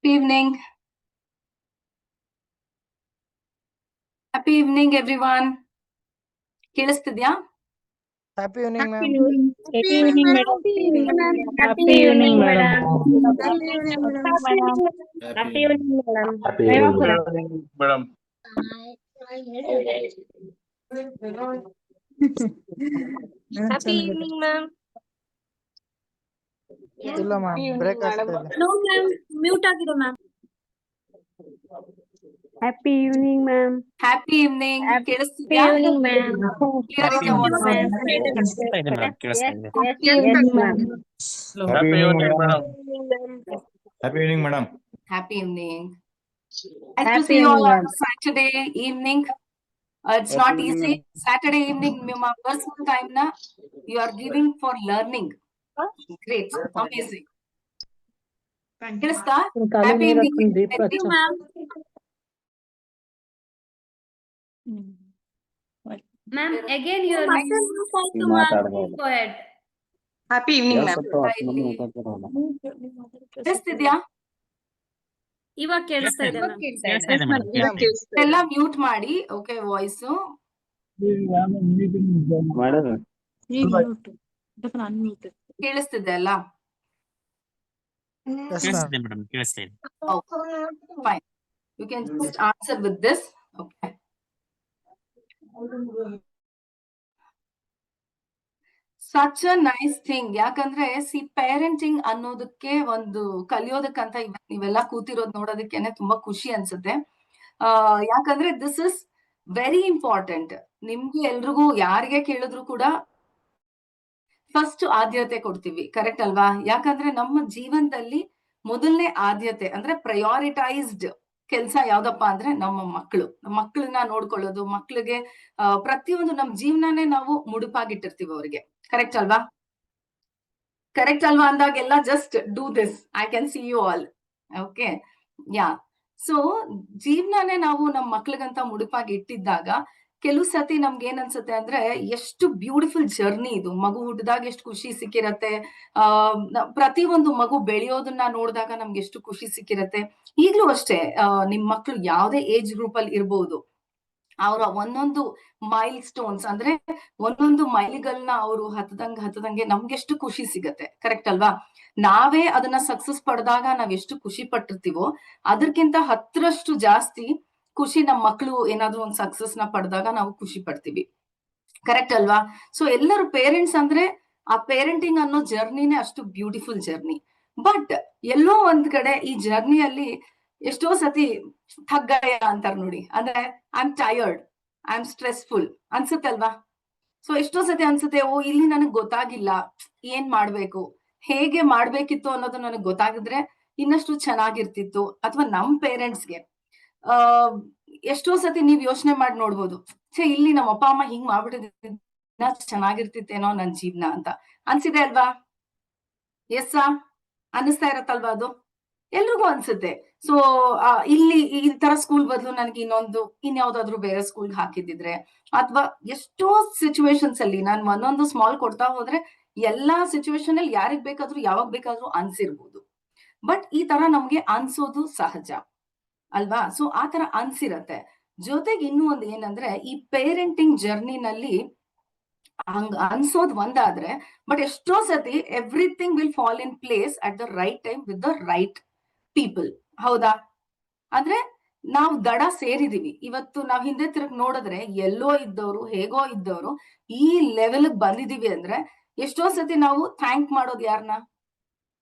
Evening. Happy evening, everyone. ಕೇಳಿಸ್ತಿದ್ಯಾ? Happy evening, ma'am. Happy evening, madam. Happy evening, madam. Happy evening, madam. Happy evening, madam. Happy evening, madam. Happy evening, ma'am. ಇಲ್ಲ ma'am break ಆಗ್ತಾ ಇದೆ. No, ma'am. Mute ಆಗಿದೆ, ma'am. Happy evening, ma'am. Happy evening. Happy ಕೇಳಿಸ್ತಿದ್ಯಾ? evening, ma'am. Clear ಇದೆಯಾ voice? Yes, ma'am. Happy evening, madam. Happy evening, madam. Happy evening. Nice to Happy see you all evening, on Saturday evening. It's not easy. Saturday evening, ನಿಮ್ಮ personal time na you are giving for learning. Great. Amazing. ಕೇಳಿಸ್ತಾ? Happy evening. Thank you, ma'am. Ma'am, again you are Go ahead. Happy evening, ma'am. ಕೇಳಿಸ್ತಿದ್ಯಾ? ಇವಾಗ ಕೇಳಿಸ್ತಾ ಇದೆ, ma'am. ಎಲ್ಲ mute ಮಾಡಿ. Okay, voice ಕೇಳಿಸ್ತಿದೆ ಅಲ್ಲ? Yes, ma'am. Fine. You can just answer with this. Okay. Such a nice thing. ಯಾಕಂದ್ರೆ parenting ಅನ್ನೋದಕ್ಕೆ ಒಂದು ಕಲಿಯೋದಕ್ಕಂತ ನೀವೆಲ್ಲ ಕೂತಿರೋದ್ ನೋಡೋದಕ್ಕೇನೆ ತುಂಬಾ ಖುಷಿ ಅನ್ಸುತ್ತೆ. ಯಾಕಂದ್ರೆ ದಿಸ್ ಇಸ್ ವೆರಿ ಇಂಪಾರ್ಟೆಂಟ್. ನಿಮ್ಗೆ ಎಲ್ರಿಗೂ ಯಾರಿಗೆ ಕೇಳಿದ್ರು ಕೂಡ ಫಸ್ಟ್ ಆದ್ಯತೆ ಕೊಡ್ತೀವಿ, ಕರೆಕ್ಟ್ ಅಲ್ವಾ? ಯಾಕಂದ್ರೆ ನಮ್ಮ ಜೀವನದಲ್ಲಿ ಮೊದಲನೇ ಆದ್ಯತೆ ಅಂದ್ರೆ ಪ್ರಯಾರಿಟೈಸ್ಡ್ ಕೆಲ್ಸ ಯಾವ್ದಪ್ಪ ಅಂದ್ರೆ ನಮ್ಮ ಮಕ್ಕಳನ್ನ ನೋಡ್ಕೊಳ್ಳೋದು. ಮಕ್ಳಿಗೆ ಪ್ರತಿಯೊಂದು ನಮ್ ಜೀವನನೇ ನಾವು ಮುಡುಪಾಗಿಟ್ಟಿರ್ತೀವಿ ಅವ್ರಿಗೆ, ಕರೆಕ್ಟ್ ಅಲ್ವಾ? ಕರೆಕ್ಟ್ ಅಲ್ವಾ ಅಂದಾಗೆಲ್ಲ just do this, I can see you all. Okay, ya. So ಜೀವನನೇ ನಾವು ನಮ್ ಮಕ್ಳಿಗಂತ ಮುಡುಪಾಗಿ ಇಟ್ಟಿದ್ದಾಗ ಕೆಲವು ಸತಿ ನಮ್ಗೆ ಏನ್ ಅನ್ಸುತ್ತೆ ಅಂದ್ರೆ ಎಷ್ಟು ಬ್ಯೂಟಿಫುಲ್ ಜರ್ನಿ ಇದು. ಮಗು ಹುಟ್ಟಿದಾಗ ಎಷ್ಟು ಖುಷಿ ಸಿಕ್ಕಿರತ್ತೆ. ಪ್ರತಿಯೊಂದು ಮಗು ಬೆಳೆಯೋದನ್ನ ನೋಡಿದಾಗ ನಮ್ಗೆ ಎಷ್ಟು ಖುಷಿ ಸಿಕ್ಕಿರತ್ತೆ. ಈಗ್ಲೂ ಅಷ್ಟೇ, ನಿಮ್ ಮಕ್ಳು ಯಾವ್ದೇ ಏಜ್ ಗ್ರೂಪ್ ಅಲ್ಲಿ ಇರ್ಬೋದು, ಅವರ ಒಂದೊಂದು ಮೈಲ್ ಸ್ಟೋನ್ಸ್ ಅಂದ್ರೆ ಒಂದೊಂದು ಮೈಲಿಗಳನ್ನ ಅವರು ಹತ್ತದಂಗೆ ನಮ್ಗೆಷ್ಟು ಖುಷಿ ಸಿಗತ್ತೆ, ಕರೆಕ್ಟ್ ಅಲ್ವಾ? ನಾವೇ ಅದನ್ನ ಸಕ್ಸಸ್ ಪಡೆದಾಗ ನಾವ್ ಎಷ್ಟು ಖುಷಿ ಪಟ್ಟಿರ್ತೀವೋ ಅದಕ್ಕಿಂತ 10ರಷ್ಟು ಜಾಸ್ತಿ ಖುಷಿ ನಮ್ ಮಕ್ಳು ಏನಾದ್ರು ಒಂದ್ ಸಕ್ಸಸ್ ನ ಪಡೆದಾಗ ನಾವು ಖುಷಿ ಪಡ್ತೀವಿ, ಕರೆಕ್ಟ್ ಅಲ್ವಾ? ಸೊ ಎಲ್ಲರೂ ಪೇರೆಂಟ್ಸ್ ಅಂದ್ರೆ ಆ ಪೇರೆಂಟಿಂಗ್ ಅನ್ನೋ ಜರ್ನಿನೇ ಅಷ್ಟು ಬ್ಯೂಟಿಫುಲ್ ಜರ್ನಿ. ಬಟ್ ಎಲ್ಲೋ ಒಂದ್ ಕಡೆ ಈ ಜರ್ನಿಯಲ್ಲಿ ಎಷ್ಟೋ ಸತಿ ಥಗ್ಗಯ್ಯ ಅಂತಾರ ನೋಡಿ, ಅಂದ್ರೆ I am tired, I am stressful ಅನ್ಸುತ್ತಲ್ವಾ? ಸೊ ಎಷ್ಟೋ ಸತಿ ಅನ್ಸುತ್ತೆ, ಓ ಇಲ್ಲಿ ನನಗ್ ಗೊತ್ತಾಗಿಲ್ಲ ಏನ್ ಮಾಡ್ಬೇಕು, ಹೇಗೆ ಮಾಡ್ಬೇಕಿತ್ತು ಅನ್ನೋದು ನನಗ್ ಗೊತ್ತಾಗಿದ್ರೆ ಇನ್ನಷ್ಟು ಚೆನ್ನಾಗಿರ್ತಿತ್ತು. ಅಥವಾ ನಮ್ ಪೇರೆಂಟ್ಸ್ಗೆ ಎಷ್ಟೋ ಸತಿ ನೀವ್ ಯೋಚನೆ ಮಾಡಿ ನೋಡ್ಬೋದು, ಇಲ್ಲಿ ನಮ್ಮ ಅಪ್ಪ ಅಮ್ಮ ಹಿಂಗ್ ಮಾಡ್ಬಿಟ್ಟಿದ್ರೆ ಚೆನ್ನಾಗಿರ್ತಿತ್ತೇನೋ ನನ್ ಜೀವನ ಅಂತ ಅನ್ಸಿದೆ ಅಲ್ವಾ? ಎಸ್ ಅನ್ನಿಸ್ತಾ ಇರತ್ತಲ್ವಾ? ಅದು ಎಲ್ರಿಗೂ ಅನ್ಸುತ್ತೆ. ಸೊ ಇಲ್ಲಿ ಈ ತರ ಸ್ಕೂಲ್ ಬದಲು ನನಗೆ ಇನ್ಯಾವ್ದಾದ್ರು ಬೇರೆ ಸ್ಕೂಲ್ ಹಾಕಿದಿದ್ರೆ, ಅಥವಾ ಎಷ್ಟೋ ಸಿಚುವೇಶನ್ಸ್ ಅಲ್ಲಿ ನಾನು ಒಂದೊಂದು ಸ್ಮಾಲ್ ಕೊಡ್ತಾ ಹೋದ್ರೆ ಎಲ್ಲಾ ಸಿಚುವೇಶನ್ ಅಲ್ಲಿ ಯಾರಿಗ್ ಬೇಕಾದ್ರೂ ಯಾವಾಗ ಬೇಕಾದ್ರೂ ಅನ್ಸಿರ್ಬೋದು. ಬಟ್ ಈ ತರ ನಮ್ಗೆ ಅನ್ಸೋದು ಸಹಜ ಅಲ್ವಾ? ಸೊ ಆ ತರ ಅನ್ಸಿರತ್ತೆ. ಜೊತೆಗೆ ಇನ್ನೂ ಒಂದು ಏನಂದ್ರೆ, ಈ ಪೇರೆಂಟಿಂಗ್ ಜರ್ನಿನಲ್ಲಿ ಹಂಗ ಅನ್ಸೋದ್ ಒಂದಾದ್ರೆ, ಬಟ್ ಎಷ್ಟೋ ಸತಿ everything will fall in place at the right time with the right people. ಹೌದಾ? ಅಂದ್ರೆ ನಾವು ದಡ ಸೇರಿದೀವಿ. ಇವತ್ತು ನಾವ್ ಹಿಂದೆ ತಿರುಗಿ ನೋಡಿದ್ರೆ ಎಲ್ಲೋ ಇದ್ದವ್ರು, ಹೇಗೋ ಇದ್ದವ್ರು ಈ ಲೆವೆಲ್ ಬಂದಿದೀವಿ ಅಂದ್ರೆ ಎಷ್ಟೋ ಸತಿ ನಾವು ಥ್ಯಾಂಕ್ ಮಾಡೋದು ಯಾರನ್ನ?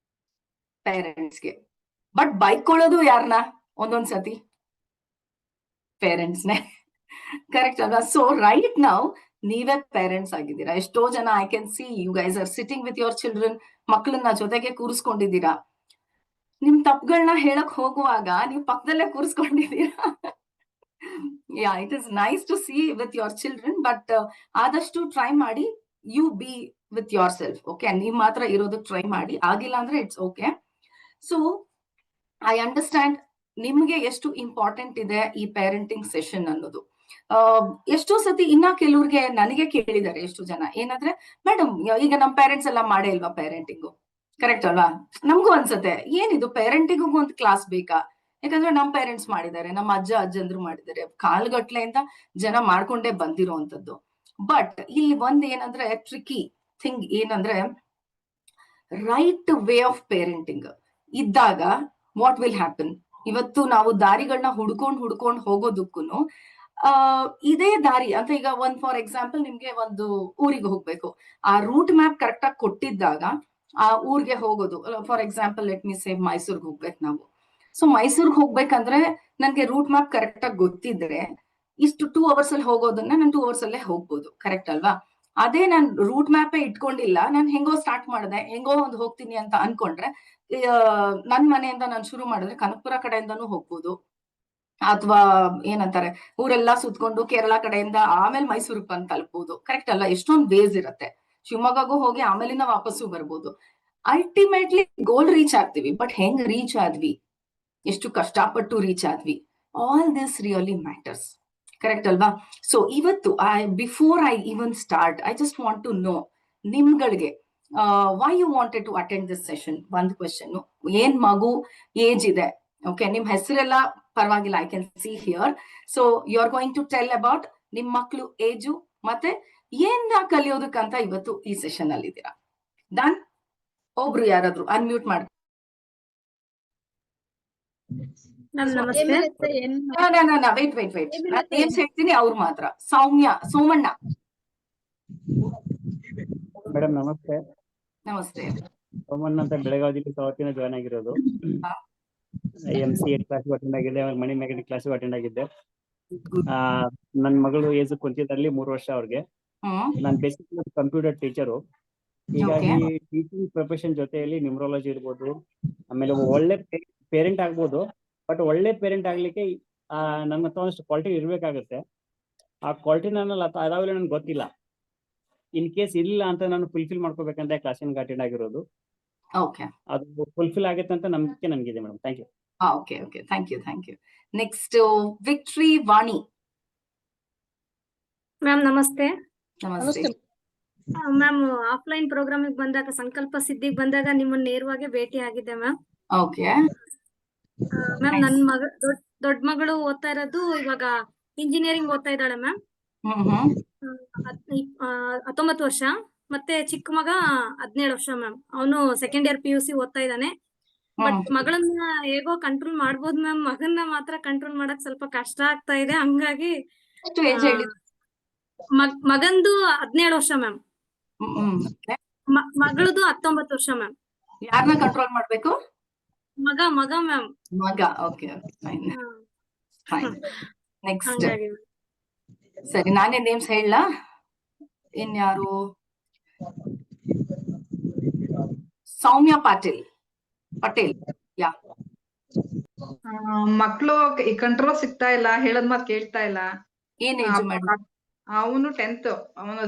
ಪೇರೆಂಟ್ಸ್ಗೆ. ಬಟ್ ಬೈಕೊಳ್ಳೋದು ಯಾರನ್ನ ಒಂದೊಂದ್ ಸತಿ? ಪೇರೆಂಟ್ಸ್ನೇ, ಕರೆಕ್ಟ್ ಅಲ್ವಾ? ಸೊ ರೈಟ್ ನಾವು ನೀವೇ ಪೇರೆಂಟ್ಸ್ ಆಗಿದ್ದೀರಾ. ಎಷ್ಟೋ ಜನ I can see you guys are sitting with your children. ಮಕ್ಕಳನ್ನ ಜೊತೆಗೆ ಕೂರಿಸ್ಕೊಂಡಿದ್ದೀರಾ. ನಿಮ್ ತಪ್ಪುಗಳನ್ನ ಹೇಳಕ್ ಹೋಗುವಾಗ ನೀವು ಪಕ್ಕದಲ್ಲೇ ಕೂರಿಸ್ಕೊಂಡಿದ್ದೀರಾ. Ya, it is nice to see with your children. But ಆದಷ್ಟು ಟ್ರೈ ಮಾಡಿ you be with yourself. Okay, ನೀವ್ ಮಾತ್ರ ಇರೋದಕ್ಕೆ ಟ್ರೈ ಮಾಡಿ. ಆಗಿಲ್ಲ ಅಂದ್ರೆ it's okay. So I understand ನಿಮ್ಗೆ ಎಷ್ಟು ಇಂಪಾರ್ಟೆಂಟ್ ಇದೆ ಈ ಪೇರೆಂಟಿಂಗ್ ಸೆಷನ್ ಅನ್ನೋದು. ಎಷ್ಟೋ ಸತಿ ಇನ್ನ ಕೆಲವ್ರಿಗೆ ನನಗೆ ಕೇಳಿದ್ದಾರೆ ಎಷ್ಟೋ ಜನ ಏನಂದ್ರೆ, ಮೇಡಮ್ ಈಗ ನಮ್ ಪೇರೆಂಟ್ಸ್ ಎಲ್ಲ ಮಾಡೇ ಇಲ್ವಾ ಪೇರೆಂಟಿಂಗು? ಕರೆಕ್ಟ್ ಅಲ್ವಾ? ನಮಗೂ ಅನ್ಸುತ್ತೆ ಏನಿದು ಪೇರೆಂಟಿಗೂ ಒಂದು ಕ್ಲಾಸ್ ಬೇಕಾ? ಯಾಕಂದ್ರೆ ನಮ್ ಪೇರೆಂಟ್ಸ್ ಮಾಡಿದ್ದಾರೆ, ನಮ್ಮ ಅಜ್ಜಂದ್ರು ಮಾಡಿದ್ದಾರೆ, ಕಾಲ್ಗಟ್ಲೆಯಿಂದ ಜನ ಮಾಡ್ಕೊಂಡೇ ಬಂದಿರುವಂತದ್ದು. ಬಟ್ ಇಲ್ಲಿ ಒಂದ್ ಏನಂದ್ರೆ ಟ್ರಿಕಿ ಥಿಂಗ್ ಏನಂದ್ರೆ ರೈಟ್ ವೇ ಆಫ್ ಪೇರೆಂಟಿಂಗ್ ಇದ್ದಾಗ ವಾಟ್ ವಿಲ್ ಹ್ಯಾಪನ್? ಇವತ್ತು ನಾವು ದಾರಿಗಳನ್ನ ಹುಡ್ಕೊಂಡ್ ಹೋಗೋದಕ್ಕೂನು ಇದೇ ದಾರಿ ಅಂತ ಈಗ ಒಂದ್ ಫಾರ್ ಎಕ್ಸಾಂಪಲ್ ನಿಮ್ಗೆ ಒಂದು ಊರಿಗೆ ಹೋಗ್ಬೇಕು, ಆ ರೂಟ್ ಮ್ಯಾಪ್ ಕರೆಕ್ಟ್ ಆಗಿ ಕೊಟ್ಟಿದ್ದಾಗ ಆ ಊರ್ಗೆ ಹೋಗೋದು. For example let me save ಮೈಸೂರ್ಗೆ ಹೋಗ್ಬೇಕು ನಾವು. ಸೊ ಮೈಸೂರ್ಗೆ ಹೋಗ್ಬೇಕಂದ್ರೆ ನನ್ಗೆ ರೂಟ್ ಮ್ಯಾಪ್ ಕರೆಕ್ಟ್ ಆಗಿ ಗೊತ್ತಿದ್ರೆ ಇಷ್ಟು 2 hours ಅಲ್ಲಿ ಹೋಗೋದನ್ನ ನಾನು 2 hours ಅಲ್ಲೇ ಹೋಗ್ಬೋದು. ಕರೆಕ್ಟ್ ಅಲ್ವಾ? ಅದೇ ನಾನ್ ರೂಟ್ ಮ್ಯಾಪೇ ಇಟ್ಕೊಂಡಿಲ್ಲ, ನಾನು ಹೆಂಗೋ ಸ್ಟಾರ್ಟ್ ಮಾಡಿದೆ, ಹೆಂಗೋ ಒಂದು ಹೋಗ್ತೀನಿ ಅಂತ ಅನ್ಕೊಂಡ್ರೆ ನನ್ ಮನೆಯಿಂದ ನಾನು ಶುರು ಮಾಡಿದ್ರೆ ಕನಕಪುರ ಕಡೆಯಿಂದಾನು ಹೋಗ್ಬೋದು, ಅಥವಾ ಏನಂತಾರೆ ಊರೆಲ್ಲಾ ಸುತ್ಕೊಂಡು ಕೇರಳ ಕಡೆಯಿಂದ ಆಮೇಲೆ ಮೈಸೂರಿಗೆ ಬಂದು ತಲುಪಬಹುದು. ಕರೆಕ್ಟ್ ಅಲ್ಲ? ಎಷ್ಟೊಂದು ವೇಸ್ ಇರತ್ತೆ. ಶಿವಮೊಗ್ಗಗೂ ಹೋಗಿ ಆಮೇಲಿಂದ ವಾಪಸ್ಸು ಬರ್ಬೋದು. ಅಲ್ಟಿಮೇಟ್ಲಿ ಗೋಲ್ ರೀಚ್ ಆಗ್ತೀವಿ. ಬಟ್ ಹೆಂಗ್ ರೀಚ್ ಆದ್ವಿ, ಎಷ್ಟು ಕಷ್ಟಪಟ್ಟು ರೀಚ್ ಆದ್ವಿ, all this really matters. Correct ಅಲ್ವಾ? ಸೊ ಇವತ್ತು before I even start, I just want to know ನಿಮ್ಗಳಿಗೆ why you wanted to attend this session. ಒಂದು ಕ್ವೆಶನ್, ಏನ್ ಮಗು ಏಜ್ ಇದೆ? ಓಕೆ, ನಿಮ್ ಹೆಸರೆಲ್ಲ ಪರವಾಗಿಲ್ಲ, I can see here. So you are going to tell about ನಿಮ್ ಮಕ್ಳು ಏಜು ಮತ್ತೆ ಏನ್ ಕಲಿಯೋದಕ್ಕಂತ ಇವತ್ತು ಈ ಸೆಷನ್ ಅಲ್ಲಿ ಇದ್ದೀರಾ. ಡನ್? ಒಬ್ರು ಯಾರಾದ್ರು ಅನ್ಮ್ಯೂಟ್ ಮಾಡಿ. ನಮಸ್ತೆ. ವೇಟ್ ನಾನು ನೇಮ್ಸ್ ಹೇಳ್ತೀನಿ, ಅವ್ರು ಮಾತ್ರ. ಸೋಮಣ್ಣ. ಮೇಡಮ್ ನಮಸ್ತೆ. ನಮಸ್ತೆ. ಸೋಮಣ್ಣ ಅಂತ ಬೆಳಗಾವಿಯಲ್ಲಿ ಅವತ್ತಿನ ಜಾಯ್ನ್ ಆಗಿರೋದು. MCA ಕ್ಲಾಸ್ ಅಟೆಂಡ್ ಆಗಿದ್ದೆ, ಮಣಿ ಮೆಕ್ಯಾನಿಕ್ ಕ್ಲಾಸ್ ಅಟೆಂಡ್ ಆಗಿದ್ದೆ. ನನ್ನ ಮಗಳು ಏಜ್ ಕುಂತಿದ್ದಲ್ಲಿ 3 ವರ್ಷ ಅವ್ರಿಗೆ. ನಾನು ಬೇಸಿಕಲಿ ಕಂಪ್ಯೂಟರ್ ಟೀಚರು. ಹೀಗಾಗಿ ಟೀಚಿಂಗ್ ಪ್ರೊಫೆಷನ್ ಜೊತೆಯಲ್ಲಿ ನ್ಯೂಮರಾಲಜಿ ಇರ್ಬೋದು, ಆಮೇಲೆ ಒಳ್ಳೆ ಪೇರೆಂಟ್ ಆಗ್ಬೋದು. ಬಟ್ ಒಳ್ಳೆ ಪೇರೆಂಟ್ ಆಗ್ಲಿಕ್ಕೆ ನನ್ನ ಹತ್ರ ಒಂದಷ್ಟು ಕ್ವಾಲಿಟಿ ಇರ್ಬೇಕಾಗುತ್ತೆ. ಆ ಕ್ವಾಲಿಟಿ ನನ್ನಲ್ಲಿ ಅದಾಗಲೇ ನನ್ಗೆ ಗೊತ್ತಿಲ್ಲ. ಇನ್ ಕೇಸ್ ಇಲ್ಲ ಅಂತ ನಾನು ಫುಲ್ಫಿಲ್ ಮಾಡ್ಕೋಬೇಕಂತ ಕ್ಲಾಸಿನ ಅಟೆಂಡ್ ಆಗಿರೋದು. ಅದು ಫುಲ್ಫಿಲ್ ಆಗುತ್ತೆ ಅಂತ ನಂಬಿಕೆ ನನಗಿದೆ madam. Thank you. Okay, thank you. Next victory ವಾಣಿ. ಮ್ಯಾಮ್ ನಮಸ್ತೆ. ನಮಸ್ತೆ ಮ್ಯಾಮ್, ಆಫ್ಲೈನ್ ಪ್ರೋಗ್ರಾಮ್ ಬಂದಾಗ, ಸಂಕಲ್ಪ ಸಿದ್ಧಿಗೆ ಬಂದಾಗ ನಿಮ್ಮನ್ನ ನೇರವಾಗಿ ಭೇಟಿ ಆಗಿದ್ದೆ ಮ್ಯಾಮ್. ಓಕೆ ಮ್ಯಾಮ್, ನನ್ನ ದೊಡ್ಡ ಮಗಳು ಓದ್ತಾ ಇರೋದು ಇವಾಗ ಇಂಜಿನಿಯರಿಂಗ್ ಓದ್ತಾ ಇದ್ದಾಳೆ ಮ್ಯಾಮ್. 19 ವರ್ಷ. ಮತ್ತೆ ಚಿಕ್ಕ ಮಗ 17 ವರ್ಷ ಮ್ಯಾಮ್. ಅವನು ಸೆಕೆಂಡ್ ಇಯರ್ PUC ಓದ್ತಾ ಇದ್ದಾನೆ. ಬಟ್ ಮಗಳನ್ನ ಹೇಗೋ ಕಂಟ್ರೋಲ್ ಮಾಡ್ಬೋದು ಮ್ಯಾಮ್, ಮಗನ್ನ ಮಾತ್ರ ಕಂಟ್ರೋಲ್ ಮಾಡಕ್ ಸ್ವಲ್ಪ ಕಷ್ಟ ಆಗ್ತಾ ಇದೆ. ಹಂಗಾಗಿ ಮಗಂದು 17 ವರ್ಷ ಮ್ಯಾಮ್, ಮಗಳದು 19 ವರ್ಷ ಮ್ಯಾಮ್. ಯಾರನ್ನ ಕಂಟ್ರೋಲ್ ಮಾಡ್ಬೇಕು? ಮಗ ಮ್ಯಾಮ್. ಮಗ. Okay, fine. ನೆಕ್ಸ್ಟ್. ಸರಿ, ನಾನೇ ನೇಮ್ಸ್ ಹೇಳಲಾ? ಇನ್ಯಾರು? ಸೌಮ್ಯ ಪಟೇಲ್. ಯಾ. ಮಕ್ಳು ಕಂಟ್ರೋಲ್ ಸಿಗ್ತಾ ಇಲ್ಲ, ಹೇಳದ್ ಮಾತ್ ಕೇಳ್ತಾ ಇಲ್ಲ. ಏನ್ ಏಜ್ ಮೇಡಮ್? ಅವನು 10th, ಅವನು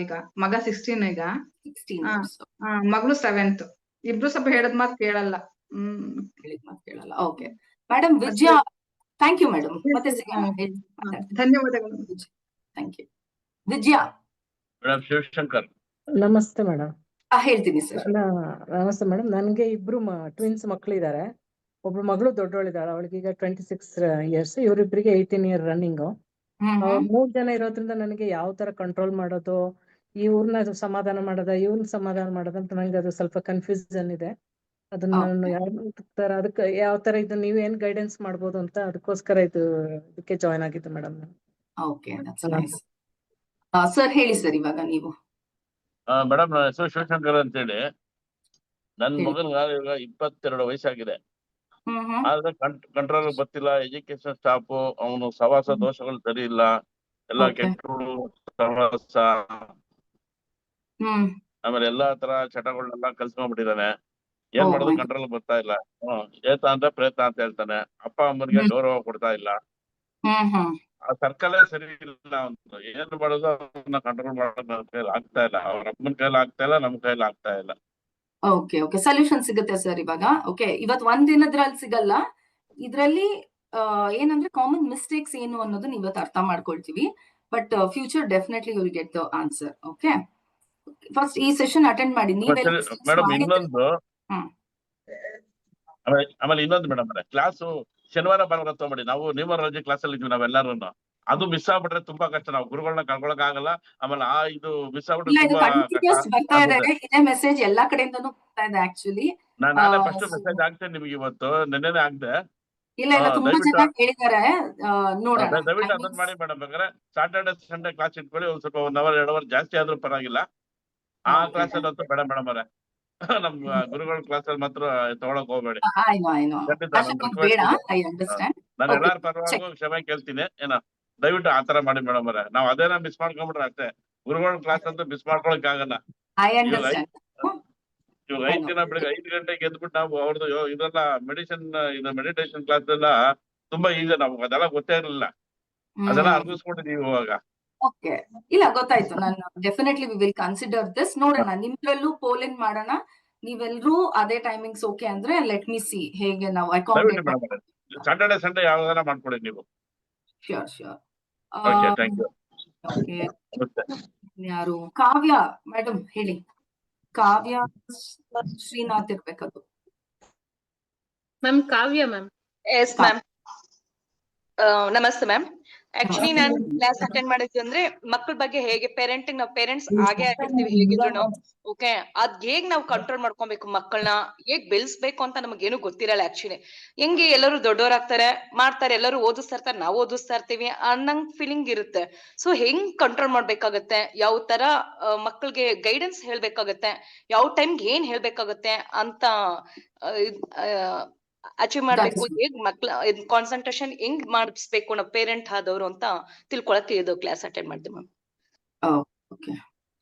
ಈಗ ಮಗ 16 ಈಗ. 16. ಮಗಳು 7th. ಇಬ್ರು ಸ್ವಲ್ಪ ಹೇಳದ್ ಮಾತ್ ಕೇಳಲ್ಲ. ಕೇಳಲ್ಲ. Okay madam. Vijaya. Thank you madam. ಮತ್ತೆ ಸಿಗೋಣ. ಧನ್ಯವಾದಗಳು. Thank you. Vijaya. Madam Shivashankar. ನಮಸ್ತೆ ಮೇಡಮ್. ಹೇಳ್ತೀನಿ ಸರ್. ನಮಸ್ತೆ ಮೇಡಮ್. ನನ್ಗೆ ಇಬ್ರು ಟ್ವಿನ್ಸ್ ಮಕ್ಳಿದ್ದಾರೆ. ಒಬ್ರು ಮಗಳು ದೊಡ್ಡವಳಿದ್ದಾಳೆ, ಅವಳಿಗೆ ಈಗ 26 years. ಇವರಿಬ್ಬರಿಗೆ 18 year running. 3 ಜನ ಇರೋದ್ರಿಂದ ನನಗೆ ಯಾವ ತರ ಕಂಟ್ರೋಲ್ ಮಾಡೋದು, ಇವ್ರನ್ನ ಸಮಾಧಾನ ಮಾಡೋದ, ಇವ್ರನ್ನ ಸಮಾಧಾನ ಮಾಡೋದ ಅಂತ ನಂಗೆ ಅದು ಸ್ವಲ್ಪ ಕನ್ಫ್ಯೂಷನ್ ಇದೆ. ಅದನ್ನ ನಾನು ಅದಕ್ಕೆ ಯಾವ ತರ ಇದು ನೀವು ಏನ್ ಗೈಡೆನ್ಸ್ ಮಾಡ್ಬೋದು ಅಂತ ಅದಕ್ಕೋಸ್ಕರ ಇದಕ್ಕೆ ಜಾಯ್ನ್ ಆಗಿದ್ದು madam. Okay, that's nice. Sir ಹೇಳಿ ಸರ್ ಇವಾಗ ನೀವು. ಮೇಡಮ್, ನನ್ನ ಹೆಸರು ಶಿವಶಂಕರ್ ಅಂತೇಳಿ. ನನ್ ಮಗನಿಗೆ ಈಗ 22 ವಯಸ್ಸಾಗಿದೆ. ಆದ್ರೆ ಕಂಟ್ರೋಲ್ ಗೊತ್ತಿಲ್ಲ. ಎಜುಕೇಶನ್ ಸ್ಟಾಫ್ ಅವನು ಸವಾಸ ದೋಷಗಳು ಸರಿ ಇಲ್ಲ, ಎಲ್ಲ ಕೆಟ್ಟರು ಸವಾಸ, ಆಮೇಲೆ ಎಲ್ಲಾ ತರ ಚಟಗಳನ್ನೆಲ್ಲ ಕಲ್ಸ್ಕೊಂಡ್ಬಿಟ್ಟಿದ್ದಾನೆ. ಏನ್ ಮಾಡೋದು ಕಂಟ್ರೋಲ್ ಬರ್ತಾ ಇಲ್ಲ. ಏತ ಅಂದ್ರೆ ಪ್ರಯತ್ನ ಅಂತ ಹೇಳ್ತಾನೆ. ಅಪ್ಪ ಅಮ್ಮನಿಗೆ ಗೌರವ ಕೊಡ್ತಾ ಇಲ್ಲ. ಆ ಸರ್ಕಲೇ ಸರಿ ಇಲ್ಲ. ಏನ್ ಮಾಡೋದು ಅವ್ರನ್ನ ಕಂಟ್ರೋಲ್ ಮಾಡೋದು ನಮ್ಮ ಕೈಲಿ ಆಗ್ತಾ ಇಲ್ಲ. ಅವ್ರ ಅಪ್ಪನ ಕೈಲಿ ಆಗ್ತಾ ಇಲ್ಲ, ನಮ್ ಕೈಲಿ ಆಗ್ತಾ ಇಲ್ಲ. ಓಕೆ, ಸೊಲ್ಯೂಷನ್ ಸಿಗುತ್ತೆ ಸರ್ ಇವಾಗ. ಓಕೆ, ಇವತ್ ಒಂದ್ ದಿನದ್ರಲ್ಲಿ ಸಿಗಲ್ಲ. ಇದ್ರಲ್ಲಿ ಏನಂದ್ರೆ ಕಾಮನ್ ಮಿಸ್ಟೇಕ್ಸ್ ಏನು ಅನ್ನೋದನ್ನ ಇವತ್ತು ಅರ್ಥ ಮಾಡ್ಕೊಳ್ತೀವಿ. But future definitely will get the answer. Okay, first ಈ ಸೆಷನ್ ಅಟೆಂಡ್ ಮಾಡಿ. ನೀವೆಲ್ಲ ಮೇಡಮ್ ಮಾಡಿದ್ರೆ ಇನ್ನೊಂದು ಹ್ಮ್. ಆಮೇಲೆ ಇನ್ನೊಂದು ಮೇಡಮ್ ಕ್ಲಾಸು ಶನಿವಾರ ಭಾನುವಾರ ತಗೊಂಬಿಡಿ. ನೀವು ರಜೆ ಕ್ಲಾಸ್ ಅಲ್ಲಿ ಇದ್ವಿ ನಾವೆಲ್ಲರೂ. ಅದು ಮಿಸ್ ಆಗ್ಬಿಟ್ರೆ ತುಂಬಾ ಕಷ್ಟ. ನಾವು ಗುರುಗಳನ್ನ ಕಳ್ಕೊಳಕ್ ಆಗಲ್ಲ. ಆಮೇಲೆ ಇದು ಮಿಸ್ ಆಗ್ಬಿಟ್ರೆ ಇಲ್ಲ, ಇದು ತುಂಬಾ ಕಂಟಿನ್ಯೂಸ್ ಕಷ್ಟ ಬರ್ತಾ ಆಗುತ್ತೆ. ಇದೆ. ಇದೇ ಮೆಸೇಜ್ ಎಲ್ಲಾ ಕಡೆಯಿಂದನೂ ಬರ್ತಾ ಇದೆ ಆಕ್ಚುಲಿ. ನಾಳೆ ಫಸ್ಟ್ ಮೆಸೇಜ್ ಆಗ್ತೇನೆ ನಿಮ್ಗೆ ಇವತ್ತು. ನೆನ್ನೆನೆ ಆಗ್ದೆ. ಇಲ್ಲ ತುಂಬಾ ದಯವಿಟ್ಟು ಜನ ಹೇಳಿದ್ದಾರೆ. ನೋಡೋಣ. ದಯವಿಟ್ಟು ಅದನ್ನ ಮಾಡಿ ಮೇಡಮ್. ಬೇಕಾದ್ರೆ ಸಾಟರ್ಡೆ ಸಂಡೇ ಕ್ಲಾಸ್ ಇಟ್ಕೊಳ್ಳಿ. ಒಂದ್ ಸ್ವಲ್ಪ 1 hour 2 hour ಜಾಸ್ತಿ ಆದ್ರೂ ಪರವಾಗಿಲ್ಲ. ಆ ಕ್ಲಾಸ್ ಅಲ್ಲಿ ಅಂತೂ ಬೇಡ ಮೇಡಮ್ ಅವರೇ. ನಮ್ ಗುರುಗಳ ಕ್ಲಾಸ್ ಅಲ್ಲಿ ಮಾತ್ರ ತಗೊಳಕ್ ಹೋಗ್ಬೇಡಿ. ಖಂಡಿತ ನನ್ ಬೇಡ. ರಿಕ್ವೆಸ್ಟ್ ಇದೆ. I understand. ನಾನು ಎಲ್ಲಾರ ಪರವಾಗೂ ಕ್ಷಮೆ ಕೇಳ್ತೀನಿ. ದಯವಿಟ್ಟು ಆತರ ಮಾಡಿ ಮೇಡಮ್ ಅವರೇ. ನಾವ್ ಅದೇನ ಮಿಸ್ ಮಾಡ್ಕೊಂಡ್ಬಿಟ್ರೆ ಅಷ್ಟೇ. ಗುರುಗಳ ಕ್ಲಾಸ್ ಅಂತೂ ಮಿಸ್ ಮಾಡ್ಕೊಳಕ್ ಆಗಲ್ಲ. I understand. ಇವಾಗ 5 ದಿನ ಬೆಳಿಗ್ಗೆ 5 ಗಂಟೆಗೆ ಎದ್ಬಿಟ್ಟು ನಾವು ಅವ್ರದ್ದು ಇದೆಲ್ಲ ಮೆಡಿಟೇಷನ್ ಕ್ಲಾಸ್ ಎಲ್ಲ ತುಂಬಾ ಈಸಿ. ನಮ್ಗೆ ಅದೆಲ್ಲ ಗೊತ್ತೇ ಇರಲಿಲ್ಲ. ಅದೆಲ್ಲ ಅರ್ಗಿಸ್ಕೊಂಡಿದೀವಿ ಇವಾಗ. ಓಕೆ, ಇಲ್ಲ ಗೊತ್ತಾಯ್ತು. ನಾನು definitely we will consider this. ನೋಡೋಣ, ನಿಮ್ದ್ರಲ್ಲೂ ಪೋಲಿಂಗ್ ಮಾಡೋಣ. ನೀವೆಲ್ಲರೂ ಅದೇ ಟೈಮಿಂಗ್ಸ್ ಓಕೆ ಅಂದ್ರೆ ಲೆಟ್ ಮಿ ಸಿ ಹೇಗೆ ನಾವು ದಯವಿಟ್ಟು ಮೇಡಮ್ ಸಾಟರ್ಡೆ ಸಂಡೇ ಯಾವ್ದಾರ ಮಾಡ್ಕೊಡಿ ನೀವು. Sure sure. Okay, thank you. Okay, ನಮಸ್ತೆ. ಯಾರು? ಕಾವ್ಯ ಮೇಡಮ್ ಹೇಳಿ. ಕಾವ್ಯ ಶ್ರೀನಾಥ್ ಇರ್ಬೇಕದು. Ma'am Kavya ma'am. Yes ma'am. ನಮಸ್ತೆ ಮ್ಯಾಮ್. ಆಕ್ಚುಲಿ ನಾನು ಕ್ಲಾಸ್ ಅಟೆಂಡ್ ಮಾಡಿದ್ವಿ ಅಂದ್ರೆ ಮಕ್ಕಳ ಬಗ್ಗೆ ಹೇಗೆ ಪೇರೆಂಟಿಂಗ್ ನಾವು ಪೇರೆಂಟ್ಸ್ ಆಗೇ ಆಗಿರ್ತೀವಿ ಹೇಗಿದ್ರು. ಓಕೆ, ಅದ್ ಹೇಗ್ ನಾವು ಕಂಟ್ರೋಲ್ ಮಾಡ್ಕೊಬೇಕು, ಮಕ್ಕಳನ್ನ ಹೇಗ್ ಬೆಳೆಸ್ಬೇಕು ಅಂತ ನಮಗೇನು ಗೊತ್ತಿರಲ್ಲ. ಆಕ್ಚುಲಿ ಹೆಂಗೆ ಎಲ್ಲರೂ ದೊಡ್ಡವರಾಗ್ತಾರೆ ಮಾಡ್ತಾರೆ, ಎಲ್ಲರೂ ಓದಿಸ್ತಾ ಇರ್ತಾರೆ, ನಾವು ಓದಿಸ್ತಾ ಇರ್ತೀವಿ ಅನ್ನಂಗ್ ಫೀಲಿಂಗ್ ಇರುತ್ತೆ. ಸೊ ಹೆಂಗ್ ಕಂಟ್ರೋಲ್ ಮಾಡ್ಬೇಕಾಗತ್ತೆ, ಯಾವ ತರ ಮಕ್ಕಳಿಗೆ ಗೈಡೆನ್ಸ್ ಹೇಳ್ಬೇಕಾಗತ್ತೆ, ಯಾವ ಟೈಮ್ಗೆ ಏನ್ ಹೇಳ್ಬೇಕಾಗತ್ತೆ ಅಂತ ಅಚೀವ್ ಮಾಡ್ಬೇಕು, ಹೇಗ್ ಮಕ್ಳ ಕಾನ್ಸಂಟ್ರೇಷನ್ ಹೆಂಗ್ ಮಾಡಿಸ್ಬೇಕು ನಾವು ಪೇರೆಂಟ್ ಆದವ್ರು ಅಂತ ತಿಳ್ಕೊಳಕ್ಕೆ ಇದು ಕ್ಲಾಸ್ ಅಟೆಂಡ್ ಮಾಡಿದೆ ma'am. Okay,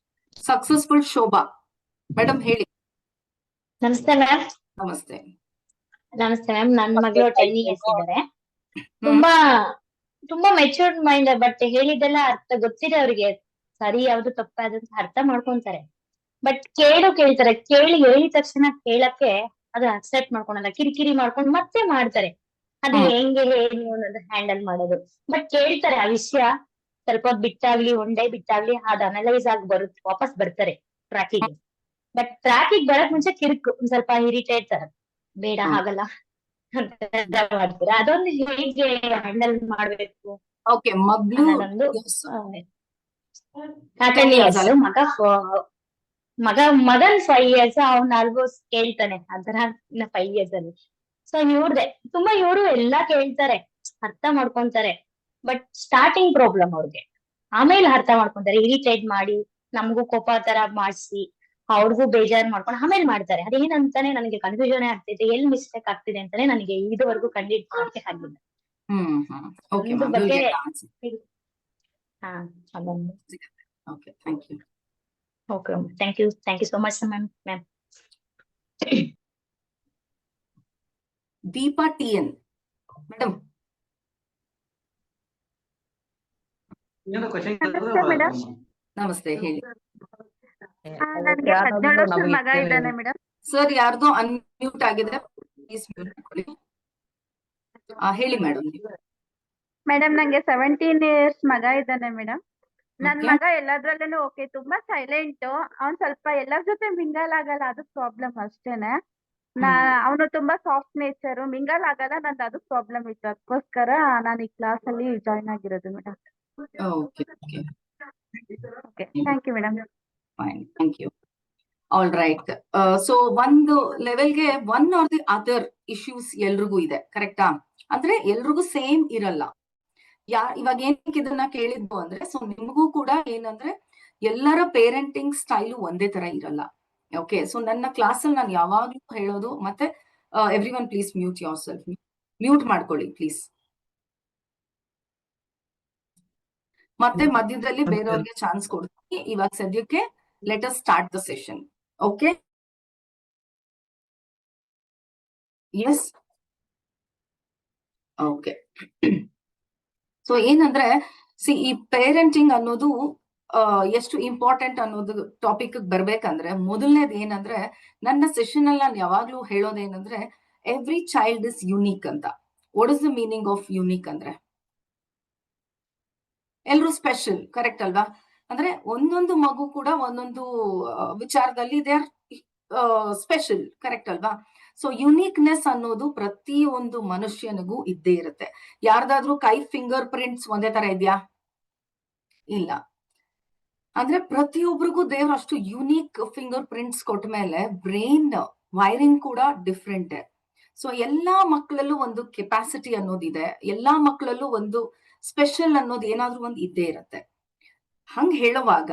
successful Shobha madam ಹೇಳಿ. ನಮಸ್ತೆ ಮ್ಯಾಮ್. ನಮಸ್ತೆ. ನಮಸ್ತೆ ಮ್ಯಾಮ್. ನನ್ನ ಮಗಳು 10 years ಇದ್ದಾರೆ. ತುಂಬಾ ಮೆಚೂರ್ಡ್ ಮೈಂಡ್. ಬಟ್ ಹೇಳಿದ್ದೆಲ್ಲ ಗೊತ್ತಿದೆ ಅವ್ರಿಗೆ, ಸರಿ ಯಾವ್ದು ತಪ್ಪಾದಂತ ಅರ್ಥ ಮಾಡ್ಕೊಂತಾರೆ. ಬಟ್ ಕೇಳ್ತಾರೆ. ಹೇಳಿದ ತಕ್ಷಣ ಕೇಳಕ್ಕೆ ಅದು ಅಕ್ಸೆಪ್ಟ್ ಮಾಡ್ಕೊಳಲ್ಲ, ಕಿರಿಕಿರಿ ಮಾಡ್ಕೊಂಡು ಮತ್ತೆ ಮಾಡ್ತಾರೆ. ಅದು ಹೆಂಗೆ ಏನು ಅನ್ನೋದು ಹ್ಯಾಂಡಲ್ ಮಾಡೋದು. ಬಟ್ ಕೇಳ್ತಾರೆ ಆ ವಿಷಯ. ಸ್ವಲ್ಪ ಹೊತ್ತು ಬಿಟ್ಟಾಗ್ಲಿ, ಒನ್ ಡೇ ಬಿಟ್ಟಾಗ್ಲಿ ಅದು ಅನಲೈಸ್ ಆಗಿ ವಾಪಸ್ ಬರ್ತಾರೆ ಟ್ರ್ಯಾಕಿಗೆ. ಬಟ್ ಟ್ರ್ಯಾಕಿಗೆ ಬರಕ್ ಮುಂಚೆ ಒಂದ್ ಸ್ವಲ್ಪ ಇರಿಟೇಟ್ ತರ, ಬೇಡ ಆಗಲ್ಲ ಅಂತ ಮಾಡ್ತಾರೆ. ಅದೊಂದು ಹೇಗೆ ಹ್ಯಾಂಡಲ್ ಮಾಡ್ಬೇಕು ಓಕೆ. ಮಗಳು ಅನ್ನೋದೊಂದು ಮಗನ್ 5 years, ಅವ್ನ್ ಆಲ್ಮೋಸ್ಟ್ ಕೇಳ್ತಾನೆ ಅದರ 5 years ಅಲ್ಲಿ. ಸೊ ಇವ್ರು ಎಲ್ಲಾ ಕೇಳ್ತಾರೆ, ಅರ್ಥ ಮಾಡ್ಕೊಂತಾರೆ. ಬಟ್ ಸ್ಟಾರ್ಟಿಂಗ್ ಪ್ರಾಬ್ಲಮ್ ಅವ್ರಿಗೆ. ಆಮೇಲೆ ಅರ್ಥ ಮಾಡ್ಕೊಂತಾರೆ. ಇರಿಟೇಟ್ ಮಾಡಿ ನಮಗೂ ಕೋಪ ತರ ಮಾಡ್ಸಿ ಅವ್ರಿಗೂ ಬೇಜಾರ್ ಮಾಡ್ಕೊಂಡು ಆಮೇಲೆ ಮಾಡ್ತಾರೆ. ಅದೇನಂತಾನೆ ನನಗೆ ಕನ್ಫ್ಯೂಷನ್ ಆಗ್ತಿದೆ, ಎಲ್ಲಿ ಮಿಸ್ಟೇಕ್ ಆಗ್ತಿದೆ ಅಂತಾನೆ ನನಗೆ ಇದುವರೆಗೂ ಕಂಡಿಡ್ಕೊಳ್ಳಕ್ಕೆ ಆಗಿಲ್ಲ. ಬಗ್ಗೆ ಅದೊಂದು. Okay, thank you. Okay, thank you so much ma'am. Deepa TN madam. ನಮಸ್ತೆ, ಹೇಳಿ. ನನಗೆ 17 ವರ್ಷದ ಮಗ ಇದ್ದಾನೆ ಮೇಡಮ್. ಸರ್, ಯಾರ್ದು ಅನ್ಮ್ಯೂಟ್ ಆಗಿದೆ, ಪ್ಲೀಸ್ ಮ್ಯೂಟ್ ಮಾಡ್ಕೊಳ್ಳಿ. ಹೇಳಿ ಮೇಡಮ್. ಮೇಡಮ್, ನಂಗೆ 17 years ಮಗ ಇದ್ದಾನೆ ಮೇಡಮ್. ನನ್ ಮಗ ಎಲ್ಲದ್ರಲ್ಲೂ ಓಕೆ, ತುಂಬಾ ಸೈಲೆಂಟ್. ಅವ್ನ್ ಸ್ವಲ್ಪ ಎಲ್ಲರ ಜೊತೆ ಮಿಂಗಲ್ ಆಗಲ್ಲ, ಅದು ಪ್ರಾಬ್ಲಮ್ ಅಷ್ಟೇನೆ. ಅವನು ತುಂಬಾ ಸಾಫ್ಟ್ ನೇಚರ್, ಮಿಂಗಲ್ ಆಗಲ್ಲ. ನಂದು ಅದು ಪ್ರಾಬ್ಲಮ್ ಇತ್ತು. ಅದಕ್ಕೋಸ್ಕರ ನಾನು ಈ ಕ್ಲಾಸ್ ಅಲ್ಲಿ ಜಾಯ್ನ್ ಆಗಿರೋದು madam. Okay, thank you madam. Fine, thank you. All right. So ಒಂದು ಲೆವೆಲ್ಗೆ one or the other issues ಎಲ್ರಿಗೂ ಇದೆ, ಕರೆಕ್ಟಾ? ಅಂದ್ರೆ ಎಲ್ರಿಗೂ ಸೇಮ್ ಇರಲ್ಲ. ಇವಾಗ ಏನಕ್ಕೆ ಇದನ್ನ ಕೇಳಿದ್ವು ಅಂದ್ರೆ, ಸೊ ನಿಮಗೂ ಕೂಡ ಏನಂದ್ರೆ ಎಲ್ಲರ ಪೇರೆಂಟಿಂಗ್ ಸ್ಟೈಲು ಒಂದೇ ತರ ಇರಲ್ಲ. ಓಕೆ, ಸೊ ನನ್ನ ಕ್ಲಾಸ್ ಅಲ್ಲಿ ನಾನು ಯಾವಾಗ್ಲೂ ಹೇಳೋದು, ಮತ್ತೆ everyone please mute yourself. Mute ಮಾಡ್ಕೊಳ್ಳಿ ಪ್ಲೀಸ್. ಮತ್ತೆ ಮಧ್ಯದಲ್ಲಿ ಬೇರೆಯವ್ರಿಗೆ ಚಾನ್ಸ್ ಕೊಡ್ತೀನಿ. ಇವಾಗ ಸದ್ಯಕ್ಕೆ let us start the session. Okay, yes, okay. So ಏನಂದ್ರೆ ಈ ಪೇರೆಂಟಿಂಗ್ ಅನ್ನೋದು ಎಷ್ಟು ಇಂಪಾರ್ಟೆಂಟ್ ಅನ್ನೋದು ಟಾಪಿಕ್ ಬರ್ಬೇಕಂದ್ರೆ, ಮೊದಲನೇದು ಏನಂದ್ರೆ, ನನ್ನ ಸೆಷನ್ ಅಲ್ಲಿ ನಾನು ಯಾವಾಗ್ಲೂ ಹೇಳೋದೇನಂದ್ರೆ, ಎವ್ರಿ ಚೈಲ್ಡ್ ಇಸ್ ಯುನೀಕ್ ಅಂತ. What is the meaning of unique ಅಂದ್ರೆ, ಎಲ್ರು ಸ್ಪೆಷಲ್, ಕರೆಕ್ಟ್ ಅಲ್ವಾ? ಅಂದ್ರೆ ಒಂದೊಂದು ಮಗು ಕೂಡ ಒಂದೊಂದು ವಿಚಾರದಲ್ಲಿ ದೇ ಆರ್ ಸ್ಪೆಷಲ್, ಕರೆಕ್ಟ್ ಅಲ್ವಾ? ಸೊ ಯುನೀಕ್ನೆಸ್ ಅನ್ನೋದು ಪ್ರತಿಯೊಂದು ಮನುಷ್ಯನಿಗೂ ಇದ್ದೇ ಇರುತ್ತೆ. ಯಾರ್ದಾದ್ರೂ ಕೈ ಫಿಂಗರ್ ಪ್ರಿಂಟ್ಸ್ ಒಂದೇ ತರ ಇದೆಯಾ? ಇಲ್ಲ. ಅಂದ್ರೆ ಪ್ರತಿಯೊಬ್ಬರಿಗೂ ದೇವ್ರ ಅಷ್ಟು ಯುನೀಕ್ ಫಿಂಗರ್ ಪ್ರಿಂಟ್ಸ್ ಕೊಟ್ಟ ಮೇಲೆ ಬ್ರೈನ್ ವೈರಿಂಗ್ ಕೂಡ ಡಿಫ್ರೆಂಟ್. ಸೊ ಎಲ್ಲಾ ಮಕ್ಕಳಲ್ಲೂ ಒಂದು ಕೆಪಾಸಿಟಿ ಅನ್ನೋದಿದೆ, ಎಲ್ಲಾ ಮಕ್ಕಳಲ್ಲೂ ಒಂದು ಸ್ಪೆಷಲ್ ಅನ್ನೋದು ಏನಾದ್ರೂ ಒಂದು ಇದ್ದೇ ಇರುತ್ತೆ. ಹಂಗ್ ಹೇಳುವಾಗ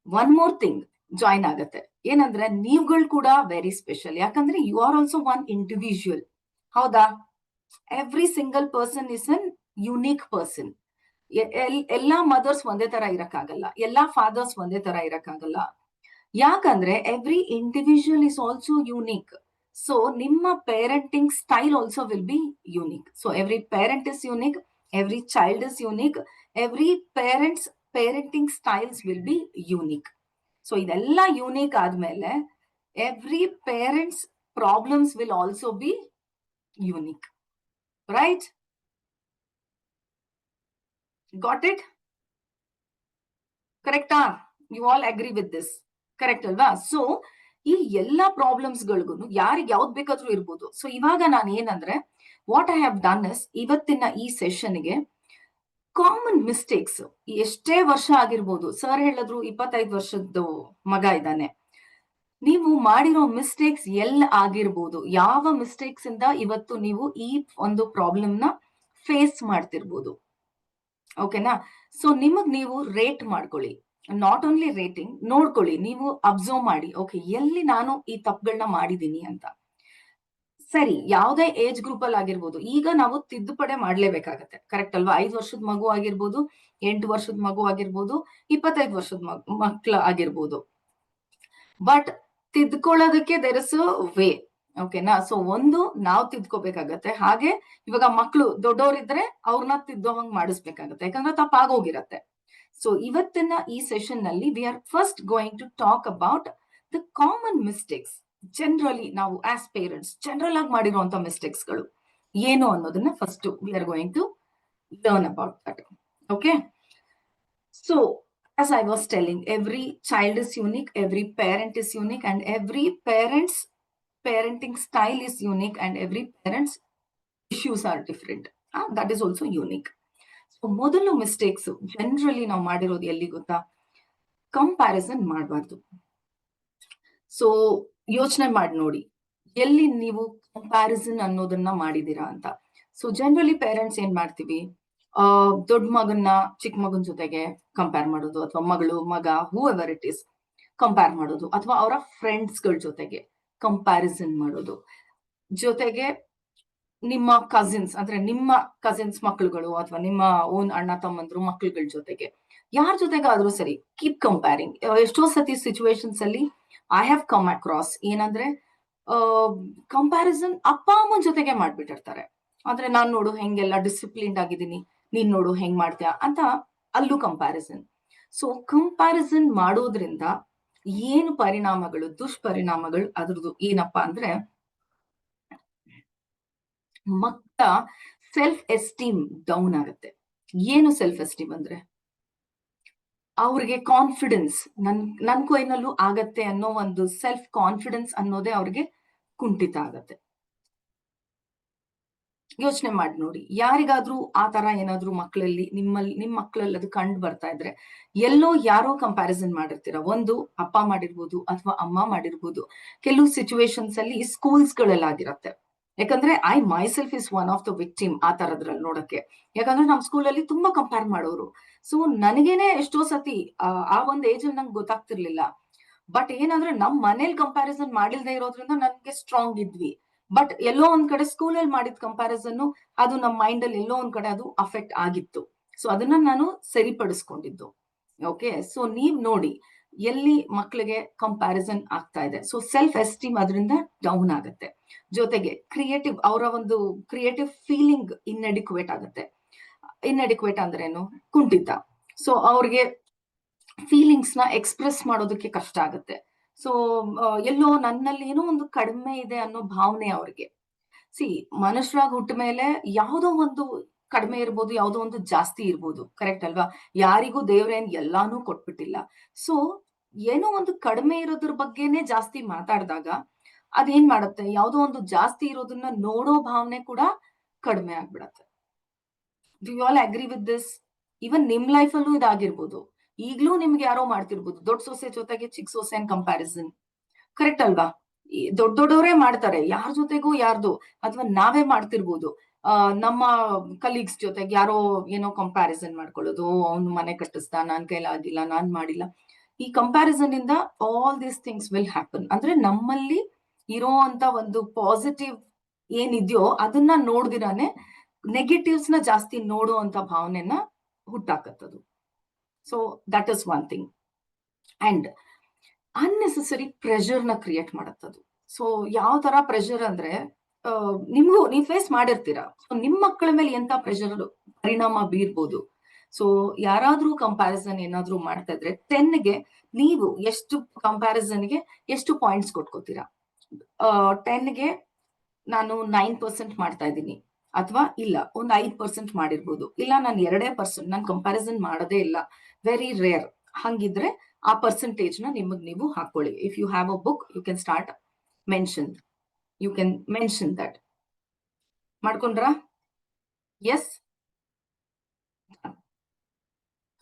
ಒನ್ ಮೋರ್ ಥಿಂಗ್ ಜಾಯಿನ್ ಆಗತ್ತೆ, ಏನಂದ್ರೆ ನೀವುಗಳು ಕೂಡ ವೆರಿ ಸ್ಪೆಷಲ್. ಯಾಕಂದ್ರೆ you are also one individual, ಹೌದಾ? Every single person is an unique person. ಎಲ್ಲಾ ಮದರ್ಸ್ ಒಂದೇ ತರ ಇರಕ್ಕಾಗಲ್ಲ, ಎಲ್ಲಾ ಫಾದರ್ಸ್ ಒಂದೇ ತರ ಇರಕ್ಕಾಗಲ್ಲ. ಯಾಕಂದ್ರೆ every individual is also unique. So ನಿಮ್ಮ parenting style also will be unique. So every parent is unique, every child is unique, every parents parenting styles will be unique. So ಇದೆಲ್ಲ ಯುನೀಕ್ ಆದ್ಮೇಲೆ every parents problems will also B unique, right? Got it? ಕರೆಕ್ಟಾ? You all agree with this, correct ಅಲ್ವಾ? So ಈ ಎಲ್ಲಾ problems ಗಳಿಗೂ ಯಾರಿಗೆ ಯಾವ್ದು ಬೇಕಾದ್ರೂ ಇರ್ಬೋದು. ಸೊ ಇವಾಗ ನಾನು ಏನಂದ್ರೆ what I have done is, ಇವತ್ತಿನ ಈ ಸೆಷನ್ಗೆ ಕಾಮನ್ ಮಿಸ್ಟೇಕ್ಸ್, ಎಷ್ಟೇ ವರ್ಷ ಆಗಿರ್ಬೋದು, ಸರ್ ಹೇಳಿದ್ರು 25 ವರ್ಷದ ಮಗ ಇದ್ದಾನೆ, ನೀವು ಮಾಡಿರೋ ಮಿಸ್ಟೇಕ್ಸ್ ಎಲ್ಲ ಆಗಿರ್ಬೋದು, ಯಾವ ಮಿಸ್ಟೇಕ್ಸ್ ಇಂದ ಇವತ್ತು ನೀವು ಈ ಒಂದು ಪ್ರಾಬ್ಲಮ್ ನ ಫೇಸ್ ಮಾಡ್ತಿರ್ಬೋದು. ಓಕೆನಾ? ಸೊ ನಿಮಗ್ ನೀವು ರೇಟ್ ಮಾಡ್ಕೊಳ್ಳಿ, ನಾಟ್ ಓನ್ಲಿ ರೇಟಿಂಗ್, ನೋಡ್ಕೊಳ್ಳಿ, ನೀವು ಅಬ್ಸರ್ವ್ ಮಾಡಿ, ಓಕೆ ಎಲ್ಲಿ ನಾನು ಈ ತಪ್ಪುಗಳನ್ನ ಮಾಡಿದೀನಿ ಅಂತ. ಸರಿ, ಯಾವ್ದೇ ಏಜ್ ಗ್ರೂಪ್ ಅಲ್ಲಿ ಆಗಿರ್ಬೋದು, ಈಗ ನಾವು ತಿದ್ದುಪಡಿ ಮಾಡ್ಲೇಬೇಕಾಗತ್ತೆ, ಕರೆಕ್ಟ್ ಅಲ್ವಾ? 5 ವರ್ಷದ ಮಗು ಆಗಿರ್ಬೋದು, 8 ವರ್ಷದ ಮಗು ಆಗಿರ್ಬೋದು, 25 ವರ್ಷದ ಮಕ್ಳು ಆಗಿರ್ಬೋದು. ಬಟ್ ತಿದ್ಕೊಳ್ಳೋದಕ್ಕೆ ದೇರ್ ಇಸ್ ಅ ವೇ, ಓಕೆನಾ? ಸೊ ಒಂದು ನಾವು ತಿದ್ಕೋಬೇಕಾಗತ್ತೆ. ಹಾಗೆ ಇವಾಗ ಮಕ್ಳು ದೊಡ್ಡವರಿದ್ರೆ ಅವ್ರನ್ನ ತಿದ್ದೋ ಹಂಗ್ ಮಾಡಿಸ್ಬೇಕಾಗತ್ತೆ, ಯಾಕಂದ್ರೆ ತಪ್ಪಾಗೋಗಿರತ್ತೆ. ಸೊ ಇವತ್ತಿನ ಈ ಸೆಷನ್ ನಲ್ಲಿ we are first going to talk about the common mistakes. Generally ನಾವು ಆಸ್ ಪೇರೆಂಟ್ಸ್ ಜನರಲ್ ಆಗಿ ಮಾಡಿರುವಂತ ಮಿಸ್ಟೇಕ್ಸ್ ಗಳು ಏನು ಅನ್ನೋದನ್ನ first we are going to learn about that. Okay, so as I was telling, every child is unique, every parent is unique, and every parent's parenting style is unique, and every parent's issues are different. That is also unique. So ಮೊದಲು mistakes generally ನಾವು ಮಾಡಿರೋದು ಎಲ್ಲಿ ಗೊತ್ತಾ? Comparison ಮಾಡಬಾರ್ದು. So ಯೋಚನೆ ಮಾಡಿ ನೋಡಿ, ಎಲ್ಲಿ ನೀವು ಕಂಪ್ಯಾರಿಸನ್ ಅನ್ನೋದನ್ನ ಮಾಡಿದೀರಾ ಅಂತ. ಸೊ ಜನರಲಿ ಪೇರೆಂಟ್ಸ್ ಏನ್ ಮಾಡ್ತೀವಿ, ದೊಡ್ಡ ಮಗನ್ನ ಚಿಕ್ಕ ಮಗನ ಜೊತೆಗೆ ಕಂಪೇರ್ ಮಾಡೋದು, ಅಥವಾ ಮಗಳು ಮಗ ಹೂ ಎವರ್ ಇಟ್ ಇಸ್ ಕಂಪೇರ್ ಮಾಡೋದು, ಅಥವಾ ಅವರ ಫ್ರೆಂಡ್ಸ್ ಗಳ ಜೊತೆಗೆ ಕಂಪ್ಯಾರಿಸನ್ ಮಾಡೋದು. ಜೊತೆಗೆ ನಿಮ್ಮ ಕಸಿನ್ಸ್, ಅಂದ್ರೆ ನಿಮ್ಮ ಕಸಿನ್ಸ್ ಮಕ್ಕಳುಗಳು ಅಥವಾ ನಿಮ್ಮ ಓನ್ ಅಣ್ಣ ತಮ್ಮಂದ್ರು ಮಕ್ಕಳುಗಳ ಜೊತೆಗೆ, ಯಾರ ಜೊತೆಗಾದ್ರೂ ಸರಿ, ಕೀಪ್ ಕಂಪೇರಿಂಗ್. ಎಷ್ಟೋ ಸತಿ ಸಿಚುವೇಶನ್ಸ್ ಅಲ್ಲಿ ಐ ಹ್ಯಾವ್ ಕಮ್ ಅಕ್ರಾಸ್ ಏನಂದ್ರೆ ಕಂಪ್ಯಾರಿಸನ್ ಅಪ್ಪ ಅಮ್ಮನ ಜೊತೆಗೆ ಮಾಡ್ಬಿಟ್ಟಿರ್ತಾರೆ. ಅಂದ್ರೆ ನಾನ್ ನೋಡು ಹೆಂಗೆಲ್ಲ ಡಿಸಿಪ್ಲಿನ್ಡ್ ಆಗಿದ್ದೀನಿ, ನೀನ್ ನೋಡು ಹೆಂಗ್ ಮಾಡ್ತೀಯ ಅಂತ ಅಲ್ಲೂ ಕಂಪ್ಯಾರಿಸನ್. ಸೊ ಕಂಪ್ಯಾರಿಸನ್ ಮಾಡೋದ್ರಿಂದ ಏನು ಪರಿಣಾಮಗಳು, ದುಷ್ಪರಿಣಾಮಗಳು ಅದ್ರದ್ದು ಏನಪ್ಪಾ ಅಂದ್ರೆ, ಮಕ್ಕಳ ಸೆಲ್ಫ್ ಎಸ್ಟೀಮ್ ಡೌನ್ ಆಗುತ್ತೆ. ಏನು ಸೆಲ್ಫ್ ಎಸ್ಟೀಮ್ ಅಂದ್ರೆ, ಅವ್ರಿಗೆ ಕಾನ್ಫಿಡೆನ್ಸ್ ನನ್ ಕೈನಲ್ಲೂ ಆಗತ್ತೆ ಅನ್ನೋ ಒಂದು ಸೆಲ್ಫ್ ಕಾನ್ಫಿಡೆನ್ಸ್ ಅನ್ನೋದೇ ಅವ್ರಿಗೆ ಕುಂಠಿತ ಆಗತ್ತೆ. ಯೋಚನೆ ಮಾಡಿ ನೋಡಿ, ಯಾರಿಗಾದ್ರೂ ಆ ತರ ಏನಾದ್ರೂ ಮಕ್ಕಳಲ್ಲಿ ನಿಮ್ ಮಕ್ಕಳಲ್ಲಿ ಅದು ಕಂಡು ಬರ್ತಾ ಇದ್ರೆ, ಎಲ್ಲೋ ಯಾರೋ ಕಂಪ್ಯಾರಿಸನ್ ಮಾಡಿರ್ತೀರ. ಒಂದು ಅಪ್ಪ ಮಾಡಿರ್ಬೋದು ಅಥವಾ ಅಮ್ಮ ಮಾಡಿರ್ಬೋದು. ಕೆಲವು ಸಿಚುವೇಶನ್ಸ್ ಅಲ್ಲಿ ಸ್ಕೂಲ್ಸ್ ಗಳಲ್ಲಾಗಿರತ್ತೆ. ಯಾಕಂದ್ರೆ I my self is one of the victim ಆ ತರದ್ರಲ್ಲಿ ನೋಡಕ್ಕೆ. ಯಾಕಂದ್ರೆ ನಮ್ ಸ್ಕೂಲಲ್ಲಿ ತುಂಬಾ ಕಂಪೇರ್ ಮಾಡೋರು. ಸೊ ನನಗೇನೆ ಎಷ್ಟೋ ಸತಿ ಆ ಒಂದ್ ಏಜ್ ಅಲ್ಲಿ ನಂಗೆ ಗೊತ್ತಾಗ್ತಿರ್ಲಿಲ್ಲ. ಬಟ್ ಏನಂದ್ರೆ ನಮ್ ಮನೇಲಿ ಕಂಪ್ಯಾರಿಸನ್ ಮಾಡಿಲ್ದೇ ಇರೋದ್ರಿಂದ ನನ್ಗೆ ಸ್ಟ್ರಾಂಗ್ ಇದ್ವಿ. ಬಟ್ ಎಲ್ಲೋ ಒಂದ್ ಕಡೆ ಸ್ಕೂಲಲ್ಲಿ ಮಾಡಿದ ಕಂಪ್ಯಾರಿಸನ್ ಅದು ನಮ್ಮ ಮೈಂಡ್ ಅಲ್ಲಿ ಎಲ್ಲೋ ಒಂದ್ ಕಡೆ ಅದು ಅಫೆಕ್ಟ್ ಆಗಿತ್ತು. ಸೊ ಅದನ್ನ ನಾನು ಸರಿಪಡಿಸ್ಕೊಂಡಿದ್ದು. ಓಕೆ, ಸೊ ನೀವ್ ನೋಡಿ ಎಲ್ಲಿ ಮಕ್ಕಳಿಗೆ ಕಂಪ್ಯಾರಿಸನ್ ಆಗ್ತಾ ಇದೆ. ಸೊ ಸೆಲ್ಫ್ ಎಸ್ಟೀಮ್ ಅದರಿಂದ ಡೌನ್ ಆಗುತ್ತೆ. ಜೊತೆಗೆ ಕ್ರಿಯೇಟಿವ್, ಅವರ ಒಂದು ಕ್ರಿಯೇಟಿವ್ ಫೀಲಿಂಗ್ ಇನ್ಎಡಿಕ್ವೇಟ್ ಆಗುತ್ತೆ. ಇನ್ಎಡಿಕ್ವೇಟ್ ಅಂದ್ರೇನು? ಕುಂಠಿತ. ಸೊ ಅವ್ರಿಗೆ ಫೀಲಿಂಗ್ಸ್ ನ ಎಕ್ಸ್ಪ್ರೆಸ್ ಮಾಡೋದಕ್ಕೆ ಕಷ್ಟ ಆಗುತ್ತೆ. ಸೊ ಎಲ್ಲೋ ನನ್ನಲ್ಲಿ ಏನೋ ಒಂದು ಕಡಿಮೆ ಇದೆ ಅನ್ನೋ ಭಾವನೆ ಅವ್ರಿಗೆ. ಸಿ, ಮನುಷ್ಯರಾಗಿ ಹುಟ್ಟ ಮೇಲೆ ಯಾವುದೋ ಒಂದು ಕಡಿಮೆ ಇರ್ಬೋದು, ಯಾವುದೋ ಒಂದು ಜಾಸ್ತಿ ಇರ್ಬೋದು, ಕರೆಕ್ಟ್ ಅಲ್ವಾ? ಯಾರಿಗೂ ದೇವ್ರೇನ್ ಎಲ್ಲಾನು ಕೊಟ್ಬಿಟ್ಟಿಲ್ಲ. ಸೊ ಏನೋ ಒಂದು ಕಡಿಮೆ ಇರೋದ್ರ ಬಗ್ಗೆನೆ ಜಾಸ್ತಿ ಮಾತಾಡಿದಾಗ ಅದೇನ್ ಮಾಡುತ್ತೆ, ಯಾವುದೋ ಒಂದು ಜಾಸ್ತಿ ಇರೋದನ್ನ ನೋಡೋ ಭಾವನೆ ಕೂಡ ಕಡಿಮೆ ಆಗ್ಬಿಡತ್ತೆ. Do you all agree with this? Even ನಿಮ್ ಲೈಫ್ ಅಲ್ಲೂ ಇದಾಗಿರ್ಬೋದು. ಈಗ್ಲೂ ನಿಮ್ಗೆ ಯಾರೋ ಮಾಡ್ತಿರ್ಬೋದು, ದೊಡ್ಡ ಸೊಸೆ ಜೊತೆಗೆ ಚಿಕ್ಕ ಸೊಸೆ ಕಂಪ್ಯಾರಿಸನ್, ಕರೆಕ್ಟ್ ಅಲ್ವಾ? ದೊಡ್ಡವರೇ ಮಾಡ್ತಾರೆ, ಯಾರ ಜೊತೆಗೂ ಯಾರ್ದು, ಅಥವಾ ನಾವೇ ಮಾಡ್ತಿರ್ಬೋದು. ನಮ್ಮ ಕಲೀಗ್ಸ್ ಜೊತೆಗೆ ಯಾರೋ ಏನೋ ಕಂಪ್ಯಾರಿಸನ್ ಮಾಡ್ಕೊಳ್ಳೋದು, ಅವ್ನು ಮನೆ ಕಟ್ಟಿಸ್ದ, ನಾನ್ ಕೈಲಾಗಿಲ್ಲ, ನಾನ್ ಮಾಡಿಲ್ಲ. ಈ ಕಂಪ್ಯಾರಿಸನ್ ಇಂದ all these things will happen. ಅಂದ್ರೆ ನಮ್ಮಲ್ಲಿ ಇರೋ ಅಂತ ಒಂದು ಪಾಸಿಟಿವ್ ಏನಿದೆಯೋ ಅದನ್ನ ನೋಡ್ದಿರಾನೆ ನೆಗೆಟಿವ್ಸ್ ನ ಜಾಸ್ತಿ ನೋಡುವಂತ ಭಾವನೆನ ಹುಟ್ಟಾಕತ್ತದು. So that is one thing. And unnecessary pressure ನ ಕ್ರಿಯೇಟ್ ಮಾಡತ್ತದು. ಸೊ ಯಾವ ತರ ಪ್ರೆಷರ್ ಅಂದ್ರೆ, ನೀವು ಫೇಸ್ ಮಾಡಿರ್ತೀರಾ. ಸೊ ನಿಮ್ ಮಕ್ಕಳ ಮೇಲೆ ಎಂತ ಪ್ರೆಷರ್ ಪರಿಣಾಮ ಬೀರ್ಬೋದು. ಸೊ ಯಾರಾದ್ರೂ ಕಂಪ್ಯಾರಿಸನ್ ಏನಾದ್ರೂ ಮಾಡ್ತಾ ಇದ್ರೆ 10ಗೆ ನೀವು ಎಷ್ಟು ಕಂಪ್ಯಾರಿಸನ್ಗೆ ಎಷ್ಟು ಪಾಯಿಂಟ್ಸ್ ಕೊಟ್ಕೋತೀರಾ? 10ಗೆ ನಾನು 9% ಮಾಡ್ತಾ ಇದ್ದೀನಿ, ಅಥವಾ ಇಲ್ಲ ಒಂದು 5% ಮಾಡಿರ್ಬೋದು, ಇಲ್ಲ ನಾನು 2% ನಾನು ಕಂಪ್ಯಾರಿಸನ್ ಮಾಡೋದೇ ಇಲ್ಲ, ವೆರಿ ರೇರ್. ಹಂಗಿದ್ರೆ ಆ ಪರ್ಸೆಂಟೇಜ್ ನ ನಿಮಗ್ ನೀವು ಹಾಕೊಳ್ಳಿ. If you have a book you can start mention, you can mention that. ಮಾಡ್ಕೊಂಡ್ರಾ? Yes,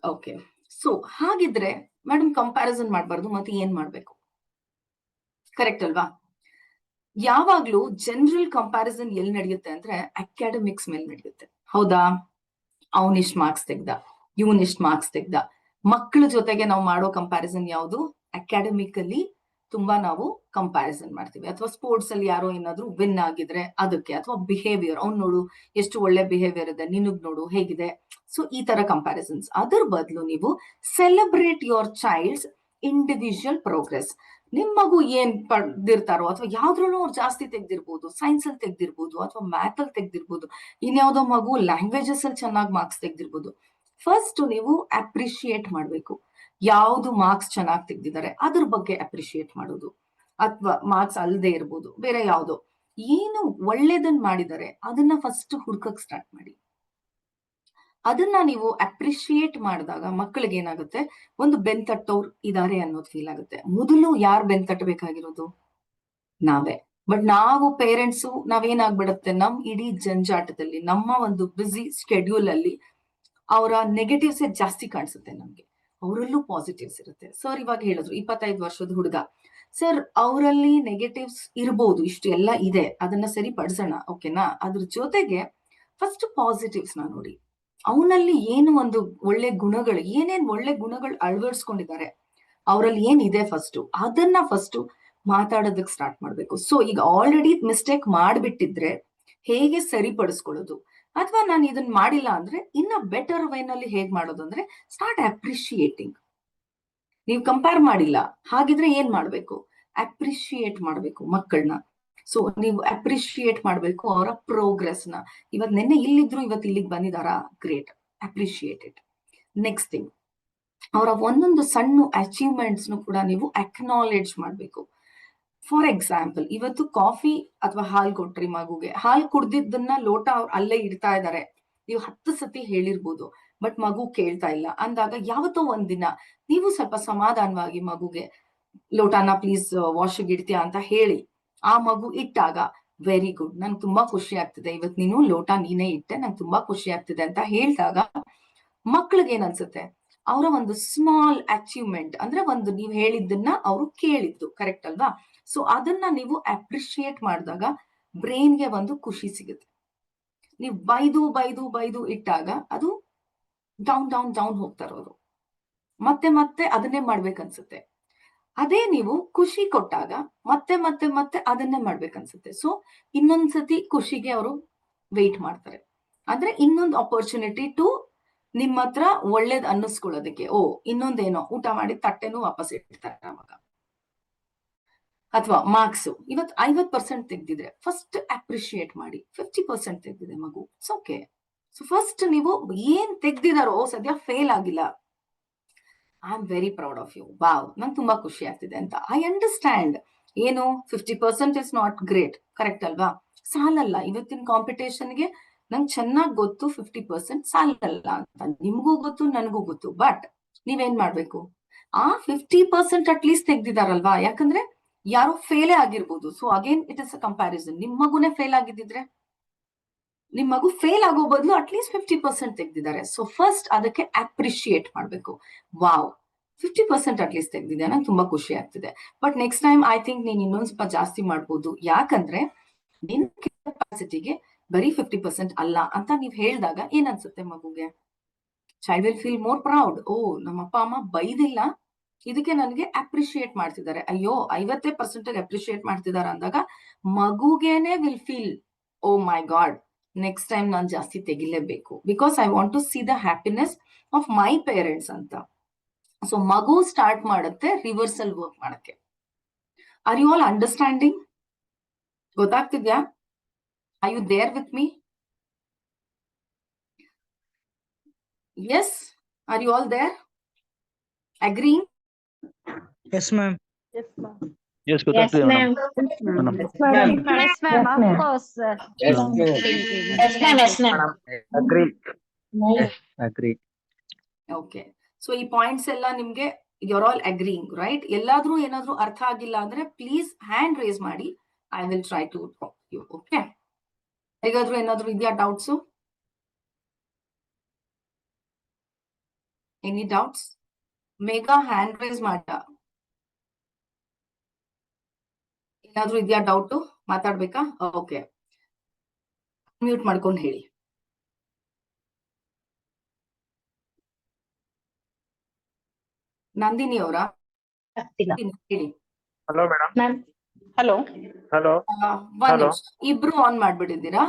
okay. ಸೊ ಹಾಗಿದ್ರೆ ಮೇಡಮ್ ಕಂಪ್ಯಾರಿಸನ್ ಮಾಡ್ಬಾರ್ದು, ಮತ್ತೆ ಏನ್ ಮಾಡ್ಬೇಕು? ಕರೆಕ್ಟ್ ಅಲ್ವಾ? ಯಾವಾಗ್ಲೂ ಜನರಲ್ ಕಂಪ್ಯಾರಿಸನ್ ಎಲ್ಲಿ ನಡೆಯುತ್ತೆ ಅಂದ್ರೆ ಅಕಾಡೆಮಿಕ್ಸ್ ಮೇಲೆ ನಡೆಯುತ್ತೆ. ಹೌದಾ? ಅವನಿಷ್ಟ್ ಮಾರ್ಕ್ಸ್ ತೆಗ್ದ, ಇವನಿಷ್ಟ್ ಮಾರ್ಕ್ಸ್ ತೆಗ್ದ. ಮಕ್ಕಳ ಜೊತೆಗೆ ನಾವು ಮಾಡೋ ಕಂಪ್ಯಾರಿಸನ್ ಯಾವುದು? ಅಕಾಡೆಮಿಕಲಿ ತುಂಬಾ ನಾವು ಕಂಪ್ಯಾರಿಸನ್ ಮಾಡ್ತೀವಿ. ಅಥವಾ ಸ್ಪೋರ್ಟ್ಸ್ ಅಲ್ಲಿ ಯಾರೋ ಏನಾದ್ರು ವಿನ್ ಆಗಿದ್ರೆ ಅದಕ್ಕೆ, ಅಥವಾ ಬಿಹೇವಿಯರ್, ಅವ್ನ್ ನೋಡು ಎಷ್ಟು ಒಳ್ಳೆ ಬಿಹೇವಿಯರ್ ಇದೆ, ನಿನಗ್ ನೋಡು ಹೇಗಿದೆ. ಸೊ ಈ ತರ ಕಂಪ್ಯಾರಿಸನ್ಸ್. ಅದ್ರ ಬದಲು ನೀವು celebrate your child's individual progress. ನಿಮ್ ಮಗು ಏನ್ ಪಡೆದಿರ್ತಾರೋ, ಅಥವಾ ಯಾವ್ದ್ರಲ್ಲೂ ಅವ್ರು ಜಾಸ್ತಿ ತೆಗ್ದಿರ್ಬೋದು, ಸೈನ್ಸ್ ಅಲ್ಲಿ ತೆಗ್ದಿರ್ಬೋದು, ಅಥವಾ ಮ್ಯಾಥ್ ಅಲ್ಲಿ ತೆಗ್ದಿರ್ಬೋದು, ಇನ್ಯಾವುದೋ ಮಗು ಲ್ಯಾಂಗ್ವೇಜಸ್ ಅಲ್ಲಿ ಚೆನ್ನಾಗಿ ಮಾರ್ಕ್ಸ್ ತೆಗ್ದಿರ್ಬೋದು. ಫಸ್ಟ್ ನೀವು ಅಪ್ರಿಶಿಯೇಟ್ ಮಾಡ್ಬೇಕು. ಯಾವ್ದು ಮಾರ್ಕ್ಸ್ ಚೆನ್ನಾಗಿ ತೆಗ್ದಿದ್ದಾರೆ ಅದ್ರ ಬಗ್ಗೆ ಅಪ್ರಿಶಿಯೇಟ್ ಮಾಡೋದು, ಅಥವಾ ಮಾರ್ಕ್ಸ್ ಅಲ್ಲದೆ ಇರ್ಬೋದು, ಬೇರೆ ಯಾವ್ದೋ ಏನು ಒಳ್ಳೇದನ್ ಮಾಡಿದ್ದಾರೆ ಅದನ್ನ ಫಸ್ಟ್ ಹುಡ್ಕಕ್ ಸ್ಟಾರ್ಟ್ ಮಾಡಿ. ಅದನ್ನ ನೀವು ಅಪ್ರಿಶಿಯೇಟ್ ಮಾಡಿದಾಗ ಮಕ್ಕಳಿಗೆ ಏನಾಗುತ್ತೆ, ಒಂದು ಬೆನ್ತಟ್ಟೋರ್ ಇದಾರೆ ಅನ್ನೋದು ಫೀಲ್ ಆಗುತ್ತೆ. ಮೊದಲು ಯಾರು ಬೆನ್ತಟ್ಟಬೇಕಾಗಿರೋದು? ನಾವೇ. ಬಟ್ ನಾವು ಪೇರೆಂಟ್ಸು ನಾವೇನಾಗ್ಬಿಡುತ್ತೆ, ನಮ್ ಇಡೀ ಜಂಜಾಟದಲ್ಲಿ, ನಮ್ಮ ಒಂದು ಬ್ಯುಸಿ ಸ್ಕೆಡ್ಯೂಲ್ ಅಲ್ಲಿ ಅವರ ನೆಗೆಟಿವ್ಸ್ ಜಾಸ್ತಿ ಕಾಣಿಸುತ್ತೆ ನಮ್ಗೆ. ಅವರಲ್ಲೂ ಪಾಸಿಟಿವ್ಸ್ ಇರುತ್ತೆ. ಸರ್ ಇವಾಗ ಹೇಳಿದ್ರು 25 ವರ್ಷದ ಹುಡುಗ, ಸರ್ ಅವರಲ್ಲಿ ನೆಗೆಟಿವ್ಸ್ ಇರ್ಬೋದು, ಇಷ್ಟು ಎಲ್ಲ ಇದೆ, ಅದನ್ನ ಸರಿಪಡಿಸೋಣ, ಓಕೆನಾ? ಅದ್ರ ಜೊತೆಗೆ ಫಸ್ಟ್ ಪಾಸಿಟಿವ್ಸ್ ನ ನೋಡಿ. ಅವನಲ್ಲಿ ಏನು ಒಂದು ಒಳ್ಳೆ ಗುಣಗಳು, ಏನೇನ್ ಒಳ್ಳೆ ಗುಣಗಳು ಅಳವಡಿಸ್ಕೊಂಡಿದ್ದಾರೆ, ಅವರಲ್ಲಿ ಏನಿದೆ ಫಸ್ಟ್ ಅದನ್ನ ಫಸ್ಟ್ ಮಾತಾಡೋದಕ್ಕೆ ಸ್ಟಾರ್ಟ್ ಮಾಡ್ಬೇಕು. ಸೊ ಈಗ ಆಲ್ರೆಡಿ ಮಿಸ್ಟೇಕ್ ಮಾಡ್ಬಿಟ್ಟಿದ್ರೆ ಹೇಗೆ ಸರಿಪಡಿಸ್ಕೊಳ್ಳೋದು, ಅಥವಾ ನಾನು ಇದನ್ನ ಮಾಡಿಲ್ಲ ಅಂದ್ರೆ ಇನ್ನ ಬೆಟರ್ ವೇನಲ್ಲಿ ಹೇಗ್ ಮಾಡೋದು ಅಂದ್ರೆ ಸ್ಟಾರ್ಟ್ ಅಪ್ರಿಶಿಯೇಟಿಂಗ್. ನೀವು ಕಂಪೇರ್ ಮಾಡಿಲ್ಲ ಹಾಗಿದ್ರೆ ಏನ್ ಮಾಡ್ಬೇಕು? ಅಪ್ರಿಶಿಯೇಟ್ ಮಾಡ್ಬೇಕು ಮಕ್ಕಳನ್ನ. ಸೊ ನೀವು ಅಪ್ರಿಶಿಯೇಟ್ ಮಾಡ್ಬೇಕು ಅವರ ಪ್ರೋಗ್ರೆಸ್ ನ. ಇವತ್ ನೆನ್ನೆ ಇಲ್ಲಿದ್ರು, ಇವತ್ತು ಇಲ್ಲಿಗೆ ಬಂದಿದಾರಾ? Great, appreciate it. Next thing, ಅವರ ಒಂದೊಂದು ಸಣ್ಣ ಅಚೀವ್ಮೆಂಟ್ಸ್ ಕೂಡ ನೀವು ಅಕ್ನಾಲೇಜ್ ಮಾಡ್ಬೇಕು. ಫಾರ್ ಎಕ್ಸಾಂಪಲ್, ಇವತ್ತು ಕಾಫಿ ಅಥವಾ ಹಾಲ್ ಕೊಟ್ರಿ ಮಗುಗೆ, ಹಾಲ್ ಕುಡ್ದಿದ್ದನ್ನ ಲೋಟ ಅವ್ರು ಅಲ್ಲೇ ಇಡ್ತಾ ಇದಾರೆ, ನೀವು 10 ಸತಿ ಹೇಳಿರ್ಬೋದು, ಬಟ್ ಮಗು ಕೇಳ್ತಾ ಇಲ್ಲ ಅಂದಾಗ ಯಾವತ್ತೋ ಒಂದಿನ ನೀವು ಸ್ವಲ್ಪ ಸಮಾಧಾನವಾಗಿ ಮಗುಗೆ ಲೋಟಾನ ಪ್ಲೀಸ್ ವಾಶ್ಗೆ ಇಡ್ತೀಯಾ ಅಂತ ಹೇಳಿ, ಆ ಮಗು ಇಟ್ಟಾಗ ವೆರಿ ಗುಡ್, ನಂಗೆ ತುಂಬಾ ಖುಷಿ ಆಗ್ತಿದೆ, ಇವತ್ ನೀನು ಲೋಟ ನೀನೇ ಇಟ್ಟೆ, ನಂಗೆ ತುಂಬಾ ಖುಷಿ ಆಗ್ತಿದೆ ಅಂತ ಹೇಳಿದಾಗ ಮಕ್ಳಿಗೆ ಏನ್ ಅನ್ಸುತ್ತೆ, ಅವರ ಒಂದು ಸ್ಮಾಲ್ ಅಚೀವ್ಮೆಂಟ್ ಅಂದ್ರೆ ಒಂದು ನೀವು ಹೇಳಿದ್ದನ್ನ ಅವರು ಕೇಳಿದ್ದು, ಕರೆಕ್ಟ್ ಅಲ್ವಾ? ಸೊ ಅದನ್ನ ನೀವು ಅಪ್ರಿಶಿಯೇಟ್ ಮಾಡಿದಾಗ ಬ್ರೈನ್ಗೆ ಒಂದು ಖುಷಿ ಸಿಗುತ್ತೆ. ನೀವು ಬೈದು ಬೈದು ಬೈದು ಇಟ್ಟಾಗ ಅದು ಡೌನ್ ಡೌನ್ ಡೌನ್ ಹೋಗ್ತಾರೆ ಅವರು, ಮತ್ತೆ ಮತ್ತೆ ಅದನ್ನೇ ಮಾಡ್ಬೇಕನ್ಸುತ್ತೆ. ಅದೇ ನೀವು ಖುಷಿ ಕೊಟ್ಟಾಗ ಮತ್ತೆ ಮತ್ತೆ ಮತ್ತೆ ಅದನ್ನೇ ಮಾಡ್ಬೇಕನ್ಸುತ್ತೆ. ಸೊ ಇನ್ನೊಂದ್ಸತಿ ಖುಷಿಗೆ ಅವರು ವೆಯ್ಟ್ ಮಾಡ್ತಾರೆ. ಅಂದ್ರೆ ಇನ್ನೊಂದು ಆಪರ್ಚುನಿಟಿ ಟು ನಿಮ್ಮ ಹತ್ರ ಒಳ್ಳೇದ್ ಅನ್ನಿಸ್ಕೊಳ್ಳೋದಕ್ಕೆ. ಓ ಇನ್ನೊಂದೇನೋ, ಊಟ ಮಾಡಿ ತಟ್ಟೆನೂ ವಾಪಸ್ ಇಡ್ತಾರೆ ಅವಾಗ. ಅಥವಾ ಮಾರ್ಕ್ಸ್ ಇವತ್ 50% ತೆಗ್ದಿದ್ರೆ ಫಸ್ಟ್ ಅಪ್ರಿಶಿಯೇಟ್ ಮಾಡಿ. 50% ತೆಗ್ದಿದೆ ಮಗು, ಇಟ್ಸ್ ಓಕೆ. ಸೊ ಫಸ್ಟ್ ನೀವು ಏನ್ ತೆಗ್ದಿದಾರೋ, ಸದ್ಯ ಫೇಲ್ ಆಗಿಲ್ಲ, I am very proud of you, wow ನಂಗೆ ತುಂಬಾ ಖುಷಿ ಆಗ್ತಿದೆ ಅಂತ. ಐ ಅಂಡರ್ಸ್ಟ್ಯಾಂಡ್, ಏನು 50% ಇಸ್ ನಾಟ್ ಗ್ರೇಟ್, ಕರೆಕ್ಟ್ ಅಲ್ವಾ? ಸಾಲಲ್ಲ. ಇವತ್ತಿನ ಕಾಂಪಿಟೇಷನ್ಗೆ ನಂಗೆ ಚೆನ್ನಾಗಿ ಗೊತ್ತು 50% ಸಾಲಲ್ಲ ಅಂತ, ನಿಮ್ಗೂ ಗೊತ್ತು ನನಗೂ ಗೊತ್ತು. ಬಟ್ ನೀವೇನ್ ಮಾಡ್ಬೇಕು, ಆ 50% ಅಟ್ಲೀಸ್ಟ್ ತೆಗ್ದಿದಾರಲ್ವಾ, ಯಾಕಂದ್ರೆ ಯಾರೋ ಫೇಲೇ ಆಗಿರ್ಬೋದು. So again it is a comparison. ನಿಮ್ ಮಗುನೇ ಫೇಲ್ ಆಗಿದ್ದಿದ್ರೆ, ನಿಮ್ ಮಗು ಫೇಲ್ ಆಗೋ ಬದಲು ಅಟ್ಲೀಸ್ಟ್ 50% ತೆಗ್ದಿದ್ದಾರೆ. ಸೊ ಫಸ್ಟ್ ಅದಕ್ಕೆ ಅಪ್ರಿಶಿಯೇಟ್ ಮಾಡ್ಬೇಕು. ವಾವ್, 50% ಅಟ್ಲೀಸ್ಟ್ ತೆಗ್ದಿದೆ, ನಂಗೆ ತುಂಬಾ ಖುಷಿ ಆಗ್ತಿದೆ. But next time I think ನೀನ್ ಇನ್ನೊಂದ್ ಸ್ವಲ್ಪ ಜಾಸ್ತಿ ಮಾಡ್ಬೋದು, ಯಾಕಂದ್ರೆ ನಿನ್ ಕೆಪಾಸಿಟಿಗೆ ಬರೀ 50% ಅಲ್ಲ ಅಂತ ನೀವ್ ಹೇಳಿದಾಗ ಏನ್ ಅನ್ಸುತ್ತೆ ಮಗುಗೆ? Child will feel more proud. ಓ, ನಮ್ಮ ಅಪ್ಪ ಅಮ್ಮ ಬೈದಿಲ್ಲ, ಇದಕ್ಕೆ ನನಗೆ ಅಪ್ರಿಶಿಯೇಟ್ ಮಾಡ್ತಿದ್ದಾರೆ. ಅಯ್ಯೋ 50% ಅಪ್ರಿಶಿಯೇಟ್ ಮಾಡ್ತಿದ್ದಾರೆ ಅಂದಾಗ ಮಗುಗೇನೆ will feel, oh my God, next time ನಾನು ಜಾಸ್ತಿ ತೆಗಿಲೇಬೇಕು, because I want to see the happiness of my parents ಅಂತ. ಸೊ ಮಗು ಸ್ಟಾರ್ಟ್ ಮಾಡುತ್ತೆ ರಿವರ್ಸಲ್ ವರ್ಕ್ ಮಾಡಕ್ಕೆ. Are you all understanding? ಗೊತ್ತಾಗ್ತಿದ್ಯಾ? Are you there with me? Yes, are you all there? Agreeing? Yes, ma'am. Yes, ma'am. Yes, ಗೊತ್ತಾಗ್ತಿದೆ madam. Yes, ma'am. Of course. Yes, ma'am. Yes, ma'am. Agree. Agree. Okay, so ಈ points ಎಲ್ಲ ನಿಮ್ಗೆ you're all agreeing, right? ಎಲ್ಲಾದ್ರೂ ಏನಾದ್ರೂ ಅರ್ಥ ಆಗಿಲ್ಲ ಅಂದ್ರೆ please hand raise ಮಾಡಿ, I will try to talk you. Okay, ಹೇಗಾದ್ರೂ ಏನಾದ್ರೂ ಇದೆಯಾ doubts? Any doubts? Megha hand raise ಮಾಡ, ಏನಾದ್ರೂ ಇದೆಯಾ ಡೌಟು? ಮಾತಾಡ್ಬೇಕಾ? ಓಕೆ, ಮ್ಯೂಟ್ ಮಾಡ್ಕೊಂಡು ಹೇಳಿ. ನಂದಿನಿ ಅವರ ಹೇಳಿ. Hello madam. Ma'am. Hello hello. ಒಂದ್ ನಿಮಿಷ, ಇಬ್ರು ಆನ್ ಮಾಡ್ಬಿಟ್ಟಿದ್ದೀರಾ?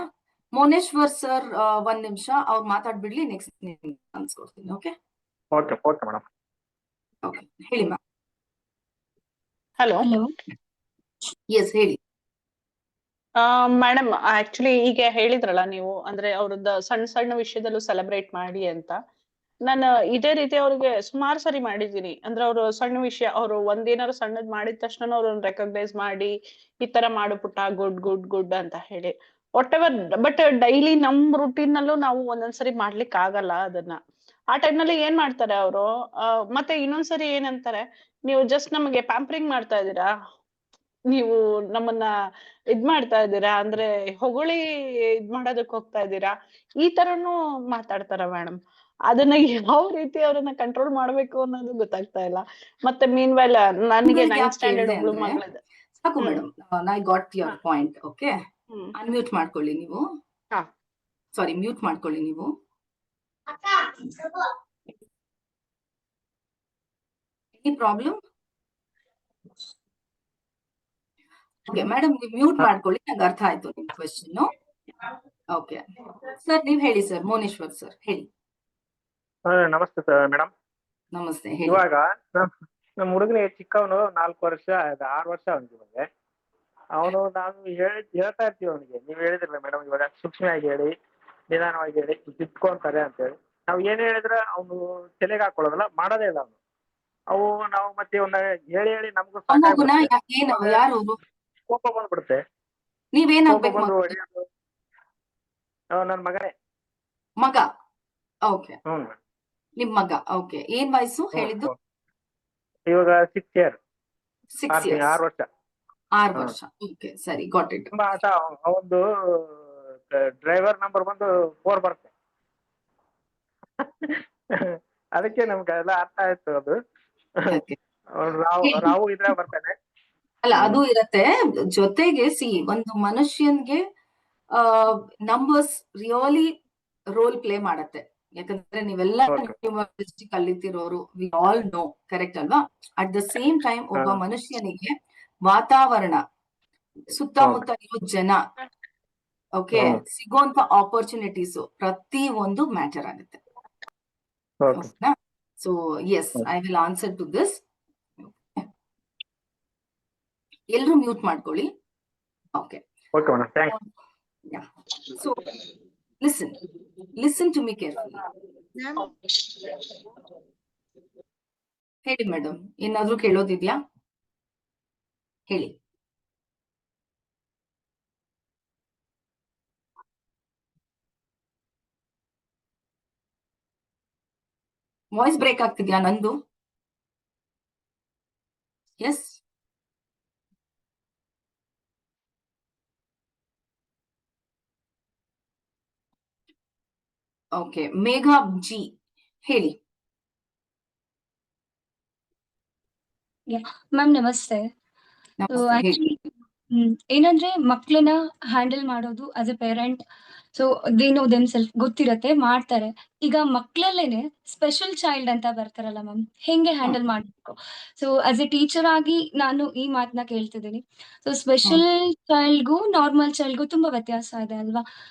ಮೋನೇಶ್ವರ್ ಸರ್ ಒಂದ್ ನಿಮಿಷ ಅವ್ರು ಮಾತಾಡ್ಬಿಡ್ಲಿ, ನೆಕ್ಸ್ಟ್ ಅನ್ಸ್ಕೊಡ್ತೀನಿ. Okay okay okay madam. Okay, ಹೇಳಿ ಮ್ಯಾಮ್. ಹಲೋ ಎಸ್, ಹೇಳಿ. ಮೇಡಮ್, ಆಕ್ಚುಲಿ ಈಗ ಹೇಳಿದ್ರಲ್ಲ ನೀವು, ಅಂದ್ರೆ ಅವ್ರದ್ದು ಸಣ್ಣ ಸಣ್ಣ ವಿಷಯದಲ್ಲೂ ಸೆಲೆಬ್ರೇಟ್ ಮಾಡಿ ಅಂತ. ನಾನು ಇದೇ ರೀತಿ ಅವ್ರಿಗೆ ಸುಮಾರು ಸರಿ ಮಾಡಿದ್ದೀನಿ. ಅಂದ್ರೆ ಅವರು ಸಣ್ಣ ವಿಷಯ, ಅವರು ಒಂದೇನಾದ್ರು ಸಣ್ಣದ್ ಮಾಡಿದ ತಕ್ಷಣ ಅವ್ರನ್ನ ರೆಕಗ್ನೈಸ್ ಮಾಡಿ, ಈ ತರ ಮಾಡು ಪುಟ್ಟ, ಗುಡ್ ಗುಡ್ ಗುಡ್ ಅಂತ ಹೇಳಿ ವಾಟ್ ಎವರ್. ಬಟ್ ಡೈಲಿ ನಮ್ ರುಟೀನ್ ನಲ್ಲೂ ನಾವು ಒಂದೊಂದ್ಸರಿ ಮಾಡ್ಲಿಕ್ಕೆ ಆಗಲ್ಲ ಅದನ್ನ. ಆ ಟೈಮ್ ನಲ್ಲಿ ಏನ್ ಮಾಡ್ತಾರೆ ಅವರು, ಮತ್ತೆ ಇನ್ನೊಂದ್ಸರಿ ಏನಂತಾರೆ, ನೀವು ಜಸ್ಟ್ ನಮಗೆ ಪ್ಯಾಂಪರಿಂಗ್ ಮಾಡ್ತಾ ಇದ್ದೀರಾ, ನೀವು ನಮ್ಮನ್ನ ಮಾಡ್ತಾ ಇದ್ದೀರಾ, ಅಂದ್ರೆ ಹೊಗಳಿ ಮಾಡೋದಕ್ ಹೋಗ್ತಾ ಇದ್ದೀರಾ, ಈ ತರನು ಮಾತಾಡ್ತಾರ ಮೇಡಮ್. ಅದನ್ನ ಯಾವ ರೀತಿ ಅವ್ರನ್ನ ಕಂಟ್ರೋಲ್ ಮಾಡ್ಬೇಕು ಅನ್ನೋದು ಗೊತ್ತಾಗ್ತಾ ಇಲ್ಲ. ಮತ್ತೆ ಮೀನ್ ವೈಲ್ ನನಗೆ 9th ಸ್ಟ್ಯಾಂಡರ್ಡ್ ಒಬ್ಳು ಮಗಳಿದೆ. ಸಾಕು madam, I got your point. Okay, hmm. Unmute ಮಾಡ್ಕೊಳ್ಳಿ ನೀವು. ಹಾ. ಸಾರಿ, ಮ್ಯೂಟ್ ಮಾಡ್ಕೊಳ್ಳಿ ನೀವು. Any problem? ಓಕೆ ಮೇಡಮ್, ನೀವು ಮ್ಯೂಟ್ ಮಾಡ್ಕೊಳ್ಳಿ, ನಂಗೆ ಅರ್ಥ ಆಯ್ತು ನಿಮ್ ಕ್ವೆಶ್ಚನ್. ಓಕೆ ಸರ್, ನೀವ್ ಹೇಳಿ ಸರ್. ಮೋನೇಶ್ವರ್ ಸರ್ ಹೇಳಿ. ನಮಸ್ತೆ ಸರ್ ಮೇಡಮ್. ನಮಸ್ತೆ, ಹೇಳಿ. ಇವಾಗ ನಮ್ಮ ಹುಡುಗನಿಗೆ ಚಿಕ್ಕವನು 4 ವರ್ಷ 6 ವರ್ಷ ಅವನಿಗೆ. ಅವನು ನಾವು ಹೇಳ್ತಾ ಇರ್ತೀವಿ ಅವನಿಗೆ, ನೀವ್ ಹೇಳಿದ್ರಲ್ಲ ಮೇಡಮ್, ಇವಾಗ ಸೂಕ್ಷ್ಮವಾಗಿ ಹೇಳಿ, ನಿಧಾನವಾಗಿ ಹೇಳಿ, ತಿದ್ಕೊಂತಾರೆ ಅಂತ ಹೇಳಿ. ನಾವ್ ಏನ್ ಹೇಳಿದ್ರೆ ಅವನು ತಲೆಗೆ ಹಾಕೊಳ್ಳೋದಲ್ಲ, ಮಾಡೋದೇ ಇಲ್ಲ ಅವನು. ಅವು ನಾವು ಮತ್ತೆ ಒಂದು ಹೇಳಿ ಹೇಳಿ ನಮ್ಗೂ ಸಾಕಾಗ್ಬಿಡುತ್ತೆ. ಯಾರು ಕೋಪ ಬಂದ್ಬಿಡುತ್ತೆ. ನೀವೇನಾಗ್ಬೇಕು? ಬಂದು ಹೊಡೆಯೋದು. ನನ್ ಮಗನೇ. ಮಗ? ಓಕೆ, ಹ್ಮ್. ನಿಮ್ ಮಗ. ಓಕೆ, ಏನ್ ವಯಸ್ಸು ಹೇಳಿದ್ದು? ಇವಾಗ 6 years. 6 years. 6 ವರ್ಷ. 6 ವರ್ಷ. ಓಕೆ, ಸರಿ, ಗಾಟ್ ಇಟ್. ತುಂಬಾ ಆಟ. ಅವೊಂದು ಡ್ರೈವರ್ ನಂಬರ್ ಬಂದು 4 ಬರುತ್ತೆ. ಅದಕ್ಕೆ ನಮ್ಗೆ ಎಲ್ಲ ಅರ್ಥ ಆಯ್ತು ಅದು. ರಾವು ಇದ್ರೆ ಬರ್ತಾನೆ. ಅಲ್ಲ, ಅದು ಇರತ್ತೆ ಜೊತೆಗೆ. ಒಂದು ಮನುಷ್ಯನ್ಗೆ ನಂಬರ್ಸ್ ರಿಯಲಿ ರೋಲ್ ಪ್ಲೇ ಮಾಡತ್ತೆ. ಯಾಕಂದ್ರೆ ನೀವೆಲ್ಲ ಯೂನಿವರ್ಸಿಟಿ ಕಲಿತಿರೋರು, ವಿ ಆಲ್ ನೋ, ಕರೆಕ್ಟ್ ಅಲ್ವಾ? ಅಟ್ ದ ಸೇಮ್ ಟೈಮ್ ಒಬ್ಬ ಮನುಷ್ಯನಿಗೆ ವಾತಾವರಣ, ಸುತ್ತಮುತ್ತ ಇರೋ ಜನ, ಓಕೆ, ಸಿಗೋಂತ ಆಪರ್ಚುನಿಟೀಸ್ ಪ್ರತಿ ಒಂದು ಮ್ಯಾಟರ್ ಆಗುತ್ತೆ. So yes, I will answer to this. ಎಲ್ರು ಮ್ಯೂಟ್ ಮಾಡ್ಕೊಳ್ಳಿ. Okay. So listen to me carefully. ಹೇಳಿ ಮೇಡಮ್, ಏನಾದ್ರೂ ಕೇಳೋದಿದ್ಯಾ? ಹೇಳಿ. ವಾಯ್ಸ್ ಬ್ರೇಕ್ ಆಗ್ತಿದ್ಯಾ ನಂದು? ಎಸ್. ಓಕೆ, ಮೇಘಾ ಜಿ ಹೇಳಿ. ಮ್ಯಾಮ್ ನಮಸ್ತೆ. ನಮಸ್ತೆ, ಹೇಳಿ. ಆಕ್ಚುಲಿ ಏನಂದ್ರೆ ಮಕ್ಳನ್ನ ಹ್ಯಾಂಡಲ್ ಮಾಡೋದು as a parent, so they know themself, ಗೊತ್ತಿರತ್ತೆ, ಮಾಡ್ತಾರೆ. ಈಗ ಮಕ್ಳಲ್ಲೇನೆ ಸ್ಪೆಷಲ್ ಚೈಲ್ಡ್ ಅಂತ ಬರ್ತಾರಲ್ಲ ಮ್ಯಾಮ್, ಹೆಂಗೆ ಹ್ಯಾಂಡಲ್ ಮಾಡ್ಬೇಕು? ಸೊ ಆಸ್ ಎ ಟೀಚರ್ ಆಗಿ ನಾನು ಈ ಮಾತನ್ನ ಕೇಳ್ತಿದ್ದೀನಿ. ಸೊ ಸ್ಪೆಷಲ್ ಚೈಲ್ಡ್ಗೂ ನಾರ್ಮಲ್ ಚೈಲ್ಡ್ಗೂ ತುಂಬಾ ವ್ಯತ್ಯಾಸ ಇದೆ ಅಲ್ವಾ?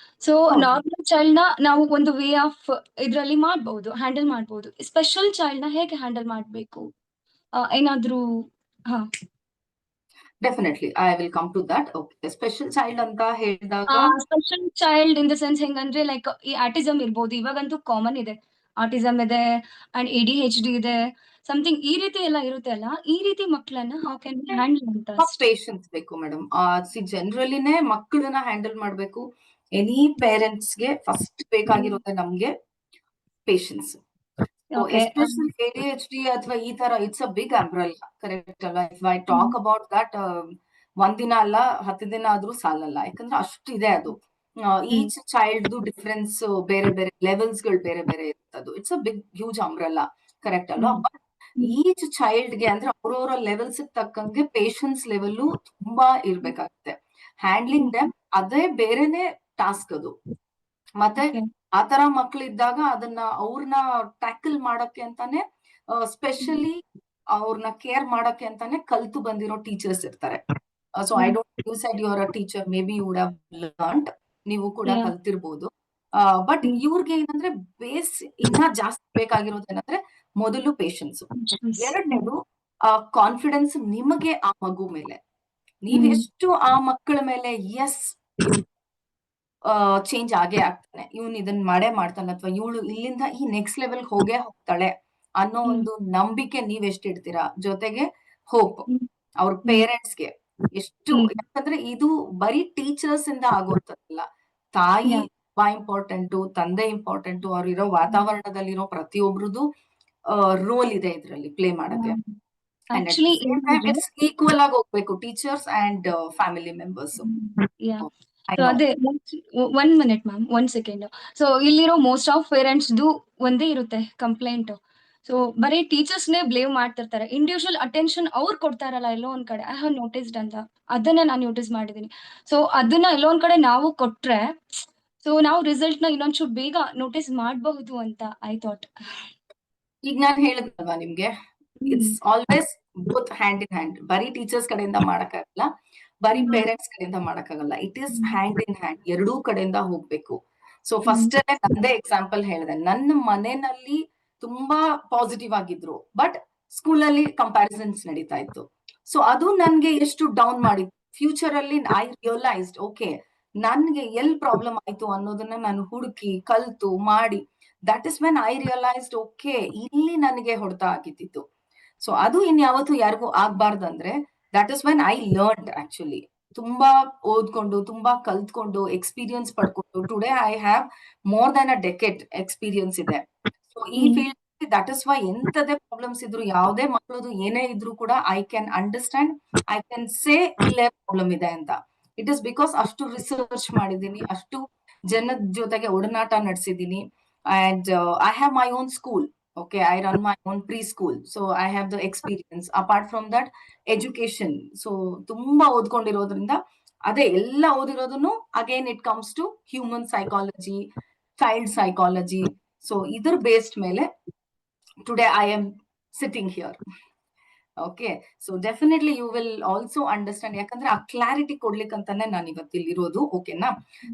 ಸೊ ಹೌದು. ನಾರ್ಮಲ್ ಚೈಲ್ಡ್ ನ ನಾವು ಒಂದು ವೇ ಆಫ್ ಇದ್ರಲ್ಲಿ ಮಾಡ್ಬಹುದು, ಹ್ಯಾಂಡಲ್ ಮಾಡ್ಬೋದು. ಸ್ಪೆಷಲ್ ಚೈಲ್ಡ್ ನ ಹೇಗೆ ಹ್ಯಾಂಡಲ್ ಮಾಡ್ಬೇಕು? ಏನಾದ್ರೂ ಹಾ definitely I will come to that. Okay, special child ಅಂತ ಹೇಳಿದಾಗ special child in the sense ಹೆಂಗಂದ್ರೆ ಲೈಕ್ ಈ ಆಟಿಸಮ್ ಇರ್ಬೋದು, ಇವಾಗಂತೂ ಕಾಮನ್ ಇದೆ. ಆಟಿಸಮ್ ಇದೆ ಅಂಡ್ ADHD ಇದೆ, ಸಮಥಿಂಗ್ ಈ ರೀತಿ ಎಲ್ಲ ಇರುತ್ತೆ ಅಲ್ಲ, ಈ ರೀತಿ ಮಕ್ಕಳನ್ನ ಹೌ ಕ್ಯಾನ್ ಹ್ಯಾಂಡಲ್ ಅಂತ ಅಷ್ಟೇ. ಪೇಷನ್ಸ್ ಬೇಕು ಮೇಡಮ್. ಜನರಲಿನೇ ಮಕ್ಕಳನ್ನ ಹ್ಯಾಂಡಲ್ ಮಾಡ್ಬೇಕು. ಎನಿ ಪೇರೆಂಟ್ಸ್ಗೆ ಫಸ್ಟ್ ಬೇಕಾಗಿರೋದೇ ನಮ್ಗೆ ಪೇಷನ್ಸ್. Okay. ಎಸ್ಪೆಷಲಿ ADHD ಅಥವಾ ಈ ತರ it's a big umbrella, correct ಅಲ್ಲ? If I talk about that, ಒಂದಿನ ಅಲ್ಲ 10 ದಿನ ಆದ್ರೂ ಸಾಲಲ್ಲ, ಯಾಕಂದ್ರೆ ಅಷ್ಟಿದೆ ಅದು. ಈಚ್ ಚೈಲ್ಡ್ ಡಿಫರೆನ್ಸ್, ಬೇರೆ ಬೇರೆ ಲೆವೆಲ್ಸ್ ಗಳು ಬೇರೆ ಬೇರೆ ಇರ್ತದ್ದು. It's a big huge umbrella, correct ಅಲ್ವಾ? ಬಟ್ ಈಚ್ ಚೈಲ್ಡ್ಗೆ ಅಂದ್ರೆ ಅವ್ರವ್ರ ಲೆವೆಲ್ಸ್ ತಕ್ಕಂಗೆ ಪೇಷನ್ಸ್ ಲೆವೆಲ್ ತುಂಬಾ ಇರ್ಬೇಕಾಗುತ್ತೆ. ಹ್ಯಾಂಡ್ಲಿಂಗ್ ದೆಮ್ ಅದೇ ಬೇರೆನೆ ಟಾಸ್ಕ್ ಅದು. ಮತ್ತೆ ಆತರ ಮಕ್ಳಿದ್ದಾಗ ಅದನ್ನ ಅವ್ರನ್ನ ಟ್ಯಾಕಲ್ ಮಾಡಕ್ಕೆ ಅಂತಾನೆ ಸ್ಪೆಷಲಿ ಅವ್ರನ್ನ ಕೇರ್ ಮಾಡಕ್ಕೆ ಅಂತಾನೆ ಕಲ್ತು ಬಂದಿರೋ ಟೀಚರ್ಸ್ ಇರ್ತಾರೆ. So I don't you said you are a teacher, maybe you would have learned, ನೀವು ಕೂಡ ಕಲ್ತಿರ್ಬೋದು. ಬಟ್ ಇವ್ರಿಗೆ ಏನಂದ್ರೆ ಬೇಸ್ ಇನ್ನ ಜಾಸ್ತಿ ಬೇಕಾಗಿರೋದು ಏನಂದ್ರೆ ಮೊದಲು ಪೇಷನ್ಸ್, ಎರಡನೇದು ಕಾನ್ಫಿಡೆನ್ಸ್ ನಿಮಗೆ ಆ ಮಗು ಮೇಲೆ. ನೀವೆಷ್ಟು ಆ ಮಕ್ಕಳ ಮೇಲೆ ಎಸ್ ಚೇಂಜ್ ಆಗೇ ಆಗ್ತಾನೆ, ಇವನು ಇದನ್ನ ಮಾಡೇ ಮಾಡ್ತಾನೆ ಅಥವಾ ಇವಳು ಇಲ್ಲಿಂದ ಈ ನೆಕ್ಸ್ಟ್ ಲೆವೆಲ್ ಹೋಗೇ ಹೋಗ್ತಾಳೆ ಅನ್ನೋ ಒಂದು ನಂಬಿಕೆ ನೀವ್ ಎಷ್ಟು ಇಡ್ತೀರಾ, ಜೊತೆಗೆ ಹೋಪ್ ಅವ್ರ ಪೇರೆಂಟ್ಸ್ಗೆ ಎಷ್ಟು. ಯಾಕಂದ್ರೆ ಇದು ಬರೀ ಟೀಚರ್ಸ್ ಇಂದ ಆಗೋರ್ತದಲ್ಲ, ತಾಯಿ ತುಂಬಾ ಇಂಪಾರ್ಟೆಂಟು, ತಂದೆ ಇಂಪಾರ್ಟೆಂಟು, ಅವ್ರಿರೋ ವಾತಾವರಣದಲ್ಲಿರೋ ಪ್ರತಿಯೊಬ್ರದ್ದು ರೋಲ್ ಇದೆ ಇದ್ರಲ್ಲಿ ಪ್ಲೇ ಮಾಡಕ್ಕೆ. ಈಕ್ವಲ್ ಆಗಿ ಹೋಗ್ಬೇಕು ಟೀಚರ್ಸ್ ಅಂಡ್ ಫ್ಯಾಮಿಲಿ ಮೆಂಬರ್ಸ್. ಅದೇ one minute ma'am, 1 second. So ಇಲ್ಲಿರೋ ಮೋಸ್ಟ್ ಆಫ್ ಪೇರೆಂಟ್ಸ್ ಒಂದೇ ಇರುತ್ತೆ ಕಂಪ್ಲೇಂಟ್. ಸೊ ಬರೀ ಟೀಚರ್ಸ್ ನೇ ಬ್ಲೇಮ್ ಮಾಡ್ತಿರ್ತಾರೆ, ಇಂಡಿವಿಜುವಲ್ ಅಟೆನ್ಷನ್ ಅವ್ರು ಕೊಡ್ತಾರಲ್ಲ ಎಲ್ಲೋ ಒಂದ್ ಕಡೆ. ಐ ಹ್ಯಾವ್ ನೋಟಿಸ್ಡ್ ಅಂತ, ಅದನ್ನ ನಾನು ನೋಟಿಸ್ ಮಾಡಿದೀನಿ. ಸೊ ಅದನ್ನ ಎಲ್ಲೋ ಒಂದ್ ಕಡೆ ನಾವು ಕೊಟ್ರೆ, ಸೊ ನಾವು ರಿಸಲ್ಟ್ ನ ಇನ್ನೊಂಚೂರು ಬೇಗ ನೋಟಿಸ್ ಮಾಡಬಹುದು ಅಂತ ಐ ಥಾಟ್. ಈಗ ನಾನು ಹೇಳಿದ್ನಲ್ವಾ ನಿಮ್ಗೆ, it's always both hand in hand. ಬರೀ ಟೀಚರ್ಸ್ ಕಡೆಯಿಂದ ಮಾಡಕ್ಕಾಗಲ್ಲ, ಬರೀ ಪೇರೆಂಟ್ಸ್ ಕಡೆಯಿಂದ ಮಾಡಕ್ಕಾಗಲ್ಲ. It is hand in hand, ಎರಡೂ ಕಡೆಯಿಂದ ಹೋಗ್ಬೇಕು. ಸೊ ಫಸ್ಟ್ ನಂದೇ ಎಕ್ಸಾಂಪಲ್ ಹೇಳಿದೆ. ನನ್ನ ಮನೆಯಲ್ಲಿ ತುಂಬಾ ಪಾಸಿಟಿವ್ ಆಗಿದ್ರು, ಬಟ್ ಸ್ಕೂಲಲ್ಲಿ ಕಂಪ್ಯಾರಿಸನ್ಸ್ ನಡೀತಾ ಇತ್ತು. ಸೊ ಅದು ನನ್ಗೆ ಎಷ್ಟು ಡೌನ್ ಮಾಡಿತ್ತು. ಫ್ಯೂಚರ್ ಅಲ್ಲಿ ಐ ರಿಯಲೈಸ್ಡ್, ಓಕೆ ನನ್ಗೆ ಎಲ್ಲಿ ಪ್ರಾಬ್ಲಮ್ ಆಯ್ತು ಅನ್ನೋದನ್ನ ನಾನು ಹುಡುಕಿ ಕಲ್ತು ಮಾಡಿ, that is when I realized, okay ಇಲ್ಲಿ ನನಗೆ ಹೊಡೆತ ಆಗಿದ್ದಿತ್ತು. ಸೊ ಅದು ಇನ್ಯಾವತ್ತು ಯಾರಿಗೂ ಆಗ್ಬಾರ್ದಂದ್ರೆ that is when I learned. Actually ತುಂಬಾ ಓದ್ಕೊಂಡು, ತುಂಬಾ ಕಲ್ತ್ಕೊಂಡು, ಎಕ್ಸ್ಪೀರಿಯನ್ಸ್ ಪಡ್ಕೊಂಡು, today I have more than a decade experience ಇದೆ. ಸೊ ಈ ಫೀಲ್ಡ್ ದಟ್ ಇಸ್ ವೈ ಎಂತದೇ ಪ್ರಾಬ್ಲಮ್ಸ್ ಇದ್ರು, ಯಾವುದೇ ಮಕ್ಕಳದು ಏನೇ ಇದ್ರು ಕೂಡ I can understand, I can say ಇಲ್ಲೇ ಪ್ರಾಬ್ಲಮ್ ಇದೆ ಅಂತ. ಇಟ್ ಇಸ್ ಬಿಕಾಸ್ ಅಷ್ಟು ರಿಸರ್ಚ್ ಮಾಡಿದೀನಿ, ಅಷ್ಟು ಜನದ ಜೊತೆಗೆ ಒಡನಾಟ ನಡೆಸಿದೀನಿ. And I have my own school. Okay, I run my own preschool. So I have the experience. Apart from that, education. So ತುಂಬಾ ಓದ್ಕೊಂಡಿರೋದ್ರಿಂದ ಅದೇ ಎಲ್ಲ ಓದಿರೋದನ್ನು again it comes to human psychology, child psychology. So ಇದ್ರ based ಮೇಲೆ today I am sitting here. Okay, so definitely you will also understand. ಯಾಕಂದ್ರೆ ಆ clarity ಕೊಡ್ಲಿಕ್ಕಂತಾನೆ ನಾನು ಇವತ್ತಿಲ್ಲಿ ಇರೋದು. ಓಕೆನಾ?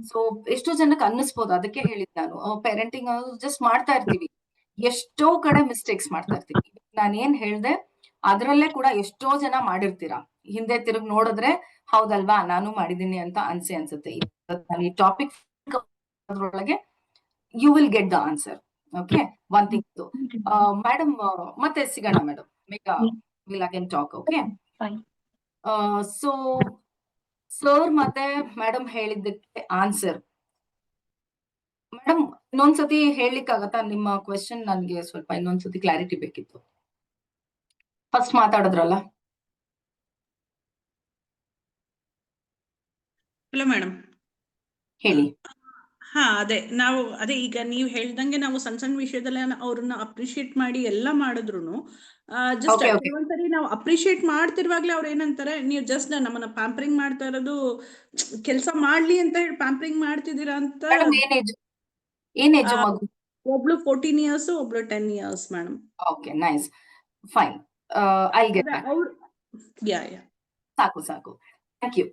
ಸೊ ಎಷ್ಟೋ ಜನಕ್ಕೆ ಅನ್ನಿಸ್ಬೋದು, ಅದಕ್ಕೆ ಹೇಳಿದ್ ನಾನು, ಪೇರೆಂಟಿಂಗ್ ಜಸ್ಟ್ ಮಾಡ್ತಾ ಇರ್ತೀವಿ, ಎಷ್ಟೋ ಕಡೆ ಮಿಸ್ಟೇಕ್ಸ್ ಮಾಡ್ತಾ ಇರ್ತೀವಿ. ನಾನು ಏನ್ ಹೇಳ್ದೆ ಅದ್ರಲ್ಲೇ ಕೂಡ ಎಷ್ಟೋ ಜನ ಮಾಡಿರ್ತೀರಾ, ಹಿಂದೆ ತಿರುಗಿ ನೋಡಿದ್ರೆ ಹೌದಲ್ವಾ ನಾನು ಮಾಡಿದೀನಿ ಅಂತ ಅನ್ಸುತ್ತೆ. ಈ ಟಾಪಿಕ್ ಒಳಗೆ you will get the answer. Okay, one thing. Madam ಮತ್ತೆ ಸಿಗೋಣ madam. Megha will again talk. Okay, fine. So sir ಮತ್ತೆ ಮೇಡಮ್ ಹೇಳಿದ್ದಕ್ಕೆ ಆನ್ಸರ್. ಮೇಡಮ್ ಇನ್ನೊಂದ್ಸತಿ ಹೇಳಲಿಕ್ಕಾಗತ್ತಾ ನಿಮ್ಮ ಕ್ವೆಶನ್? ನನ್ಗೆ ಸ್ವಲ್ಪ ಇನ್ನೊಂದ್ಸತಿ ಕ್ಲಾರಿಟಿ ಬೇಕಿತ್ತು. ಫಸ್ಟ್ ಮಾತಾಡಿದ್ರಲ್ಲ. ಹಲೋ ಮೇಡಮ್, ಹೇಳಿ. ಅದೇ ಈಗ ನೀವು ಹೇಳ್ದಂಗೆ ನಾವು ಸಣ್ಣ ಸಣ್ಣ ವಿಷಯದಲ್ಲ ಅವ್ರನ್ನ ಅಪ್ರಿಶಿಯೇಟ್ ಮಾಡಿ ಎಲ್ಲ ಮಾಡಿದ್ರು ಜಸ್ಟ್ ಕೆಲವೊಂದ್ಸರಿ ನಾವು ಅಪ್ರಿಶಿಯೇಟ್ ಮಾಡ್ತಿರುವಾಗ್ಲೇ ಅವ್ರು ಏನಂತಾರೆ, ನೀವು ಜಸ್ಟ್ ನಮ್ಮನ್ನ ಪ್ಯಾಂಪರಿಂಗ್ ಮಾಡ್ತಾ ಇರೋದು, ಕೆಲಸ ಮಾಡ್ಲಿ ಅಂತ ಹೇಳಿ ಪ್ಯಾಂಪರಿಂಗ್ ಮಾಡ್ತಿದ್ದೀರಾ ಅಂತ. ಏನ್ ಏಜ್ ಮಗು? ಒಬ್ಳು 14 years, ಒಬ್ಳು 10 years madam. Okay, nice, fine. I'll get back. ಸಾಕು ಥ್ಯಾಂಕ್ ಯು.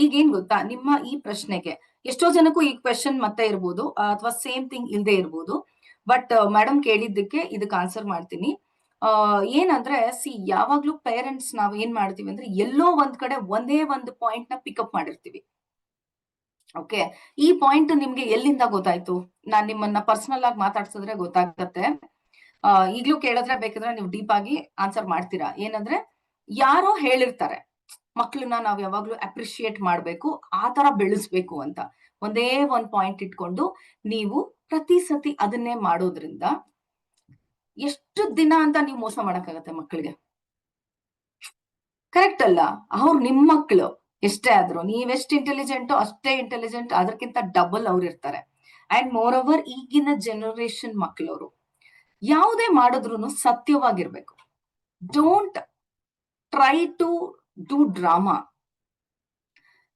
ಈಗ ಏನ್ ಗೊತ್ತಾ, ನಿಮ್ಮ ಈ ಪ್ರಶ್ನೆಗೆ ಎಷ್ಟೋ ಜನಕ್ಕೂ ಈ ಕ್ವೆಶನ್ ಮತ್ತೆ ಇರ್ಬೋದು ಅಥವಾ ಸೇಮ್ ಥಿಂಗ್ ಇಲ್ದೇ ಇರ್ಬೋದು. ಬಟ್ ಮೇಡಮ್ ಕೇಳಿದ್ದಕ್ಕೆ ಇದಕ್ಕೆ ಆನ್ಸರ್ ಮಾಡ್ತೀನಿ. ಏನಂದ್ರೆ ಯಾವಾಗ್ಲೂ ಪೇರೆಂಟ್ಸ್ ನಾವ್ ಏನ್ ಮಾಡ್ತೀವಿ ಅಂದ್ರೆ ಎಲ್ಲೋ ಒಂದ್ ಕಡೆ ಒಂದೇ ಒಂದು ಪಾಯಿಂಟ್ ನ ಪಿಕಪ್ ಮಾಡಿರ್ತೀವಿ. ಓಕೆ, ಈ ಪಾಯಿಂಟ್ ನಿಮ್ಗೆ ಎಲ್ಲಿಂದ ಗೊತ್ತಾಯ್ತು? ನಾನ್ ನಿಮ್ಮನ್ನ ಪರ್ಸನಲ್ ಆಗಿ ಮಾತಾಡ್ಸಿದ್ರೆ ಗೊತ್ತಾಗತ್ತೆ. ಈಗ್ಲೂ ಕೇಳಿದ್ರೆ ಬೇಕಾದ್ರೆ ನೀವು ಡೀಪ್ ಆಗಿ ಆನ್ಸರ್ ಮಾಡ್ತೀರಾ. ಏನಂದ್ರೆ ಯಾರೋ ಹೇಳಿರ್ತಾರೆ ಮಕ್ಳನ್ನ ನಾವ್ ಯಾವಾಗ್ಲೂ ಅಪ್ರಿಶಿಯೇಟ್ ಮಾಡ್ಬೇಕು, ಆ ತರ ಬೆಳೆಸ್ಬೇಕು ಅಂತ. ಒಂದೇ ಒಂದ್ ಪಾಯಿಂಟ್ ಇಟ್ಕೊಂಡು ನೀವು ಪ್ರತಿ ಸತಿ ಅದನ್ನೇ ಮಾಡೋದ್ರಿಂದ ಎಷ್ಟು ದಿನ ಅಂತ ನೀವು ಮೋಸ ಮಾಡಕ್ಕಾಗತ್ತೆ ಮಕ್ಕಳಿಗೆ? ಕರೆಕ್ಟ್ ಅಲ್ಲ? ಅವ್ರು ನಿಮ್ ಮಕ್ಳು ಎಷ್ಟೇ ಆದ್ರೂ, ನೀವೆಷ್ಟು ಇಂಟೆಲಿಜೆಂಟು ಅಷ್ಟೇ ಇಂಟೆಲಿಜೆಂಟ್, ಅದಕ್ಕಿಂತ ಡಬಲ್ ಅವ್ರು ಇರ್ತಾರೆ. ಅಂಡ್ ಮೋರ್ ಓವರ್ ಈಗಿನ ಜನರೇಷನ್ ಮಕ್ಕಳವರು ಯಾವುದೇ ಮಾಡಿದ್ರು ಸತ್ಯವಾಗಿರ್ಬೇಕು. Don't try to do drama.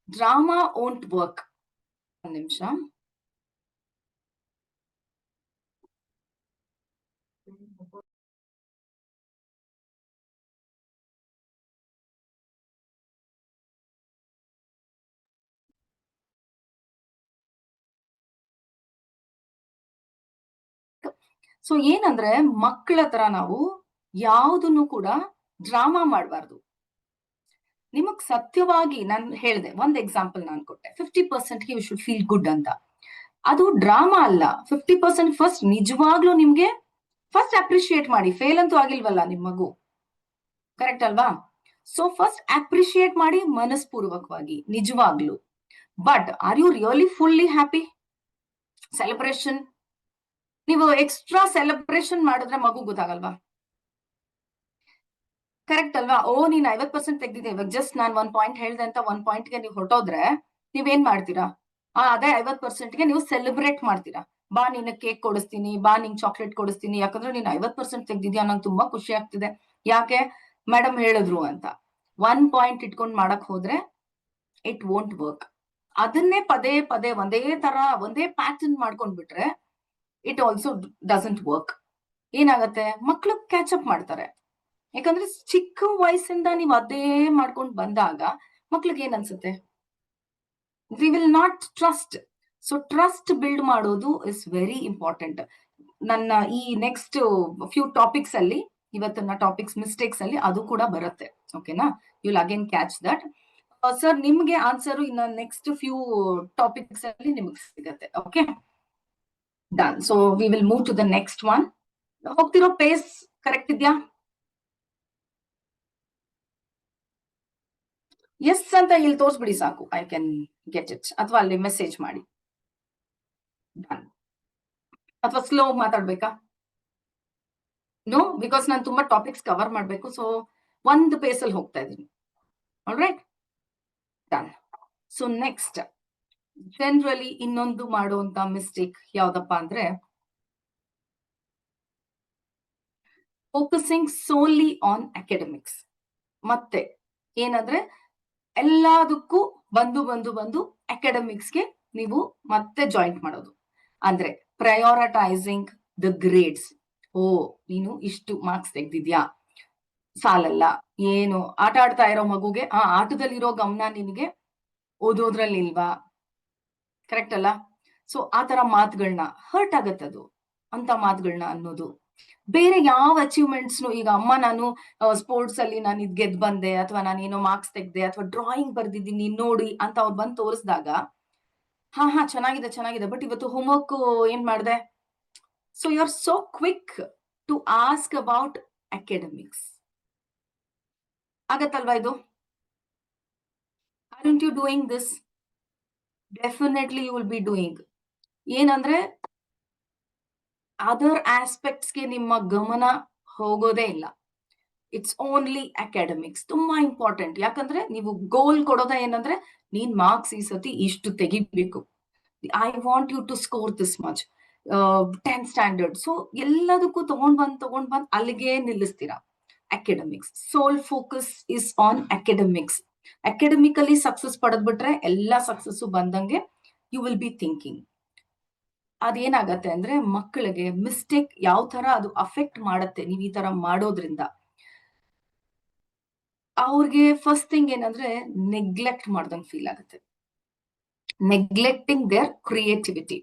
Drama won't work. ಒಂದ್ ನಿಮಿಷ. ಸೊ ಏನಂದ್ರೆ ಮಕ್ಕಳ ಹತ್ರ ನಾವು ಯಾವುದನ್ನು ಕೂಡ ಡ್ರಾಮಾ ಮಾಡಬಾರ್ದು. ನಿಮಗ್ ಸತ್ಯವಾಗಿ ನಾನು ಹೇಳ್ದೆ, ಒಂದ್ ಎಕ್ಸಾಂಪಲ್ ನಾನು ಕೊಟ್ಟೆ, 50% ಯು ಶುಡ್ ಫೀಲ್ ಗುಡ್ ಅಂತ. ಅದು ಡ್ರಾಮಾ ಅಲ್ಲ. 50% ಫಸ್ಟ್ ನಿಜವಾಗ್ಲೂ ನಿಮ್ಗೆ ಫಸ್ಟ್ ಅಪ್ರಿಶಿಯೇಟ್ ಮಾಡಿ. ಫೇಲ್ ಅಂತೂ ಆಗಿಲ್ವಲ್ಲ ನಿಮ್ ಮಗು, ಕರೆಕ್ಟ್ ಅಲ್ವಾ? ಸೊ ಫಸ್ಟ್ ಅಪ್ರಿಶಿಯೇಟ್ ಮಾಡಿ ಮನಸ್ಪೂರ್ವಕವಾಗಿ, ನಿಜವಾಗ್ಲು. But are you really fully happy? Celebration, ನೀವು ಎಕ್ಸ್ಟ್ರಾ ಸೆಲೆಬ್ರೇಷನ್ ಮಾಡಿದ್ರೆ ಮಗು ಗೊತ್ತಾಗಲ್ವಾ? ಕರೆಕ್ಟ್ ಅಲ್ವಾ? ನೀನ್ 50% ತೆಗ್ದಿದೆ, ಇವಾಗ ಜಸ್ಟ್ ನಾನ್ ಒಂದ್ ಪಾಯಿಂಟ್ ಹೇಳ್ದೆ ಅಂತ ಒಂದ್ ಪಾಯಿಂಟ್ಗೆ ನೀವು ಹೊರಟೋದ್ರೆ ನೀವೇನ್ ಮಾಡ್ತೀರಾ? ಅದೇ 50%ಗೆ ನೀವು ಸೆಲೆಬ್ರೇಟ್ ಮಾಡ್ತೀರಾ. ಬಾ ನಿನ್ನ ಕೇಕ್ ಕೊಡಿಸ್ತೀನಿ, ಬಾ ನಿಂಗ್ ಚಾಕ್ಲೇಟ್ ಕೊಡಿಸ್ತೀನಿ, ಯಾಕಂದ್ರೆ ನೀನ್ 50% ತೆಗ್ದಿದ್ಯಾ, ನಂಗೆ ತುಂಬಾ ಖುಷಿ ಆಗ್ತಿದೆ, ಯಾಕೆ ಮೇಡಮ್ ಹೇಳಿದ್ರು ಅಂತ. ಒನ್ ಪಾಯಿಂಟ್ ಇಟ್ಕೊಂಡ್ ಮಾಡಕ್ ಹೋದ್ರೆ ಇಟ್ ವೋಂಟ್ ವರ್ಕ್. ಅದನ್ನೇ ಪದೇ ಪದೇ ಒಂದೇ ತರ ಒಂದೇ ಪ್ಯಾಟರ್ನ್ ಮಾಡ್ಕೊಂಡ್ಬಿಟ್ರೆ ಇಟ್ ಆಲ್ಸೋ ಡಸಂಟ್ ವರ್ಕ್. ಏನಾಗತ್ತೆ, ಮಕ್ಳು ಕ್ಯಾಚ್ ಅಪ್ ಮಾಡ್ತಾರೆ. ಯಾಕಂದ್ರೆ ಚಿಕ್ಕ ವಯಸ್ಸಿಂದ ನೀವು ಅದೇ ಮಾಡ್ಕೊಂಡು ಬಂದಾಗ ಮಕ್ಳಿಗೆ ಏನ್ ಅನ್ಸುತ್ತೆ? We will not trust. So trust build ಮಾಡೋದು ಇಸ್ ವೆರಿ ಇಂಪಾರ್ಟೆಂಟ್. ನನ್ನ ಈ ನೆಕ್ಸ್ಟ್ ಫ್ಯೂ ಟಾಪಿಕ್ಸ್ ಅಲ್ಲಿ, ಇವತ್ತಿನ ಟಾಪಿಕ್ಸ್ ಮಿಸ್ಟೇಕ್ಸ್ ಅಲ್ಲಿ ಅದು ಕೂಡ ಬರುತ್ತೆ. ಓಕೆನಾ? You will again catch that. Sir ನಿಮ್ಗೆ ಆನ್ಸರ್ ಇನ್ನ ನೆಕ್ಸ್ಟ್ ಫ್ಯೂ ಟಾಪಿಕ್ಸ್ ಅಲ್ಲಿ ನಿಮ್ಗೆ ಸಿಗತ್ತೆ. Okay, done. So we will move to the next one. ಹೋಗ್ತಿರೋ ಪೇಸ್ ಕರೆಕ್ಟ್ ಇದೆಯಾ? ಎಸ್ ಅಂತ ಇಲ್ಲಿ ತೋರಿಸ್ಬಿಡಿ ಸಾಕು, ಐ ಕ್ಯಾನ್ ಗೆಟ್ ಇಟ್. ಅಥವಾ ಅಲ್ಲಿ ಮೆಸೇಜ್ ಮಾಡಿ. ಡನ್. ಅಥವಾ ಸ್ಲೋ ಮಾತಾಡ್ಬೇಕಾ? ನೋ, ಬಿಕಾಸ್ ನಾನು ತುಂಬಾ ಟಾಪಿಕ್ಸ್ ಕವರ್ ಮಾಡ್ಬೇಕು. ಸೊ ಒಂದು ಪೇಸ್ ಅಲ್ಲಿ ಹೋಗ್ತಾ ಇದ್ದೀನಿ. All right, done. So next generally ಇನ್ನೊಂದು ಮಾಡುವಂತ ಮಿಸ್ಟೇಕ್ ಯಾವ್ದಪ್ಪ ಅಂದ್ರೆ ಫೋಕಸಿಂಗ್ ಸೋಲಿ ಆನ್ ಅಕಾಡೆಮಿಕ್ಸ್. ಮತ್ತೆ ಏನಂದ್ರೆ ಎಲ್ಲದಕ್ಕೂ ಬಂದು ಅಕಾಡೆಮಿಕ್ಸ್ಗೆ ನೀವು ಮತ್ತೆ ಜಾಯಿಂಟ್ ಮಾಡೋದು. ಅಂದ್ರೆ ಪ್ರಯಾರಿಟೈಸಿಂಗ್ ದ ಗ್ರೇಡ್ಸ್. ನೀನು ಇಷ್ಟು ಮಾರ್ಕ್ಸ್ ತೆಗ್ದಿದ್ಯಾ, ಸಾಲಲ್ಲ. ಏನು ಆಟ ಆಡ್ತಾ ಇರೋ ಮಗುಗೆ ಆ ಆಟದಲ್ಲಿರೋ ಗಮನ ನಿನಗೆ ಓದೋದ್ರಲ್ಲಿ ಇಲ್ವಾ? ಕರೆಕ್ಟ್ ಅಲ್ಲ? ಸೊ ಆ ತರ ಮಾತುಗಳನ್ನ ಹರ್ಟ್ ಆಗತ್ತದು, ಅಂತ ಮಾತುಗಳನ್ನ ಅನ್ನೋದು. ಬೇರೆ ಯಾವ ಅಚೀವ್ಮೆಂಟ್ಸ್, ಈಗ ಅಮ್ಮ ನಾನು ಸ್ಪೋರ್ಟ್ಸ್ ಅಲ್ಲಿ ನಾನು ಇದ್ ಗೆದ್ ಬಂದೆ, ಅಥವಾ ನಾನು ಏನೋ ಮಾರ್ಕ್ಸ್ ತೆಗ್ದೆ, ಅಥವಾ ಡ್ರಾಯಿಂಗ್ ಬರ್ದಿದ್ದೀನಿ ನೋಡಿ ಅಂತ ಅವ್ರು ಬಂದು ತೋರಿಸಿದಾಗ ಹಾ ಚೆನ್ನಾಗಿದೆ, ಬಟ್ ಇವತ್ತು ಹೋಮ್ವರ್ಕ್ ಏನ್ ಮಾಡ್ದೆ? So you are so quick to ask about academics. ಆಗತ್ತಲ್ವಾ ಇದು? Aren't you doing this? Definitely you will be doing. ಏನಂದ್ರೆ ಅದರ್ ಆಸ್ಪೆಕ್ಟ್ಸ್ಗೆ ನಿಮ್ಮ ಗಮನ ಹೋಗೋದೇ ಇಲ್ಲ. It's only academics. ತುಂಬಾ ಇಂಪಾರ್ಟೆಂಟ್. ಯಾಕಂದ್ರೆ ನೀವು ಗೋಲ್ ಕೊಡೋದ ಏನಂದ್ರೆ ನೀನ್ ಮಾರ್ಕ್ಸ್ ಈ ಸತಿ ಇಷ್ಟು ತೆಗಿಬೇಕು, I want you to score this much, 10th standard. So ಎಲ್ಲದಕ್ಕೂ ತಗೊಂಡ್ ಬಂದ್ ಅಲ್ಲಿಗೆ ನಿಲ್ಲಿಸ್ತೀರಾ. Academics sole focus is on academics. Academically success ಪಡೆದ್ಬಿಟ್ರೆ ಎಲ್ಲಾ ಸಕ್ಸಸ್ ಬಂದಂಗೆ ಯು ವಿಲ್ ಬಿ ಥಿಂಕಿಂಗ್. ಅದೇನಾಗತ್ತೆ ಅಂದ್ರೆ ಮಕ್ಕಳಿಗೆ ಮಿಸ್ಟೇಕ್ ಯಾವ ತರ ಅದು ಅಫೆಕ್ಟ್ ಮಾಡತ್ತೆ ನೀವ್ ಈ ತರ ಮಾಡೋದ್ರಿಂದ. ಅವ್ರಿಗೆ ಫಸ್ಟ್ ಥಿಂಗ್ ಏನಂದ್ರೆ ನೆಗ್ಲೆಕ್ಟ್ ಮಾಡ್ದಂಗ್ ಫೀಲ್ ಆಗುತ್ತೆ. Neglecting their creativity.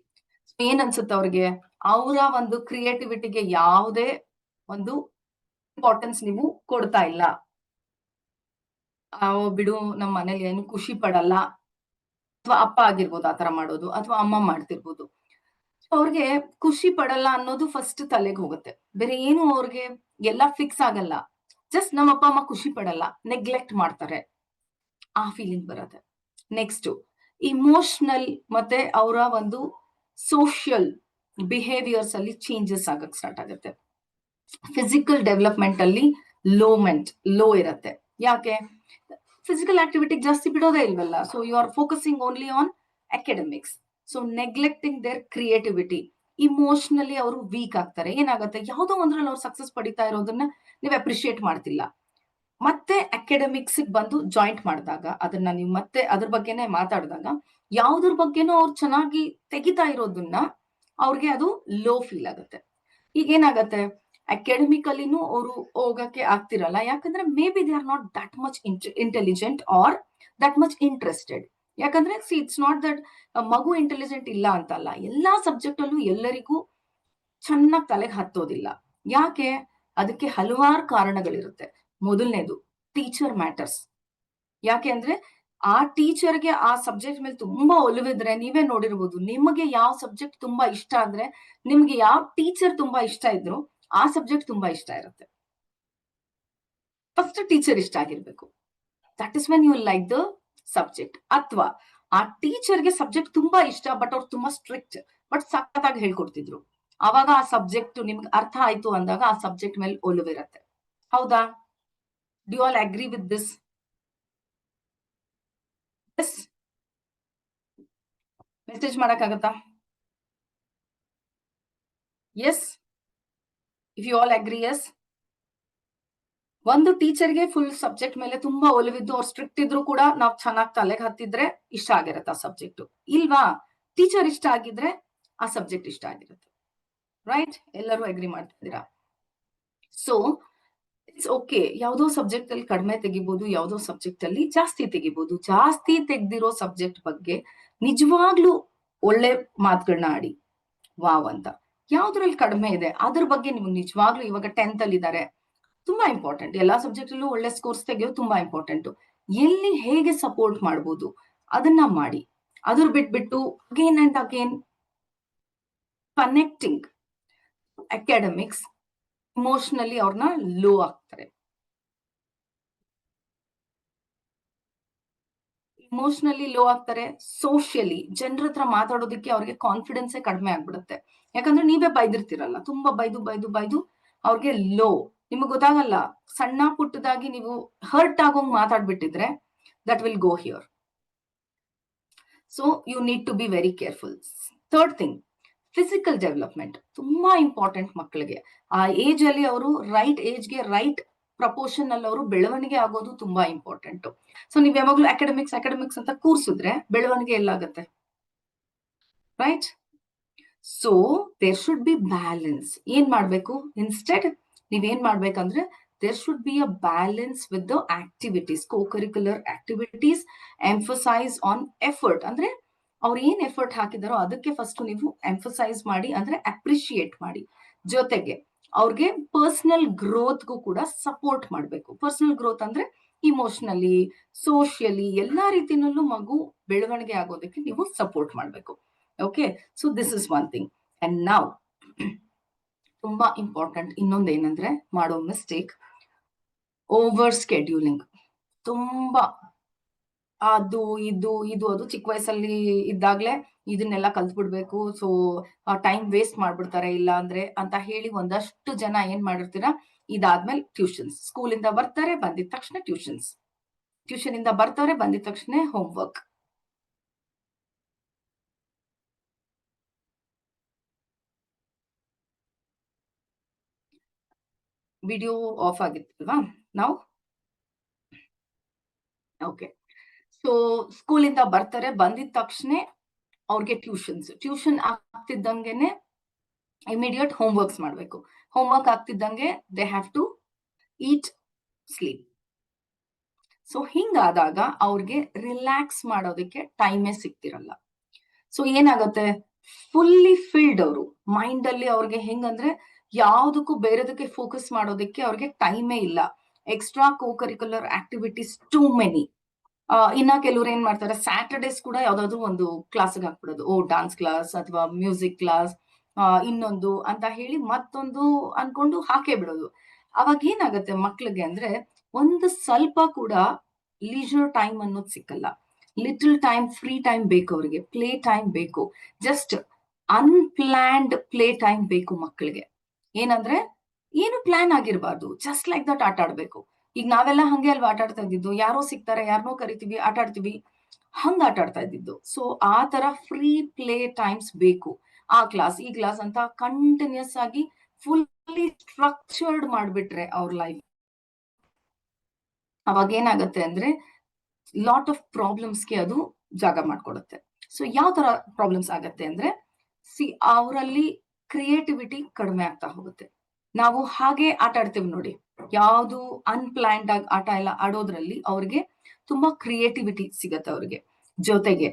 ಏನ್ ಅನ್ಸುತ್ತೆ ಅವ್ರಿಗೆ, ಅವರ ಒಂದು ಕ್ರಿಯೇಟಿವಿಟಿಗೆ ಯಾವುದೇ ಒಂದು ಇಂಪಾರ್ಟೆನ್ಸ್ ನೀವು ಕೊಡ್ತಾ ಇಲ್ಲ. ಬಿಡು ನಮ್ಮ ಮನೇಲಿ ಏನು ಖುಷಿ ಪಡಲ್ಲ, ಅಥವಾ ಅಪ್ಪ ಆಗಿರ್ಬೋದು ಆತರ ಮಾಡೋದು, ಅಥವಾ ಅಮ್ಮ ಮಾಡ್ತಿರ್ಬೋದು. ಅವ್ರಿಗೆ ಖುಷಿ ಪಡಲ್ಲ ಅನ್ನೋದು ಫಸ್ಟ್ ತಲೆಗೆ ಹೋಗುತ್ತೆ. ಬೇರೆ ಏನು ಅವ್ರಿಗೆ ಎಲ್ಲ ಫಿಕ್ಸ್ ಆಗಲ್ಲ. ಜಸ್ಟ್ ನಮ್ಮ ಅಪ್ಪ ಅಮ್ಮ ಖುಷಿ ಪಡಲ್ಲ, ನೆಗ್ಲೆಕ್ಟ್ ಮಾಡ್ತಾರೆ, ಆ ಫೀಲಿಂಗ್ ಬರುತ್ತೆ. ನೆಕ್ಸ್ಟ್ ಇಮೋಷನಲ್ ಮತ್ತೆ ಅವರ ಒಂದು ಸೋಷಿಯಲ್ ಬಿಹೇವಿಯರ್ಸ್ ಅಲ್ಲಿ ಚೇಂಜಸ್ ಆಗಕ್ ಸ್ಟಾರ್ಟ್ ಆಗುತ್ತೆ. ಫಿಸಿಕಲ್ ಡೆವಲಪ್ಮೆಂಟ್ ಅಲ್ಲಿ ಲೋ ಇರುತ್ತೆ. ಯಾಕೆ? ಫಿಸಿಕಲ್ ಆಕ್ಟಿವಿಟಿ ಜಾಸ್ತಿ ಬಿಡೋದೇ ಇಲ್ವಲ್ಲ. So you are focusing only on academics. So neglecting their creativity. Emotionally ಅವರು ವೀಕ್ ಆಗ್ತಾರೆ. ಏನಾಗುತ್ತೆ, ಯಾವುದೋ ಒಂದ್ರಲ್ಲಿ ಅವ್ರು ಸಕ್ಸಸ್ ಪಡಿತಾ ಇರೋದನ್ನ ನೀವು ಅಪ್ರಿಶಿಯೇಟ್ ಮಾಡ್ತಿಲ್ಲ. ಮತ್ತೆ ಅಕಾಡೆಮಿಕ್ಸ್ ಬಂದು ಜಾಯಿಂಟ್ ಮಾಡಿದಾಗ, ಅದನ್ನ ನೀವು ಮತ್ತೆ ಅದ್ರ ಬಗ್ಗೆನೆ ಮಾತಾಡಿದಾಗ, ಯಾವ್ದ್ರ ಬಗ್ಗೆನೂ ಅವ್ರು ಚೆನ್ನಾಗಿ ತೆಗಿತಾ ಇರೋದನ್ನ ಅವ್ರಿಗೆ ಅದು ಲೋ ಫೀಲ್ ಆಗುತ್ತೆ. ಈಗ ಏನಾಗತ್ತೆ, ಅಕಾಡೆಮಿಕಲಿನೂ ಅವರು ಹೋಗಕ್ಕೆ ಆಗ್ತಿರಲ್ಲ. ಯಾಕಂದ್ರೆ maybe they are not that much intelligent or that much interested. ಯಾಕಂದ್ರೆ ಇಟ್ಸ್ ನಾಟ್ ದಟ್ ಮಗು ಇಂಟೆಲಿಜೆಂಟ್ ಇಲ್ಲ ಅಂತಲ್ಲ, ಎಲ್ಲಾ ಸಬ್ಜೆಕ್ಟ್ ಅಲ್ಲೂ ಎಲ್ಲರಿಗೂ ಚೆನ್ನಾಗಿ ತಲೆಗೆ ಹತ್ತೋದಿಲ್ಲ. ಯಾಕೆ? ಅದಕ್ಕೆ ಹಲವಾರು ಕಾರಣಗಳಿರುತ್ತೆ. ಮೊದಲನೇದು ಟೀಚರ್ ಮ್ಯಾಟರ್ಸ್. ಯಾಕೆ ಅಂದ್ರೆ ಆ ಟೀಚರ್ಗೆ ಆ ಸಬ್ಜೆಕ್ಟ್ ಮೇಲೆ ತುಂಬಾ ಒಲವಿದ್ರೆ, ನೀವೇ ನೋಡಿರ್ಬೋದು, ನಿಮಗೆ ಯಾವ ಸಬ್ಜೆಕ್ಟ್ ತುಂಬಾ ಇಷ್ಟ ಅಂದ್ರೆ, ನಿಮ್ಗೆ ಯಾವ ಟೀಚರ್ ತುಂಬಾ ಇಷ್ಟ ಇದ್ರು ಆ ಸಬ್ಜೆಕ್ಟ್ ತುಂಬಾ ಇಷ್ಟ ಇರುತ್ತೆ. ಫಸ್ಟ್ ಟೀಚರ್ ಇಷ್ಟ ಆಗಿರ್ಬೇಕು. That is when you like the subject. ಅಥವಾ ಆ ಟೀಚರ್ಗೆ ಸಬ್ಜೆಕ್ಟ್ ತುಂಬಾ ಇಷ್ಟ, ಬಟ್ ಅವ್ರು ತುಂಬಾ ಸ್ಟ್ರಿಕ್ಟ್, ಬಟ್ ಸಖತ್ತಾಗಿ ಹೇಳ್ಕೊಡ್ತಿದ್ರು. ಅವಾಗ ಆ ಸಬ್ಜೆಕ್ಟ್ ನಿಮ್ಗೆ ಅರ್ಥ ಆಯ್ತು ಅಂದಾಗ ಆ ಸಬ್ಜೆಕ್ಟ್ ಮೇಲೆ ಒಲವಿರುತ್ತೆ. ಹೌದಾ? Do you all agree with this? Yes, message ಮಾಡಕ್ಕಾಗತ್ತಾ? Yes, if you all agree yes. ಒಂದು ಟೀಚರ್ಗೆ ಫುಲ್ ಸಬ್ಜೆಕ್ಟ್ ಮೇಲೆ ತುಂಬಾ ಒಲವಿದ್ದು ಅವ್ರು ಸ್ಟ್ರಿಕ್ಟ್ ಇದ್ರು ಕೂಡ ನಾವ್ ಚೆನ್ನಾಗಿ ತಲೆಗೆ ಹತ್ತಿದ್ರೆ ಇಷ್ಟ ಆಗಿರತ್ತೆ ಆ ಸಬ್ಜೆಕ್ಟ್. ಇಲ್ವಾ? ಟೀಚರ್ ಇಷ್ಟ ಆಗಿದ್ರೆ ಆ ಸಬ್ಜೆಕ್ಟ್ ಇಷ್ಟ ಆಗಿರುತ್ತೆ. ರೈಟ್? ಎಲ್ಲರೂ ಅಗ್ರಿ ಮಾಡ್ತಿದ್ದೀರಾ? So it's okay. ಯಾವ್ದೋ ಸಬ್ಜೆಕ್ಟ್ ಅಲ್ಲಿ ಕಡಿಮೆ ತೆಗಿಬಹುದು, ಯಾವ್ದೋ ಸಬ್ಜೆಕ್ಟ್ ಅಲ್ಲಿ ಜಾಸ್ತಿ ತೆಗಿಬಹುದು. ಜಾಸ್ತಿ ತೆಗ್ದಿರೋ ಸಬ್ಜೆಕ್ಟ್ ಬಗ್ಗೆ ನಿಜವಾಗ್ಲೂ ಒಳ್ಳೆ ಮಾತುಗಳನ್ನ ಆಡಿ, ವಾವ್ ಅಂತ. ಯಾವ್ದ್ರಲ್ಲಿ ಕಡಿಮೆ ಇದೆ ಅದ್ರ ಬಗ್ಗೆ ನಿಮ್ಗೆ ನಿಜವಾಗ್ಲೂ, ಇವಾಗ 10th ಅಲ್ಲಿ ಇದ್ದಾರೆ, ತುಂಬಾ ಇಂಪಾರ್ಟೆಂಟ್. ಎಲ್ಲಾ ಸಬ್ಜೆಕ್ಟ್ ಅಲ್ಲೂ ಒಳ್ಳೆ ಸ್ಕೋರ್ಸ್ ತೆಗೆಯೋದು ತುಂಬಾ ಇಂಪಾರ್ಟೆಂಟ್. ಎಲ್ಲಿ ಹೇಗೆ ಸಪೋರ್ಟ್ ಮಾಡ್ಬೋದು ಅದನ್ನ ಮಾಡಿ. ಅದ್ರ ಬಿಟ್ಬಿಟ್ಟು again and again connecting academics, emotionally ಅವ್ರನ್ನ ಲೋ ಆಗ್ತಾರೆ. ಇಮೋಷನಲಿ ಲೋ ಆಗ್ತಾರೆ. ಸೋಷಿಯಲಿ ಜನರ ಹತ್ರ ಮಾತಾಡೋದಕ್ಕೆ ಅವ್ರಿಗೆ ಕಾನ್ಫಿಡೆನ್ಸೇ ಕಡಿಮೆ ಆಗ್ಬಿಡುತ್ತೆ. ಯಾಕಂದ್ರೆ ನೀವೇ ಬೈದಿರ್ತೀರಲ್ಲ, ತುಂಬಾ ಬೈದು ಅವ್ರಿಗೆ ಲೋ. ನಿಮಗ್ ಗೊತ್ತಾಗಲ್ಲ, ಸಣ್ಣ ಪುಟ್ಟದಾಗಿ ನೀವು ಹರ್ಟ್ ಆಗೋಂಗ್ ಮಾತಾಡ್ಬಿಟ್ಟಿದ್ರೆ that will go here. So you need to be very careful. Third thing, physical development ತುಂಬಾ ಇಂಪಾರ್ಟೆಂಟ್ ಮಕ್ಕಳಿಗೆ. ಆ ಏಜ್ ಅಲ್ಲಿ ಅವರು ರೈಟ್ ಏಜ್ಗೆ ರೈಟ್ ಪ್ರಪೋರ್ಷನ್ ಅಲ್ಲಿ ಅವರು ಬೆಳವಣಿಗೆ ಆಗೋದು ತುಂಬಾ ಇಂಪಾರ್ಟೆಂಟ್. ಸೊ ನೀವ್ ಯಾವಾಗ್ಲೂ ಅಕಾಡೆಮಿಕ್ಸ್ ಅಂತ ಕೂರ್ಸಿದ್ರೆ ಬೆಳವಣಿಗೆ ಎಲ್ಲಾಗತ್ತೆ? Right? So there should be balance. ಏನ್ ಮಾಡ್ಬೇಕು? ಇನ್ಸ್ಟೆಡ್ ನೀವೇನ್ ಮಾಡ್ಬೇಕಂದ್ರೆ there should be a balance with the activities, cocurricular activities. Emphasise on effort. ಅಂದ್ರೆ ಅವ್ರು ಏನ್ ಎಫರ್ಟ್ ಹಾಕಿದಾರೋ ಅದಕ್ಕೆ ಫಸ್ಟ್ ನೀವು ಎಂಫಸೈಸ್ ಮಾಡಿ, ಅಂದ್ರೆ ಅಪ್ರಿಶಿಯೇಟ್ ಮಾಡಿ. ಜೊತೆಗೆ ಅವ್ರಿಗೆ ಪರ್ಸನಲ್ ಗ್ರೋತ್ಗೂ ಕೂಡ ಸಪೋರ್ಟ್ ಮಾಡ್ಬೇಕು. ಪರ್ಸನಲ್ ಗ್ರೋತ್ ಅಂದ್ರೆ ಇಮೋಷನಲಿ, ಸೋಷಿಯಲಿ ಎಲ್ಲಾ ರೀತಿನಲ್ಲೂ ಮಗು ಬೆಳವಣಿಗೆ ಆಗೋದಕ್ಕೆ ನೀವು ಸಪೋರ್ಟ್ ಮಾಡ್ಬೇಕು. Okay, so this is one thing. And ನಾವ್ ತುಂಬಾ ಇಂಪಾರ್ಟೆಂಟ್ ಇನ್ನೊಂದು ಏನಂದ್ರೆ ಮಾಡೋ ಮಿಸ್ಟೇಕ್, ಓವರ್ ಸ್ಕೆಡ್ಯೂಲಿಂಗ್. ತುಂಬಾ ಅದು ಅದು ಚಿಕ್ಕ ವಯಸ್ಸಲ್ಲಿ ಇದ್ದಾಗ್ಲೇ ಇದನ್ನೆಲ್ಲ ಕಲ್ತ್ಬಿಡ್ಬೇಕು, ಸೊ ಟೈಮ್ ವೇಸ್ಟ್ ಮಾಡ್ಬಿಡ್ತಾರೆ ಇಲ್ಲ ಅಂದ್ರೆ ಅಂತ ಹೇಳಿ ಒಂದಷ್ಟು ಜನ ಏನ್ ಮಾಡಿರ್ತೀರಾ, ಇದಾದ್ಮೇಲೆ ಟ್ಯೂಷನ್ಸ್, ಸ್ಕೂಲಿಂದ ಬರ್ತಾರೆ ಬಂದಿದ ತಕ್ಷಣ ಟ್ಯೂಷನ್ ಇಂದ ಬರ್ತಾರೆ ಬಂದಿದ ತಕ್ಷಣ ಹೋಮ್ ವರ್ಕ್. ವಿಡಿಯೋ ಆಫ್ ಆಗಿತ್ತಲ್ವಾ ನಾವು? ಓಕೆ. ಸೊ ಸ್ಕೂಲಿಂದ ಬರ್ತಾರೆ ಬಂದಿದ ತಕ್ಷಣ ಅವ್ರಿಗೆ ಟ್ಯೂಷನ್ ಆಗ್ತಿದ್ದಂಗೆನೆ ಇಮಿಡಿಯೇಟ್ ಹೋಮ್ ವರ್ಕ್ಸ್ ಮಾಡ್ಬೇಕು. ಹೋಮ್ ವರ್ಕ್ ಆಗ್ತಿದ್ದಂಗೆ they have to eat, sleep. So ಹಿಂಗಾದಾಗ ಅವ್ರಿಗೆ ರಿಲ್ಯಾಕ್ಸ್ ಮಾಡೋದಕ್ಕೆ ಟೈಮೇ ಸಿಗ್ತಿರಲ್ಲ. ಸೊ ಏನಾಗುತ್ತೆ, ಫುಲ್ಲಿ ಫಿಲ್ಡ್ ಅವರು ಮೈಂಡ್ ಅಲ್ಲಿ ಅವ್ರಿಗೆ ಹೆಂಗಂದ್ರೆ ಯಾವ್ದಕ್ಕೂ ಬೇರೆದಕ್ಕೆ ಫೋಕಸ್ ಮಾಡೋದಕ್ಕೆ ಅವ್ರಿಗೆ ಟೈಮೇ ಇಲ್ಲ. Extra cocurricular activities too many. ಇನ್ನ ಕೆಲವ್ರು ಏನ್ ಮಾಡ್ತಾರೆ, ಸ್ಯಾಟರ್ಡೇಸ್ ಕೂಡ ಯಾವ್ದಾದ್ರು ಒಂದು ಕ್ಲಾಸ್ಗೆ ಹಾಕ್ಬಿಡೋದು, ಡಾನ್ಸ್ ಕ್ಲಾಸ್ ಅಥವಾ ಮ್ಯೂಸಿಕ್ ಕ್ಲಾಸ್, ಇನ್ನೊಂದು ಅಂತ ಹೇಳಿ ಮತ್ತೊಂದು ಅನ್ಕೊಂಡು ಹಾಕೇ ಬಿಡೋದು. ಅವಾಗ ಏನಾಗುತ್ತೆ ಮಕ್ಳಿಗೆ ಅಂದ್ರೆ ಒಂದು ಸ್ವಲ್ಪ ಕೂಡ ಲೀಜರ್ ಟೈಮ್ ಅನ್ನೋದು ಸಿಕ್ಕಲ್ಲ. ಲಿಟಲ್ ಟೈಮ್, ಫ್ರೀ ಟೈಮ್ ಬೇಕು ಅವ್ರಿಗೆ, ಪ್ಲೇ ಟೈಮ್ ಬೇಕು. ಜಸ್ಟ್ ಅನ್ಪ್ಲಾನ್ಡ್ ಪ್ಲೇ ಟೈಮ್ ಬೇಕು ಮಕ್ಕಳಿಗೆ. ಏನಂದ್ರೆ ಏನು ಪ್ಲಾನ್ ಆಗಿರ್ಬಾರ್ದು, ಜಸ್ಟ್ ಲೈಕ್ ದಟ್ ಆಟ ಆಡ್ಬೇಕು. ಈಗ ನಾವೆಲ್ಲ ಹಂಗೆ ಅಲ್ವಾ ಆಟ ಆಡ್ತಾ ಇದ್ದಿದ್ದು, ಯಾರೋ ಸಿಗ್ತಾರೆ ಯಾರನ್ನೋ ಕರಿತೀವಿ ಆಟ ಆಡ್ತೀವಿ, ಹಂಗ ಆಟ ಆಡ್ತಾ ಇದ್ದಿದ್ದು. ಸೊ ಆ ತರ ಫ್ರೀ ಪ್ಲೇ ಟೈಮ್ಸ್ ಬೇಕು. ಆ ಕ್ಲಾಸ್ ಈ ಕ್ಲಾಸ್ ಅಂತ ಕಂಟಿನ್ಯೂಸ್ ಆಗಿ ಫುಲ್ಲಿ ಸ್ಟ್ರಕ್ಚರ್ಡ್ ಮಾಡ್ಬಿಟ್ರೆ ಅವ್ರ ಲೈಫ್, ಅವಾಗ ಏನಾಗತ್ತೆ ಅಂದ್ರೆ ಲಾಟ್ ಆಫ್ ಪ್ರಾಬ್ಲಮ್ಸ್ಗೆ ಅದು ಜಾಗ ಮಾಡ್ಕೊಡುತ್ತೆ. ಸೊ ಯಾವ ತರ ಪ್ರಾಬ್ಲಮ್ಸ್ ಆಗತ್ತೆ ಅಂದ್ರೆ, ಅವರಲ್ಲಿ ಕ್ರಿಯೇಟಿವಿಟಿ ಕಡಿಮೆ ಆಗ್ತಾ ಹೋಗುತ್ತೆ. ನಾವು ಹಾಗೆ ಆಟ ಆಡ್ತೀವಿ ನೋಡಿ, ಯಾವುದು ಅನ್ಪ್ಲಾನ್ಡ್ ಆಗಿ ಆಟ ಎಲ್ಲ ಆಡೋದ್ರಲ್ಲಿ ಅವ್ರಿಗೆ ತುಂಬಾ ಕ್ರಿಯೇಟಿವಿಟಿ ಸಿಗತ್ತೆ ಅವ್ರಿಗೆ. ಜೊತೆಗೆ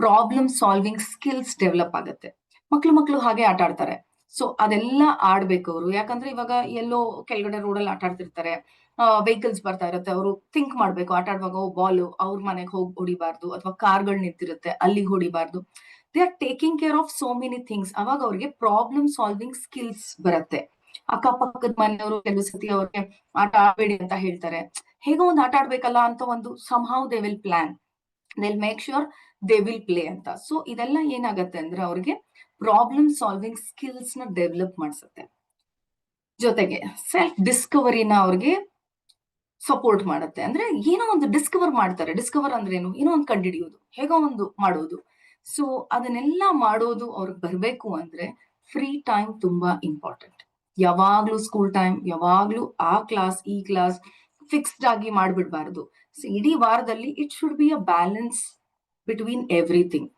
ಪ್ರಾಬ್ಲಮ್ ಸಾಲ್ವಿಂಗ್ ಸ್ಕಿಲ್ಸ್ ಡೆವಲಪ್ ಆಗತ್ತೆ. ಮಕ್ಳು ಹಾಗೆ ಆಟ ಆಡ್ತಾರೆ. ಸೊ ಅದೆಲ್ಲ ಆಡ್ಬೇಕು ಅವರು. ಯಾಕಂದ್ರೆ ಇವಾಗ ಎಲ್ಲೋ ಕೆಳಗಡೆ ರೋಡಲ್ಲಿ ಆಟ ಆಡ್ತಿರ್ತಾರೆ, ವೆಹಿಕಲ್ಸ್ ಬರ್ತಾ ಇರುತ್ತೆ, ಅವರು ಥಿಂಕ್ ಮಾಡ್ಬೇಕು ಆಟ ಆಡುವಾಗ ಬಾಲ್ ಅವ್ರ ಮನೆಗೆ ಹೋಗಿ ಹೊಡಿಬಾರ್ದು, ಅಥವಾ ಕಾರ್ಗಳು ನಿಂತಿರುತ್ತೆ ಅಲ್ಲಿಗೆ ಹೊಡಿಬಾರ್ದು. They are taking care of so many things. ಅವಾಗ ಅವ್ರಿಗೆ ಪ್ರಾಬ್ಲಮ್ ಸಾಲ್ವಿಂಗ್ ಸ್ಕಿಲ್ಸ್ ಬರುತ್ತೆ. ಅಕ್ಕಪಕ್ಕದ ಮನೆಯವರು ಕೆಲವು ಸತಿ ಅವ್ರಿಗೆ ಆಟ ಆಡ್ಬೇಡಿ ಅಂತ ಹೇಳ್ತಾರೆ, ಹೇಗೋ ಒಂದು ಆಟ ಆಡ್ಬೇಕಲ್ಲ ಅಂತ ಒಂದು somehow they will plan, they'll make sure they will play ಅಂತ. ಸೊ ಇದೆಲ್ಲ ಏನಾಗತ್ತೆ ಅಂದ್ರೆ ಅವ್ರಿಗೆ ಪ್ರಾಬ್ಲಮ್ ಸಾಲ್ವಿಂಗ್ ಸ್ಕಿಲ್ಸ್ ನ ಡೆವಲಪ್ ಮಾಡಿಸುತ್ತೆ. ಜೊತೆಗೆ ಸೆಲ್ಫ್ ಡಿಸ್ಕವರಿನ ಅವ್ರಿಗೆ ಸಪೋರ್ಟ್ ಮಾಡುತ್ತೆ. ಅಂದ್ರೆ ಏನೋ ಒಂದು ಡಿಸ್ಕವರ್ ಮಾಡ್ತಾರೆ. ಡಿಸ್ಕವರ್ ಅಂದ್ರೆ ಏನೋ ಒಂದು ಕಂಡುಹಿಡಿಯೋದು, ಹೇಗೋ ಒಂದು ಮಾಡೋದು. ಸೊ ಅದನ್ನೆಲ್ಲ ಮಾಡೋದು ಅವ್ರಿಗೆ ಬರ್ಬೇಕು ಅಂದ್ರೆ ಫ್ರೀ ಟೈಮ್ ತುಂಬಾ ಇಂಪಾರ್ಟೆಂಟ್. ಯಾವಾಗ್ಲೂ ಸ್ಕೂಲ್ ಟೈಮ್, ಯಾವಾಗ್ಲೂ ಆ ಕ್ಲಾಸ್ ಈ ಕ್ಲಾಸ್ ಫಿಕ್ಸ್ಡ್ ಆಗಿ ಮಾಡ್ಬಿಡ್ಬಾರ್ದು. ಸೊ ಇಡೀ ವಾರದಲ್ಲಿ it should be a balance between everything.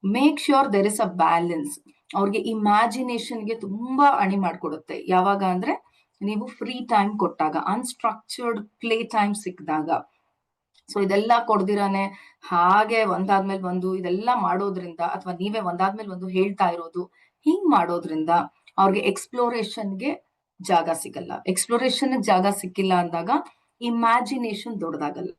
Make sure there is a balance. ಅವ್ರಿಗೆ ಇಮ್ಯಾಜಿನೇಷನ್ಗೆ ತುಂಬಾ ಅಣಿ ಮಾಡ್ಕೊಡುತ್ತೆ. ಯಾವಾಗ ಅಂದ್ರೆ ನೀವು ಫ್ರೀ ಟೈಮ್ ಕೊಟ್ಟಾಗ, ಅನ್ಸ್ಟ್ರಕ್ಚರ್ಡ್ ಪ್ಲೇ ಟೈಮ್ ಸಿಕ್ಕಿದಾಗ. ಸೊ ಇದೆಲ್ಲ ಕೊಡ್ದಿರಾನೆ ಹಾಗೆ ಒಂದಾದ್ಮೇಲೆ ಒಂದು ಇದೆಲ್ಲ ಮಾಡೋದ್ರಿಂದ, ಅಥವಾ ನೀವೇ ಒಂದಾದ್ಮೇಲೆ ಒಂದು ಹೇಳ್ತಾ ಇರೋದು, ಹಿಂಗ್ ಮಾಡೋದ್ರಿಂದ ಅವ್ರಿಗೆ ಎಕ್ಸ್ಪ್ಲೋರೇಷನ್ಗೆ ಜಾಗ ಸಿಗಲ್ಲ. ಎಕ್ಸ್ಪ್ಲೋರೇಷನ್ ಜಾಗ ಸಿಕ್ಕಿಲ್ಲ ಅಂದಾಗ ಇಮ್ಯಾಜಿನೇಷನ್ ದೊಡ್ಡದಾಗಲ್ಲ.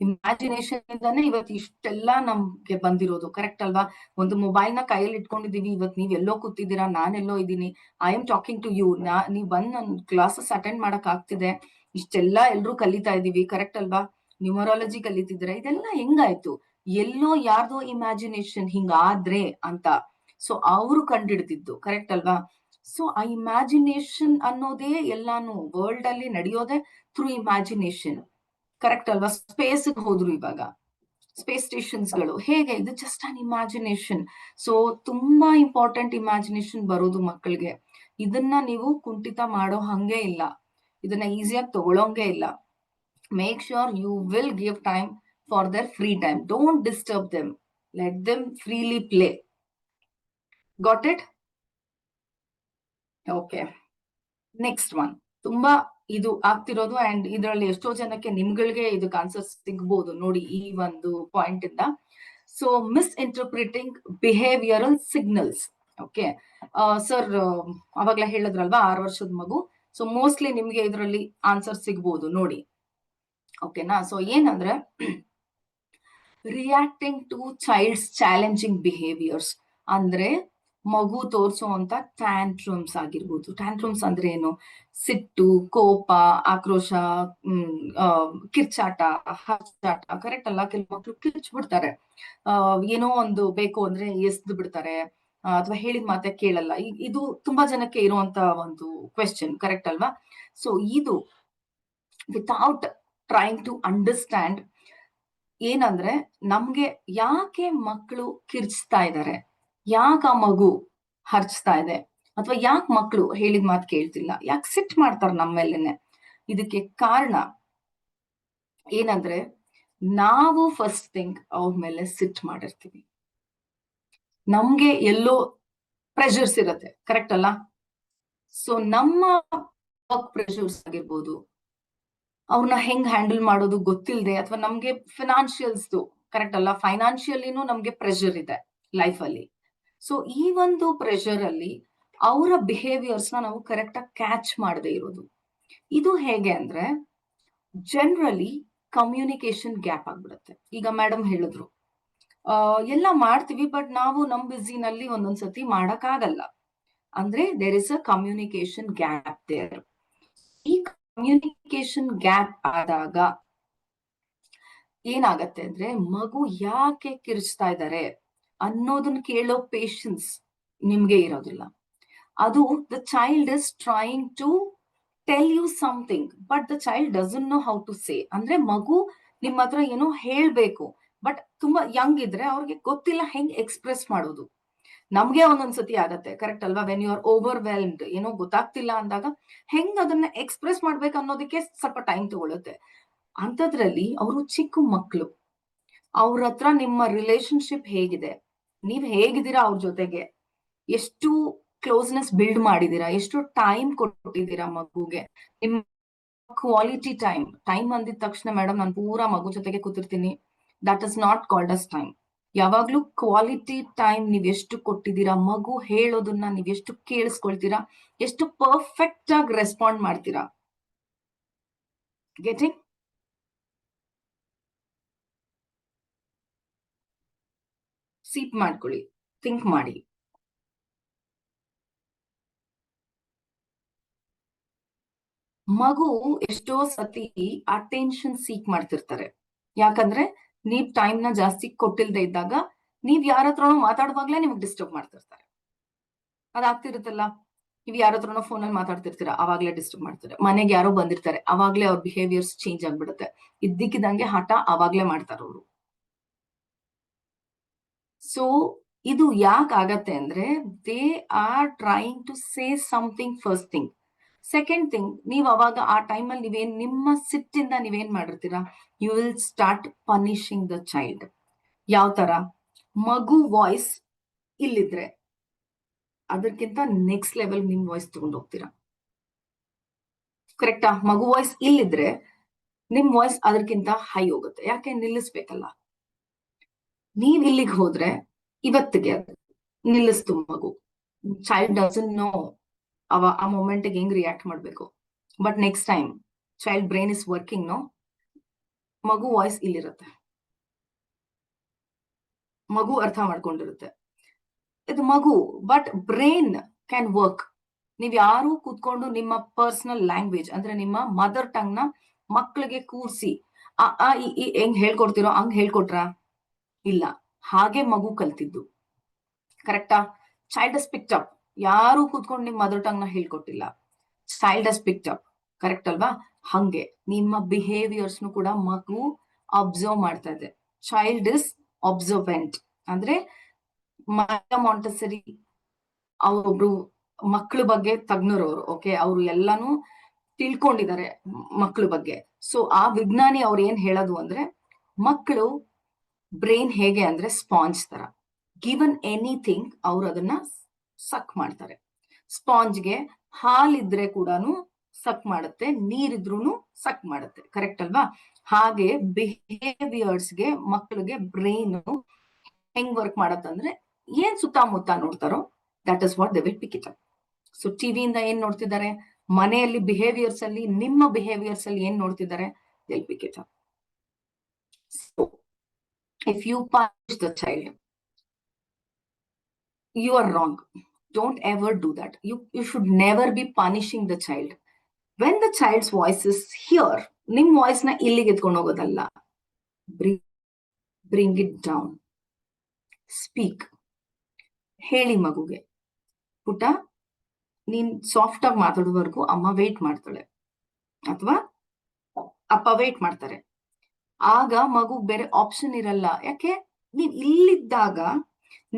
ಇಮ್ಯಾಜಿನೇಷನ್ ಇಂದಾನೆ ಇವತ್ತು ಇಷ್ಟೆಲ್ಲ ನಮ್ಗೆ ಬಂದಿರೋದು, ಕರೆಕ್ಟ್ ಅಲ್ವಾ? ಒಂದು ಮೊಬೈಲ್ ನ ಕೈಯಲ್ಲಿ ಇಟ್ಕೊಂಡಿದೀವಿ, ಇವತ್ತು ನೀವ್ ಎಲ್ಲೋ ಕೂತಿದ್ದೀರಾ, ನಾನೆಲ್ಲೋ ಇದ್ದೀನಿ, I am talking to you, ನೀವ್ ಬಂದ್ ನನ್ ಕ್ಲಾಸಸ್ ಅಟೆಂಡ್ ಮಾಡಕ್ ಆಗ್ತಿದೆ, ಇಷ್ಟೆಲ್ಲ ಎಲ್ರು ಕಲಿತಾ ಇದೀವಿ, ಕರೆಕ್ಟ್ ಅಲ್ವಾ? ನ್ಯೂಮರಾಲಜಿ ಕಲಿತಿದ್ರೆ ಇದೆಲ್ಲ ಹೆಂಗಾಯ್ತು? ಎಲ್ಲೋ ಯಾರ್ದೋ ಇಮ್ಯಾಜಿನೇಷನ್ ಹಿಂಗಾದ್ರೆ ಅಂತ. ಸೊ ಅವ್ರು ಕಂಡಿಡ್ದಿದ್ದು, ಕರೆಕ್ಟ್ ಅಲ್ವಾ? ಸೊ ಆ ಇಮ್ಯಾಜಿನೇಷನ್ ಅನ್ನೋದೇ ಎಲ್ಲಾನು ವರ್ಲ್ಡ್ ಅಲ್ಲಿ ನಡೆಯೋದೇ ಥ್ರೂ ಇಮ್ಯಾಜಿನೇಷನ್, ಕರೆಕ್ಟ್ ಅಲ್ವಾ? ಸ್ಪೇಸ್ ಹೋದ್ರು ಇವಾಗ ಸ್ಪೇಸ್ ಸ್ಟೇಷನ್ಸ್ ಗಳು, ಹೇಗೆ ಇದು ಜಸ್ಟ್ ಅನ್ ಇಮ್ಯಾಜಿನೇಷನ್. ಸೊ ತುಂಬಾ ಇಂಪಾರ್ಟೆಂಟ್ ಇಮ್ಯಾಜಿನೇಷನ್ ಬರೋದು ಮಕ್ಕಳಿಗೆ. ಇದನ್ನ ನೀವು ಕುಂಠಿತ ಮಾಡೋ ಹಂಗೆ ಇಲ್ಲ, ಇದನ್ನ ಈಸಿಯಾಗಿ ತಗೊಳೋಂಗೆ ಇಲ್ಲ. Make sure you will give time for their free time. Don't disturb them, let them freely play. Got it? Okay, next one ತುಂಬಾ ಇದು ಆಗ್ತಿರೋದು, ಅಂಡ್ ಇದರಲ್ಲಿ ಎಷ್ಟೋ ಜನಕ್ಕೆ ನಿಮ್ಗಳಿಗೆ ಇದಕ್ಕೆ ಆನ್ಸರ್ ಸಿಗ್ಬೋದು ನೋಡಿ ಈ ಒಂದು ಪಾಯಿಂಟ್ ಇಂದ. So misinterpreting behavioural signals. Okay sir, ಅವಾಗ್ಲೇ ಹೇಳಿದ್ರಲ್ವಾ 6 ವರ್ಷದ ಮಗು. ಸೊ ಮೋಸ್ಟ್ಲಿ ನಿಮ್ಗೆ ಇದರಲ್ಲಿ ಆನ್ಸರ್ ಸಿಗ್ಬೋದು ನೋಡಿ, ಓಕೆನಾ? ಸೊ ಏನಂದ್ರೆ reacting to child's challenging behaviours ಅಂದ್ರೆ ಮಗು ತೋರಿಸುವಂತ ಟ್ಯಾಂಟ್ರಮ್ಸ್ ಆಗಿರ್ಬೋದು. ಟ್ಯಾಂಟ್ರಮ್ಸ್ ಅಂದ್ರೆ ಏನು? ಸಿಟ್ಟು, ಕೋಪ, ಆಕ್ರೋಶ, ಕಿರ್ಚಾಟ, ಹಚ್ಚಾಟ. ಕರೆಕ್ಟ್ ಅಲ್ಲ? ಕೆಲವು ಮಕ್ಳು ಕಿರ್ಚ್ಬಿಡ್ತಾರೆ. ಏನೋ ಒಂದು ಬೇಕು ಅಂದ್ರೆ ಎಸ್ದು ಬಿಡ್ತಾರೆ, ಅಥವಾ ಹೇಳಿದ ಮಾತೆ ಕೇಳಲ್ಲ. ಇದು ತುಂಬಾ ಜನಕ್ಕೆ ಇರುವಂತ ಒಂದು ಕ್ವೆಶ್ಚನ್. ಕರೆಕ್ಟ್ ಅಲ್ವಾ? ಸೊ ಇದು ವಿತೌಟ್ ಟ್ರೈಂಗ್ ಟು ಅಂಡರ್ಸ್ಟ್ಯಾಂಡ್ ಏನಂದ್ರೆ, ನಮ್ಗೆ ಯಾಕೆ ಮಕ್ಕಳು ಕಿರ್ಚ್ತಾ ಇದ್ದಾರೆ, ಯಾಕೆ ಆ ಮಗು ಹರ್ಚ್ತಾ ಇದೆ, ಅಥವಾ ಯಾಕೆ ಮಕ್ಕಳು ಹೇಳಿದ ಮಾತು ಕೇಳ್ತಿಲ್ಲ, ಯಾಕೆ ಸಿಟ್ ಮಾಡ್ತಾರೆ ನಮ್ಮ ಮೇಲೆನೆ, ಇದಕ್ಕೆ ಕಾರಣ ಏನಂದ್ರೆ ನಾವು ಫಸ್ಟ್ ಥಿಂಗ್ ಅವ್ರ ಮೇಲೆ ಸಿಟ್ ಮಾಡಿರ್ತೀವಿ. ನಮ್ಗೆ ಎಲ್ಲೋ ಪ್ರೆಷರ್ಸ್ ಇರತ್ತೆ. ಕರೆಕ್ಟ್ ಅಲ್ಲ? ಸೊ ನಮ್ಮ ಪ್ರೆಷರ್ಸ್ ಆಗಿರ್ಬೋದು, ಅವ್ರನ್ನ ಹೆಂಗ್ ಹ್ಯಾಂಡಲ್ ಮಾಡೋದು ಗೊತ್ತಿಲ್ಲದೆ, ಅಥವಾ ನಮ್ಗೆ ಫಿನಾನ್ಷಿಯಲ್ಸ್ದು, ಕರೆಕ್ಟ್ ಅಲ್ಲ, ಫೈನಾನ್ಷಿಯಲಿನೂ ನಮ್ಗೆ ಪ್ರೆಷರ್ ಇದೆ ಲೈಫ್ ಅಲ್ಲಿ. ಸೊ ಈ ಒಂದು ಪ್ರೆಷರ್ ಅಲ್ಲಿ ಅವರ ಬಿಹೇವಿಯರ್ಸ್ ನಾವು ಕರೆಕ್ಟ್ ಆಗಿ ಕ್ಯಾಚ್ ಮಾಡದೇ ಇರೋದು. ಇದು ಹೇಗೆ ಅಂದ್ರೆ, ಜನರಲಿ ಕಮ್ಯುನಿಕೇಶನ್ ಗ್ಯಾಪ್ ಆಗ್ಬಿಡುತ್ತೆ. ಈಗ ಮೇಡಮ್ ಹೇಳಿದ್ರು, ಎಲ್ಲ ಮಾಡ್ತೀವಿ, ಬಟ್ ನಾವು ನಮ್ ಬಿಸಿನಲ್ಲಿ ಒಂದೊಂದ್ಸತಿ ಮಾಡಕ್ ಆಗಲ್ಲ. ಅಂದ್ರೆ there is a communication gap there. ಈ ಕಮ್ಯುನಿಕೇಶನ್ ಗ್ಯಾಪ್ ಆದಾಗ ಏನಾಗತ್ತೆ ಅಂದ್ರೆ, ಮಗು ಯಾಕೆ ಕಿರ್ಚ್ತಾ ಇದ್ದಾರೆ ಅನ್ನೋದನ್ನ ಕೇಳೋ ಪೇಶನ್ಸ್ ನಿಮ್ಗೆ ಇರೋದಿಲ್ಲ. ಅದು the child is trying to tell you something, but the child doesn't know how to say. ಅಂದ್ರೆ ಮಗು ನಿಮ್ಮ ಹತ್ರ ಏನೋ ಹೇಳ್ಬೇಕು, ಬಟ್ ತುಂಬಾ ಯಂಗ್ ಇದ್ರೆ ಅವ್ರಿಗೆ ಗೊತ್ತಿಲ್ಲ ಹೆಂಗ್ ಎಕ್ಸ್ಪ್ರೆಸ್ ಮಾಡೋದು. ನಮ್ಗೆ ಒಂದೊಂದ್ಸತಿ ಆಗತ್ತೆ. ಕರೆಕ್ಟ್ ಅಲ್ವಾ? ವೆನ್ ಯು ಆರ್ ಓವರ್ವೆಲ್ಮ್ಡ್, ಏನೋ ಗೊತ್ತಾಗ್ತಿಲ್ಲ ಅಂದಾಗ ಹೆಂಗ್ ಅದನ್ನ ಎಕ್ಸ್ಪ್ರೆಸ್ ಮಾಡ್ಬೇಕು ಅನ್ನೋದಕ್ಕೆ ಸ್ವಲ್ಪ ಟೈಮ್ ತಗೊಳುತ್ತೆ. ಅಂಥದ್ರಲ್ಲಿ ಅವರು ಚಿಕ್ಕ ಮಕ್ಕಳು, ಅವ್ರ ಹತ್ರ ನಿಮ್ಮ ರಿಲೇಶನ್ಶಿಪ್ ಹೇಗಿದೆ, ನೀವ್ ಹೇಗಿದ್ದೀರಾ ಅವ್ರ ಜೊತೆಗೆ, ಎಷ್ಟು ಕ್ಲೋಸ್ನೆಸ್ ಬಿಲ್ಡ್ ಮಾಡಿದೀರಾ, ಎಷ್ಟು ಟೈಮ್ ಕೊಟ್ಟಿದ್ದೀರಾ ಮಗುಗೆ, ನಿಮ್ ಕ್ವಾಲಿಟಿ ಟೈಮ್ ಅಂದಿದ ತಕ್ಷಣ ಮೇಡಮ್ ನಾನು ಪೂರಾ ಮಗು ಜೊತೆಗೆ ಕೂತಿರ್ತೀನಿ, that is not called as time. ಯಾವಾಗ್ಲೂ ಕ್ವಾಲಿಟಿ ಟೈಮ್ ನೀವ್ ಎಷ್ಟು ಕೊಟ್ಟಿದ್ದೀರಾ, ಮಗು ಹೇಳೋದನ್ನ ನೀವ್ ಎಷ್ಟು ಕೇಳಿಸ್ಕೊಳ್ತೀರಾ, ಎಷ್ಟು ಪರ್ಫೆಕ್ಟ್ ಆಗಿ ರೆಸ್ಪಾಂಡ್ ಮಾಡ್ತೀರಾ. ಗೆಟಿಂಗ್? ಸೀಪ್ ಮಾಡ್ಕೊಳ್ಳಿ, ಥಿಂಕ್ ಮಾಡಿ. ಮಗು ಎಷ್ಟೋ ಸತಿ ಅಟೆನ್ಷನ್ ಸೀಕ್ ಮಾಡ್ತಿರ್ತಾರೆ. ಯಾಕಂದ್ರೆ ನೀವ್ ಟೈಮ್ ನ ಜಾಸ್ತಿ ಕೊಟ್ಟಿಲ್ದೆ ಇದ್ದಾಗ ನೀವ್ ಯಾರ ಹತ್ರನೋ ಮಾತಾಡುವಾಗ್ಲೇ ನಿಮ್ಗೆ ಡಿಸ್ಟರ್ಬ್ ಮಾಡ್ತಿರ್ತಾರೆ. ಅದಾಗ್ತಿರುತ್ತಲ್ಲ, ನೀವ್ ಯಾರ ಹತ್ರನೋ ಫೋನಲ್ಲಿ ಮಾತಾಡ್ತಿರ್ತೀರಾ, ಅವಾಗ್ಲೇ ಡಿಸ್ಟರ್ಬ್ ಮಾಡ್ತಾರೆ. ಮನೆಗೆ ಯಾರೋ ಬಂದಿರ್ತಾರೆ, ಅವಾಗ್ಲೇ ಅವ್ರ ಬಿಹೇವಿಯರ್ಸ್ ಚೇಂಜ್ ಆಗ್ಬಿಡುತ್ತೆ. ಇದ್ದಕ್ಕಿದ್ದಂಗೆ ಹಠ ಅವಾಗ್ಲೇ ಮಾಡ್ತಾರೆ ಅವರು. ಸೊ ಇದು ಯಾಕೆ ಆಗತ್ತೆ ಅಂದ್ರೆ, they are trying to say something first thing. Second thing, ನೀವ್ ಅವಾಗ ಆ ಟೈಮಲ್ಲಿ ನಿಮ್ಮ ಸಿಟ್ಟಿಂದ ನೀವೇನ್ ಮಾಡಿರ್ತೀರಾ, you will start punishing the child. ಯಾವ ತರ? ಮಗು ವಾಯ್ಸ್ ಇಲ್ಲಿದ್ರೆ ಅದಕ್ಕಿಂತ ನೆಕ್ಸ್ಟ್ ಲೆವೆಲ್ ನಿಮ್ ವಾಯ್ಸ್ ತಗೊಂಡು ಹೋಗ್ತೀರಾ. ಕರೆಕ್ಟಾ? ಮಗು ವಾಯ್ಸ್ ಇಲ್ಲಿದ್ರೆ ನಿಮ್ ವಾಯ್ಸ್ ಅದಕ್ಕಿಂತ ಹೈ ಹೋಗುತ್ತೆ. ಯಾಕೆ? ನಿಲ್ಲಿಸ್ಬೇಕಲ್ಲ. ನೀವ್ ಇಲ್ಲಿಗೆ ಹೋದ್ರೆ ಇವತ್ತಿಗೆ ನಿಲ್ಲಿಸ್ತು ಮಗು. ಚೈಲ್ಡ್ ಡಸಂಟ್ ನೋ ಆ ಮೊಮೆಂಟ್ಗೆ ಹೆಂಗ್ ರಿಯಾಕ್ಟ್ ಮಾಡ್ಬೇಕು. But next time child brain is working, no, ಮಗು ವಾಯ್ಸ್ ಇಲ್ಲಿರುತ್ತೆ, ಮಗು ಅರ್ಥ ಮಾಡ್ಕೊಂಡಿರುತ್ತೆ ಇದು ಮಗು. But brain can work. ನೀವ್ ಯಾರು ಕೂತ್ಕೊಂಡು ನಿಮ್ಮ ಪರ್ಸನಲ್ ಲ್ಯಾಂಗ್ವೇಜ್ ಅಂದ್ರೆ ನಿಮ್ಮ ಮದರ್ ಟಂಗ್ ನ ಮಕ್ಳಿಗೆ ಕೂರ್ಸಿ ಹೆಂಗ್ ಹೇಳ್ಕೊಡ್ತಿರೋ ಹಂಗ್ ಹೇಳ್ಕೊಟ್ರಾ? ಇಲ್ಲ, ಹಾಗೆ ಮಗು ಕಲ್ತಿದ್ದು. ಕರೆಕ್ಟಾ? ಚೈಲ್ಡ್ ಹಸ್ ಪಿಕ್ಡ್ ಅಪ್. ಯಾರು ಕೂತ್ಕೊಂಡು ನಿಮ್ ಮದರ್ ಟಂಗ್ ನ ಹೇಳ್ಕೊಟ್ಟಿಲ್ಲ, ಚೈಲ್ಡ್ ಹಸ್ ಪಿಕ್ಡ್ ಅಪ್. ಕರೆಕ್ಟ್ ಅಲ್ವಾ? ಹಂಗೆ ನಿಮ್ಮ ಬಿಹೇವಿಯರ್ಸ್ನು ಕೂಡ ಮಗು ಅಬ್ಸರ್ವ್ ಮಾಡ್ತಾ ಇದೆ. Child is absorbent. ಅಂದ್ರೆ ಮಾಂಟೆಸರಿ ಅವರೊಬ್ರು ಮಕ್ಕಳ ಬಗ್ಗೆ ತಜ್ಞರವರು. ಓಕೆ, ಅವರು ಎಲ್ಲಾನು ತಿಳ್ಕೊಂಡಿದ್ದಾರೆ ಮಕ್ಕಳ ಬಗ್ಗೆ. ಸೊ ಆ ವಿಜ್ಞಾನಿ ಅವ್ರು ಏನ್ ಹೇಳೋದು ಅಂದ್ರೆ, ಮಕ್ಕಳು ಬ್ರೈನ್ ಹೇಗೆ ಅಂದ್ರೆ ಸ್ಪಾಂಜ್ ತರ. ಗಿವನ್ ಎನಿಥಿಂಗ್ ಅವ್ರು ಅದನ್ನ ಸಕ್ ಮಾಡ್ತಾರೆ. ಸ್ಪಾಂಜ್ಗೆ ಹಾಲಿದ್ರೆ ಕೂಡ ಸಕ್ ಮಾಡುತ್ತೆ, ನೀರಿದ್ರೂನು ಸಕ್ ಮಾಡುತ್ತೆ. ಕರೆಕ್ಟ್ ಅಲ್ವಾ? ಹಾಗೆ ಬಿಹೇವಿಯರ್ಸ್ಗೆ ಮಕ್ಕಳಿಗೆ ಬ್ರೈನ್ ಹೆಂಗ್ ವರ್ಕ್ ಮಾಡತ್ತಂದ್ರೆ, ಏನ್ ಸುತ್ತಮುತ್ತ ನೋಡ್ತಾರೋ that is what they will pick it up. So ಟಿವಿಯಿಂದ ಏನ್ ನೋಡ್ತಿದ್ದಾರೆ, ಮನೆಯಲ್ಲಿ ಬಿಹೇವಿಯರ್ಸ್ ಅಲ್ಲಿ, ನಿಮ್ಮ ಬಿಹೇವಿಯರ್ಸ್ ಅಲ್ಲಿ ಏನ್ ನೋಡ್ತಿದ್ದಾರೆ, they will pick it up. So if you punish the child, you are wrong. Don't ever do that. You should never be punishing the child. When the child's voice is here, ನಿಮ್ voice ನ ಇಲ್ಲಿಗೆ ಎತ್ಕೊಂಡು ಹೋಗೋದಲ್ಲ. Bring it down. Speak. ಹೇಳಿ ಮಗುಗೆ, ಪುಟ್ಟ ನೀನ್ soft ಆಗಿ ಮಾತಾಡೋವರೆಗೂ ಅಮ್ಮ ವೇಟ್ ಮಾಡ್ತಾಳೆ ಅಥವಾ ಅಪ್ಪ ವೇಟ್ ಮಾಡ್ತಾರೆ. ಆಗ ಮಗು ಬೇರೆ ಆಪ್ಷನ್ ಇರಲ್ಲ. ಯಾಕೆ? ನೀವ್ ಇಲ್ಲಿದ್ದಾಗ,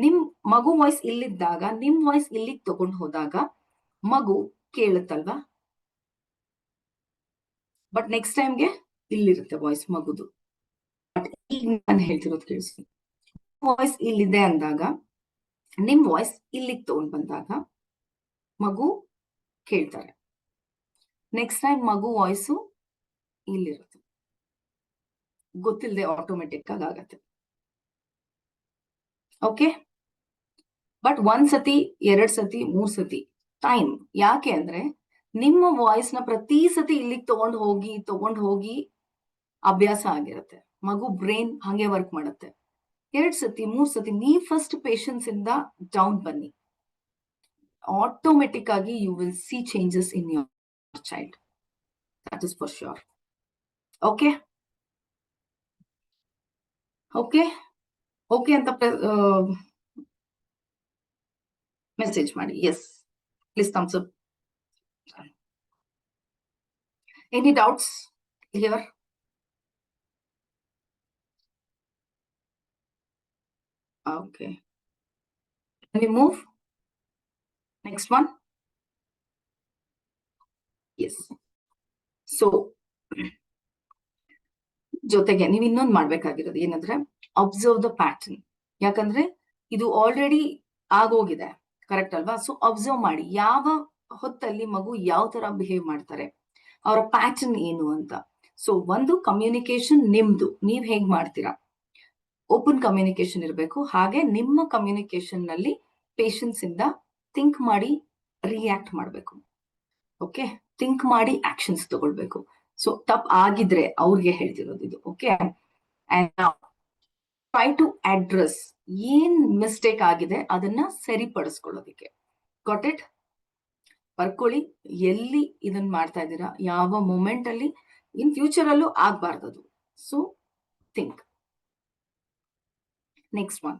ನಿಮ್ ಮಗು ವಾಯ್ಸ್ ಇಲ್ಲಿದ್ದಾಗ ನಿಮ್ ವಾಯ್ಸ್ ಇಲ್ಲಿಗೆ ತಗೊಂಡ್ ಹೋದಾಗ ಮಗು ಕೇಳುತ್ತಲ್ವಾ? ಬಟ್ ನೆಕ್ಸ್ಟ್ ಟೈಮ್ಗೆ ಇಲ್ಲಿರುತ್ತೆ ವಾಯ್ಸ್ ಮಗುದು. ಬಟ್ ಈಗ ನಾನು ಹೇಳ್ತಿರೋದು ಕೇಳಿಸಿ, ವಾಯ್ಸ್ ಇಲ್ಲಿದೆ ಅಂದಾಗ ನಿಮ್ ವಾಯ್ಸ್ ಇಲ್ಲಿಗೆ ತಗೊಂಡ್ ಬಂದಾಗ ಮಗು ಕೇಳ್ತಾರೆ. ನೆಕ್ಸ್ಟ್ ಟೈಮ್ ಮಗು ವಾಯ್ಸು ಇಲ್ಲಿರುತ್ತೆ, ಗೊತ್ತಿಲ್ಲದೆ ಆಟೋಮೆಟಿಕ್ ಆಗಿ ಆಗತ್ತೆ. ಓಕೆ? ಬಟ್ 1 ಸತಿ 2 ಸತಿ 3 ಸತಿ ಟೈಮ್. ಯಾಕೆ ಅಂದ್ರೆ ನಿಮ್ಮ ವಾಯ್ಸ್ ನ ಪ್ರತಿ ಸತಿ ಇಲ್ಲಿಗೆ ತಗೊಂಡ್ ಹೋಗಿ ಅಭ್ಯಾಸ ಆಗಿರುತ್ತೆ. ಮಗು ಬ್ರೈನ್ ಹಂಗೆ ವರ್ಕ್ ಮಾಡುತ್ತೆ. 2 ಸತಿ 3 ಸತಿ ನೀವ್ ಫಸ್ಟ್ ಪೇಷನ್ಸ್ ಇಂದ ಡೌನ್ ಬನ್ನಿ. ಆಟೋಮೆಟಿಕ್ ಆಗಿ you will see changes in your child. That is for sure. Okay okay okay ಅಂತ ಮೆಸೇಜ್ ಮಾಡಿ. Yes, please thumbs up. Any doubts here? Okay. Can we move? Next one. Yes. So, ಜೊತೆಗೆ ನೀವು ಇನ್ನೊಂದು ಮಾಡ್ಬೇಕಾಗಿರೋದು ಏನಂದ್ರೆ observe the pattern. ಯಾಕಂದ್ರೆ ಇದು already ಆಗೋಗಿದೆ, correct ಅಲ್ವಾ? ಸೊ ಅಬ್ಸರ್ವ್ ಮಾಡಿ, ಯಾವ ಹೊತ್ತಲ್ಲಿ ಮಗು ಯಾವ ತರ ಬಿಹೇವ್ ಮಾಡ್ತಾರೆ, ಅವರ ಪ್ಯಾಟರ್ನ್ ಏನು ಅಂತ. ಸೊ ಒಂದು ಕಮ್ಯುನಿಕೇಶನ್ ನಿಮ್ದು, ನೀವ್ ಹೇಗ್ ಮಾಡ್ತೀರಾ, ಓಪನ್ ಕಮ್ಯುನಿಕೇಶನ್ ಇರಬೇಕು. ಹಾಗೆ ನಿಮ್ಮ ಕಮ್ಯುನಿಕೇಶನ್ ನಲ್ಲಿ ಪೇಷನ್ಸ್ ಇಂದ ಥಿಂಕ್ ಮಾಡಿ ರಿಯಾಕ್ಟ್ ಮಾಡ್ಬೇಕು. ಓಕೆ? ಥಿಂಕ್ ಮಾಡಿ ಆಕ್ಷನ್ಸ್ ತಗೊಳ್ಬೇಕು. ಸೊ ತಪ್ಪು ಆಗಿದ್ರೆ ಅವ್ರಿಗೆ ಹೇಳ್ತಿರೋದು ಇದು. Okay? And try to address ಏನ್ ಮಿಸ್ಟೇಕ್ ಆಗಿದೆ ಅದನ್ನ ಸರಿಪಡಿಸ್ಕೊಳ್ಳೋದಿಕ್ಕೆ. Got it? ಬರ್ಕೊಳ್ಳಿ, ಎಲ್ಲಿ ಇದನ್ನ ಮಾಡ್ತಾ ಇದ್ದೀರಾ, ಯಾವ ಮೂಮೆಂಟ್ ಅಲ್ಲಿ, ಇನ್ ಫ್ಯೂಚರ್ ಅಲ್ಲೂ ಆಗ್ಬಾರ್ದದು. So think. ನೆಕ್ಸ್ಟ್ ಒನ್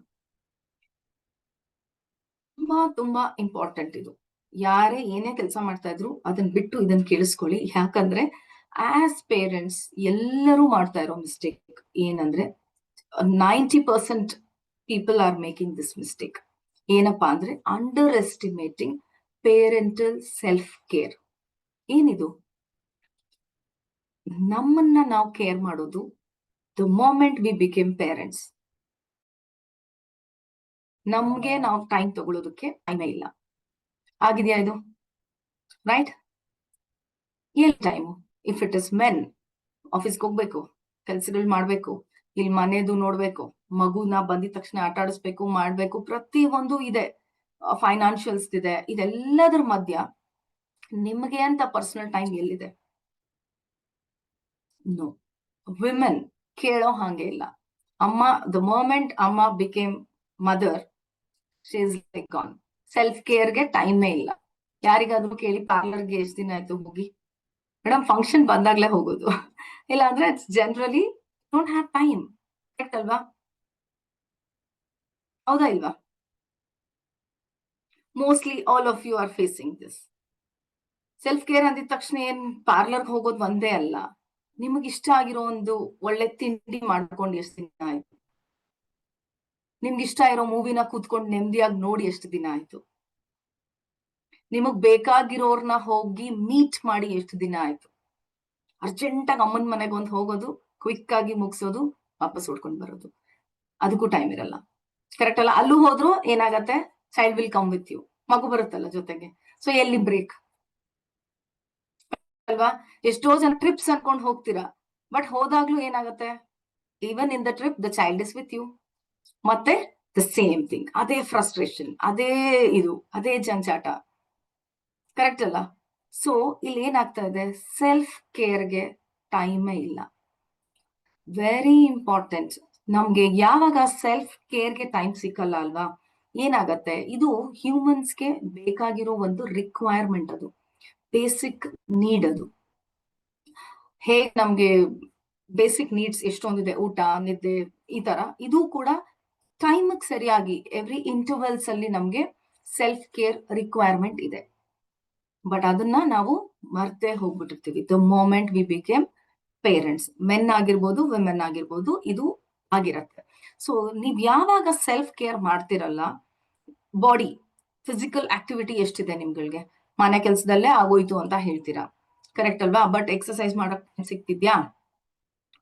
ತುಂಬಾ ಇಂಪಾರ್ಟೆಂಟ್ ಇದು. ಯಾರೇ ಏನೇ ಕೆಲಸ ಮಾಡ್ತಾ ಇದ್ರು ಅದನ್ನ ಬಿಟ್ಟು ಇದನ್ನ ಕೇಳಿಸ್ಕೊಳ್ಳಿ. ಯಾಕಂದ್ರೆ ಆಸ್ ಪೇರೆಂಟ್ಸ್ ಎಲ್ಲರೂ ಮಾಡ್ತಾ ಇರೋ ಮಿಸ್ಟೇಕ್ ಏನಂದ್ರೆ 90% people are making this mistake. ಏನಪ್ಪಾ ಅಂದ್ರೆ under estimating parental self care. ಏನಿದು? ನಮ್ಮನ್ನ ನಾವು ಕೇರ್ ಮಾಡೋದು the moment we became parents. ನಮ್ಗೆ ನಾವು ಟೈಮ್ ತಗೊಳ್ಳೋದಕ್ಕೆ ಟೈಮೇ ಇಲ್ಲ. ಆಗಿದೆಯಾ ಇದು? ರೈಟ್? ಎಲ್ಲಿ time? If it is men, ಆಫೀಸ್ಗೆ ಹೋಗ್ಬೇಕು, ಕೆಲ್ಸಗಳು ಮಾಡ್ಬೇಕು, ಇಲ್ಲಿ ಮನೆದು ನೋಡ್ಬೇಕು, ಮಗುನ ಬಂದಿದ ತಕ್ಷಣ ಆಟ ಆಡಿಸ್ಬೇಕು, ಮಾಡ್ಬೇಕು, ಪ್ರತಿ ಒಂದು ಇದೆ, ಫೈನಾನ್ಷಿಯಲ್ಸ್ ಇದೆ. ಇದೆಲ್ಲದರ ಮಧ್ಯ ನಿಮ್ಗೆ ಅಂತ ಪರ್ಸನಲ್ ಟೈಮ್ ಎಲ್ಲಿದೆ? ನೋ. ವಿಮೆನ್ ಕೇಳೋ ಹಾಗೆ ಇಲ್ಲ. ಅಮ್ಮ, ದ ಮೊಮೆಂಟ್ ಅಮ್ಮ became mother, she is like gone. Self ಕೇರ್ಗೆ ಟೈಮೇ ಇಲ್ಲ. ಯಾರಿಗಾದ್ರೂ ಕೇಳಿ ಪಾರ್ಲರ್ಗೆ ಎಷ್ಟು ದಿನ ಆಯ್ತು ಹೋಗಿ? ಮೇಡಮ್ ಫಂಕ್ಷನ್ ಬಂದಾಗ್ಲೇ ಹೋಗೋದು, ಇಲ್ಲ ಅಂದ್ರೆ generally don't have time. Correct ಅಲ್ವಾ? ಹೌದಾ ಇಲ್ವಾ? Mostly all of you are facing this. Self care ಅಂದಿದ ತಕ್ಷಣ ಏನ್ ಪಾರ್ಲರ್ಗೆ ಹೋಗೋದು ಒಂದೇ ಅಲ್ಲ, ನಿಮಗೆ ಇಷ್ಟ ಆಗಿರೋ ಒಂದು ಒಳ್ಳೆ ತಿಂಡಿ ಮಾಡ್ಕೊಂಡು ಎಷ್ಟು ದಿನ ಆಯ್ತು? ನಿಮ್ಗೆ ಇಷ್ಟ ಇರೋ ಮೂವಿನ ಕೂತ್ಕೊಂಡು ನೆಮ್ಮದಿಯಾಗಿ ನೋಡಿ ಎಷ್ಟು ದಿನ ಆಯ್ತು? ನಿಮಗ್ ಬೇಕಾಗಿರೋರ್ನ ಹೋಗಿ ಮೀಟ್ ಮಾಡಿ ಎಷ್ಟು ದಿನ ಆಯ್ತು? ಅರ್ಜೆಂಟ್ ಆಗಿ ಅಮ್ಮನ ಮನೆಗೆ ಒಂದು ಹೋಗೋದು, ಕ್ವಿಕ್ ಆಗಿ ಮುಗಿಸೋದು, ವಾಪಸ್ ಹೊಡ್ಕೊಂಡು ಬರೋದು, ಅದಕ್ಕೂ ಟೈಮ್ ಇರಲ್ಲ. ಕರೆಕ್ಟ್ ಅಲ್ಲ? ಅಲ್ಲೂ ಹೋದ್ರು ಏನಾಗತ್ತೆ? Child will come with you. ಮಗು ಬರುತ್ತಲ್ಲ ಜೊತೆಗೆ. ಸೊ ಎಲ್ಲಿ ಬ್ರೇಕ್ ಅಲ್ವಾ? ಎಷ್ಟೋ ಜನ ಟ್ರಿಪ್ಸ್ ಅನ್ಕೊಂಡು ಹೋಗ್ತೀರಾ, ಬಟ್ ಹೋದಾಗ್ಲೂ ಏನಾಗತ್ತೆ? Even in the trip the child is with you. ಮತ್ತೆ ದ ಸೇಮ್ ಥಿಂಗ್, ಅದೇ ಫ್ರಸ್ಟ್ರೇಷನ್, ಅದೇ ಜಂಜಾಟ. ಕರೆಕ್ಟ್ ಅಲ್ಲ? ಸೊ ಇಲ್ಲಿ ಏನಾಗ್ತಾ ಇದೆ? ಸೆಲ್ಫ್ ಕೇರ್ಗೆ ಟೈಮೇ ಇಲ್ಲ. Very important. ನಮ್ಗೆ ಯಾವಾಗ ಸೆಲ್ಫ್ ಕೇರ್ಗೆ ಟೈಮ್ ಸಿಕ್ಕಲ್ಲ ಅಲ್ವಾ, ಏನಾಗತ್ತೆ, ಇದು ಹ್ಯೂಮನ್ಸ್ಗೆ ಬೇಕಾಗಿರೋ ಒಂದು ರಿಕ್ವೈರ್ಮೆಂಟ್, ಅದು ಬೇಸಿಕ್ ನೀಡ್. ಅದು ಹೇಗ್ ನಮ್ಗೆ ಬೇಸಿಕ್ ನೀಡ್ಸ್ ಎಷ್ಟೊಂದಿದೆ, ಊಟ, ನಿದ್ದೆ, ಈ ತರ, ಇದು ಕೂಡ ಟೈಮ್ ಸರಿಯಾಗಿ ಎವ್ರಿ ಇಂಟರ್ವಲ್ಸ್ ಅಲ್ಲಿ ನಮ್ಗೆ ಸೆಲ್ಫ್ ಕೇರ್ ರಿಕ್ವೈರ್ಮೆಂಟ್ ಇದೆ. ಬಟ್ ಅದನ್ನ ನಾವು ಮರ್ತೇ ಹೋಗ್ಬಿಟ್ಟಿರ್ತೀವಿ the moment we became parents. Men ಆಗಿರ್ಬೋದು, ವಿಮೆನ್ ಆಗಿರ್ಬೋದು, ಇದು ಆಗಿರತ್ತೆ. ಸೊ ನೀವ್ ಯಾವಾಗ ಸೆಲ್ಫ್ ಕೇರ್ ಮಾಡ್ತಿರಲ್ಲ, ಬಾಡಿ ಫಿಸಿಕಲ್ ಆಕ್ಟಿವಿಟಿ ಎಷ್ಟಿದೆ ನಿಮ್ಗಳಿಗೆ, ಮನೆ ಕೆಲ್ಸದಲ್ಲೇ ಆಗೋಯ್ತು ಅಂತ ಹೇಳ್ತೀರಾ, ಕರೆಕ್ಟ್ ಅಲ್ವಾ? ಬಟ್ ಎಕ್ಸರ್ಸೈಸ್ ಮಾಡಕ್ ಸಿಗ್ತಿದ್ಯಾ?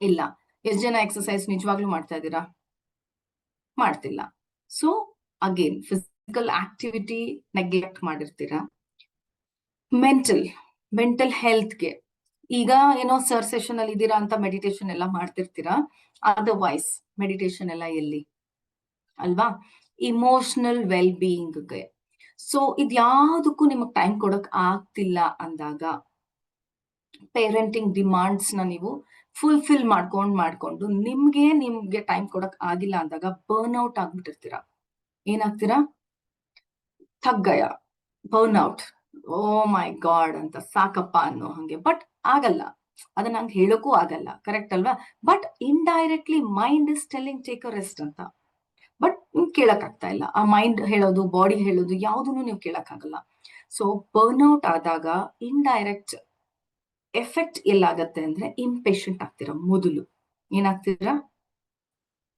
ಇಲ್ಲ. ಎಷ್ಟ್ ಜನ ಎಕ್ಸರ್ಸೈಸ್ ನಿಜವಾಗ್ಲೂ ಮಾಡ್ತಾ ಇದ್ದೀರಾ? ಮಾಡ್ತಿಲ್ಲ. So again physical activity neglect ಮಾಡಿರ್ತೀರಾ. ಮೆಂಟಲ್ ಹೆಲ್ತ್ಗೆ ಈಗ ಏನೋ ಸರ್ ಸೆಷನ್ ಅಲ್ಲಿ ಇದ್ದೀರಾ ಅಂತ ಮೆಡಿಟೇಷನ್ ಎಲ್ಲ ಮಾಡ್ತಿರ್ತೀರಾ, ಅದರ್ವೈಸ್ ಮೆಡಿಟೇಷನ್ ಎಲ್ಲ ಎಲ್ಲಿ ಅಲ್ವಾ? ಇಮೋಷನಲ್ ವೆಲ್ ಬೀಯಿಂಗ್ಗೆ. ಸೊ ಇದ್ಯಾವುದಕ್ಕೂ ನಿಮಗ್ ಟೈಮ್ ಕೊಡಕ್ ಆಗ್ತಿಲ್ಲ ಅಂದಾಗ, ಪೇರೆಂಟಿಂಗ್ ಡಿಮಾಂಡ್ಸ್ ನ ನೀವು ಫುಲ್ಫಿಲ್ ಮಾಡ್ಕೊಂಡು ನಿಮ್ಗೆ ಟೈಮ್ ಕೊಡಕ್ ಆಗಿಲ್ಲ ಅಂದಾಗ burn out ಆಗ್ಬಿಟ್ಟಿರ್ತೀರಾ. ಏನಾಗ್ತೀರಾ? ಥಗ್ಗಯ, burn out, O my god ಅಂತ ಸಾಕಪ್ಪ ಅನ್ನೋ ಹಂಗೆ. ಬಟ್ ಆಗಲ್ಲ, ಅದನ್ನ ನಂಗೆ ಹೇಳೋಕ್ಕೂ ಆಗಲ್ಲ, ಕರೆಕ್ಟ್ ಅಲ್ವಾ? But indirectly mind is telling take a rest ಅಂತ. ಬಟ್ ನಿಮ್ ಕೇಳಕ್ ಆಗ್ತಾ ಇಲ್ಲ. ಆ ಮೈಂಡ್ ಹೇಳೋದು, ಬಾಡಿ ಹೇಳೋದು, ಯಾವ್ದನ್ನು ನೀವು ಕೇಳಕ್ ಆಗಲ್ಲ. ಸೊ ಬರ್ನ್ ಔಟ್ ಆದಾಗ ಇಂಡೈರೆಕ್ಟ್ ಎಫೆಕ್ಟ್ ಎಲ್ಲಾಗತ್ತೆ ಅಂದ್ರೆ ಇಂಪೇಷಂಟ್ ಆಗ್ತೀರಾ. ಮೊದಲು ಏನಾಗ್ತೀರಾ?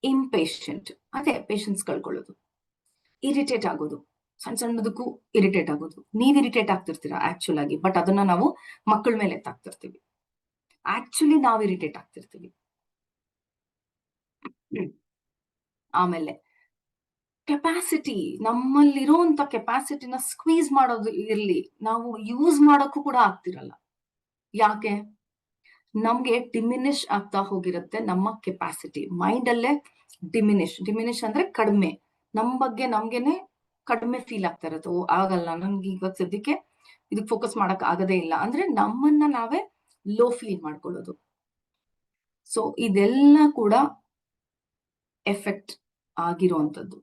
ಇಂಪೇಷಂಟ್. ಅದೇ ಪೇಷನ್ಸ್ ಕಳ್ಕೊಳ್ಳೋದು, ಇರಿಟೇಟ್ ಆಗೋದು, ಸಣ್ಣ ಸಣ್ಣದಕ್ಕೂ ಇರಿಟೇಟ್ ಆಗೋದು. ನೀವ್ ಇರಿಟೇಟ್ ಆಗ್ತಿರ್ತೀರಾ ಆಕ್ಚುಲ್ ಆಗಿ, ಬಟ್ ಅದನ್ನ ನಾವು ಮಕ್ಕಳ ಮೇಲೆ ಎತ್ತಾಕ್ತಿರ್ತೀವಿ. ಆಕ್ಚುಲಿ ನಾವ್ ಇರಿಟೇಟ್ ಆಗ್ತಿರ್ತೀವಿ. ಆಮೇಲೆ ಕೆಪಾಸಿಟಿ, ನಮ್ಮಲ್ಲಿರುವಂತ ಕೆಪಾಸಿಟಿನ ಸ್ಕ್ವೀಸ್ ಮಾಡೋದು ಇರ್ಲಿ, ನಾವು ಯೂಸ್ ಮಾಡೋಕ್ಕೂ ಕೂಡ ಆಗ್ತಿರಲ್ಲ. ಯಾಕೆ? ನಮ್ಗೆ ಡಿಮಿನಿಷ್ ಆಗ್ತಾ ಹೋಗಿರುತ್ತೆ ನಮ್ಮ ಕೆಪಾಸಿಟಿ. ಮೈಂಡ್ ಅಲ್ಲೇ ಡಿಮಿನಿಷ್ ಅಂದ್ರೆ ಕಡಿಮೆ, ನಮ್ ಬಗ್ಗೆ ನಮ್ಗೆನೆ ಕಡಿಮೆ ಫೀಲ್ ಆಗ್ತಾ ಇರುತ್ತೆ. ಓ ಆಗಲ್ಲ, ನನ್ಗೆ ಇವಾಗ ಸದ್ಯಕ್ಕೆ ಇದಕ್ ಫೋಕಸ್ ಮಾಡಕ್ ಆಗದೇ ಇಲ್ಲ ಅಂದ್ರೆ ನಮ್ಮನ್ನ ನಾವೇ ಲೋ ಫೀಲ್ ಮಾಡ್ಕೊಳ್ಳೋದು. ಸೊ ಇದೆಲ್ಲ ಕೂಡ ಎಫೆಕ್ಟ್ ಆಗಿರುವಂತದ್ದು.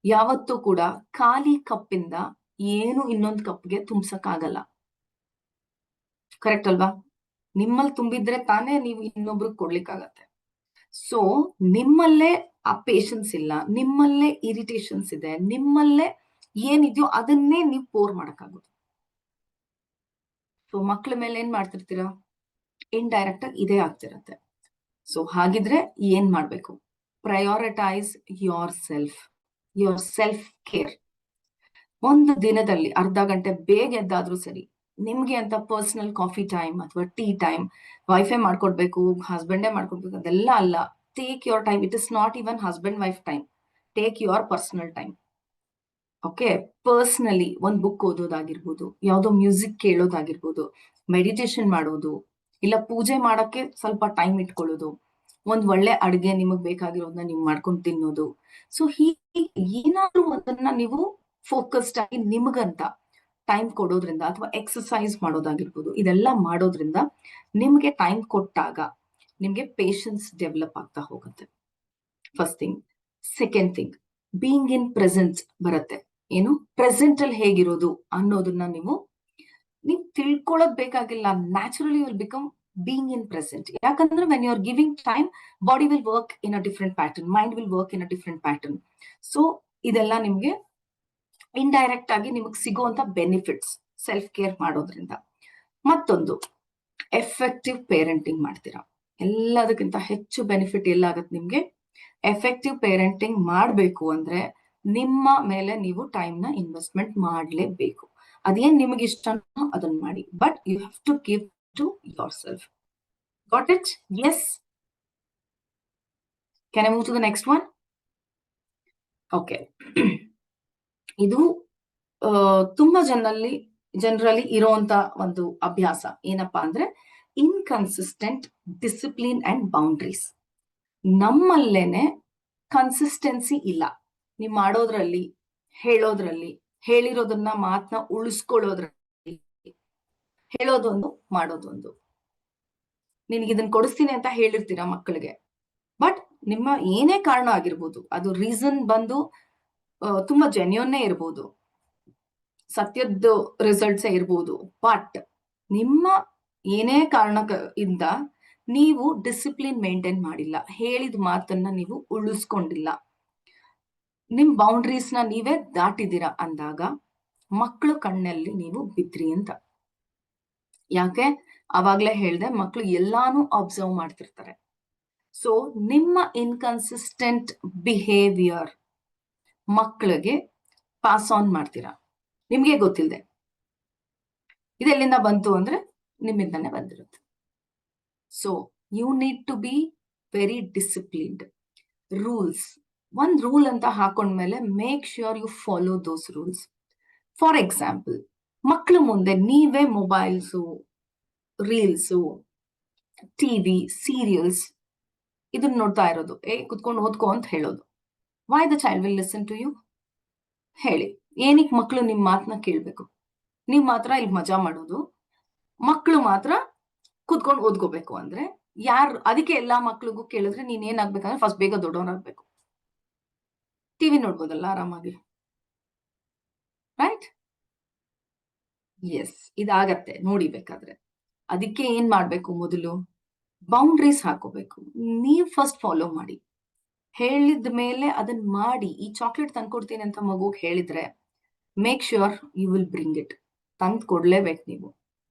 ಯಾವತ್ತೂ ಕೂಡ ಖಾಲಿ ಕಪ್ಪಿಂದ ಏನು ಇನ್ನೊಂದು ಕಪ್ಗೆ ತುಂಬ್ಸಕ್ ಆಗಲ್ಲ, ಕರೆಕ್ಟ್ ಅಲ್ವಾ? ನಿಮ್ಮಲ್ಲಿ ತುಂಬಿದ್ರೆ ತಾನೇ ನೀವು ಇನ್ನೊಬ್ರಿಗೆ ಕೊಡ್ಲಿಕ್ಕಾಗತ್ತೆ. ಸೊ ನಿಮ್ಮಲ್ಲೇ ಆ ಪೇಷನ್ಸ್ ಇಲ್ಲ, ನಿಮ್ಮಲ್ಲೇ ಇರಿಟೇಷನ್ಸ್ ಇದೆ, ನಿಮ್ಮಲ್ಲೇ ಏನಿದೆಯೋ ಅದನ್ನೇ ನೀವು ಪೋರ್ ಮಾಡಕ್ಕಾಗೋದು. ಸೊ ಮಕ್ಳ ಮೇಲೆ ಏನ್ ಮಾಡ್ತಿರ್ತೀರಾ? ಇಂಡೈರೆಕ್ಟ್ ಆಗಿ ಇದೇ ಆಗ್ತಿರತ್ತೆ. ಸೊ ಹಾಗಿದ್ರೆ ಏನ್ ಮಾಡ್ಬೇಕು? Prioritise your self care. ಒಂದು ದಿನದಲ್ಲಿ ಅರ್ಧ ಗಂಟೆ ಬೇಗ ಎದ್ದಾದ್ರೂ ಸರಿ, ನಿಮ್ಗೆ ಅಂತ ಪರ್ಸನಲ್ ಕಾಫಿ ಟೈಮ್ ಅಥವಾ ಟೀ ಟೈಮ್, ವೈಫೈ ಮಾಡ್ಕೊಡ್ಬೇಕು, ಹಸ್ಬೆಂಡೇ ಮಾಡ್ಕೊಡ್ಬೇಕು, ಅದೆಲ್ಲ ಅಲ್ಲ. Take your time. It is not even husband wife time. Take your personal time. Okay, personally ಒಂದ್ ಬುಕ್ ಓದೋದಾಗಿರ್ಬೋದು, ಯಾವ್ದೋ ಮ್ಯೂಸಿಕ್ ಕೇಳೋದಾಗಿರ್ಬೋದು, ಮೆಡಿಟೇಷನ್ ಮಾಡೋದು, ಇಲ್ಲ ಪೂಜೆ ಮಾಡಕ್ಕೆ ಸ್ವಲ್ಪ ಟೈಮ್ ಇಟ್ಕೊಳ್ಳೋದು, ಒಂದ್ ಒಳ್ಳೆ ಅಡ್ಗೆ ನಿಮಗ್ ಬೇಕಾಗಿರೋದನ್ನ ನೀವು ಮಾಡ್ಕೊಂಡು ತಿನ್ನೋದು. ಸೊ ಹೀಗೆ ಏನಾದ್ರೂ ಅದನ್ನ ನೀವು ಫೋಕಸ್ಡ್ ಆಗಿ ನಿಮಗಂತ ಟೈಮ್ ಕೊಡೋದ್ರಿಂದ, ಅಥವಾ ಎಕ್ಸರ್ಸೈಸ್ ಮಾಡೋದಾಗಿರ್ಬೋದು, ಇದೆಲ್ಲ ಮಾಡೋದ್ರಿಂದ ನಿಮ್ಗೆ ಟೈಮ್ ಕೊಟ್ಟಾಗ ನಿಮ್ಗೆ ಪೇಷನ್ಸ್ ಡೆವಲಪ್ ಆಗ್ತಾ ಹೋಗುತ್ತೆ. First thing. Second thing, being in present ಬರುತ್ತೆ. ಏನು ಪ್ರೆಸೆಂಟ್ ಅಲ್ಲಿ ಹೇಗಿರೋದು ಅನ್ನೋದನ್ನ ನೀವು ತಿಳ್ಕೊಳ್ಳೋದ್ ಬೇಕಾಗಿಲ್ಲ. Naturally will become being in present. ಯಾಕಂದ್ರೆ when you are giving time, body will work in a different pattern, mind will work in a different pattern. So ಇದೆಲ್ಲ ನಿಮ್ಗೆ ಇಂಡೈರೆಕ್ಟ್ ಆಗಿ ನಿಮಗ್ ಸಿಗುವಂತ ಬೆನಿಫಿಟ್ಸ್ ಸೆಲ್ಫ್ ಕೇರ್ ಮಾಡೋದ್ರಿಂದ. ಮತ್ತೊಂದು, ಎಫೆಕ್ಟಿವ್ ಪೇರೆಂಟಿಂಗ್ ಮಾಡ್ತೀರಾ. ಎಲ್ಲದಕ್ಕಿಂತ ಹೆಚ್ಚು ಬೆನಿಫಿಟ್ ಎಲ್ಲಾಗತ್ತೆ ನಿಮ್ಗೆ? ಎಫೆಕ್ಟಿವ್ ಪೇರೆಂಟಿಂಗ್ ಮಾಡ್ಬೇಕು ಅಂದ್ರೆ ನಿಮ್ಮ ಮೇಲೆ ನೀವು ಟೈಮ್ ನ ಇನ್ವೆಸ್ಟ್ಮೆಂಟ್ ಮಾಡ್ಲೇಬೇಕು. ಅದೇನ್ ನಿಮಗೆ ಇಷ್ಟನೋ ಅದನ್ನ ಮಾಡಿ, but you have to give to yourself. Got it? Yes. Can I move to the next one? Okay. ಇದು ತುಂಬಾ ಜನರಲ್ಲಿ ಇರುವಂತ ಒಂದು ಅಭ್ಯಾಸ ಏನಪ್ಪಾ ಅಂದ್ರೆ ಇನ್ಕನ್ಸಿಸ್ಟೆಂಟ್ ಡಿಸಿಪ್ಲಿನ್ ಅಂಡ್ ಬೌಂಡ್ರೀಸ್. ನಮ್ಮಲ್ಲೇನೆ ಕನ್ಸಿಸ್ಟೆನ್ಸಿ ಇಲ್ಲ. ನೀವ್ ಮಾಡೋದ್ರಲ್ಲಿ, ಹೇಳೋದ್ರಲ್ಲಿ, ಹೇಳಿರೋದನ್ನ ಮಾತನ್ನ ಉಳಿಸ್ಕೊಳ್ಳೋದ್ರಲ್ಲಿ, ಹೇಳೋದೊಂದು ಮಾಡೋದೊಂದು. ನಿನಗೆ ಇದನ್ನ ಕೊಡಿಸ್ತೀನಿ ಅಂತ ಹೇಳಿರ್ತೀರಾ ಮಕ್ಕಳಿಗೆ, ಬಟ್ ನಿಮ್ಮ ಏನೇ ಕಾರಣ ಆಗಿರ್ಬೋದು, ಅದು ರೀಸನ್ ಬಂದು ತುಂಬಾ ಜೆನ್ಯೂನ್ನೇ ಇರ್ಬೋದು, ಸತ್ಯದ ರಿಸಲ್ಟ್ಸೇ ಇರ್ಬೋದು, ಬಟ್ ನಿಮ್ಮ ಏನೇ ಕಾರಣದಿಂದ ನೀವು ಡಿಸಿಪ್ಲಿನ್ ಮೇಂಟೈನ್ ಮಾಡಿಲ್ಲ, ಹೇಳಿದ ಮಾತನ್ನ ನೀವು ಉಳಿಸ್ಕೊಂಡಿಲ್ಲ, ನಿಮ್ ಬೌಂಡ್ರೀಸ್ನ ನೀವೇ ದಾಟಿದ್ದೀರಾ ಅಂದಾಗ ಮಕ್ಕಳು ಕಣ್ಣಲ್ಲಿ ನೀವು ಬಿದ್ರಿ ಅಂತ. ಯಾಕೆ? ಅವಾಗ್ಲೇ ಹೇಳ್ದೆ, ಮಕ್ಕಳು ಎಲ್ಲಾನು ಅಬ್ಸರ್ವ್ ಮಾಡ್ತಿರ್ತಾರೆ. ಸೊ ನಿಮ್ಮ ಇನ್ಕನ್ಸಿಸ್ಟೆಂಟ್ ಬಿಹೇವಿಯರ್ ಮಕ್ಕಳಿಗೆ ಪಾಸ್ ಆನ್ ಮಾಡ್ತೀರಾ, ನಿಮ್ಗೆ ಗೊತ್ತಿಲ್ಲದೆ. ಇದೆಲ್ಲಿಂದ ಬಂತು ಅಂದ್ರೆ ನಿಮ್ಮಿಂದಾನೆ ಬಂದಿರುತ್ತೆ. So you need to be very disciplined. Rules, ಒಂದ್ ರೂಲ್ ಅಂತ ಹಾಕೊಂಡ್ಮೇಲೆ make sure you follow those rules. For example, ಮಕ್ಕಳ ಮುಂದೆ ನೀವೇ ಮೊಬೈಲ್ಸು, ರೀಲ್ಸು, ಟಿವಿ, ಸೀರಿಯಲ್ಸ್ ಇದನ್ನ ನೋಡ್ತಾ ಇರೋದು, ಕುತ್ಕೊಂಡು ಓದ್ಕೋ ಅಂತ ಹೇಳೋದು. Why the child will listen to you? ಹೇಳಿ, ಏನಕ್ಕೆ ಮಕ್ಕಳು ನಿಮ್ ಮಾತನ್ನ ಕೇಳ್ಬೇಕು? ನೀವ್ ಮಾತ್ರ ಇಲ್ಲಿ ಮಜಾ ಮಾಡೋದು, ಮಕ್ಕಳು ಮಾತ್ರ ಕುತ್ಕೊಂಡು ಓದ್ಕೋಬೇಕು ಅಂದ್ರೆ ಯಾರು? ಅದಕ್ಕೆ ಎಲ್ಲಾ ಮಕ್ಳಿಗೂ ಕೇಳಿದ್ರೆ ನೀನ್ ಏನಾಗ್ಬೇಕಂದ್ರೆ ಫಸ್ಟ್ ಬೇಗ ದೊಡ್ಡವನಾಗ್ಬೇಕು, ಟಿವಿ ನೋಡ್ಬೋದಲ್ಲ ಆರಾಮಾಗಿ, ರೈಟ್? ಎಸ್, ಇದಾಗತ್ತೆ ನೋಡಿ ಬೇಕಾದ್ರೆ. ಅದಕ್ಕೆ ಏನ್ ಮಾಡ್ಬೇಕು? ಮೊದಲು ಬೌಂಡ್ರೀಸ್ ಹಾಕೋಬೇಕು. ನೀವ್ ಫಸ್ಟ್ ಫಾಲೋ ಮಾಡಿ, ಹೇಳಿದ ಮೇಲೆ ಅದನ್ನ ಮಾಡಿ. ಈ ಚಾಕ್ಲೇಟ್ ತಂದ್ಕೊಡ್ತೀನಿ ಅಂತ ಮಗುಗ್ ಹೇಳಿದ್ರೆ make sure you will bring it, ತಂದ್ ಕೊಡ್ಲೇಬೇಕು ನೀವು.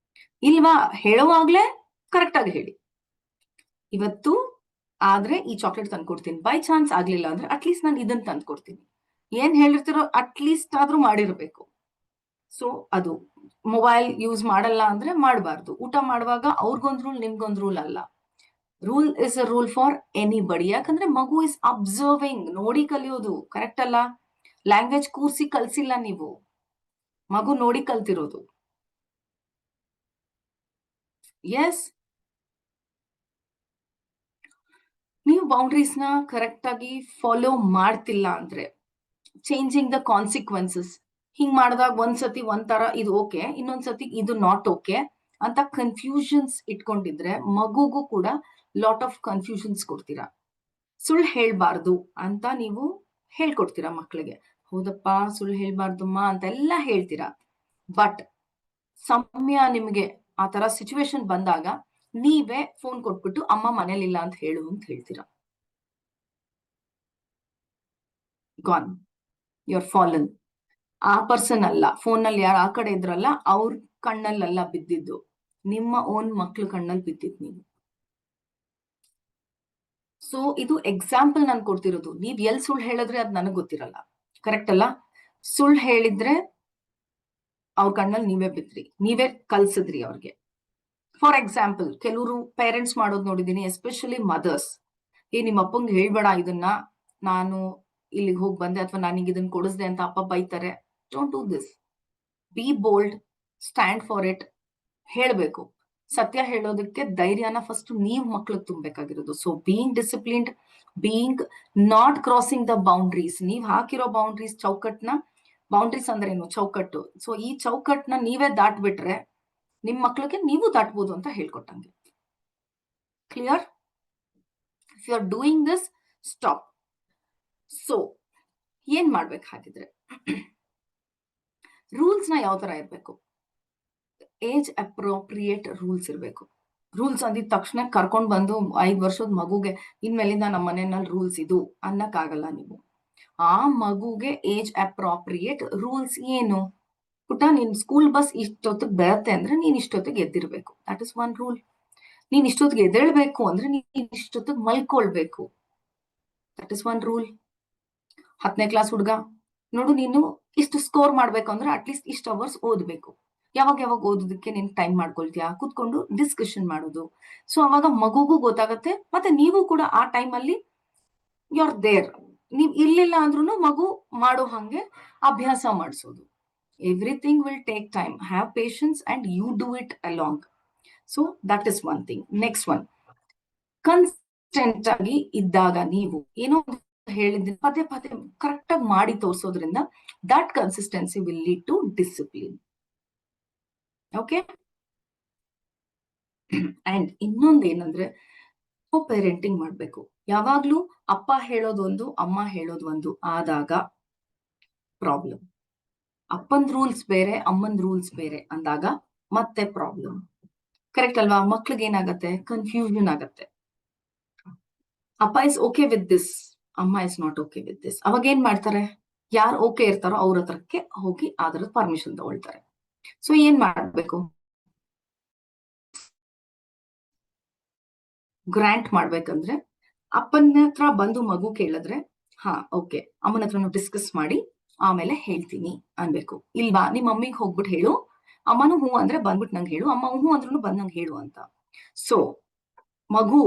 ಇಲ್ವಾ, ಹೇಳುವಾಗ್ಲೇ ಕರೆಕ್ಟ್ ಆಗಿ ಹೇಳಿ, ಇವತ್ತು ಆದ್ರೆ ಈ ಚಾಕ್ಲೇಟ್ ತಂದ್ಕೊಡ್ತೀನಿ, ಬೈ ಚಾನ್ಸ್ ಆಗ್ಲಿಲ್ಲ ಅಂದ್ರೆ ಅಟ್ಲೀಸ್ಟ್ ನಾನು ಇದನ್ನ ತಂದ್ಕೊಡ್ತೀನಿ. ಏನ್ ಹೇಳಿರ್ತಿರೋ ಅಟ್ಲೀಸ್ಟ್ ಆದ್ರೂ ಮಾಡಿರ್ಬೇಕು. ಸೊ ಅದು ಮೊಬೈಲ್ ಯೂಸ್ ಮಾಡಲ್ಲ ಅಂದ್ರೆ ಮಾಡಬಾರ್ದು. ಊಟ ಮಾಡುವಾಗ ಅವ್ರಿಗೊಂದ್ ರೂಲ್, ನಿಮ್ಗೊಂದ್ ರೂಲ್ ಅಲ್ಲ. Rule is a rule for anybody. ಯಾಕಂದ್ರೆ ಮಗು ಇಸ್ ಅಬ್ಸರ್ವಿಂಗ್, ನೋಡಿ ಕಲಿಯೋದು, ಕರೆಕ್ಟ್ ಅಲ್ಲ? ಲ್ಯಾಂಗ್ವೇಜ್ ಕೂರ್ಸಿ ಕಲ್ಸಿಲ್ಲ ನೀವು, ಮಗು ನೋಡಿ ಕಲ್ತಿರೋದು. ಎಸ್, ನೀವು ಬೌಂಡ್ರೀಸ್ ನ ಕರೆಕ್ಟ್ ಆಗಿ ಫಾಲೋ ಮಾಡ್ತಿಲ್ಲ ಅಂದ್ರೆ ಚೇಂಜಿಂಗ್ ದ ಕಾನ್ಸಿಕ್ವೆನ್ಸಸ್. ಹಿಂಗ್ ಮಾಡಿದಾಗ ಒಂದ್ಸತಿ ಒಂಥರ ಇದು ಓಕೆ, ಇನ್ನೊಂದ್ಸತಿ ಇದು ನಾಟ್ ಓಕೆ ಅಂತ ಕನ್ಫ್ಯೂಷನ್ಸ್ ಇಟ್ಕೊಂಡಿದ್ರೆ ಮಗುಗೂ ಕೂಡ ಲಾಟ್ ಆಫ್ ಕನ್ಫ್ಯೂಷನ್ಸ್ ಕೊಡ್ತೀರಾ. ಸುಳ್ಳು ಹೇಳ್ಬಾರ್ದು ಅಂತ ನೀವು ಹೇಳ್ಕೊಡ್ತೀರಾ ಮಕ್ಕಳಿಗೆ. ಹೌದಪ್ಪ, ಸುಳ್ಳು ಹೇಳ್ಬಾರ್ದಮ್ಮ ಅಂತೆಲ್ಲ ಹೇಳ್ತೀರಾ. ಬಟ್ ಸಮಯ ನಿಮ್ಗೆ ಆ ತರ ಸಿಚುವೇಶನ್ ಬಂದಾಗ ನೀವೇ ಫೋನ್ ಕೊಟ್ಬಿಟ್ಟು ಅಮ್ಮ ಮನೇಲಿಲ್ಲ ಅಂತ ಹೇಳು ಅಂತ ಹೇಳ್ತೀರಾ. Gone, your fallen. ಆ ಪರ್ಸನ್ ಅಲ್ಲ, ಫೋನ್ ನಲ್ಲಿ ಯಾರು ಆ ಕಡೆ ಇದ್ರಲ್ಲ ಅವ್ರ ಕಣ್ಣಲ್ಲೆಲ್ಲ ಬಿದ್ದಿದ್ದು, ನಿಮ್ಮ ಓನ್ ಮಕ್ಳು ಕಣ್ಣಲ್ಲಿ ಬಿದ್ದಿದ್ದು ನೀವು. ಸೊ ಇದು ಎಕ್ಸಾಂಪಲ್ ನಾನು ಕೊಡ್ತಿರೋದು. ನೀವ್ ಎಲ್ ಸುಳ್ಳು ಹೇಳಿದ್ರೆ ಅದ್ ನನಗ್ ಗೊತ್ತಿರಲ್ಲ, ಕರೆಕ್ಟ್ ಅಲ್ಲ? ಸುಳ್ಳು ಹೇಳಿದ್ರೆ ಅವ್ರ ಕಣ್ಣಲ್ಲಿ ನೀವೇ ಬಿದ್ರಿ, ನೀವೇ ಕಲ್ಸಿದ್ರಿ ಅವ್ರಿಗೆ. ಫಾರ್ ಎಕ್ಸಾಂಪಲ್, ಕೆಲವರು ಪೇರೆಂಟ್ಸ್ ಮಾಡೋದು ನೋಡಿದೀನಿ, ಎಸ್ಪೆಷಲಿ ಮದರ್ಸ್. ನಿಮ್ಮ ಅಪ್ಪಂಗೆ ಹೇಳ್ಬೇಡ ಇದನ್ನ, ನಾನು ಇಲ್ಲಿಗೆ ಹೋಗಿ ಬಂದೆ ಅಥವಾ ನಾನೀಗ ಇದನ್ನ ಕೊಡಿಸ್ದೆ ಅಂತ ಅಪ್ಪ ಬೈತಾರೆ. Don't do this. Be bold, stand for it. ಹೇಳ್ಬೇಕು. ಸತ್ಯ ಹೇಳೋದಕ್ಕೆ ಧೈರ್ಯನ ಫಸ್ಟ್ ನೀವ್ ಮಕ್ಳಿಗೆ ತುಂಬಬೇಕಾಗಿರೋದು. So being disciplined, being not crossing the boundaries. ನೀವ್ ಹಾಕಿರೋ ಬೌಂಡ್ರೀಸ್ ಚೌಕಟ್ನ, ಬೌಂಡ್ರೀಸ್ ಅಂದ್ರೆ ಏನು? ಚೌಕಟ್ಟು. ಸೊ ಈ ಚೌಕಟ್ನ ನೀವೇ ದಾಟ್ಬಿಟ್ರೆ ನಿಮ್ ಮಕ್ಳಿಗೆ ನೀವು ದಾಟ್ಬೋದು ಅಂತ ಹೇಳ್ಕೊಟ್ಟಂಗೆ. Clear? If you are doing this, stop. So ಏನ್ ಮಾಡ್ಬೇಕು ಹಾಗಿದ್ರೆ? ರೂಲ್ಸ್ ನ ಯಾವ ತರ ಇರ್ಬೇಕು? ಏಜ್ ಅಪ್ರೋಪ್ರಿಯೇಟ್ ರೂಲ್ಸ್ ಇರ್ಬೇಕು. ರೂಲ್ಸ್ ಅಂದಿದ ತಕ್ಷಣ ಕರ್ಕೊಂಡ್ ಬಂದು 5 ವರ್ಷದ ಮಗುಗೆ ಇನ್ಮೇಲಿಂದ ನಮ್ಮ ಮನೆಯಲ್ಲಿ ರೂಲ್ಸ್ ಇದು ಅನ್ನಕ್ಕಾಗಲ್ಲ ನೀವು. ಆ ಮಗುಗೆ ಏಜ್ ಅಪ್ರೋಪ್ರಿಯೇಟ್ ರೂಲ್ಸ್ ಏನು? ಪುಟ್ಟ, ನಿನ್ ಸ್ಕೂಲ್ ಬಸ್ ಇಷ್ಟೊತ್ತಿಗೆ ಬರುತ್ತೆ ಅಂದ್ರೆ ನೀನ್ ಇಷ್ಟೊತ್ತಿಗೆ ಎದ್ದಿರ್ಬೇಕು. That is one rule. ನೀನ್ ಇಷ್ಟೊತ್ತಿಗೆ ಎದ್ದೇಳ್ಬೇಕು ಅಂದ್ರೆ ನೀನ್ ಇಷ್ಟೊತ್ತಿಗೆ ಮಲ್ಕೊಳ್ಬೇಕು. That is one rule. 10ನೇ ಕ್ಲಾಸ್ ಹುಡುಗ ನೋಡು, ನೀನು ಇಷ್ಟು ಸ್ಕೋರ್ ಮಾಡ್ಬೇಕು ಅಂದ್ರೆ ಅಟ್ಲೀಸ್ಟ್ ಇಷ್ಟು ಅವರ್ಸ್ ಓದ್ಬೇಕು. ಯಾವಾಗ ಓದೋದಕ್ಕೆ ನೀನ್ ಟೈಮ್ ಮಾಡ್ಕೊಳ್ತೀಯಾ? ಕೂತ್ಕೊಂಡು ಡಿಸ್ಕಷನ್ ಮಾಡೋದು. ಸೊ ಅವಾಗ ಮಗುಗೂ ಗೊತ್ತಾಗತ್ತೆ, ಮತ್ತೆ ನೀವು ಕೂಡ ಆ ಟೈಮ್ ಅಲ್ಲಿ ಯು ಆರ್ ದೇರ್. ನೀವ್ ಇರ್ಲಿಲ್ಲ ಅಂದ್ರೂ ಮಗು ಮಾಡೋ ಹಂಗೆ ಅಭ್ಯಾಸ ಮಾಡಿಸೋದು. Everything will take time. Have patience and you do it along. So that is one thing. Next one, consistent ಆಗಿ ಇದ್ದಾಗ ನೀವು ಏನೋ ಹೇಳಿದ್ರೆ ಪದೇ ಪದೇ ಕರೆಕ್ಟ್ ಆಗಿ ಮಾಡಿ ತೋರಿಸೋದ್ರಿಂದ that consistency will lead to discipline. Okay? And ಇನ್ನೊಂದು ಏನಂದ್ರೆ, ಪೇರೆಂಟಿಂಗ್ ಮಾಡ್ಬೇಕು. ಯಾವಾಗ್ಲೂ ಅಪ್ಪ ಹೇಳೋದೊಂದು, ಅಮ್ಮ ಹೇಳೋದೊಂದು ಆದಾಗ ಪ್ರಾಬ್ಲಮ್. ಅಪ್ಪಂದ್ ರೂಲ್ಸ್ ಬೇರೆ, ಅಮ್ಮಂದ್ ರೂಲ್ಸ್ ಬೇರೆ ಅಂದಾಗ ಮತ್ತೆ ಪ್ರಾಬ್ಲಮ್. ಕರೆಕ್ಟ್ ಅಲ್ವಾ? ಮಕ್ಳಿಗೆ ಏನಾಗತ್ತೆ? ಕನ್ಫ್ಯೂಷನ್ ಆಗತ್ತೆ. ಅಪ್ಪ ಇಸ್ ಓಕೆ ವಿತ್ ದಿಸ್, ಅಮ್ಮ is not okay with this. ಅವಾಗ ಏನ್ ಮಾಡ್ತಾರೆ? ಯಾರು ಓಕೆ ಇರ್ತಾರೋ ಅವ್ರ ಹತ್ರಕ್ಕೆ ಹೋಗಿ ಅದ್ರದ್ದು ಪರ್ಮಿಷನ್ ತಗೊಳ್ತಾರೆ. ಸೊ ಏನ್ ಮಾಡ್ಬೇಕು? ಗ್ರಾಂಟ್ ಮಾಡ್ಬೇಕಂದ್ರೆ ಅಪ್ಪನ ಹತ್ರ ಬಂದು ಮಗು ಕೇಳಿದ್ರೆ, ಹಾ ಓಕೆ, ಅಮ್ಮನ ಹತ್ರನು ಡಿಸ್ಕಸ್ ಮಾಡಿ ಆಮೇಲೆ ಹೇಳ್ತೀನಿ ಅನ್ಬೇಕು. ಇಲ್ವಾ ನಿಮ್ ಮಮ್ಮಿಗೆ ಹೋಗ್ಬಿಟ್ಟು ಹೇಳು, ಅಮ್ಮನು ಹೂ ಅಂದ್ರೆ ಬಂದ್ಬಿಟ್ಟು ನಂಗೆ ಹೇಳು, ಅಮ್ಮ ಹೂ ಅಂದ್ರೂ ಬಂದ್ ನಂಗೆ ಹೇಳು ಅಂತ. ಸೊ ಮಗು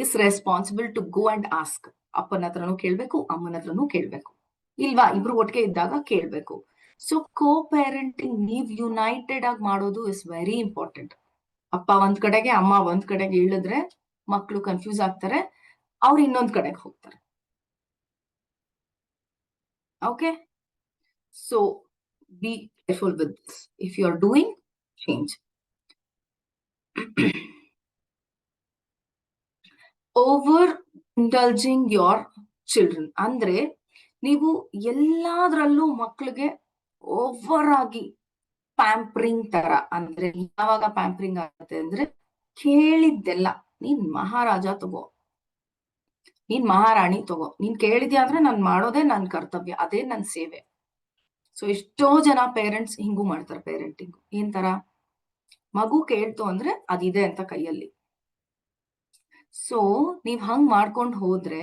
is responsible to go and ask. ಅಪ್ಪನ ಹತ್ರನೂ ಕೇಳ್ಬೇಕು, ಅಮ್ಮನ ಹತ್ರನೂ ಕೇಳ್ಬೇಕು. ಇಲ್ವಾ ಇಬ್ರು ಒಟ್ಟಿಗೆ ಇದ್ದಾಗ ಕೇಳ್ಬೇಕು. ಸೊ ಕೋ ಪೇರೆಂಟಿಂಗ್ ನೀವ್ ಯುನೈಟೆಡ್ ಆಗಿ ಮಾಡೋದು ಇಸ್ ವೆರಿ ಇಂಪಾರ್ಟೆಂಟ್. ಅಪ್ಪ ಒಂದ್ ಕಡೆಗೆ, ಅಮ್ಮ ಒಂದ್ ಕಡೆಗೆ ಹೇಳಿದ್ರೆ ಮಕ್ಳು ಕನ್ಫ್ಯೂಸ್ ಆಗ್ತಾರೆ, ಅವ್ರು ಇನ್ನೊಂದ್ ಕಡೆಗೆ ಹೋಗ್ತಾರೆ. Okay, so be careful with this. If you are doing, change. Overindulging your children ಅಂದ್ರೆ ನೀವು ಎಲ್ಲಾದ್ರಲ್ಲೂ ಮಕ್ಳಿಗೆ ಓವರ್ ಆಗಿ ಪ್ಯಾಂಪರಿಂಗ್ ತರ. ಅಂದ್ರೆ ಯಾವಾಗ ಪ್ಯಾಂಪರಿಂಗ್ ಆಗುತ್ತೆ ಅಂದ್ರೆ, ಕೇಳಿದ್ದೆಲ್ಲ ನೀನ್ ಮಹಾರಾಜ ತಗೋ, ನೀನ್ ಮಹಾರಾಣಿ ತಗೋ, ನೀನ್ ಕೇಳಿದ್ಯಾ ಅಂದ್ರೆ ನಾನ್ ಮಾಡೋದೇ ನನ್ ಕರ್ತವ್ಯ, ಅದೇ ನನ್ ಸೇವೆ. ಸೊ ಎಷ್ಟೋ ಜನ ಪೇರೆಂಟ್ಸ್ ಹಿಂಗೂ ಮಾಡ್ತಾರೆ ಪೇರೆಂಟಿಂಗ್. ಏನ್ ತರ? ಮಗು ಕೇಳ್ತು ಅಂದ್ರೆ ಅದಿದೆ ಅಂತ ಕೈಯಲ್ಲಿ. ಸೊ ನೀವ್ ಹಂಗ್ ಮಾಡ್ಕೊಂಡ್ ಹೋದ್ರೆ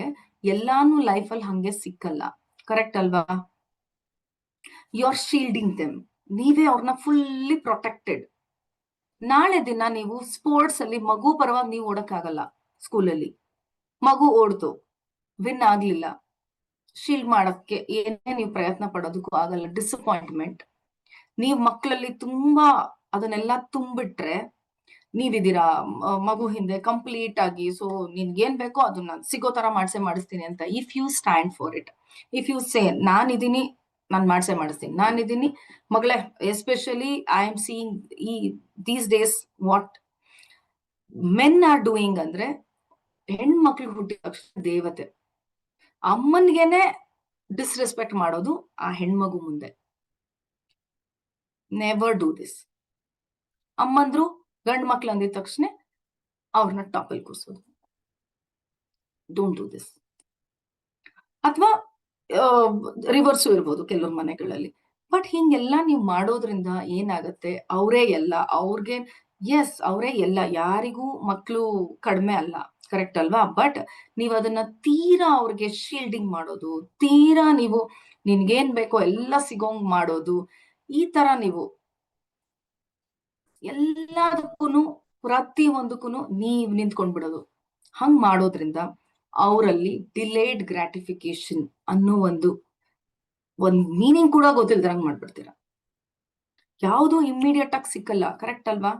ಎಲ್ಲಾನು ಲೈಫಲ್ಲಿ ಹಂಗೆ ಸಿಕ್ಕಲ್ಲ. ಕರೆಕ್ಟ್ ಅಲ್ವಾ? You are shielding them. ನೀವೇ ಅವ್ರನ್ನ ಫುಲ್ಲಿ ಪ್ರೊಟೆಕ್ಟೆಡ್. ನಾಳೆ ದಿನ ನೀವು ಸ್ಪೋರ್ಟ್ಸ್ ಅಲ್ಲಿ ಮಗು ಪರವಾಗಿ ನೀವು ಓಡಕ್ಕಾಗಲ್ಲ. ಸ್ಕೂಲಲ್ಲಿ ಮಗು ಓಡ್ತು, ವಿನ್ ಆಗ್ಲಿಲ್ಲ, ಶೀಲ್ಡ್ ಮಾಡಕ್ಕೆ ಏನೇ ನೀವು ಪ್ರಯತ್ನ ಪಡೋದಕ್ಕೂ ಆಗಲ್ಲ. ಡಿಸಪಾಯಿಂಟ್ಮೆಂಟ್. ನೀವ್ ಮಕ್ಕಳಲ್ಲಿ ತುಂಬಾ ಅದನ್ನೆಲ್ಲ ತುಂಬಿಟ್ರೆ, ನೀವಿದ್ದೀರಾ ಮಗು ಹಿಂದೆ ಕಂಪ್ಲೀಟ್ ಆಗಿ. ಸೊ ನಿನ್ಗೇನ್ ಬೇಕೋ ಅದನ್ನ ಸಿಗೋ ತರ ಮಾಡಿಸ್ತೀನಿ ಅಂತ. If you stand for it, if you say ನಾನಿದ್ದೀನಿ, ನಾನ್ ಮಾಡಿಸ್ತೀನಿ, ನಾನಿದ್ದೀನಿ ಮಗಳೇ. Especially I am seeing these days what men are doing ಅಂದ್ರೆ, ಹೆಣ್ಮಕ್ಳಿಗೆ ಹುಟ್ಟಿದ ತಕ್ಷಣ ದೇವತೆ, ಅಮ್ಮನ್ಗೆನೆ ಡಿಸ್ರೆಸ್ಪೆಕ್ಟ್ ಮಾಡೋದು ಆ ಹೆಣ್ಮಗು ಮುಂದೆ. Never do this. ಅಮ್ಮಂದ್ರು ಗಂಡ್ ಮಕ್ಳು ಅಂದಿದ ತಕ್ಷಣ ಅವ್ರನ್ನ ಟಾಪಲ್ಲಿ ಕೂರ್ಸೋದು. Don't do this. ಅಥವಾ ರಿವರ್ಸು ಇರ್ಬೋದು ಕೆಲವ್ರ ಮನೆಗಳಲ್ಲಿ. ಬಟ್ ಹಿಂಗೆಲ್ಲ ನೀವು ಮಾಡೋದ್ರಿಂದ ಏನಾಗತ್ತೆ? ಅವರೇ ಎಲ್ಲ, ಅವ್ರಿಗೆ ಎಸ್ ಅವರೇ ಎಲ್ಲ, ಯಾರಿಗೂ ಮಕ್ಕಳು ಕಡಿಮೆ ಅಲ್ಲ. ಕರೆಕ್ಟ್ ಅಲ್ವಾ? ಬಟ್ ನೀವ್ ಅದನ್ನ ತೀರಾ ಅವ್ರಿಗೆ ಶೀಲ್ಡಿಂಗ್ ಮಾಡೋದು, ತೀರಾ ನೀವು ನಿನ್ಗೇನ್ ಬೇಕೋ ಎಲ್ಲ ಸಿಗೋಂಗ್ ಮಾಡೋದು, ಈ ತರ ನೀವು ಎಲ್ಲದಕ್ಕೂನು ಪ್ರತಿ ಒಂದಕ್ಕೂನು ನೀವ್ ನಿಂತ್ಕೊಂಡ್ಬಿಡೋದು. ಹಂಗ್ ಮಾಡೋದ್ರಿಂದ ಅವರಲ್ಲಿ ಡಿಲೇಡ್ ಗ್ರಾಟಿಫಿಕೇಶನ್ ಅನ್ನೋ ಒಂದು ಮೀನಿಂಗ್ ಕೂಡ ಗೊತ್ತಿಲ್ದಂಗ್ ಮಾಡ್ಬಿಡ್ತೀರ. ಯಾವುದು ಇಮ್ಮಿಡಿಯೇಟ್ ಆಗಿ ಸಿಕ್ಕಲ್ಲ. ಕರೆಕ್ಟ್ ಅಲ್ವಾ?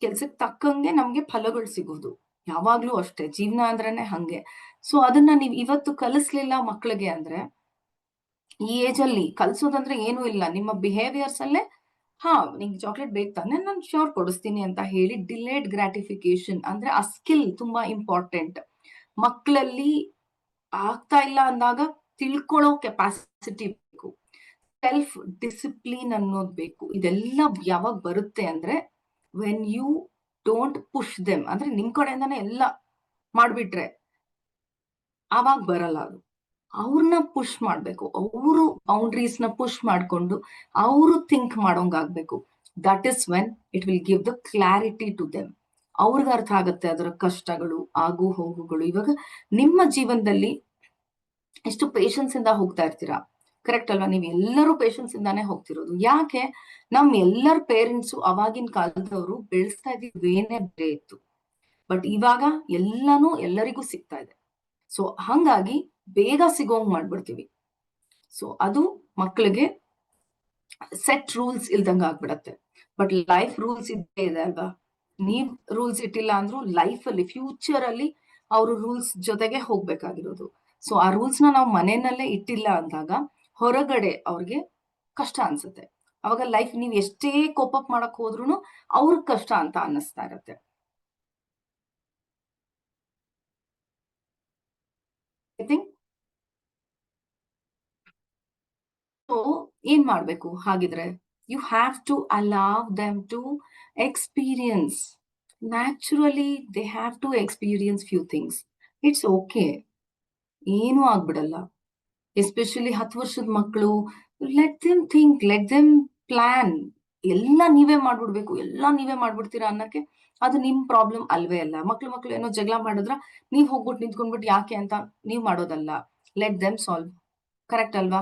ಕೆಲ್ಸಕ್ಕೆ ತಕ್ಕಂಗೆ ನಮ್ಗೆ ಫಲಗಳು ಸಿಗೋದು ಯಾವಾಗ್ಲೂ ಅಷ್ಟೇ. ಜೀವನ ಅಂದ್ರೇನೆ ಹಂಗೆ. ಸೊ ಅದನ್ನ ನೀವ್ ಇವತ್ತು ಕಲಿಸ್ಲಿಲ್ಲ ಮಕ್ಳಿಗೆ ಅಂದ್ರೆ, ಈ ಏಜ್ ಅಲ್ಲಿ ಕಲ್ಸೋದಂದ್ರೆ ಏನೂ ಇಲ್ಲ. ನಿಮ್ಮ ಬಿಹೇವಿಯರ್ಸ್ ಅಲ್ಲೇ, ಹಾ ನಿಂಗೆ ಚಾಕ್ಲೇಟ್ ಬೇಕು ತಾನೆ, ನಾನು ಶ್ಯೂರ್ ಕೊಡಿಸ್ತೀನಿ ಅಂತ ಹೇಳಿ ಡಿಲೇಡ್ ಗ್ರಾಟಿಫಿಕೇಶನ್ ಅಂದ್ರೆ ಆ ಸ್ಕಿಲ್ ತುಂಬಾ ಇಂಪಾರ್ಟೆಂಟ್. ಮಕ್ಕಳಲ್ಲಿ ಆಗ್ತಾ ಇಲ್ಲ ಅಂದಾಗ ತಿಳ್ಕೊಳ್ಳೋ ಕೆಪಾಸಿಟಿ ಬೇಕು, ಸೆಲ್ಫ್ ಡಿಸಿಪ್ಲಿನ್ ಅನ್ನೋದು ಬೇಕು. ಇದೆಲ್ಲ ಯಾವಾಗ ಬರುತ್ತೆ ಅಂದ್ರೆ, when you don't push them. ಅಂದ್ರೆ ನಿಮ್ ಕಡೆಯಿಂದಾನೆ ಎಲ್ಲ ಮಾಡ್ಬಿಟ್ರೆ ಆವಾಗ ಬರಲ್ಲ ಅದು. ಅವ್ರನ್ನ ಪುಷ್ ಮಾಡ್ಬೇಕು, ಅವರು ಬೌಂಡ್ರೀಸ್ ನ ಪುಷ್ ಮಾಡ್ಕೊಂಡು ಅವರು ಥಿಂಕ್ ಮಾಡೋಂಗಾಗ್ಬೇಕು. That is when it will give the clarity to them. ಅವ್ರಿಗೆ ಅರ್ಥ ಆಗುತ್ತೆ ಅದರ ಕಷ್ಟಗಳು, ಆಗು ಹೋಗುಗಳು. ಇವಾಗ ನಿಮ್ಮ ಜೀವನದಲ್ಲಿ ಎಷ್ಟು ಪೇಷನ್ಸ್ ಇಂದ ಹೋಗ್ತಾ ಇರ್ತೀರಾ. ಕರೆಕ್ಟ್ ಅಲ್ವಾ? ನೀವ್ ಎಲ್ಲರೂ ಪೇಷನ್ಸ್ ಇಂದಾನೆ ಹೋಗ್ತಿರೋದು. ಯಾಕೆ? ನಮ್ ಎಲ್ಲರ ಪೇರೆಂಟ್ಸು ಅವಾಗಿನ ಕಾಲದವರು ಬೆಳೆಸ್ತಾ ಇದ್ದಿದ್ ವೇನೆ ಬೇರೆ ಇತ್ತು. ಬಟ್ ಇವಾಗ ಎಲ್ಲಾನು ಎಲ್ಲರಿಗೂ ಸಿಗ್ತಾ ಇದೆ. ಸೊ ಹಂಗಾಗಿ ಬೇಗ ಸಿಗೋಂಗ್ ಮಾಡ್ಬಿಡ್ತೀವಿ. ಸೊ ಅದು ಮಕ್ಕಳಿಗೆ ಸೆಟ್ ರೂಲ್ಸ್ ಇಲ್ದಂಗ ಆಗ್ಬಿಡತ್ತೆ. ಬಟ್ ಲೈಫ್ ರೂಲ್ಸ್ ಇದ್ದೇ ಇದೆ ಅಲ್ವಾ? ನೀವ್ ರೂಲ್ಸ್ ಇಟ್ಟಿಲ್ಲ ಅಂದ್ರೂ ಲೈಫ್ ಅಲ್ಲಿ ಫ್ಯೂಚರ್ ಅಲ್ಲಿ ಅವರು ರೂಲ್ಸ್ ಜೊತೆಗೆ ಹೋಗ್ಬೇಕಾಗಿರೋದು. ಸೊ ಆ ರೂಲ್ಸ್ ನಾವು ಮನೆಯಲ್ಲೇ ಇಟ್ಟಿಲ್ಲ ಅಂದಾಗ ಹೊರಗಡೆ ಅವ್ರಿಗೆ ಕಷ್ಟ ಅನ್ಸುತ್ತೆ. ಅವಾಗ ಲೈಫ್ ನೀವ್ ಎಷ್ಟೇ ಕೋಪಪ್ ಮಾಡಕ್ ಹೋದ್ರು ಅವ್ರಿಗೆ ಕಷ್ಟ ಅಂತ ಅನ್ನಿಸ್ತಾ ಇರತ್ತೆ. ಥಿಂಕ್ ಸೊ ಏನ್ ಮಾಡ್ಬೇಕು ಹಾಗಿದ್ರೆ? You have to allow them to experience. Naturally they have to experience few things. It's okay, ಏನೂ ಆಗ್ಬಿಡಲ್ಲ. ಎಸ್ಪೆಷಲಿ 10 ವರ್ಷದ ಮಕ್ಕಳು, let them think, let them plan. ಎಲ್ಲ ನೀವೇ ಮಾಡ್ಬಿಡ್ಬೇಕು, ಎಲ್ಲ ನೀವೇ ಮಾಡ್ಬಿಡ್ತೀರಾ ಅನ್ನಕ್ಕೆ ಅದು ನಿಮ್ ಪ್ರಾಬ್ಲಮ್ ಅಲ್ವೇ ಅಲ್ಲ. ಮಕ್ಳು ಏನೋ ಜಗಳ ಮಾಡಿದ್ರ ನೀವ್ ಹೋಗ್ಬಿಟ್ಟು ನಿಂತ್ಕೊಂಡ್ಬಿಟ್ಟು ಯಾಕೆ ಅಂತ ನೀವ್ ಮಾಡೋದಲ್ಲ. Let them solve. ಕರೆಕ್ಟ್ ಅಲ್ವಾ?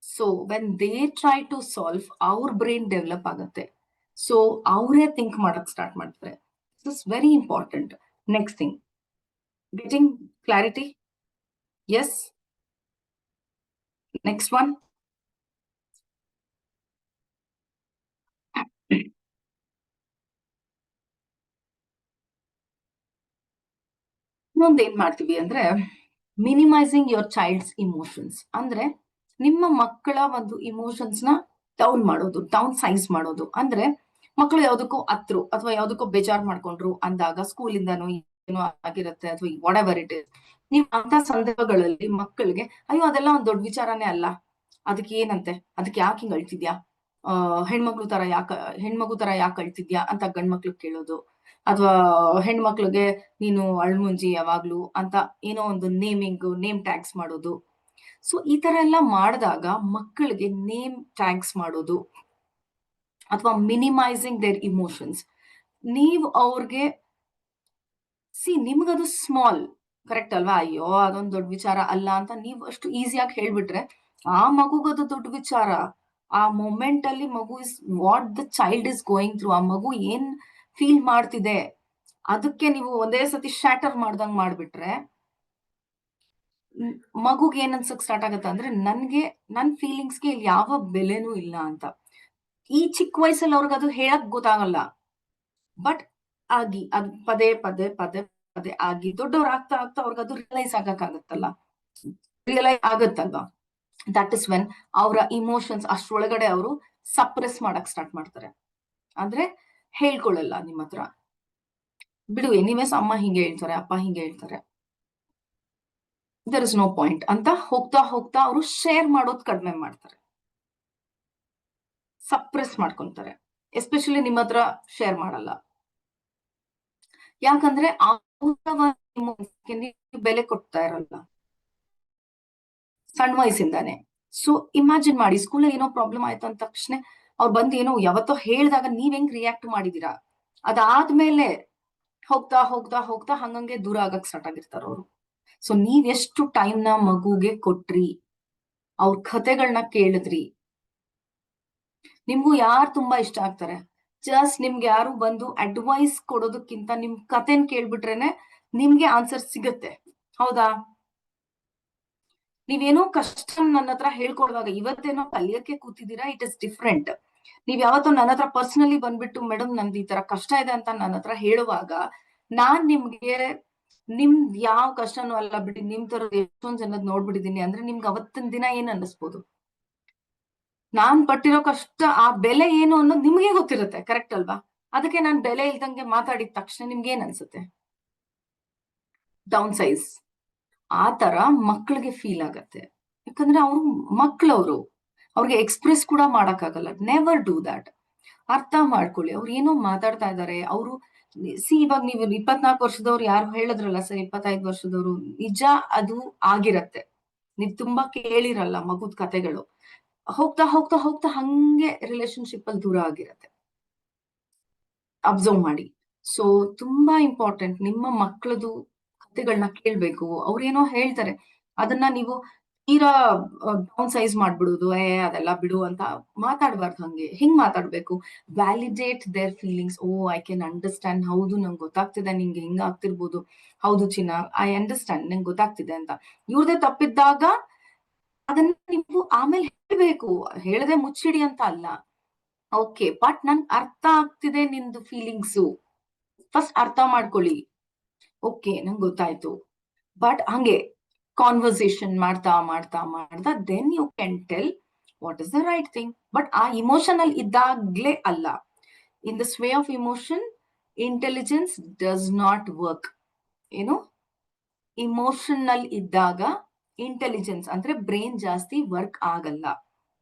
So when they try to solve, ಅವ್ರ ಬ್ರೈನ್ ಡೆವಲಪ್ ಆಗತ್ತೆ. ಸೊ ಅವರೇ ಥಿಂಕ್ ಮಾಡಕ್ ಸ್ಟಾರ್ಟ್ ಮಾಡ್ತಾರೆ. This is very important. Next thing, getting clarity. Yes. Next one. ಇನ್ನೊಂದು ಏನ್ ಮಾಡ್ತೀವಿ ಅಂದ್ರೆ, ಮಿನಿಮೈಸಿಂಗ್ ಯುವರ್ ಚೈಲ್ಡ್ಸ್ ಇಮೋಷನ್ಸ್. ಅಂದ್ರೆ ನಿಮ್ಮ ಮಕ್ಕಳ ಒಂದು ಇಮೋಷನ್ಸ್ ನ ಡೌನ್ ಮಾಡೋದು, ಡೌನ್ ಸೈಜ್ ಮಾಡೋದು. ಅಂದ್ರೆ ಮಕ್ಕಳು ಯಾವ್ದಕ್ಕೋ ಹತ್ರು ಅಥವಾ ಯಾವ್ದಕ್ಕೋ ಬೇಜಾರ್ ಮಾಡ್ಕೊಂಡ್ರು ಅಂದಾಗ, ಸ್ಕೂಲಿಂದನೋ ಏನೋ ಆಗಿರುತ್ತೆ ಅಥವಾ ವಾಟ್ ಎವರ್ ಇಟ್ ಇಸ್, ನೀವು ಅಂತ ಸಂದರ್ಭಗಳಲ್ಲಿ ಮಕ್ಕಳಿಗೆ ಅಯ್ಯೋ ಅದೆಲ್ಲ ಒಂದ್ ದೊಡ್ಡ ವಿಚಾರನೇ ಅಲ್ಲ, ಅದಕ್ಕೆ ಏನಂತೆ, ಅದಕ್ಕೆ ಯಾಕೆ ಹಿಂಗ್ ಅಳ್ತಿದ್ಯಾ, ಹೆಣ್ಮಗು ತರ ಯಾಕೆ ಅಳ್ತಿದ್ಯಾ ಅಂತ ಗಂಡ್ಮಕ್ಳು ಕೇಳೋದು. ಅಥವಾ ಹೆಣ್ಮಕ್ಳಿಗೆ ನೀನು ಅಳ್ಮುಂಜಿ ಯಾವಾಗ್ಲೂ ಅಂತ ಏನೋ ಒಂದು ನೇಮ್ ಟ್ಯಾಗ್ಸ್ ಮಾಡೋದು. ಸೊ ಈ ತರ ಎಲ್ಲ ಮಾಡಿದಾಗ ಮಕ್ಕಳಿಗೆ ನೇಮ್ ಟ್ಯಾಗ್ಸ್ ಮಾಡೋದು ಅಥವಾ ಮಿನಿಮೈಸಿಂಗ್ ದೇರ್ ಇಮೋಷನ್ಸ್. ನೀವು ಅವ್ರಿಗೆ ನಿಮ್ಗದು ಸ್ಮಾಲ್, ಕರೆಕ್ಟ್ ಅಲ್ವಾ? ಅಯ್ಯೋ ಅದೊಂದ್ ದೊಡ್ಡ ವಿಚಾರ ಅಲ್ಲ ಅಂತ ನೀವು ಅಷ್ಟು ಈಸಿಯಾಗಿ ಹೇಳ್ಬಿಟ್ರೆ, ಆ ಮಗುಗದು ದೊಡ್ಡ ವಿಚಾರ. ಆ ಮೊಮೆಂಟ್ ಅಲ್ಲಿ ಮಗು is what the child is going through. ಆ ಮಗು ಏನ್ ಫೀಲ್ ಮಾಡ್ತಿದೆ ಅದಕ್ಕೆ ನೀವು ಒಂದೇ ಸತಿ ಶಾಟರ್ ಮಾಡ್ದಂಗ್ ಮಾಡ್ಬಿಟ್ರೆ, ಮಗುಗೆ ಏನ್ ಅನ್ಸಕ್ ಸ್ಟಾರ್ಟ್ ಆಗತ್ತೆ ಅಂದ್ರೆ, ನನ್ ಫೀಲಿಂಗ್ಸ್ಗೆ ಇಲ್ಲಿ ಯಾವ ಬೆಲೆನೂ ಇಲ್ಲ ಅಂತ. ಈ ಚಿಕ್ಕ ವಯಸ್ಸಲ್ಲಿ ಅವ್ರಿಗೆ ಅದು ಹೇಳಕ್ ಗೊತ್ತಾಗಲ್ಲ. ಬಟ್ ಅದು ಪದೇ ಪದೇ ಪದೇ ಪದೇ ಆಗಿ ದೊಡ್ಡವ್ರು ಆಗ್ತಾ ಆಗ್ತಾ ಅವ್ರಿಗೆ ಅದು ರಿಯಲೈಸ್ ಆಗತ್ತಲ್ವಾ? ದಟ್ ಇಸ್ ವೆನ್ ಅವರ ಇಮೋಷನ್ಸ್ ಅಷ್ಟ್ರೊಳಗಡೆ ಅವರು ಸಪ್ರೆಸ್ ಮಾಡಕ್ ಸ್ಟಾರ್ಟ್ ಮಾಡ್ತಾರೆ. ಅಂದ್ರೆ ಹೇಳ್ಕೊಳ್ಳಲ್ಲ ನಿಮ್ಮ ಹತ್ರ. ಬಿಡು ಎನಿವೇಸ್ ಅಮ್ಮ ಹಿಂಗೆ ಹೇಳ್ತಾರೆ, ಅಪ್ಪ ಹಿಂಗೆ ಹೇಳ್ತಾರೆ, ದರ್ ಇಸ್ ನೋ ಪಾಯಿಂಟ್ ಅಂತ ಹೋಗ್ತಾ ಹೋಗ್ತಾ ಅವರು ಶೇರ್ ಮಾಡೋದು ಕಡಿಮೆ ಮಾಡ್ತಾರೆ, ಸಪ್ರೆಸ್ ಮಾಡ್ಕೊಂತಾರೆ. ಎಸ್ಪೆಷಲಿ ನಿಮ್ಮ ಹತ್ರ ಶೇರ್ ಮಾಡಲ್ಲ. ಯಾಕಂದ್ರೆ ಬೆಲೆ ಕೊಡ್ತಾ ಇರಲ್ಲ ಸಣ್ಣ ವಯಸ್ಸಿಂದಾನೆ. ಸೊ ಇಮ್ಯಾಜಿನ್ ಮಾಡಿ, ಸ್ಕೂಲಲ್ಲಿ ಏನೋ ಪ್ರಾಬ್ಲಮ್ ಆಯ್ತು ಅಂದ ತಕ್ಷಣ ಅವ್ರು ಬಂದು ಏನೋ ಯಾವತ್ತೋ ಹೇಳಿದಾಗ ನೀವ್ ಹೆಂಗ್ ರಿಯಾಕ್ಟ್ ಮಾಡಿದೀರಾ, ಅದಾದ್ಮೇಲೆ ಹೋಗ್ತಾ ಹೋಗ್ತಾ ಹೋಗ್ತಾ ಹಂಗಂಗೆ ದೂರ ಆಗಕ್ ಸ್ಟಾರ್ಟ್ ಆಗಿರ್ತಾರ ಅವರು. ಸೊ ನೀವ್ ಎಷ್ಟು ಟೈಮ್ ನ ಮಗುಗೆ ಕೊಟ್ರಿ, ಅವ್ರ ಕಥೆಗಳನ್ನ ಕೇಳಿದ್ರಿ. ನಿಮ್ಗೂ ಯಾರು ತುಂಬಾ ಇಷ್ಟ ಆಗ್ತಾರೆ? ಜಸ್ಟ್ ನಿಮ್ಗೆ ಯಾರು ಬಂದು ಅಡ್ವೈಸ್ ಕೊಡೋದಕ್ಕಿಂತ ನಿಮ್ ಕಥೆನ್ ಕೇಳ್ಬಿಟ್ರೇನೆ ನಿಮ್ಗೆ ಆನ್ಸರ್ ಸಿಗತ್ತೆ. ಹೌದಾ? ನೀವೇನೋ ಕಷ್ಟ ನನ್ನ ಹತ್ರ ಹೇಳ್ಕೊಡುವಾಗ, ಇವತ್ತೇನೋ ಕಲಿಯಕ್ಕೆ ಕೂತಿದ್ದೀರಾ, ಇಟ್ ಇಸ್ ಡಿಫ್ರೆಂಟ್. ನೀವ್ ಯಾವತ್ತೋ ನನ್ನ ಹತ್ರ ಪರ್ಸನಲಿ ಬಂದ್ಬಿಟ್ಟು ಮೇಡಮ್ ನಂದು ಈ ತರ ಕಷ್ಟ ಇದೆ ಅಂತ ನನ್ನ ಹತ್ರ ಹೇಳುವಾಗ, ನಾನ್ ನಿಮ್ಗೆ ನಿಮ್ದ್ ಯಾವ ಕಷ್ಟನೂ ಅಲ್ಲ ಬಿಡಿ, ನಿಮ್ ತರ ಎಷ್ಟೊಂದ್ ಜನದ್ ನೋಡ್ಬಿಟ್ಟಿದೀನಿ ಅಂದ್ರೆ ನಿಮ್ಗೆ ಅವತ್ತಿನ ದಿನ ಏನ್ ಅನ್ನಿಸ್ಬೋದು? ನಾನ್ ಪಟ್ಟಿರೋ ಕಷ್ಟ, ಆ ಬೆಲೆ ಏನು ಅನ್ನೋದು ನಿಮ್ಗೆ ಗೊತ್ತಿರುತ್ತೆ, ಕರೆಕ್ಟ್ ಅಲ್ವಾ? ಅದಕ್ಕೆ ನಾನ್ ಬೆಲೆ ಇಲ್ದಂಗೆ ಮಾತಾಡಿದ ತಕ್ಷಣ ನಿಮ್ಗೆ ಏನ್ ಅನ್ಸುತ್ತೆ? Down size. ಆ ತರ ಮಕ್ಕಳಿಗೆ ಫೀಲ್ ಆಗತ್ತೆ. ಯಾಕಂದ್ರೆ ಅವ್ರು ಮಕ್ಕಳವ್ರು, ಅವ್ರಿಗೆ ಎಕ್ಸ್ಪ್ರೆಸ್ ಕೂಡ ಮಾಡಕ್ಕಾಗಲ್ಲ. Never do that. ಅರ್ಥ ಮಾಡ್ಕೊಳ್ಳಿ, ಅವ್ರು ಏನೋ ಮಾತಾಡ್ತಾ ಇದಾರೆ. ಅವರು ಇವಾಗ ನೀವು 24 ವರ್ಷದವ್ರು ಯಾರು ಹೇಳಿದ್ರಲ್ಲ ಸರ್, 25 ವರ್ಷದವ್ರು, ನಿಜ ಅದು ಆಗಿರತ್ತೆ. ನೀವ್ ತುಂಬಾ ಕೇಳಿರಲ್ಲ ಮಗುದ್ ಕತೆಗಳು. ಹೋಗ್ತಾ ಹೋಗ್ತಾ ಹೋಗ್ತಾ ಹಂಗೆ ರಿಲೇಶನ್ಶಿಪ್ ಅಲ್ಲಿ ದೂರ ಆಗಿರತ್ತೆ. ಅಬ್ಸರ್ವ್ ಮಾಡಿ. ಸೊ ತುಂಬಾ ಇಂಪಾರ್ಟೆಂಟ್, ನಿಮ್ಮ ಮಕ್ಕಳದು ಕತೆಗಳನ್ನ ಕೇಳ್ಬೇಕು. ಅವ್ರೇನೋ ಹೇಳ್ತಾರೆ, ಅದನ್ನ ನೀವು ತೀರಾ ಡೌನ್ ಸೈಜ್ ಮಾಡ್ಬಿಡುದು, ಅದೆಲ್ಲ ಬಿಡು ಅಂತ ಮಾತಾಡ್ಬಾರ್ದು. ಹಿಂಗ್ ಮಾತಾಡ್ಬೇಕು. Validate their feelings. Oh I can understand, ಹೌದು ನಂಗೆ ಗೊತ್ತಾಗ್ತಿದೆ ನಿಂಗೆ ಹಿಂಗ ಆಗ್ತಿರ್ಬೋದು, ಹೌದು ಚಿನ್ನ ಐ ಅಂಡರ್ಸ್ಟ್ಯಾಂಡ್, ನಂಗೆ ಗೊತ್ತಾಗ್ತಿದೆ ಅಂತ. ಇವ್ರದೇ ತಪ್ಪಿದ್ದಾಗ ಅದನ್ನ ನೀವು ಆಮೇಲೆ ಹೇಳ್ಬೇಕು, ಹೇಳದೆ ಮುಚ್ಚಿಡಿ ಅಂತ ಅಲ್ಲ. ಓಕೆ, ಬಟ್ ನನ್ಗೆ ಅರ್ಥ ಆಗ್ತಿದೆ ನಿಂದು ಫೀಲಿಂಗ್ಸು, ಫಸ್ಟ್ ಅರ್ಥ ಮಾಡ್ಕೊಳ್ಳಿ. ಓಕೆ ನಂಗೆ ಗೊತ್ತಾಯ್ತು. ಬಟ್ ಹಂಗೆ ಕಾನ್ವರ್ಸೇಷನ್ ಮಾಡ್ತಾ ಮಾಡ್ತಾ ಮಾಡ್ತಾ then you can tell what is the right thing. But ಆ ಇಮೋಷನಲ್ ಇದ್ದಾಗ್ಲೇ ಅಲ್ಲ. In this way of emotion intelligence does not work. ಏನು ಇಮೋಷನಲ್ ಇದ್ದಾಗ ಇಂಟೆಲಿಜೆನ್ಸ್ ಅಂದ್ರೆ ಬ್ರೈನ್ ಜಾಸ್ತಿ ವರ್ಕ್ ಆಗಲ್ಲ.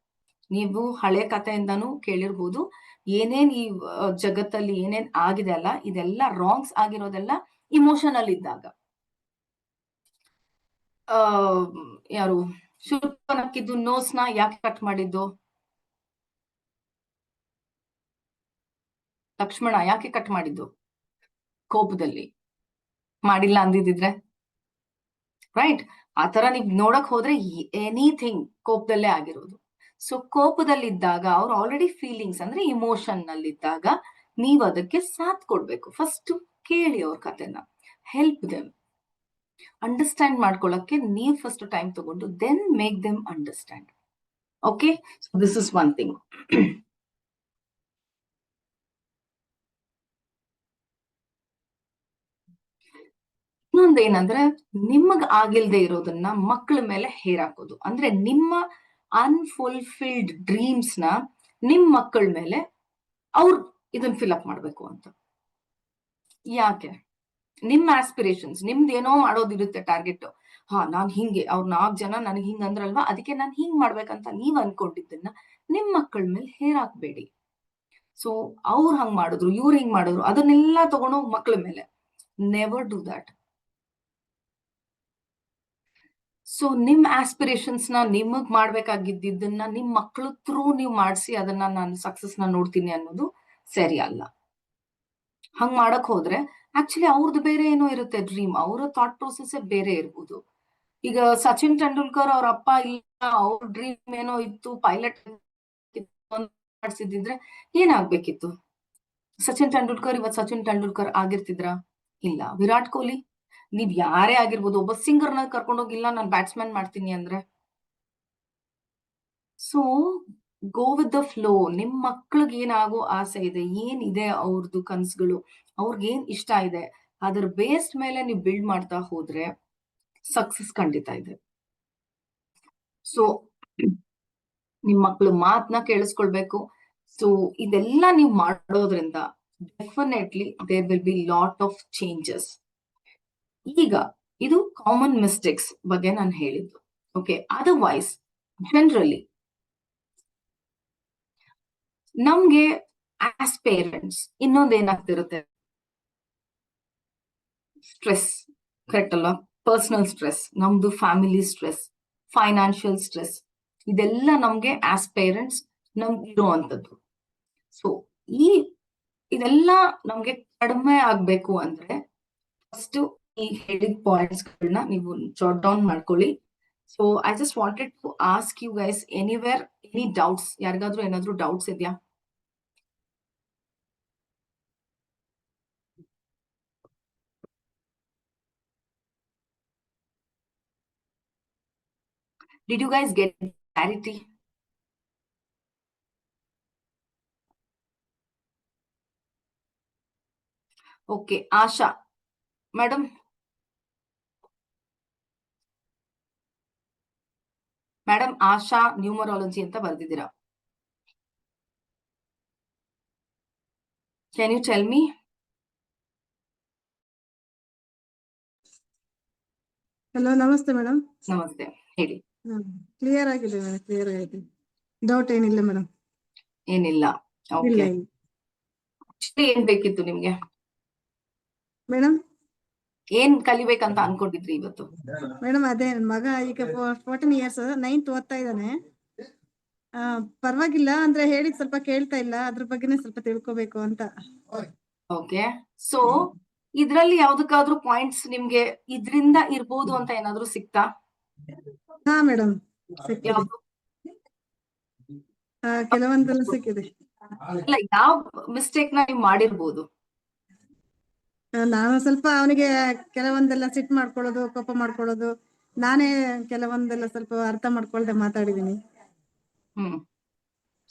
ನೀವು ಹಳೆ ಕಥೆಯಿಂದಾನು ಕೇಳಿರ್ಬೋದು, ಏನೇನ್ ಈ ಜಗತ್ತಲ್ಲಿ ಏನೇನ್ ಆಗಿದೆ ಅಲ್ಲ, ಇದೆಲ್ಲ ರಾಂಗ್ಸ್ ಆಗಿರೋದೆಲ್ಲ ಇಮೋಷನಲ್ ಇದ್ದಾಗ. ಯಾರು ಶೂರ್ಪನಖಿದ್ದು ನೋಸ್ನ ಯಾಕೆ ಕಟ್ ಮಾಡಿದ್ದು? ಲಕ್ಷ್ಮಣ ಯಾಕೆ ಕಟ್ ಮಾಡಿದ್ದು? ಕೋಪದಲ್ಲಿ ಮಾಡಿಲ್ಲ ಅಂದಿದ್ರೆ ರೈಟ್. ಆತರ ನೀವ್ ನೋಡಕ್ ಹೋದ್ರೆ ಎನಿಥಿಂಗ್ ಕೋಪದಲ್ಲೇ ಆಗಿರೋದು. ಸೊ ಕೋಪದಲ್ಲಿದ್ದಾಗ ಅವ್ರು ಆಲ್ರೆಡಿ ಫೀಲಿಂಗ್ಸ್ ಅಂದ್ರೆ ಇಮೋಷನ್ ನಲ್ಲಿದ್ದಾಗ ನೀವ್ ಅದಕ್ಕೆ ಸಾಥ್ ಕೊಡ್ಬೇಕು. ಫಸ್ಟ್ ಕೇಳಿ ಅವ್ರ ಕಥೆನ, ಹೆಲ್ಪ್ ದೆಮ್ ಅಂಡರ್ಸ್ಟ್ಯಾಂಡ್ ಮಾಡ್ಕೊಳಕ್ಕೆ ನೀವ್ ಫಸ್ಟ್ ಟೈಮ್ ತಗೊಂಡು then make them understand. Okay, so this is one thing. ಇನ್ನೊಂದೇನಂದ್ರೆ ನಿಮಗ್ ಆಗಿಲ್ದೆ ಇರೋದನ್ನ ಮಕ್ಕಳ ಮೇಲೆ ಹೇರಾಕೋದು. ಅಂದ್ರೆ ನಿಮ್ಮ ಅನ್ಫುಲ್ಫಿಲ್ಡ್ ಡ್ರೀಮ್ಸ್ ನ ನಿಮ್ ಮಕ್ಕಳ ಮೇಲೆ ಅವ್ರು ಇದನ್ನ ಫಿಲ್ಅಪ್ ಮಾಡ್ಬೇಕು ಅಂತ. ಯಾಕೆ? ನಿಮ್ ಆಸ್ಪಿರೇಷನ್ಸ್, ನಿಮ್ದು ಏನೋ ಮಾಡೋದಿರುತ್ತೆ ಟಾರ್ಗೆಟ್. ನಾನ್ ಹಿಂಗೆ, ಅವ್ರ 4 ಜನ ನನಗ್ ಹಿಂಗ್ ಅಂದ್ರಲ್ವಾ, ಅದಕ್ಕೆ ನಾನ್ ಹಿಂಗ್ ಮಾಡ್ಬೇಕಂತ ನೀವ್ ಅನ್ಕೊಂಡಿದ್ದನ್ನ ನಿಮ್ ಮಕ್ಕಳ ಮೇಲೆ ಹೇರಾಕ್ಬೇಡಿ. ಸೊ ಅವ್ರು ಹಂಗ್ ಮಾಡಿದ್ರು, ಇವ್ರು ಹಿಂಗ್ ಮಾಡಿದ್ರು, ಅದನ್ನೆಲ್ಲ ತಗೊಂಡೋಗ್ ಮಕ್ಕಳ ಮೇಲೆ ನೆವರ್ ಡೂ ದಟ್. ಸೊ ನಿಮ್ ಆಸ್ಪಿರೇಷನ್ಸ್ ನ, ನಿಮಗ್ ಮಾಡ್ಬೇಕಾಗಿದ್ದನ್ನ ನಿಮ್ ಮಕ್ಳು ಥ್ರೂ ನೀವ್ ಮಾಡ್ಸಿ ಅದನ್ನ ನಾನು ಸಕ್ಸಸ್ ನ ನೋಡ್ತೀನಿ ಅನ್ನೋದು ಸರಿ ಅಲ್ಲ. ಹಂಗ್ ಮಾಡಕ್ ಹೋದ್ರೆ ಆಕ್ಚುಲಿ ಅವ್ರದ್ದು ಬೇರೆ ಏನೋ ಇರುತ್ತೆ ಡ್ರೀಮ್, ಅವರ ಥಾಟ್ ಪ್ರೊಸೆಸ್ ಬೇರೆ ಇರ್ಬೋದು. ಈಗ ಸಚಿನ್ ತೆಂಡೂಲ್ಕರ್ ಅವ್ರ ಅಪ್ಪ ಇಲ್ಲ, ಅವ್ರ ಡ್ರೀಮ್ ಏನೋ ಇತ್ತು, ಪೈಲಟ್ ಮಾಡಿಸಿದ್ರೆ ಏನಾಗ್ಬೇಕಿತ್ತು? ಸಚಿನ್ ತೆಂಡೂಲ್ಕರ್ ಇವತ್ ಸಚಿನ್ ತೆಂಡೂಲ್ಕರ್ ಆಗಿರ್ತಿದ್ರ? ಇಲ್ಲ. ವಿರಾಟ್ ಕೊಹ್ಲಿ, ನೀವ್ ಯಾರೇ ಆಗಿರ್ಬೋದು, ಒಬ್ಬ ಸಿಂಗರ್ನ ಕರ್ಕೊಂಡೋಗಿಲ್ಲ ನಾನ್ ಬ್ಯಾಟ್ಸ್ಮನ್ ಮಾಡ್ತೀನಿ ಅಂದ್ರೆ. So go with the flow. ನಿಮ್ ಮಕ್ಳಿಗೆ ಏನಾಗೋ ಆಸೆ ಇದೆ, ಏನಿದೆ ಅವ್ರದ್ದು ಕನ್ಸುಗಳು, ಅವ್ರಿಗೇನ್ ಇಷ್ಟ ಇದೆ, ಅದ್ರ ಬೇಸ್ಡ್ ಮೇಲೆ ನೀವು ಬಿಲ್ಡ್ ಮಾಡ್ತಾ ಹೋದ್ರೆ ಸಕ್ಸಸ್ ಖಂಡಿತ ಇದೆ. ಸೊ ನಿಮ್ ಮಕ್ಳು ಮಾತನ್ನ ಕೇಳಿಸ್ಕೊಳ್ಬೇಕು. ಸೊ ಇದೆಲ್ಲ ನೀವು ಮಾಡೋದ್ರಿಂದ definitely there will be lot of changes. ಈಗ ಇದು ಕಾಮನ್ ಮಿಸ್ಟೇಕ್ಸ್ ಬಗ್ಗೆ ನಾನು ಹೇಳಿದ್ದು. ಓಕೆ, ಅದರ್ವೈಸ್ ಜನರಲಿ ನಮ್ಗೆ ಆಸ್ ಪೇರೆಂಟ್ಸ್ ಇನ್ನೊಂದೇನಾಗ್ತಿರುತ್ತೆ, ಸ್ಟ್ರೆಸ್. ಕರೆಕ್ಟ್ ಅಲ್ಲ? ಪರ್ಸನಲ್ ಸ್ಟ್ರೆಸ್, ನಮ್ದು ಫ್ಯಾಮಿಲಿ ಸ್ಟ್ರೆಸ್, ಫೈನಾನ್ಷಿಯಲ್ ಸ್ಟ್ರೆಸ್, ಇದೆಲ್ಲ ನಮ್ಗೆ ಆಸ್ ಪೇರೆಂಟ್ಸ್ ನಮ್ಗೆ ಇರುವಂತದ್ದು. ಸೊ ಇದೆಲ್ಲ ನಮ್ಗೆ ಕಡಿಮೆ ಆಗ್ಬೇಕು ಅಂದ್ರೆ ಫಸ್ಟ್ ಈ ಹೇಳಿದ ಪಾಯಿಂಟ್ಸ್ ಗಳನ್ನ ನೀವು ಜಾಟ್ ಡೌನ್ ಮಾಡ್ಕೊಳ್ಳಿ. So I just wanted to ask you guys, anywhere any doubts? ಯಾರಿಗಾದ್ರೂ ಏನಾದ್ರೂ ಡೌಟ್ಸ್ ಇದೆಯಾ? Did you guys get clarity? Okay, Asha, madam. Madam, Asha numerology ಅಂತ ಬರ್ದಿದ್ದೀರಾ. Can you tell me? Hello, ನಮಸ್ತೆ madam. ನಮಸ್ತೆ, ಹೇಳಿ. Clear ಆಗಿದೆ madam, clear ಆಗಿದೆ. Doubt ಏನಿಲ್ಲ ಮೇಡಮ್. ಏನಿಲ್ಲ. ಇಲ್ಲ ಓಕೆ, ಏನ್ ಬೇಕಿತ್ತು ನಿಮ್ಗೆ ಮೇಡಮ್? ಏನ್ ಕಲಿಬೇಕಂತ ಅನ್ಕೊಂಡಿದ್ರಿ ಇವತ್ತು? ಮೇಡಮ್ ಅದೇ ನನ್ ಮಗ ಈಗ 14 ಇಯರ್ಸ್ 9th ಓದ್ತಾ ಇದ್ದಾನೆ. ಪರವಾಗಿಲ್ಲ ಅಂದ್ರೆ ಹೇಳಿದ್ ಸ್ವಲ್ಪ ಕೇಳ್ತಾ ಇಲ್ಲ, ಅದ್ರ ಬಗ್ಗೆನೇ ಸ್ವಲ್ಪ ತಿಳ್ಕೊಬೇಕು ಅಂತ. ಓಕೆ, ಸೊ ಇದ್ರಲ್ಲಿ ಯಾವ್ದಕ್ಕಾದ್ರೂ ಪಾಯಿಂಟ್ಸ್ ನಿಮ್ಗೆ ಇದ್ರಿಂದ ಇರ್ಬೋದು ಅಂತ ಏನಾದ್ರೂ ಸಿಕ್ತಾ? ಹಾ ಮೇಡಮ್, ಸಿಕ್ಕಿದೆ. ಕೆಲವೊಂದೆಲ್ಲ ಸಿಕ್ಕಿದೆ. ಅಲ್ಲ, ಯಾವ ಮಿಸ್ಟೇಕ್ ನ ನೀವು ಮಾಡಿರ್ಬೋದು? ನಾನು ಸ್ವಲ್ಪ ಅವನಿಗೆ ಕೆಲವೊಂದೆಲ್ಲ ಸಿಟ್ ಮಾಡ್ಕೊಳ್ಳೋದು, ಕೋಪ ಮಾಡ್ಕೊಳ್ಳೋದು, ನಾನೇ ಕೆಲವೊಂದೆಲ್ಲ ಸ್ವಲ್ಪ ಅರ್ಥ ಮಾಡ್ಕೊಳ್ದೆ ಮಾತಾಡಿದೀನಿ.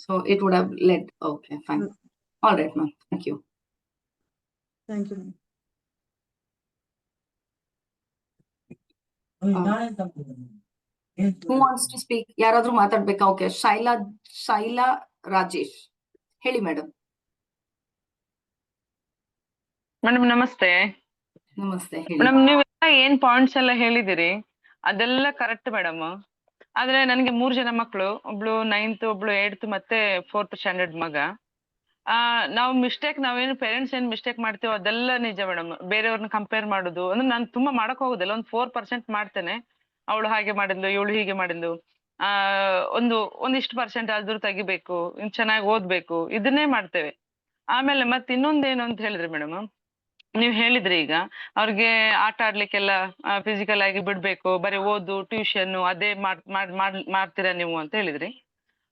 So it would have led. Okay, fine. All right, ma'am. Thank you. Thank you. Who wants to speak? ಯಾರಾದ್ರೂ ಮಾತಾಡ್ಬೇಕಾ? ಓಕೆ, ಶೈಲಾ ರಾಜೇಶ್, ಹೇಳಿ ಮೇಡಮ್. ಮೇಡಮ್ ನಮಸ್ತೆ. ನಮಸ್ತೆ, ಹೇಳಿ. ಮೇಡಮ್, ನೀವೆಲ್ಲ ಏನ್ ಪಾಯಿಂಟ್ಸ್ ಎಲ್ಲ ಹೇಳಿದಿರಿ ಅದೆಲ್ಲ ಕರೆಕ್ಟ್ ಮೇಡಮ್. ಆದ್ರೆ ನನಗೆ 3 ಜನ ಮಕ್ಕಳು, ಒಬ್ಳು 9th, ಒಬ್ಳು 8th ಮತ್ತೆ 4th ಸ್ಟ್ಯಾಂಡರ್ಡ್ ಮಗ. ನಾವು ನಾವೇನು ಪೇರೆಂಟ್ಸ್ ಏನ್ ಮಿಸ್ಟೇಕ್ ಮಾಡ್ತೀವೋ ಅದೆಲ್ಲ ನಿಜ ಮೇಡಮ್. ಬೇರೆಯವ್ರನ್ನ ಕಂಪೇರ್ ಮಾಡೋದು ಅಂದ್ರೆ ನಾನು ತುಂಬಾ ಮಾಡಕ್ ಹೋಗುದಿಲ್ಲ, ಒಂದು 4% ಮಾಡ್ತೇನೆ. ಅವಳು ಹಾಗೆ ಮಾಡಿದ್ಲು, ಇವಳು ಹೀಗೆ ಮಾಡಿದ್ಲು, ಒಂದಿಷ್ಟು ಪರ್ಸೆಂಟ್ ಆದ್ರೂ ತೆಗಿಬೇಕು, ಚೆನ್ನಾಗಿ ಓದ್ಬೇಕು, ಇದನ್ನೇ ಮಾಡ್ತೇವೆ. ಆಮೇಲೆ ಮತ್ತೆ ಇನ್ನೊಂದೇನು ಅಂತ ಹೇಳಿದ್ರಿ ಮೇಡಮ್, ನೀವ್ ಹೇಳಿದ್ರಿ ಈಗ ಅವ್ರಿಗೆ ಆಟ ಆಡ್ಲಿಕ್ಕೆಲ್ಲ ಫಿಸಿಕಲ್ ಆಗಿ ಬಿಡ್ಬೇಕು, ಬರೀ ಓದು ಟ್ಯೂಷನ್ ಅದೇ ಮಾಡ್ತೀರಾ ನೀವು ಅಂತ ಹೇಳಿದ್ರಿ.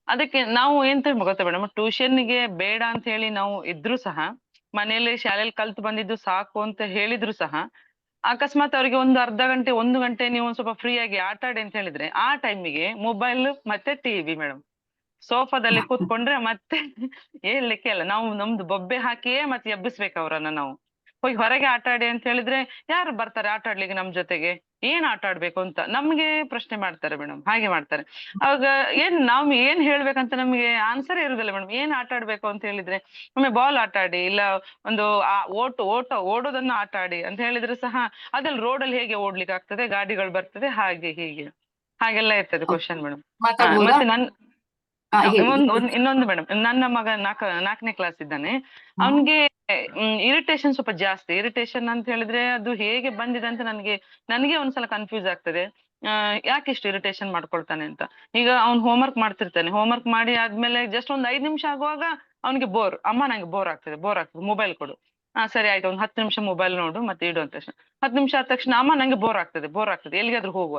ಅದಕ್ಕೆ ನಾವು ಎಂತ ಗೊತ್ತಾ ಮೇಡಮ್, ಟ್ಯೂಷನ್ಗೆ ಬೇಡ ಅಂತ ಹೇಳಿ ನಾವು ಇದ್ರು ಸಹ, ಮನೆಯಲ್ಲಿ ಶಾಲೆಯಲ್ಲಿ ಕಲ್ತು ಬಂದಿದ್ದು ಸಾಕು ಅಂತ ಹೇಳಿದ್ರು ಸಹ, ಅಕಸ್ಮಾತ್ ಅವ್ರಿಗೆ ಒಂದು ಅರ್ಧ ಗಂಟೆ 1 ಗಂಟೆ ನೀವು ಸ್ವಲ್ಪ ಫ್ರೀ ಆಗಿ ಆಟ ಆಡಿ ಅಂತ ಹೇಳಿದ್ರೆ, ಆ ಟೈಮಿಗೆ ಮೊಬೈಲ್ ಮತ್ತೆ ಟಿವಿ ಮೇಡಮ್. ಸೋಫಾದಲ್ಲಿ ಕೂತ್ಕೊಂಡ್ರೆ ಮತ್ತೆ ಹೇಳ್ಲಿಕ್ಕೆ ಅಲ್ಲ, ನಾವು ನಮ್ದು ಬೊಬ್ಬೆ ಹಾಕಿಯೇ ಮತ್ತೆ ಎಬ್ಬಿಸ್ಬೇಕು ಅವರನ್ನ. ನಾವು ಹೋಗಿ ಹೊರಗೆ ಆಟ ಆಡಿ ಅಂತ ಹೇಳಿದ್ರೆ ಯಾರು ಬರ್ತಾರೆ ಆಟ ಆಡ್ಲಿಕ್ಕೆ ನಮ್ ಜೊತೆಗೆ? ಏನ್ ಆಟ ಆಡ್ಬೇಕು ಅಂತ ನಮ್ಗೆ ಪ್ರಶ್ನೆ ಮಾಡ್ತಾರೆ ಮೇಡಮ್, ಹಾಗೆ ಮಾಡ್ತಾರೆ. ಅವಾಗ ನಾವ್ ಏನ್ ಹೇಳ್ಬೇಕಂತ ನಮ್ಗೆ ಆನ್ಸರ್ ಇರುದಿಲ್ಲ ಮೇಡಮ್. ಏನ್ ಆಟ ಆಡ್ಬೇಕು ಅಂತ ಹೇಳಿದ್ರೆ, ಒಮ್ಮೆ ಬಾಲ್ ಆಟ ಆಡಿ, ಇಲ್ಲ ಒಂದು ಓಡೋದನ್ನ ಆಟ ಆಡಿ ಅಂತ ಹೇಳಿದ್ರೆ ಸಹ, ಅದ್ರಲ್ಲಿ ರೋಡಲ್ಲಿ ಹೇಗೆ ಓಡ್ಲಿಕ್ಕೆ ಆಗ್ತದೆ, ಗಾಡಿಗಳು ಬರ್ತದೆ, ಹಾಗೆ ಹೀಗೆ ಹಾಗೆಲ್ಲ ಇರ್ತದೆ ಕ್ವಶನ್ ಮೇಡಮ್. ಮತ್ತೆ ಇನ್ನೊಂದು ಮೇಡಮ್, ನನ್ನ ಮಗ 4ನೇ ಕ್ಲಾಸ್ ಇದ್ದಾನೆ. ಅವನ್ಗೆ ಇರಿಟೇಷನ್ ಸ್ವಲ್ಪ ಜಾಸ್ತಿ. ಇರಿಟೇಷನ್ ಅಂತ ಹೇಳಿದ್ರೆ ಅದು ಹೇಗೆ ಬಂದಿದೆ ಅಂತ ನನಗೆ ಒಂದ್ಸಲ ಕನ್ಫ್ಯೂಸ್ ಆಗ್ತದೆ. ಯಾಕೆ ಇಷ್ಟು ಇರಿಟೇಷನ್ ಮಾಡ್ಕೊಳ್ತಾನೆ ಅಂತ. ಈಗ ಅವ್ನು ಹೋಮ್ವರ್ಕ್ ಮಾಡ್ತಿರ್ತಾನೆ, ಹೋಮ್ವರ್ಕ್ ಮಾಡಿ ಆದ್ಮೇಲೆ ಜಸ್ಟ್ ಒಂದು 5 ನಿಮಿಷ ಆಗುವಾಗ ಅವ್ನಿಗೆ ಅಮ್ಮ ನಂಗೆ ಬೋರ್ ಆಗ್ತದೆ, ಮೊಬೈಲ್ ಕೊಡು. ಸರಿ ಆಯ್ತು, ಒಂದು 10 ನಿಮಿಷ ಮೊಬೈಲ್ ನೋಡು ಮತ್ತೆ ಇಡು ಅಂತ ತಕ್ಷಣ 10 ನಿಮಿಷ ಆದ ತಕ್ಷಣ ಅಮ್ಮ ನಂಗೆ ಬೋರ್ ಆಗ್ತದೆ, ಎಲ್ಲಿಗಾದ್ರೂ ಹೋಗುವ.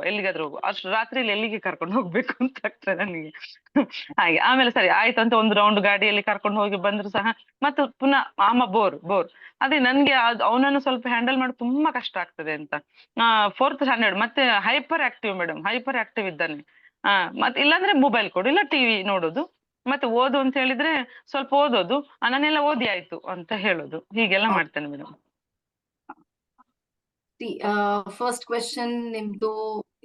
ಅಷ್ಟು ರಾತ್ರಿಯಲ್ಲಿ ಎಲ್ಲಿಗೆ ಕರ್ಕೊಂಡು ಹೋಗ್ಬೇಕು ಅಂತ ಆಗ್ತದೆ ನನಗೆ. ಹಾಗೆ ಆಮೇಲೆ ಸರಿ ಆಯ್ತು ಅಂತ ಒಂದು ರೌಂಡ್ ಗಾಡಿಯಲ್ಲಿ ಕರ್ಕೊಂಡು ಹೋಗಿ ಬಂದ್ರು ಸಹ ಮತ್ತೆ ಪುನಃ ಅಮ್ಮ ಬೋರ್. ಅದೇ ನನ್ಗೆ ಅವನನ್ನು ಸ್ವಲ್ಪ ಹ್ಯಾಂಡಲ್ ಮಾಡಿ ತುಂಬಾ ಕಷ್ಟ ಆಗ್ತದೆ ಅಂತ. 4th ಸ್ಟ್ಯಾಂಡರ್ಡ್, ಮತ್ತೆ hyperactive madam, hyperactive ಇದ್ದಾನೆ. ಮತ್ತೆ ಇಲ್ಲಾಂದ್ರೆ ಮೊಬೈಲ್ ಕೊಡು, ಇಲ್ಲ ಟಿವಿ ನೋಡೋದು, ಮತ್ತೆ ಓದು ಅಂತ ಹೇಳಿದ್ರೆ ಸ್ವಲ್ಪ ಓದೋದು, ನಾನೆಲ್ಲ ಓದಿ ಆಯ್ತು ಅಂತ ಹೇಳೋದು, ಹೀಗೆಲ್ಲ ಮಾಡ್ತೇನೆ ಮೇಡಮ್. ಫಸ್ಟ್ ಕ್ವೆಶನ್ ನಿಮ್ದು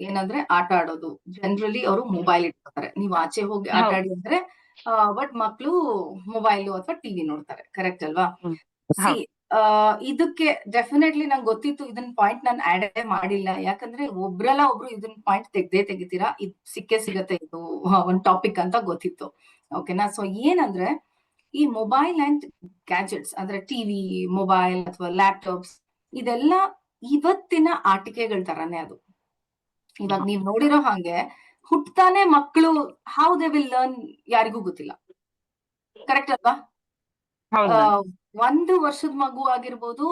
ಏನಂದ್ರೆ ಆಟ ಆಡೋದು. ಜನರಲಿ ಅವರು ಮೊಬೈಲ್ ಇಟ್ಕೊತಾರೆ, ನೀವು ಆಚೆ ಹೋಗಿ ಆಟ ಆಡಿ ಅಂದ್ರೆ ಬಟ್ ಮಕ್ಳು ಮೊಬೈಲು ಅಥವಾ ಟಿವಿ ನೋಡ್ತಾರೆ, ಕರೆಕ್ಟ್ ಅಲ್ವಾ? ಇದಕ್ಕೆ ಡೆಫಿನೆಟ್ಲಿ ನಂಗೆ ಗೊತ್ತಿತ್ತು, ಇದನ್ ಪಾಯಿಂಟ್ ನಾನು ಆಡ್ ಮಾಡಿಲ್ಲ. ಯಾಕಂದ್ರೆ ಒಬ್ರಲ್ಲ ಒಬ್ರು ಇದನ್ ಪಾಯಿಂಟ್ ತೆಗಿತೀರಾ, ಇದು ಸಿಗತ್ತೆ, ಇದು ಒಂದ್ ಟಾಪಿಕ್ ಅಂತ ಗೊತ್ತಿತ್ತು. ಓಕೆನಾ? ಸೊ ಏನಂದ್ರೆ ಈ ಮೊಬೈಲ್ ಅಂಡ್ ಗ್ಯಾಜೆಟ್ಸ್ ಅಂದ್ರೆ ಟಿವಿ, ಮೊಬೈಲ್ ಅಥವಾ ಲ್ಯಾಪ್ಟಾಪ್ಸ್, ಇದೆಲ್ಲ ಇವತ್ತಿನ ಆಟಿಕೆಗಳ ತರಾನೇ. ಅದು ಇವಾಗ ನೀವ್ ನೋಡಿರೋ ಹಾಗೆ ಹುಟ್ತಾನೆ ಮಕ್ಕಳು ಹೌ ದೇ ವಿಲ್ ಲರ್ನ್ ಯಾರಿಗೂ ಗೊತ್ತಿಲ್ಲ, ಕರೆಕ್ಟ್ ಅಲ್ವಾ? 1 ವರ್ಷದ ಮಗು ಆಗಿರ್ಬೋದು,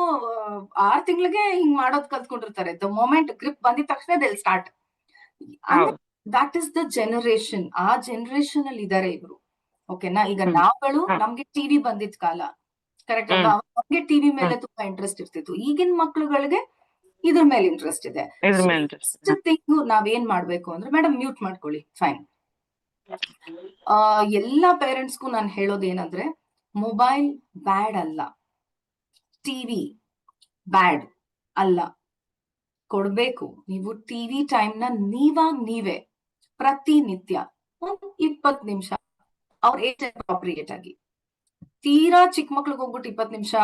6 ತಿಂಗಳಿಗೆ ಹಿಂಗ್ ಮಾಡೋದ್ ಕಲ್ತ್ಕೊಂಡಿರ್ತಾರೆ. ದ ಮೊಮೆಂಟ್ ಗ್ರಿಪ್ ಬಂದಿದ ತಕ್ಷಣ they start. That is the generation. ಆ ಜನರೇಷನ್ ಅಲ್ಲಿ ಇದಾರೆ ಇವರು. ಓಕೆನಾ? ಈಗ ನಾವುಗಳು ನಮ್ಗೆ ಟಿವಿ ಬಂದಿದ್ ಕಾಲ, ಕರೆಕ್ಟ್ ಅಲ್ವಾ? ನಮ್ಗೆ ಟಿವಿ ಮೇಲೆ ತುಂಬಾ ಇಂಟ್ರೆಸ್ಟ್ ಇರ್ತಿತ್ತು. ಈಗಿನ ಮಕ್ಳುಗಳಿಗೆ ಇದ್ರ ಮೇಲೆ ಇಂಟ್ರೆಸ್ಟ್ ಇದೆ. ನಾವೇನ್ ಮಾಡ್ಬೇಕು ಅಂದ್ರೆ, ಮೇಡಮ್ ಮ್ಯೂಟ್ ಮಾಡ್ಕೊಳ್ಳಿ, ಫೈನ್. ಎಲ್ಲಾ ಪೇರೆಂಟ್ಸ್ಗೂ ನಾನು ಹೇಳೋದು ಏನಂದ್ರೆ, ಮೊಬೈಲ್ ಬ್ಯಾಡ್ ಅಲ್ಲ, ಟಿವಿ ಬ್ಯಾಡ್ ಅಲ್ಲ, ಕೊಡ್ಬೇಕು. ನೀವು ಟಿವಿ ಟೈಮ್ ನ ನೀವೇ ಪ್ರತಿನಿತ್ಯ 20 ನಿಮಿಷ ಅವ್ರ ಏಜ್ ಅಪ್ರೋಪ್ರಿಯೇಟ್ ಆಗಿ. ತೀರಾ ಚಿಕ್ಕ ಮಕ್ಳಿಗೆ ಹೋಗ್ಬಿಟ್ಟು 20 ನಿಮಿಷ,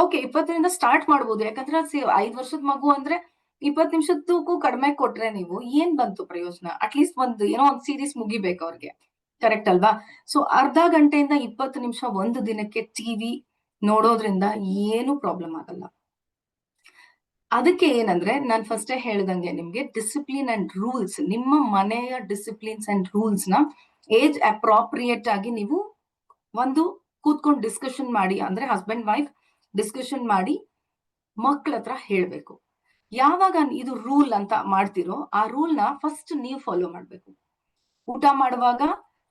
ಓಕೆ 20ರಿಂದ ಸ್ಟಾರ್ಟ್ ಮಾಡ್ಬೋದು. ಯಾಕಂದ್ರೆ 5 ವರ್ಷದ ಮಗು ಅಂದ್ರೆ 20 ನಿಮಿಷಕ್ಕೂ ಕಡಿಮೆ ಕೊಟ್ರೆ ನೀವು ಏನ್ ಬಂತು ಪ್ರಯೋಜನ? ಅಟ್ಲೀಸ್ಟ್ ಏನೋ ಒಂದ್ ಸೀರೀಸ್ ಮುಗಿಬೇಕು ಅವ್ರಿಗೆ, ಕರೆಕ್ಟ್ ಅಲ್ವಾ? ಸೊ ಅರ್ಧ ಗಂಟೆಯಿಂದ 20 ನಿಮಿಷ ಒಂದು ದಿನಕ್ಕೆ ಟಿವಿ ನೋಡೋದ್ರಿಂದ ಏನು ಪ್ರಾಬ್ಲಮ್ ಆಗಲ್ಲ. ಅದಕ್ಕೆ ಏನಂದ್ರೆ, ನಾನ್ ಫಸ್ಟೇ ಹೇಳ್ದಂಗೆ ನಿಮ್ಗೆ ಡಿಸಿಪ್ಲಿನ್ ಅಂಡ್ ರೂಲ್ಸ್, ನಿಮ್ಮ ಮನೆಯ ಡಿಸಿಪ್ಲಿನ್ಸ್ ಅಂಡ್ ರೂಲ್ಸ್ ನ ಏಜ್ ಅಪ್ರೋಪ್ರಿಯೇಟ್ ಆಗಿ ನೀವು ಒಂದು ಕೂತ್ಕೊಂಡು ಡಿಸ್ಕಷನ್ ಮಾಡಿ, ಅಂದ್ರೆ ಹಸ್ಬೆಂಡ್ ವೈಫ್ ಡಿಸ್ಕಷನ್ ಮಾಡಿ ಮಕ್ಳ ಹತ್ರ ಹೇಳ್ಬೇಕು. ಯಾವಾಗ ಇದು ರೂಲ್ ಅಂತ ಮಾಡ್ತಿರೋ, ಆ ರೂಲ್ ನ ಫಸ್ಟ್ ನೀವು ಫಾಲೋ ಮಾಡ್ಬೇಕು. ಊಟ ಮಾಡುವಾಗ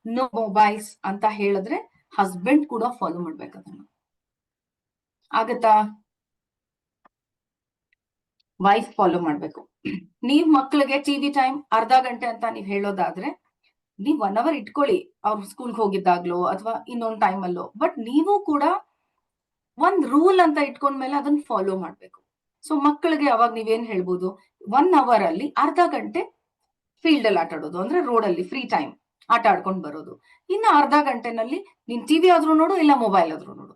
ನೋ ಮೊಬೈಲ್ಸ್ ಅಂತ ಹೇಳಿದ್ರೆ ಹಸ್ಬೆಂಡ್ ಕೂಡ ಫಾಲೋ ಮಾಡ್ಬೇಕು ಅದನ್ನ. ಆಗತ್ತಾ? ವೈಫ್ ಫಾಲೋ ಮಾಡ್ಬೇಕು. ನೀವ್ ಮಕ್ಳಿಗೆ ಟಿವಿ ಟೈಮ್ ಅರ್ಧ ಗಂಟೆ ಅಂತ ನೀವ್ ಹೇಳೋದಾದ್ರೆ, ನೀವ್ 1 hour ಇಟ್ಕೊಳ್ಳಿ, ಅವ್ರು ಸ್ಕೂಲ್ಗೆ ಹೋಗಿದ್ದಾಗ್ಲೋ ಅಥವಾ ಇನ್ನೊಂದ್ ಟೈಮ್ ಅಲ್ಲೋ. ಬಟ್ ನೀವು ಕೂಡ ಒಂದ್ ರೂಲ್ ಅಂತ ಇಟ್ಕೊಂಡ್ಮೇಲೆ ಅದನ್ನ ಫಾಲೋ ಮಾಡ್ಬೇಕು. ಸೊ ಮಕ್ಕಳಿಗೆ ಅವಾಗ ನೀವೇನ್ ಹೇಳ್ಬೋದು, 1 hour ಅಲ್ಲಿ ಅರ್ಧ ಗಂಟೆ ಫೀಲ್ಡ್ ಅಲ್ಲಿ ಆಟ ಆಡೋದು, ಅಂದ್ರೆ ರೋಡ್ ಅಲ್ಲಿ ಫ್ರೀ ಟೈಮ್ ಆಟ ಆಡ್ಕೊಂಡ್ ಬರೋದು. ಇನ್ನು ಅರ್ಧ ಗಂಟೆನಲ್ಲಿ ನೀನ್ ಟಿವಿ ಆದ್ರೂ ನೋಡು, ಇಲ್ಲ ಮೊಬೈಲ್ ಆದ್ರೂ ನೋಡು,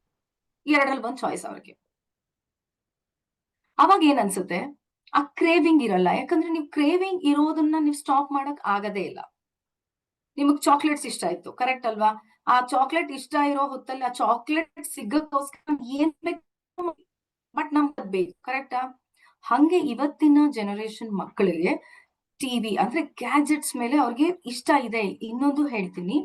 2ರಲ್ಲಿ ಒಂದು ಚಾಯ್ಸ್ ಅವ್ರಿಗೆ. ಅವಾಗ ಏನ್ ಅನ್ಸುತ್ತೆ, ಆ ಕ್ರೇವಿಂಗ್ ಇರಲ್ಲ. ಯಾಕಂದ್ರೆ ನೀವು ಕ್ರೇವಿಂಗ್ ಇರೋದನ್ನ ನೀವು ಸ್ಟಾಪ್ ಮಾಡಕ್ ಆಗದೇ ಇಲ್ಲ. ನಿಮಗ್ ಚಾಕ್ಲೇಟ್ಸ್ ಇಷ್ಟ ಆಯ್ತು, ಕರೆಕ್ಟ್ ಅಲ್ವಾ? ಆ ಚಾಕ್ಲೇಟ್ ಇಷ್ಟ ಇರೋ ಹೊತ್ತಲ್ಲಿ ಆ ಚಾಕ್ಲೇಟ್ ಸಿಗಕ್ಕೋಸ್ಕರ ಏನ್ ಬೇಕು ಬಟ್ ನಮ್ಗೆ ಬೇಕು, ಕರೆಕ್ಟಾ? ಹಂಗೆ ಇವತ್ತಿನ ಜನರೇಷನ್ ಮಕ್ಕಳಿಗೆ ಟಿವಿ ಅಂದ್ರೆ ಗ್ಯಾಜೆಟ್ಸ್ ಮೇಲೆ ಅವ್ರಿಗೆ ಇಷ್ಟ ಇದೆ. ಇನ್ನೊಂದು ಹೇಳ್ತೀನಿ,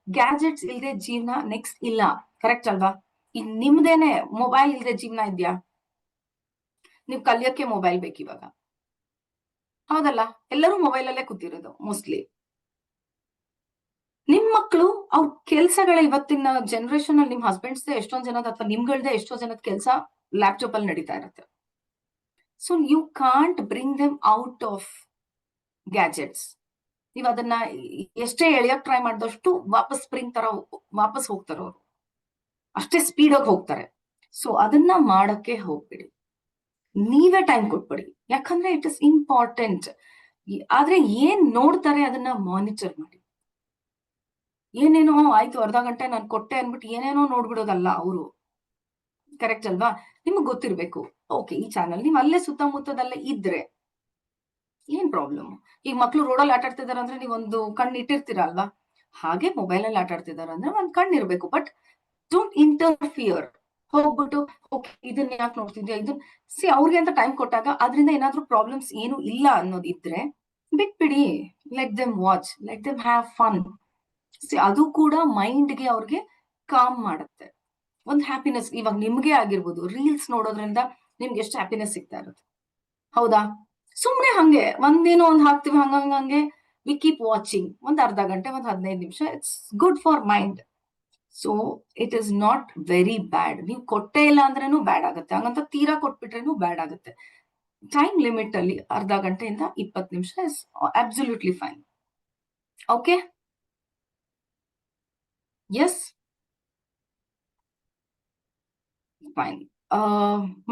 ಗ್ಯಾಜೆಟ್ಸ್ ಇಲ್ದೆ ಜೀವನ ನೆಕ್ಸ್ಟ್ ಇಲ್ಲ, ಕರೆಕ್ಟ್ ಅಲ್ವಾ? ಈಗ ನಿಮ್ದೇನೆ ಮೊಬೈಲ್ ಇಲ್ದೆ ಜೀವನ ಇದ್ಯಾ? ನೀವ್ ಕಲಿಯಕ್ಕೆ ಮೊಬೈಲ್ ಬೇಕು ಇವಾಗ, ಹೌದಲ್ಲ? ಎಲ್ಲರೂ ಮೊಬೈಲ್ ಅಲ್ಲೇ ಕೂತಿರೋದು ಮೋಸ್ಟ್ಲಿ. ನಿಮ್ ಮಕ್ಕಳು ಅವ್ರ ಕೆಲ್ಸಗಳ ಇವತ್ತಿನ ಜನರೇಷನ್ ಅಲ್ಲಿ ನಿಮ್ ಹಸ್ಬೆಂಡ್ಸ್ ಎಷ್ಟೊಂದ್ ಜನದ ಅಥವಾ ನಿಮ್ಗಳ್ದೆ ಎಷ್ಟೋ ಜನದ ಕೆಲಸ ಲ್ಯಾಪ್ಟಾಪ್ ಅಲ್ಲಿ ನಡೀತಾ ಇರುತ್ತೆ. So you can't bring them out of gadgets. ನೀವ್ ಅದನ್ನ ಎಷ್ಟೇ ಎಳೆಯಕ್ ಟ್ರೈ ಮಾಡಿದಷ್ಟು ವಾಪಸ್ ಸ್ಪ್ರಿಂಗ್ ತರ ವಾಪಸ್ ಹೋಗ್ತಾರೆ ಅವರು, ಅಷ್ಟೇ ಸ್ಪೀಡ್ ಆಗಿ ಹೋಗ್ತಾರೆ. ಸೊ ಅದನ್ನ ಮಾಡಕ್ಕೆ ಹೋಗ್ಬಿಡಿ, ನೀವೇ ಟೈಮ್ ಕೊಟ್ಬಿಡಿ. ಯಾಕಂದ್ರೆ ಇಟ್ ಇಸ್ ಇಂಪಾರ್ಟೆಂಟ್. ಆದ್ರೆ ಏನ್ ನೋಡ್ತಾರೆ ಅದನ್ನ ಮಾನಿಟರ್ ಮಾಡಿ. ಏನೇನೋ ಆಯ್ತು ಅರ್ಧ ಗಂಟೆ ನಾನು ಕೊಟ್ಟೆ ಅನ್ಬಿಟ್ಟು ಏನೇನೋ ನೋಡ್ಬಿಡೋದಲ್ಲ ಅವರು, ಕರೆಕ್ಟ್ ಅಲ್ವಾ? ನಿಮಗ್ ಗೊತ್ತಿರ್ಬೇಕು, ಓಕೆ ಈ ಚಾನಲ್ ನೀವ್ ಅಲ್ಲೇ ಸುತ್ತಮುತ್ತದಲ್ಲೇ ಇದ್ರೆ ಏನ್ ಪ್ರಾಬ್ಲಮ್? ಈಗ ಮಕ್ಳು ರೋಡಲ್ಲಿ ಆಟ ಆಡ್ತಿದಾರೆ ಅಂದ್ರೆ ನೀವ್ ಒಂದು ಕಣ್ಣು ಇಟ್ಟಿರ್ತೀರ ಅಲ್ವಾ? ಹಾಗೆ ಮೊಬೈಲ್ ಅಲ್ಲಿ ಆಟ ಆಡ್ತಿದಾರೆ ಅಂದ್ರೆ ಒಂದ್ ಕಣ್ಣು ಇರ್ಬೇಕು. But don't interfere. ಹೋಗ್ಬಿಟ್ಟು ಓಕೆ ಇದನ್ನ ಯಾಕೆ ನೋಡ್ತಿದ್ಯಾ, ಇದನ್ನ ಅವ್ರಿಗೆ ಅಂತ ಟೈಮ್ ಕೊಟ್ಟಾಗ ಅದರಿಂದ ಏನಾದ್ರೂ ಪ್ರಾಬ್ಲಮ್ಸ್ ಏನು ಇಲ್ಲ ಅನ್ನೋದಿದ್ರೆ ಬಿಟ್ಬಿಡಿ. Let them watch, let them have fun. ಅದು ಕೂಡ ಮೈಂಡ್ಗೆ ಅವ್ರಿಗೆ ಕಾಮ್ ಮಾಡುತ್ತೆ, ಒಂದ್ ಹ್ಯಾಪಿನೆಸ್. ಇವಾಗ ನಿಮ್ಗೆ ಆಗಿರ್ಬೋದು, ರೀಲ್ಸ್ ನೋಡೋದ್ರಿಂದ ನಿಮ್ಗೆ ಎಷ್ಟು ಹ್ಯಾಪಿನೆಸ್ ಸಿಗ್ತಾ ಇರುತ್ತೆ, ಹೌದಾ? ಸುಮ್ನೆ ಹಂಗೆ ಒಂದೇನೋ ಒಂದ್ ಹಾಕ್ತಿವಿ, ಹಂಗಂಗೆ ವಿ ಕೀಪ್ ವಾಚಿಂಗ್. ಒಂದ್ ಅರ್ಧ ಗಂಟೆ, ಒಂದ್ 15 ನಿಮಿಷ, it's good for mind. So it is not very bad. ನೀವು ಕೊಟ್ಟೇ ಇಲ್ಲ ಅಂದ್ರೇನು ಬ್ಯಾಡ್ ಆಗುತ್ತೆ, ಹಂಗಂತ ತೀರಾ ಕೊಟ್ಬಿಟ್ರೇನು ಬ್ಯಾಡ್ ಆಗುತ್ತೆ. ಟೈಮ್ ಲಿಮಿಟ್ ಅಲ್ಲಿ ಅರ್ಧ ಗಂಟೆಯಿಂದ 20 ನಿಮಿಷ is absolutely fine. Okay, yes, fine.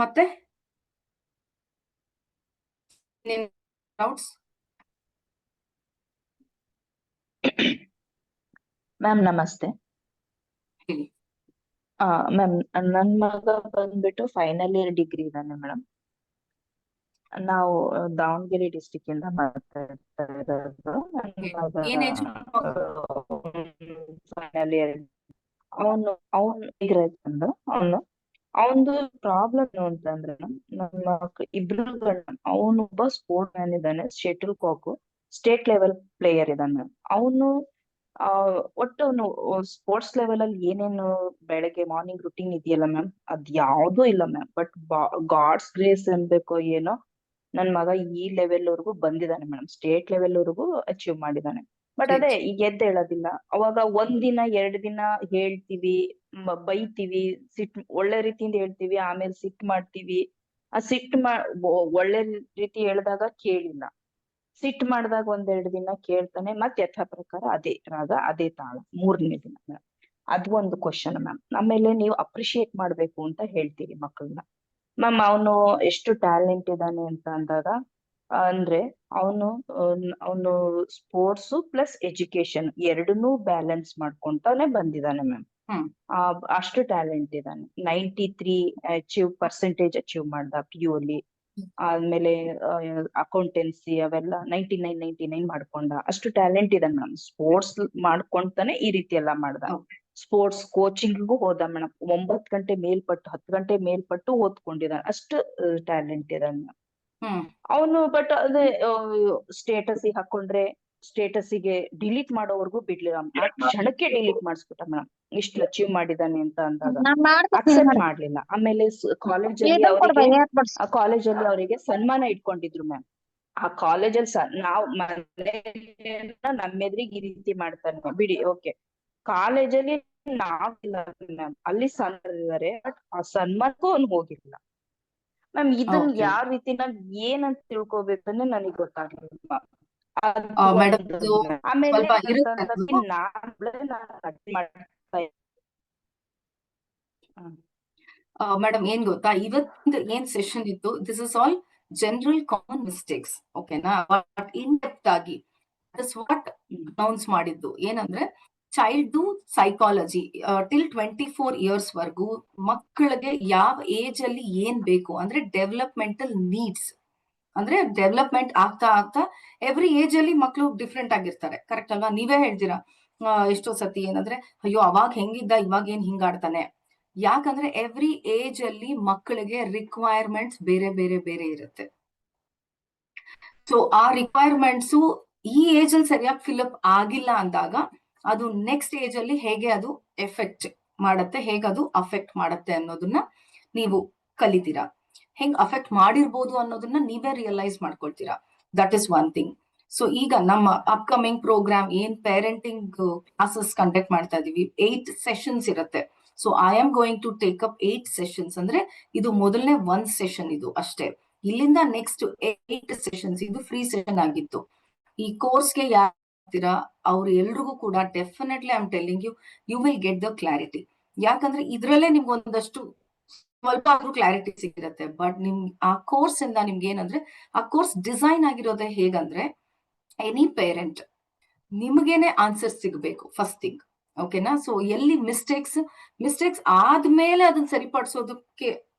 ಮತ್ತೆ ಡೌಟ್ಸ್? ಮ್ಯಾಮ್ ನಮಸ್ತೆ. ಹೇಳಿ. ಮ್ಯಾಮ್ ನನ್ ಮಗ ಬಂದ್ಬಿಟ್ಟು ಫೈನಲ್ ಇಯರ್ ಡಿಗ್ರಿ ಇದ್ದಾನೆ ಮೇಡಮ್. ನಾವು ದಾವಣಗೆರೆ ಡಿಸ್ಟಿಕ್ ಇಂದ ಮಾತಾಡ್ತಾ ಇರೋದು. ನನ್ನ ಮಗ ಫೈನಲ್ ಇಯರ್. ಅವನು ಅವನು ಪ್ರಾಬ್ಲಮ್ ಏನು ಅಂತಂದ್ರೆ ನಮ್ಮ ಇಬ್ರು ಅವನೊಬ್ಬ ಸ್ಪೋರ್ಟ್ ಮ್ಯಾನ್ ಇದ್ದಾನೆ, shuttlecock state level player ಇದ್ದಾನೆ. ಅವನು ಒಟ್ಟು ಅವನು ಸ್ಪೋರ್ಟ್ಸ್ ಲೆವೆಲ್ ಅಲ್ಲಿ ಏನೇನು ಬೆಳಗ್ಗೆ ಮಾರ್ನಿಂಗ್ ರುಟೀನ್ ಇದೆಯಲ್ಲ ಮ್ಯಾಮ್, ಅದ್ ಯಾವ್ದೂ ಇಲ್ಲ ಮ್ಯಾಮ್. ಬಟ್ ಗಾಡ್ಸ್ ಗ್ರೇಸ್ ಅನ್ಬೇಕೋ ಏನೋ, ನನ್ ಮಗ ಈ ಲೆವೆಲ್ ವರ್ಗು ಬಂದಿದ್ದಾನೆ ಮೇಡಮ್, ಸ್ಟೇಟ್ ಲೆವೆಲ್ ವರ್ಗು ಅಚೀವ್ ಮಾಡಿದ್ದಾನೆ. ಬಟ್ ಅದೇ ಈಗ ಎದ್ದ ಹೇಳೋದಿಲ್ಲ. ಅವಾಗ 1 ದಿನ 2 ದಿನ ಹೇಳ್ತೀವಿ, ಬೈತೀವಿ, ಒಳ್ಳೆ ರೀತಿಯಿಂದ ಹೇಳ್ತೀವಿ, ಆಮೇಲೆ ಸಿಟ್ ಮಾಡ್ತೀವಿ. ಆ ಒಳ್ಳೆ ರೀತಿ ಹೇಳಿದಾಗ ಕೇಳಿಲ್ಲ, ಸಿಟ್ ಮಾಡಿದಾಗ 1-2 ದಿನ ಕೇಳ್ತಾನೆ, ಮತ್ತೆ ಯಥಾ ಪ್ರಕಾರ ಅದೇ ರಾಗ ಅದೇ ತಾಳ 3ನೇ ದಿನ. ಅದು ಒಂದು ಕ್ವಶನ್ ಮ್ಯಾಮ್. ಆಮೇಲೆ ನೀವು ಅಪ್ರಿಶಿಯೇಟ್ ಮಾಡ್ಬೇಕು ಅಂತ ಹೇಳ್ತೀರಿ ಮಕ್ಕಳನ್ನ. ಮ್ಯಾಮ್ ಅವನು ಎಷ್ಟು ಟ್ಯಾಲೆಂಟ್ ಇದ್ದಾನೆ ಅಂತ ಅಂದಾಗ, ಅಂದ್ರೆ ಅವನು ಸ್ಪೋರ್ಟ್ಸ್ ಪ್ಲಸ್ ಎಜುಕೇಶನ್ ಎರಡನ್ನೂ ಬ್ಯಾಲೆನ್ಸ್ ಮಾಡ್ಕೊಂತಾನೆ ಬಂದಿದ್ದಾನೆ ಮ್ಯಾಮ್. ಅಷ್ಟು ಟ್ಯಾಲೆಂಟ್ ಇದ್ದಾನೆ. 93 ಪರ್ಸೆಂಟೇಜ್ ಅಚೀವ್ ಮಾಡ್ದ PU ಅಲ್ಲಿ. ಆದ್ಮೇಲೆ ಅಕೌಂಟೆನ್ಸಿ ಅವೆಲ್ಲ 99 ಮಾಡ್ಕೊಂಡ. ಅಷ್ಟು ಟ್ಯಾಲೆಂಟ್ ಇದೆ ಮೇಡಮ್. ಸ್ಪೋರ್ಟ್ಸ್ ಮಾಡ್ಕೊಂತಾನೆ ಈ ರೀತಿ ಎಲ್ಲ ಮಾಡ್ದ. ಸ್ಪೋರ್ಟ್ಸ್ ಕೋಚಿಂಗ್ಗೂ ಹೋದ ಮೇಡಮ್. 9 ಗಂಟೆ ಮೇಲ್ಪಟ್ಟು 10 ಗಂಟೆ ಮೇಲ್ಪಟ್ಟು ಓದ್ಕೊಂಡಿದ್ದಾನೆ. ಅಷ್ಟು ಟ್ಯಾಲೆಂಟ್ ಇದೆ ಮೇಡಮ್ ಅವನು. ಬಟ್ ಅದೇ ಸ್ಟೇಟಸ್ ಹಾಕೊಂಡ್ರೆ ಸ್ಟೇಟಸ್ಗೆ ಡಿಲೀಟ್ ಮಾಡೋವರೆಗೂ ಬಿಡ್ಲಿಲ್ಲ. ಆ ಕ್ಷಣಕ್ಕೆ ಡಿಲೀಟ್ ಮಾಡಿಸ್ಬಿಟ್ಟ ಮೇಡಮ್, ಇಷ್ಟು ಅಚೀವ್ ಮಾಡಿದಾನೆ ಅಂತ ಅಂದಾಗ ಅಕ್ಸೆಪ್ಟ್ ಮಾಡ್ಲಿಲ್ಲ. ಆಮೇಲೆ ಕಾಲೇಜಲ್ಲಿ ಅವರಿಗೆ ಸನ್ಮಾನ ಇಟ್ಕೊಂಡಿದ್ರು ಮ್ಯಾಮ್. ಆ ಕಾಲೇಜಲ್ಲಿ ನಾವ್ ನಮ್ಮೆದ್ರಿಗೆ ಈ ರೀತಿ ಮಾಡ್ತಾನೆ ಬಿಡಿ, ಓಕೆ. ಕಾಲೇಜಲ್ಲಿ ನಾವಿಲ್ಲ ಮ್ಯಾಮ್, ಅಲ್ಲಿ ಸನ್ಮಾನಿದ್ದಾರೆ, ಬಟ್ ಆ ಸನ್ಮಾನಕ್ಕೂ ಅವ್ನು ಹೋಗಿಲ್ಲ ಮ್ಯಾಮ್. ಇದನ್ನ ಯಾವ ರೀತಿ ನಾವ್ ಏನಂತ ತಿಳ್ಕೊಬೇಕಂದ್ರೆ ನನಗ್ ಗೊತ್ತಾಗ್ಲಿಲ್ಲ. ಆಮೇಲೆ ಮೇಡಮ್ ಏನ್ ಗೊತ್ತಾ, ಇವತ್ತಿಂದ ಏನ್ ಸೆಷನ್ ಇತ್ತು, this is all general common mistakes, ಓಕೆನಾ? ಬಟ್ ಇನ್ ಡೆಪ್ತ್ ಆಗಿ ವಾಟ್ ಅನೌನ್ಸ್ ಮಾಡಿದ್ದು ಏನಂದ್ರೆ, ಚೈಲ್ಡ್ ಸೈಕಾಲಜಿ ಟಿಲ್ 24 ಇಯರ್ಸ್ ವರ್ಗೂ ಮಕ್ಕಳಿಗೆ ಯಾವ ಏಜ್ ಅಲ್ಲಿ ಏನ್ ಬೇಕು ಅಂದ್ರೆ ಡೆವಲಪ್ಮೆಂಟಲ್ ನೀಡ್ಸ್, ಅಂದ್ರೆ ಡೆವಲಪ್ಮೆಂಟ್ ಆಗ್ತಾ ಆಗ್ತಾ ಎವ್ರಿ ಏಜ್ ಅಲ್ಲಿ ಮಕ್ಳು ಡಿಫ್ರೆಂಟ್ ಆಗಿರ್ತಾರೆ, ಕರೆಕ್ಟ್ ಅಲ್ವಾ? ನೀವೇ ಹೇಳ್ತೀರಾ ಎಷ್ಟೋ ಸತಿ ಏನಂದ್ರೆ ಅಯ್ಯೋ ಅವಾಗ ಹೆಂಗಿದ್ದ ಇವಾಗ ಏನ್ ಹಿಂಗಾಡ್ತಾನೆ. ಯಾಕಂದ್ರೆ ಎವ್ರಿ ಏಜ್ ಅಲ್ಲಿ ಮಕ್ಕಳಿಗೆ ರಿಕ್ವೈರ್ಮೆಂಟ್ಸ್ ಬೇರೆ ಬೇರೆ ಬೇರೆ ಇರುತ್ತೆ. ಸೊ ಆ ರಿಕ್ವೈರ್ಮೆಂಟ್ಸು ಈ ಏಜ್ ಅಲ್ಲಿ ಸರಿಯಾಗಿ ಫಿಲ್ಅಪ್ ಆಗಿಲ್ಲ ಅಂದಾಗ ಅದು ನೆಕ್ಸ್ಟ್ ಏಜ್ ಅಲ್ಲಿ ಹೇಗೆ ಅದು ಎಫೆಕ್ಟ್ ಮಾಡತ್ತೆ, ಹೇಗೆ ಅದು ಅಫೆಕ್ಟ್ ಮಾಡತ್ತೆ ಅನ್ನೋದನ್ನ ನೀವು ಕಲಿತೀರಾ. ಹೆಂಗ್ ಅಫೆಕ್ಟ್ ಮಾಡಿರ್ಬೋದು ಅನ್ನೋದನ್ನ ನೀವೇ ರಿಯಲೈಸ್ ಮಾಡ್ಕೊಳ್ತೀರಾ. That is one thing. So ಈಗ ನಮ್ಮ ಅಪ್ಕಮಿಂಗ್ ಪ್ರೋಗ್ರಾಮ್ ಏನ್ ಪೇರೆಂಟಿಂಗ್ ಕ್ಲಾಸಸ್ ಕಂಡಕ್ಟ್ ಮಾಡ್ತಾ ಇದೀವಿ, 8 ಸೆಷನ್ಸ್ ಇರುತ್ತೆ. So I am going to take up 8 sessions. ಅಂದ್ರೆ ಇದು ಮೊದಲನೇ 1 ಸೆಷನ್ ಇದು ಅಷ್ಟೇ. ಇಲ್ಲಿಂದ ನೆಕ್ಸ್ಟ್ 8 ಸೆಷನ್ಸ್ ಇದು ಫ್ರೀ ಸೆಷನ್ ಆಗಿತ್ತು. ಈ ಕೋರ್ಸ್ಗೆ ಯಾರು ಅವ್ರು ಎಲ್ರಿಗೂ ಕೂಡ definitely I am telling you will get the clarity. ಯಾಕಂದ್ರೆ ಇದ್ರಲ್ಲೇ ನಿಮ್ಗೆ ಒಂದಷ್ಟು ಸ್ವಲ್ಪ ಆದ್ರೂ ಕ್ಲಾರಿಟಿ ಸಿಗಿರುತ್ತೆ. ಬಟ್ ನಿಮ್ ಆ ಕೋರ್ಸ್ ಇಂದ ನಿಮ್ಗೆ ಏನಂದ್ರೆ ಆ ಕೋರ್ಸ್ ಡಿಸೈನ್ ಆಗಿರೋದೇ ಹೇಗಂದ್ರೆ ಎನಿ ಪೇರೆಂಟ್ ನಿಮ್ಗೇನೆ ಆನ್ಸರ್ ಸಿಗ್ಬೇಕು ಫಸ್ಟ್ ಥಿಂಗ್. ಓಕೆನಾ? ಸೊ ಎಲ್ಲಿ ಮಿಸ್ಟೇಕ್ಸ್ ಆದ್ಮೇಲೆ ಅದನ್ನ ಸರಿಪಡಿಸೋದಕ್ಕೆ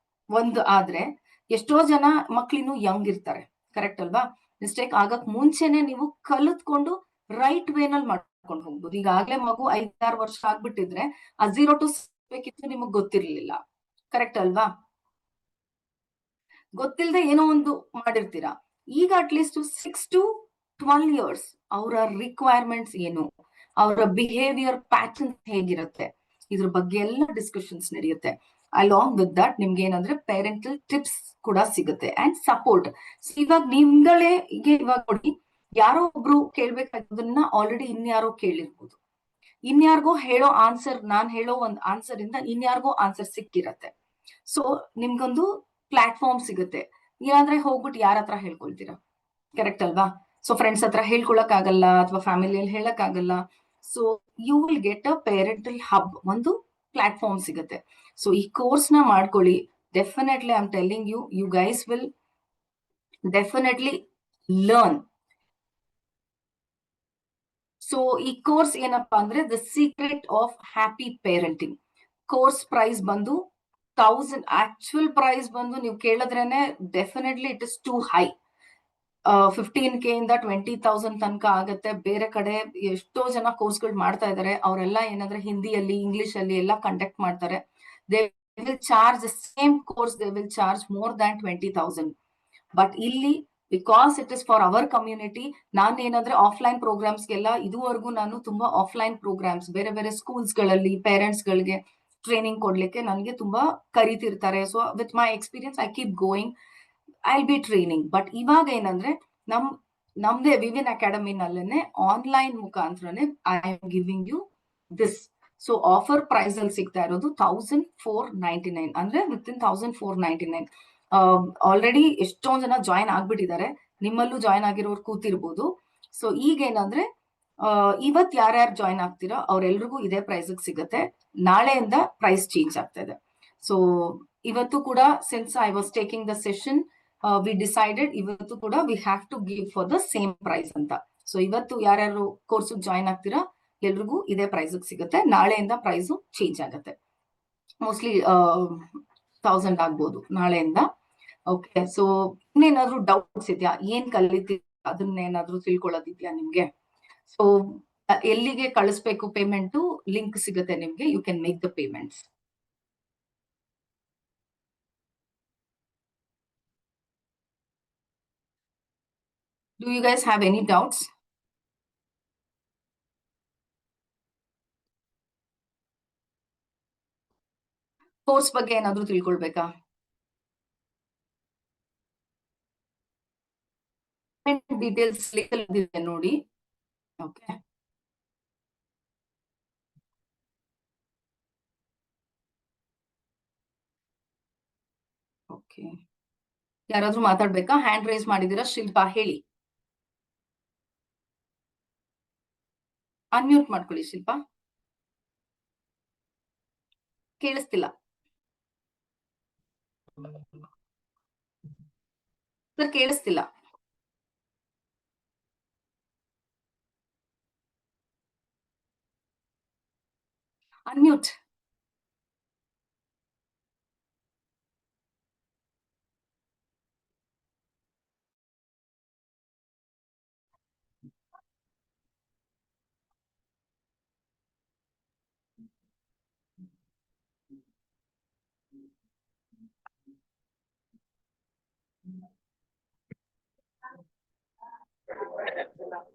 ಒಂದು ಆದ್ರೆ ಎಷ್ಟೋ ಜನ ಮಕ್ಳಿನ್ನು ಯಂಗ್ ಇರ್ತಾರೆ, ಕರೆಕ್ಟ್ ಅಲ್ವಾ? ಮಿಸ್ಟೇಕ್ ಆಗಕ್ ಮುಂಚೆನೆ ನೀವು ಕಲಿತ್ಕೊಂಡು ರೈಟ್ ವೇನಲ್ಲಿ ಮಾಡ್ಕೊಂಡು ಹೋಗ್ಬೋದು. ಈಗಾಗ್ಲೇ ಮಗು 5-6 ವರ್ಷ ಆಗ್ಬಿಟ್ಟಿದ್ರೆ ಆ 0 to 6 ಬೇಕಿತ್ತು ನಿಮಗ್ ಗೊತ್ತಿರ್ಲಿಲ್ಲ, ಕರೆಕ್ಟ್ ಅಲ್ವಾ? ಗೊತ್ತಿಲ್ಲದೆ ಏನೋ ಒಂದು ಮಾಡಿರ್ತೀರಾ. ಈಗ ಅಟ್ಲೀಸ್ಟ್ 6 to 12 years ಅವರ ರಿಕ್ವೈರ್ಮೆಂಟ್ಸ್ ಏನು, ಅವರ ಬಿಹೇವಿಯರ್ ಪ್ಯಾಟರ್ನ್ಸ್ ಹೇಗಿರುತ್ತೆ, ಇದ್ರ ಬಗ್ಗೆ ಎಲ್ಲ ಡಿಸ್ಕಷನ್ಸ್ ನಡೆಯುತ್ತೆ. ಅಲಾಂಗ್ ವಿತ್ ದಟ್ ನಿಮ್ಗೆ ಏನಂದ್ರೆ ಪೇರೆಂಟಲ್ ಟಿಪ್ಸ್ ಕೂಡ ಸಿಗುತ್ತೆ ಅಂಡ್ ಸಪೋರ್ಟ್. ಇವಾಗ ನಿಮ್ಗಳೇ ಇವಾಗ ನೋಡಿ, ಯಾರೋ ಒಬ್ರು ಕೇಳ್ಬೇಕಾಗಿರೋದನ್ನ ಆಲ್ರೆಡಿ ಇನ್ಯಾರೋ ಕೇಳಿರ್ಬೋದು, ಇನ್ಯಾರಿಗೋ ಹೇಳೋ ಆನ್ಸರ್, ನಾನ್ ಹೇಳೋ ಒಂದು ಆನ್ಸರ್ ಇಂದ ಇನ್ಯಾರಿಗೋ ಆನ್ಸರ್ ಸಿಕ್ಕಿರತ್ತೆ. ಸೊ ನಿಮ್ಗೊಂದು ಪ್ಲಾಟ್ಫಾರ್ಮ್ ಸಿಗುತ್ತೆ. ಇಲ್ಲಾಂದ್ರೆ ಹೋಗ್ಬಿಟ್ಟು ಯಾರ ಹತ್ರ ಹೇಳ್ಕೊಳ್ತೀರಾ, ಕರೆಕ್ಟ್ ಅಲ್ವಾ? ಸೊ ಫ್ರೆಂಡ್ಸ್ ಹತ್ರ ಹೇಳ್ಕೊಳಕ್ ಆಗಲ್ಲ, ಅಥವಾ ಫ್ಯಾಮಿಲಿಯಲ್ಲಿ ಹೇಳಕ್ ಆಗಲ್ಲ. So you will get a parental hub, ಒಂದು ಪ್ಲಾಟ್ಫಾರ್ಮ್ ಸಿಗುತ್ತೆ. ಸೊ ಈ ಕೋರ್ಸ್ ನ ಮಾಡ್ಕೊಳ್ಳಿ. Definitely I am telling you guys will definitely learn. So ಈ ಕೋರ್ಸ್ ಏನಪ್ಪಾ ಅಂದ್ರೆ the secret of happy parenting. Course price ಬಂದು 1000. ಆಕ್ಚುಯಲ್ ಪ್ರೈಸ್ ಬಂದು ನೀವು ಕೇಳಿದ್ರೇನೆ definitely it is two high. 15K ಇಂದ 20,000 ತನಕ ಆಗತ್ತೆ. ಬೇರೆ ಕಡೆ ಎಷ್ಟೋ ಜನ ಕೋರ್ಸ್ಗಳು ಮಾಡ್ತಾ ಇದಾರೆ. ಅವರೆಲ್ಲ ಏನಂದ್ರೆ ಹಿಂದಿಯಲ್ಲಿ, ಇಂಗ್ಲಿಷ್ ಅಲ್ಲಿ ಎಲ್ಲ ಕಂಡಕ್ಟ್ ಮಾಡ್ತಾರೆ. They will charge same course, they will charge more than 20,000. But ಇಲ್ಲಿ because it is for our community, ನಾನು ಏನಂದ್ರೆ ಆಫ್ಲೈನ್ ಪ್ರೋಗ್ರಾಮ್ಸ್ಗೆಲ್ಲ ಇದುವರೆಗೂ ನಾನು ತುಂಬಾ ಆಫ್ಲೈನ್ ಪ್ರೋಗ್ರಾಮ್ಸ್ ಬೇರೆ ಬೇರೆ ಸ್ಕೂಲ್ಸ್ ಗಳಲ್ಲಿ ಪೇರೆಂಟ್ಸ್ ಗಳಿಗೆ ಟ್ರೈನಿಂಗ್ ಕೊಡ್ಲಿಕ್ಕೆ ನನಗೆ ತುಂಬಾ ಕರೀತಿರ್ತಾರೆ. So with my experience I keep going, I be training. But ಇವಾಗ ಏನಂದ್ರೆ ನಮ್ದೇ ವಿವಿನ್ ಅಕಾಡೆಮಿನಲ್ಲೇನೆ ಆನ್ಲೈನ್ ಮುಖಾಂತರನೇ I am giving you this. So offer price ಅಲ್ಲಿ ಸಿಗ್ತಾ ಇರೋದು 1499, ಅಂದ್ರೆ ವಿತ್ ಇನ್ 1499. ಆಲ್ರೆಡಿ ಎಷ್ಟೊಂದ್ ಜನ ಜಾಯಿನ್ ಆಗ್ಬಿಟ್ಟಿದ್ದಾರೆ, ನಿಮ್ಮಲ್ಲೂ ಜಾಯಿನ್ ಆಗಿರೋರು ಕೂತಿರ್ಬೋದು. ಸೊ ಈಗ ಏನಂದ್ರೆ ಇವತ್ ಯಾರ್ಯಾರು ಜಾಯಿನ್ ಆಗ್ತೀರಾ ಅವ್ರೆಲ್ರಿಗೂ ಇದೇ ಪ್ರೈಸ್ ಸಿಗುತ್ತೆ. ನಾಳೆಯಿಂದ ಪ್ರೈಸ್ ಚೇಂಜ್ ಆಗ್ತಾ ಇದೆ. ಸೊ ಇವತ್ತು ಕೂಡ since I was taking the session, we decided ಇವತ್ತು ಕೂಡ we have to give for the same price ಅಂತ. ಸೊ ಇವತ್ತು ಯಾರ್ಯಾರು ಕೋರ್ಸ್ ಜಾಯಿನ್ ಆಗ್ತೀರಾ ಎಲ್ರಿಗೂ ಇದೇ ಪ್ರೈಸ್ ಸಿಗುತ್ತೆ. ನಾಳೆಯಿಂದ ಪ್ರೈಸ್ ಚೇಂಜ್ ಆಗುತ್ತೆ, ಮೋಸ್ಟ್ಲಿ 1000 ಆಗ್ಬೋದು ನಾಳೆಯಿಂದ. ಓಕೆ, ಸೊ ಇನ್ನೇನಾದ್ರೂ ಡೌಟ್ಸ್ ಇದೆಯಾ, ಏನ್ ಕಲಿತೀರಾ ಅದನ್ನೇನಾದ್ರೂ ತಿಳ್ಕೊಳ್ಳೋದಿದ್ಯಾ ನಿಮ್ಗೆ? ಸೊ ಎಲ್ಲಿಗೆ ಕಳಿಸ್ಬೇಕು ಪೇಮೆಂಟು, ಲಿಂಕ್ ಸಿಗುತ್ತೆ ನಿಮ್ಗೆ, you can make the payments. Do you guys have any doubts? Course ಬಗ್ಗೆ ಏನಾದ್ರೂ ತಿಳ್ಕೊಳ್ಬೇಕಾ? ಡೀಟೇಲ್ಸ್ ಇದೆ ನೋಡಿ. ಓಕೆ, ಓಕೆ, ಯಾರಾದ್ರೂ ಮಾತಾಡ್ಬೇಕಾ? ಹ್ಯಾಂಡ್ ರೈಸ್ ಮಾಡಿದೀರಾ? ಶಿಲ್ಪಾ ಹೇಳಿ, ಅನ್ಮ್ಯೂಟ್ ಮಾಡ್ಕೊಳ್ಳಿ. ಶಿಲ್ಪಾ ಕೇಳಿಸ್ತಿಲ್ಲ ಸರ್, ಕೇಳಿಸ್ತಿಲ್ಲ. ಅನ್ಮ್ಯೂಟ್.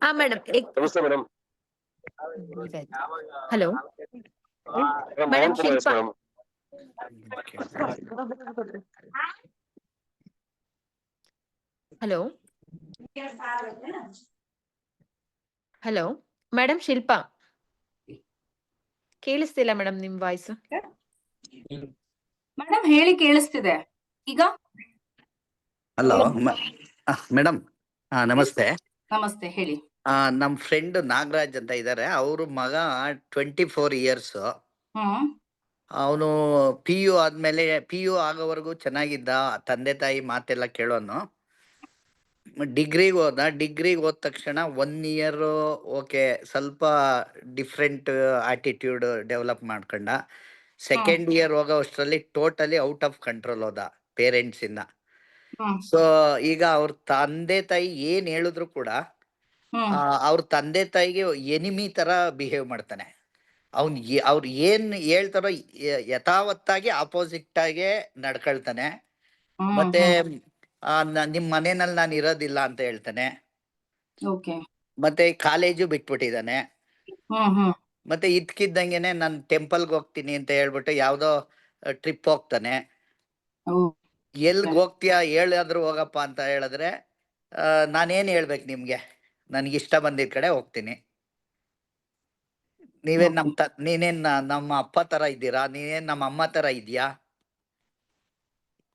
ಹಾ ಮೇಡಮ್ ನಮಸ್ತೆ madam. Hello madam Shilpa hello hello madam Shilpa ಕೇಳಿಸ್ತಿಲ್ಲ ಮೇಡಮ್ ನಿಮ್ ವಾಯ್ಸ್. ಮೇಡಮ್ ಹೇಳಿ, ಕೇಳಿಸ್ತಿದೆ ಈಗ. ಹಲೋ ಮೇಡಮ್, ನಮಸ್ತೆ. ನಮಸ್ತೆ, ಹೇಳಿ. ನಮ್ ಫ್ರೆಂಡ್ ನಾಗರಾಜ್ ಅಂತ ಇದ್ದಾರೆ. ಅವ್ರ ಮಗ 24 ಇಯರ್ಸ್. ಅವನು PU ಆದ್ಮೇಲೆ PU ಆಗೋವರೆಗೂ ಚೆನ್ನಾಗಿದ್ದ, ತಂದೆ ತಾಯಿ ಮಾತೆಲ್ಲ ಕೇಳೋನು. ಡಿಗ್ರಿಗೆ ಹೋದ ತಕ್ಷಣ 1 ಇಯರ್ ಓಕೆ, ಸ್ವಲ್ಪ ಡಿಫ್ರೆಂಟ್ ಆಟಿಟ್ಯೂಡ್ ಡೆವಲಪ್ ಮಾಡ್ಕೊಂಡ. ಸೆಕೆಂಡ್ ಇಯರ್ ಹೋಗೋ ಅಷ್ಟರಲ್ಲಿ ಟೋಟಲಿ ಔಟ್ ಆಫ್ ಕಂಟ್ರೋಲ್ ಹೋದ ಪೇರೆಂಟ್ಸ್ ಇಂದ. ಸೊ ಈಗ ಅವ್ರ ತಂದೆ ತಾಯಿ ಏನ್ ಹೇಳಿದ್ರು ಕೂಡ ಅವ್ರ ತಂದೆ ತಾಯಿಗೆ ಎನಿಮಿ ತರ ಬಿಹೇವ್ ಮಾಡ್ತಾನೆ. ಅವ್ರು ಏನ್ ಹೇಳ್ತಾರೋ ಯಥಾವತ್ತಾಗಿ ಆಪೋಸಿಟ್ ಆಗಿ ನಡ್ಕೊಳ್ತಾನೆ. ಮತ್ತೆ ನಿಮ್ ಮನೆಯಲ್ಲಿ ನಾನು ಇರೋದಿಲ್ಲ ಅಂತ ಹೇಳ್ತಾನೆ. ಮತ್ತೆ ಕಾಲೇಜು ಬಿಟ್ಬಿಟ್ಟಿದ್ದಾನೆ. ಮತ್ತೆ ಇದ್ಕಿದ್ದಂಗೆನೆ ನಾನು ಟೆಂಪಲ್ಗೆ ಹೋಗ್ತೀನಿ ಅಂತ ಹೇಳ್ಬಿಟ್ಟು ಯಾವ್ದೋ ಟ್ರಿಪ್ ಹೋಗ್ತಾನೆ. ಎಲ್ಗ್ ಹೋಗ್ತೀಯಾ ಹೇಳಾದ್ರೂ ಹೋಗಪ್ಪ ಅಂತ ಹೇಳಿದ್ರೆ ನಾನೇನ್ ಹೇಳ್ಬೇಕು ನಿಮ್ಗೆ, ನನ್ಗೆ ಇಷ್ಟ ಬಂದಿದ್ ಕಡೆ ಹೋಗ್ತೀನಿ. ನೀವೇನ್ ನೀನೇನ್ ನಮ್ಮ ಅಪ್ಪ ತರ ಇದ್ದೀರಾ, ನೀನೇನ್ ನಮ್ಮ ಅಮ್ಮ ತರ ಇದೀಯಾ?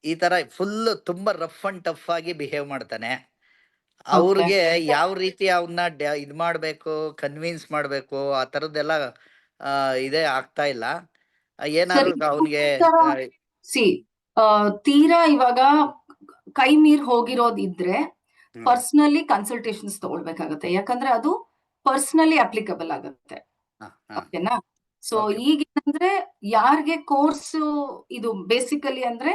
ಈ ತರ ಫುಲ್ ತುಂಬಾ ರಫ್ ಅಂಡ್ ಟಫ್ ಆಗಿ ಬಿಹೇವ್ ಮಾಡ್ತಾನೆ. ಅವ್ರಿಗೆ ಯಾವ ರೀತಿ ಅವನ್ನ ಇದ್ ಮಾಡ್ಬೇಕು, ಕನ್ವಿನ್ಸ್ ಮಾಡ್ಬೇಕು, ಆ ತರದ್ದೆಲ್ಲ ಇದೇ ಆಗ್ತಾ ಇಲ್ಲ. ಏನಾದ್ರು ಅವನಿಗೆ ತೀರಾ ಇವಾಗ ಕೈ ಮೀರ್ ಹೋಗಿರೋದಿದ್ರೆ ಪರ್ಸನಲಿ ಕನ್ಸಲ್ಟೇಷನ್ಸ್ ತಗೊಳ್ಬೇಕಾಗತ್ತೆ. ಯಾಕಂದ್ರೆ ಅದು ಪರ್ಸನಲಿ ಅಪ್ಲಿಕಬಲ್ ಆಗುತ್ತೆ. ಓಕೆನಾ? ಸೊ ಈಗೇನಂದ್ರೆ ಯಾರಿಗೆ ಕೋರ್ಸ್ ಇದು ಬೇಸಿಕಲಿ ಅಂದ್ರೆ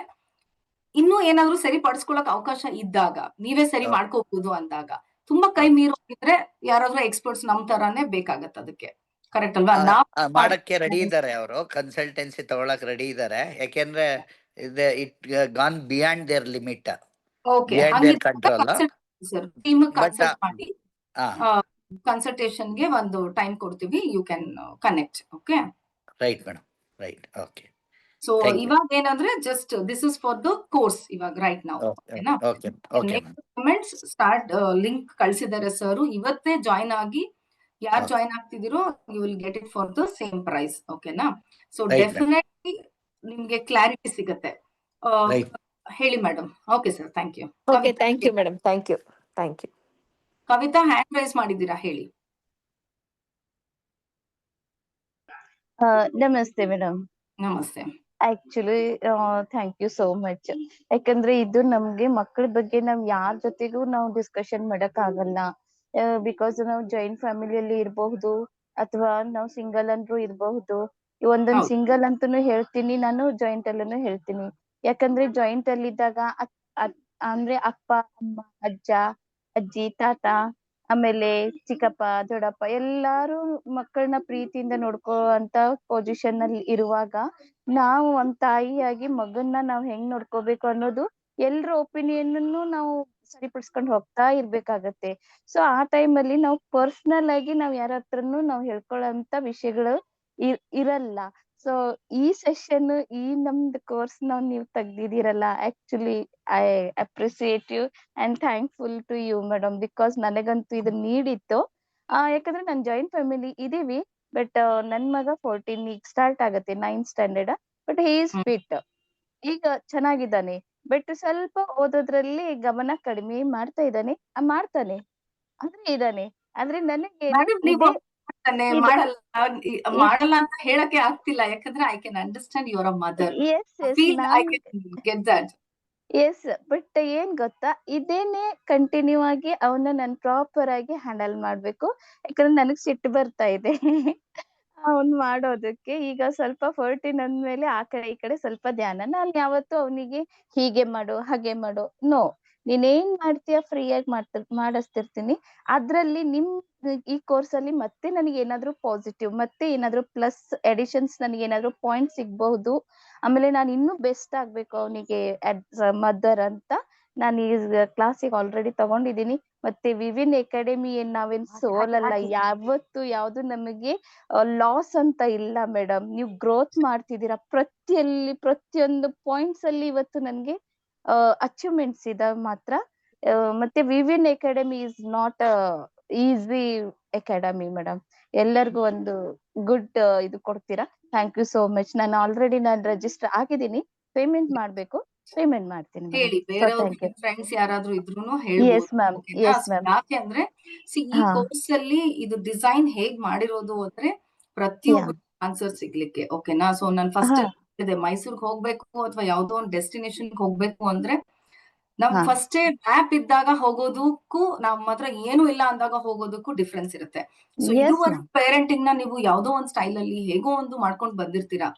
ಇನ್ನೂ ಏನಾದ್ರು ಸರಿ ಪಡಿಸ್ಕೊಳಕ್ ಅವಕಾಶ ಇದ್ದಾಗ, ನೀವೇ ಸರಿ ಮಾಡ್ಕೋಬಹುದು ಅಂದಾಗ, ತುಂಬಾ ಕೈ ಮೀರೋಗಿದ್ರೆ ಯಾರಾದ್ರೂ ಎಕ್ಸ್ಪರ್ಟ್ಸ್ ನಮ್ ತರಾನೇ ಬೇಕಾಗತ್ತೆ ಅದಕ್ಕೆ. ಕರೆಕ್ಟ್ ಅಲ್ವಾ? ಮಾಡಕ್ಕೆ ರೆಡಿ ಇದ್ದಾರೆ, ಅವರು ಕನ್ಸಲ್ಟೆನ್ಸಿ ತಗೊಳಕ್ ರೆಡಿ ಇದ್ದಾರೆ. ಯಾಕೆಂದ್ರೆ it gone beyond their limit, beyond their control. Consult ಮಾಡಿ ಕನ್ಸಲ್ಟೇಷನ್ಗೆ ಒಂದು ಟೈಮ್ ಕೊಡ್ತೀವಿ, you can connect. Okay, right madam, right. Okay. So ಇವಾಗ ಏನಂದ್ರೆ just this is for the course ಇವಾಗ ರೈಟ್ ನಾವು. ಓಕೆನಾ? ನೆಕ್ಸ್ಟ್ ಸ್ಟಾರ್ಟ್ ಲಿಂಕ್ ಕಳ್ಸಿದ್ದಾರೆ ಸರ್, ಇವತ್ತೇ ಜಾಯಿನ್ ಆಗಿ ಯಾರು ಜಾಯಿನ್ ಆಗ್ತಿದಿರೋ you will get it for the same price. ಓಕೆನಾ? ಸೊ ಡೆಫಿನೆಟ್ಲಿ ನಿಮ್ಗೆ ಕ್ಲಾರಿಟಿ ಸಿಗುತ್ತೆ. ಹೇಳಿ madam. Okay sir, thank you. Thank you madam, thank you. Kavitha hand raise ಮಾಡಿದ್ದೀರಾ, ಹೇಳಿ. ನಮಸ್ತೆ ಮೇಡಮ್. ನಮಸ್ತೆ. Actually thank you so much. ಯಾಕಂದ್ರೆ ಇದು ನಮ್ಗೆ ಮಕ್ಕಳ ಬಗ್ಗೆ ನಾವ್ ಯಾರ ಜೊತೆಗೂ ನಾವು ಡಿಸ್ಕಷನ್ ಮಾಡಕ್ ಆಗಲ್ಲ. ಬಿಕಾಸ್ ನಾವು ಜಾಯಿಂಟ್ ಫ್ಯಾಮಿಲಿಯಲ್ಲಿ ಇರಬಹುದು ಅಥವಾ ನಾವು ಸಿಂಗಲ್ ಅಂದ್ರೂ ಇರಬಹುದು. ಒಂದೊಂದ್ ಸಿಂಗಲ್ ಅಂತಾನು ಹೇಳ್ತೀನಿ ನಾನು, ಜಾಯಿಂಟ್ ಅಲ್ಲೂ ಹೇಳ್ತೀನಿ. ಯಾಕಂದ್ರೆ ಜಾಯಿಂಟ್ ಅಲ್ಲಿ ಇದ್ದಾಗ ಅಂದ್ರೆ ಅಪ್ಪ, ಅಮ್ಮ, ಅಜ್ಜ, ಅಜ್ಜಿ, ತಾತ, ಆಮೇಲೆ ಚಿಕ್ಕಪ್ಪ, ದೊಡ್ಡಪ್ಪ ಎಲ್ಲಾರು ಮಕ್ಕಳನ್ನ ಪ್ರೀತಿಯಿಂದ ನೋಡ್ಕೋ ಅಂತ ಪೊಸಿಷನ್ ಅಲ್ಲಿ ಇರುವಾಗ ನಾವು ಒಂದ್ ತಾಯಿಯಾಗಿ ಮಗನ್ನ ನಾವ್ ಹೆಂಗ್ ನೋಡ್ಕೋಬೇಕು ಅನ್ನೋದು ಎಲ್ರ ಒಪಿನಿಯನ್ ನಾವು ಸರಿಪಡಿಸ್ಕೊಂಡ್ ಹೋಗ್ತಾ ಇರ್ಬೇಕಾಗತ್ತೆ. ಸೊ ಆ ಟೈಮ್ ಅಲ್ಲಿ ನಾವು ಪರ್ಸನಲ್ ಆಗಿ ನಾವ್ ಯಾರ ಹತ್ರನು ನಾವ್ ಹೇಳ್ಕೊಳ್ಳೋಂತ ವಿಷಯಗಳು ಇರಲ್ಲ. ಸೊ ಈ ಸೆಷನ್, ಈ ನಮ್ದು ಕೋರ್ಸ್ ನೀವು ತೆಗ್ದಿದ್ದೀರಲ್ಲ, actually I appreciate you and thankful to you madam. Because ನನಗಂತೂ ಇದು ನೀಡಿತ್ತು. ಯಾಕಂದ್ರೆ ನಾನ್ ಜಾಯಿಂಟ್ ಫ್ಯಾಮಿಲಿ ಇದೀವಿ, ಬಟ್ ನನ್ ಮಗ 14 ಈಗ ಸ್ಟಾರ್ಟ್ ಆಗತ್ತೆ 9th standard. But he is fit, ಈಗ ಚೆನ್ನಾಗಿದ್ದಾನೆ. ಬಟ್ ಸ್ವಲ್ಪ ಓದೋದ್ರಲ್ಲಿ ಗಮನ ಕಡಿಮೆ ಮಾಡ್ತಾನೆ ಆದ್ರೆ ಇದಾನೆ. ಆದ್ರೆ ನನಗೆ ಮಾಡಲ್ಲ ಅಂತ ಹೇಳಕ್ಕೆ ಆಗ್ತಿಲ್ಲ, ಯಾಕಂದ್ರೆ I can understand your a mother. Yes, but ಏನ್ ಗೊತ್ತಾ, ಇದೇನೆ ಕಂಟಿನ್ಯೂ ಆಗಿ ಅವನ್ನ ನಾನು ಪ್ರಾಪರ್ ಆಗಿ ಹ್ಯಾಂಡಲ್ ಮಾಡ್ಬೇಕು. ಯಾಕಂದ್ರೆ ನನಗ್ ಸಿಟ್ಟು ಬರ್ತಾ ಇದೆ ಅವ್ನ್ ಮಾಡೋದಕ್ಕೆ. ಈಗ ಸ್ವಲ್ಪ 14 ಅಂದ್ಮೇಲೆ ಆ ಕಡೆ ಈ ಕಡೆ ಸ್ವಲ್ಪ ಧ್ಯಾನ. ನಾನ್ ಯಾವತ್ತು ಅವನಿಗೆ ಹೀಗೆ ಮಾಡು ಹಾಗೆ ಮಾಡು ನೋ, ನೀನೇನ್ ಮಾಡ್ತೀಯ ಫ್ರೀ ಆಗಿ ಮಾಡಿಸ್ತಿರ್ತೀನಿ. ಅದ್ರಲ್ಲಿ ಈ ಕೋರ್ಸ್ ಅಲ್ಲಿ ಮತ್ತೆ ನನಗೆ ಏನಾದ್ರು ಪಾಸಿಟಿವ್, ಮತ್ತೆ ಏನಾದ್ರು ಪ್ಲಸ್ ಎಡಿಷನ್ಸ್, ನನಗೆ ಏನಾದ್ರು ಪಾಯಿಂಟ್ ಸಿಗ್ಬಹುದು. ಆಮೇಲೆ ನಾನು ಇನ್ನೂ ಬೆಸ್ಟ್ ಆಗ್ಬೇಕು ಅವನಿಗೆ ಮದರ್ ಅಂತ ನಾನು ಈ ಕ್ಲಾಸಿಗೆ ಆಲ್ರೆಡಿ ತಗೊಂಡಿದ್ದೀನಿ. ಮತ್ತೆ ವಿವಿನ್ ಅಕಾಡೆಮಿ ನಾವೇನ್ ಸೋಲಲ್ಲ, ಯಾವತ್ತು ಯಾವ್ದು ನಮಗೆ ಲಾಸ್ ಅಂತ ಇಲ್ಲ ಮೇಡಮ್. ನೀವು ಗ್ರೋತ್ ಮಾಡ್ತಿದ್ದೀರಾ ಪ್ರತಿಯೊಂದು ಪಾಯಿಂಟ್ಸ್ ಅಲ್ಲಿ ಇವತ್ತು ನನ್ಗೆ ಅಚೀವ್ಮೆಂಟ್ಸ್ ಇದೆ ಮಾತ್ರ. ಮತ್ತೆ Vivin academy is not easy academy madam. ಎಲ್ಲರಿಗೂ ಒಂದು ಗುಡ್ ಇದು ಕೊಡ್ತೀರಾ. Thank you so much. ನಾನು ಆಲ್ರೆಡಿ ರಿಜಿಸ್ಟರ್ ಆಗಿದ್ದೀನಿ, ಪೇಮೆಂಟ್ ಮಾಡ್ಬೇಕು, ಪೇಮೆಂಟ್ ಮಾಡ್ತೀನಿ ಹೇಳಿ, ಮೇಡಮ್. ಸೊ ಬೇರೆ ಥ್ಯಾಂಕ್ ಯು. ಫ್ರೆಂಡ್ಸ್ ಯಾರಾದ್ರೂ ಇದ್ರೂನು ಎಸ್ ಹೇಳ್ಬೋದು. ಮ್ಯಾಮ್, ಓಕೆನಾ? Yes ma'am. ಯಾಕೆ ಅಂದ್ರೆ ಈ ಹಾ ಕೋರ್ಸ್ ಅಲ್ಲಿ ಇದು ಡಿಸೈನ್ ಹೇಗ್ ಮಾಡಿರೋದು ಅಂದ್ರೆ ಯಾ ಪ್ರತಿಯೊಬ್ಬರು ಆನ್ಸರ್ ಸಿಗ್ಲಿಕ್ಕೆ. ಓಕೆನಾ? ಸೊ ನಾನು ಫಸ್ಟ್ ಹಾ ಇದೆ ಮೈಸೂರ್ಗೆ ಹೋಗ್ಬೇಕು ಅಥವಾ ಯಾವ್ದೋ ಒಂದು ಡೆಸ್ಟಿನೇಷನ್ ಹೋಗ್ಬೇಕು ಅಂದ್ರೆ ನಮ್ ಹಾ ಫಸ್ಟ್ ಮ್ಯಾಪ್ ಇದ್ದಾಗ ಹೋಗೋದಕ್ಕೂ ನಮ್ಮ ಹತ್ರ ಏನು ಇಲ್ಲ ಅಂದಾಗ ಹೋಗೋದಕ್ಕೂ ಡಿಫ್ರೆನ್ಸ್ ಇರುತ್ತೆ. ಸೊ ಎಸ್ ಇದುವರೆಗೂ ಮ್ಯಾಮ್. ಪೇರೆಂಟಿಂಗ್ ನ ನೀವು ಯಾವ್ದೋ ಒಂದ್ ಸ್ಟೈಲ್ ಅಲ್ಲಿ ಹೇಗೋ ಒಂದು ಮಾಡ್ಕೊಂಡು ಬಂದಿರ್ತೀರಾ.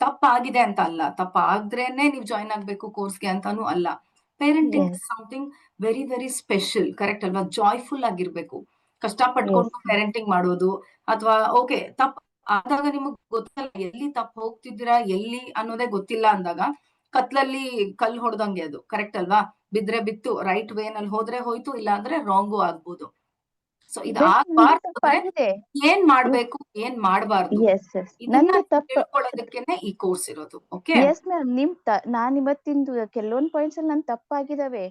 ತಪ್ಪಾಗಿದೆ ಅಂತ ಅಲ್ಲ, ತಪ್ಪಾದ್ರೇನೆ ನೀವು ಜಾಯಿನ್ ಆಗ್ಬೇಕು ಕೋರ್ಸ್ಗೆ ಅಂತಾನು ಅಲ್ಲ. Parenting is something very very special, correct ಅಲ್ವಾ? ಜಾಯ್ಫುಲ್ ಆಗಿರ್ಬೇಕು. ಕಷ್ಟ ಎಸ್ ಪಟ್ಕೊಂಡು ಪೇರೆಂಟಿಂಗ್ ಮಾಡೋದು ಅಥವಾ ಓಕೆ ತಪ್ಪ ಆದಾಗ ನಿಮಗ್ ಗೊತ್ತಲ್ಲ ಎಲ್ಲಿ ತಪ್ಪು ಹೋಗ್ತಿದ್ದೀರಾ ಎಲ್ಲಿ ಅನ್ನೋದೇ ಗೊತ್ತಿಲ್ಲ ಅಂದಾಗ ಕತ್ಲಲ್ಲಿ ಕಲ್ಲು ಹೊಡೆದಂಗೆ ಅದು, ಕರೆಕ್ಟ್ ಅಲ್ವಾ? ಬಿದ್ರೆ ಬಿತ್ತು, ರೈಟ್ ವೇ ನಲ್ಲಿ ಹೋದ್ರೆ ಹೋಯ್ತು, ಇಲ್ಲ ಅಂದ್ರೆ ರಾಂಗು ಆಗ್ಬೋದು. ಸೊ ಇದು ನಂದು ಆಗ್ಬಾರ್ದು ಅಂದ್ರೆ ತಪ್ಪಾಗಿದೆ. ಏನ್ ಮಾಡ್ಬೇಕು ಏನ್ ಮಾಡ್ಬಾರ್ದು ಎಸ್ ಎಸ್ ಇದನ್ನ ನಂದು ತಪ್ಪು. ತಿಳ್ಕೊಳ್ಳೋದಕ್ಕೇನೆ ಈ ಕೋರ್ಸ್ ಇರೋದು. Okay, yes ma'am. ನಾನ್ ಇವತ್ತಿಂದು ಕೆಲವೊಂದ್ ಪಾಯಿಂಟ್ಸ್ ಅಲ್ಲಿ ನನ್ ತಪ್ಪಾಗಿದಾವೆ.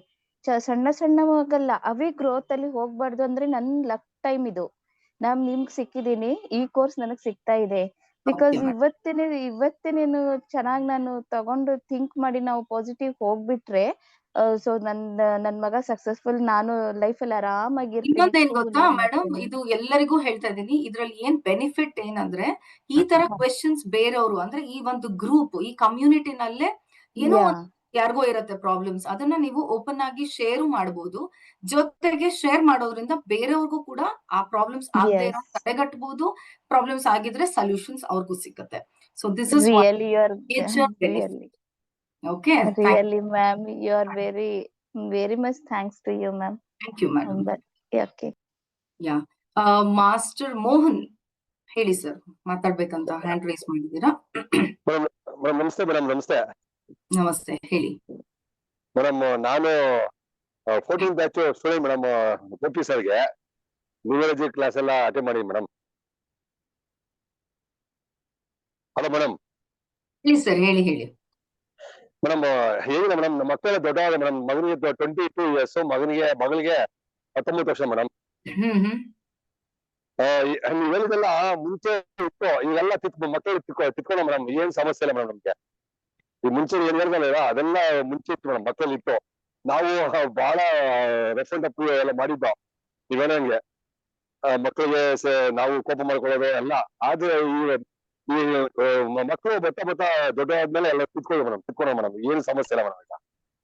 ಸಣ್ಣ ಸಣ್ಣವಾಗಲ್ಲ, ಅವೇ ಗ್ರೋತ್ ಅಲ್ಲಿ ಹೋಗ್ಬಾರ್ದು ಅಂದ್ರೆ ನನ್ ಲಕ್ ಟೈಮ್ ಇದು. ನಾನ್ ನಿಮ್ಗ್ ಸಿಕ್ಕಿದೀನಿ, ಈ ಕೋರ್ಸ್ ನನಗ್ ಸಿಗ್ತಾ ಇದೆ. Because okay madam. ಇವತ್ತೇನೇನು ಚೆನ್ನಾಗ್ ನಾನು ತಗೊಂಡು ಥಿಂಕ್ ಮಾಡಿ ನಾವು ಪಾಸಿಟಿವ್ ಹೋಗ್ಬಿಟ್ರೆ ಸೊ ನನ್ ಮಗ ಸಕ್ಸಸ್ಫುಲ್, ನಾನು ಲೈಫ್ ಅಲ್ಲಿ ಆರಾಮಾಗಿರ್ತೀನಿ, ಇನ್ನೊಂದೇನ್ ಸ್ಕೂಲ್ ಗೊತ್ತಾ ಮೇಡಮ್, ಮಾಡ್ತೀನಿ. ಇದು ಎಲ್ಲರಿಗೂ ಹೇಳ್ತಾ ಇದ್ದೀನಿ, ಇದ್ರಲ್ಲಿ ಏನ್ ಬೆನಿಫಿಟ್ ಏನಂದ್ರೆ ಈ ತರ ಕ್ವೆಶನ್ಸ್ ಬೇರೆಯವರು ಅಂದ್ರೆ ಈ ಒಂದು ಗ್ರೂಪ್ ಈ ಕಮ್ಯುನಿಟಿನಲ್ಲೇ ಏನೋ ಯಾ ಒಂದು ಯಾರಿಗೋ ಇರತ್ತೆ ಪ್ರಾಬ್ಲಮ್ಸ್, ಅದನ್ನ ನೀವು ಓಪನ್ ಆಗಿ ಶೇರು ಮಾಡಬಹುದು. ಜೊತೆಗೆ ಶೇರ್ ಮಾಡೋದ್ರಿಂದ ಬೇರೆಯವ್ರಿಗೂ ಕೂಡ ಆ ಪ್ರಾಬ್ಲಮ್ಸ್ ಆಗದೆ ಇರೋ ಎಸ್ ತಡೆಗಟ್ಟಬಹುದು. ಪ್ರಾಬ್ಲಮ್ಸ್ ಆಗಿದ್ರೆ ಸೊಲ್ಯೂಷನ್ಸ್ ಅವ್ರಿಗೂ ಸಿಕ್ಕತ್ತೆ. So this is one really you are major benefit. Really okay, really ma'am, you are very much thanks to you ma'am. Thank you madam. But okay. Yeah master Mohan ಹೇಳಿ sir, ಮಾತಾಡ್ಬೇಕಂತ hand raise ಮಾಡಿದ್ದೀರಾ? Madam ನಮಸ್ತೆ. Madam ನಮಸ್ತೆ. ನಮಸ್ತೆ, ಹೇಳಿ. Madam ನಾನು 14th batch student madam. Gopi ಸರ್ಗೆ numerology class ಎಲ್ಲ ಅಟೆಂಡ್ ಮಾಡಿ ಮೇಡಮ್. Hello madam. ಹೇಳಿ ಸರ್, ಹೇಳಿ ಹೇಳಿ. ಮೇಡಮ್ ಹೇಗಿದೆ ಮೇಡಮ್, ನಮ್ಮ ಮಕ್ಕಳೆಲ್ಲ ದೊಡ್ಡವಾಗ ಮೇಡಮ್. ಮಗನಿಗೆ 22 years, ಮಗಳಿಗೆ 19 ವರ್ಷ ಮೇಡಮ್. ನೀವು ಹೇಳಿದೆಲ್ಲ ಮುಂಚೆ ಇತ್ತು, ಈಗೆಲ್ಲ ಮಕ್ಕಳು ತಿತ್ಕೊಳ್ಳೋ ಮೇಡಮ್. ಏನ್ ಸಮಸ್ಯೆ ಇಲ್ಲ ಮೇಡಮ್ ನಮ್ಗೆ. ಈ ಮುಂಚೆ ಏನ್ ಹೇಳಿದಲ್ಲ ಅದೆಲ್ಲ ಮುಂಚೆ ಇತ್ತು ಮೇಡಮ್, ಮಕ್ಕಳು ಇತ್ತು. ನಾವು ಬಹಳ ರೆಫರೆಂಟ್ ಅಪ್ ಎಲ್ಲ ಮಾಡಿದ್ದೋ ನೀವ್ ಹೇಳಂಗೆ. ಮಕ್ಕಳಿಗೆ ನಾವು ಕೋಪ ಮಾಡ್ಕೊಳ್ಳೋದು ಎಲ್ಲ. ಆದ್ರೆ ಈ ಮಕ್ಕಳು ಬತ್ತ ದೊಡ್ಡವಾದ್ಮೇಲೆ ಎಲ್ಲ ತಿತ್ಕೊಳ್ಳೋ ಮೇಡಮ್. ಏನು ಸಮಸ್ಯೆ ಇಲ್ಲ ಮೇಡಮ್ ಈಗ.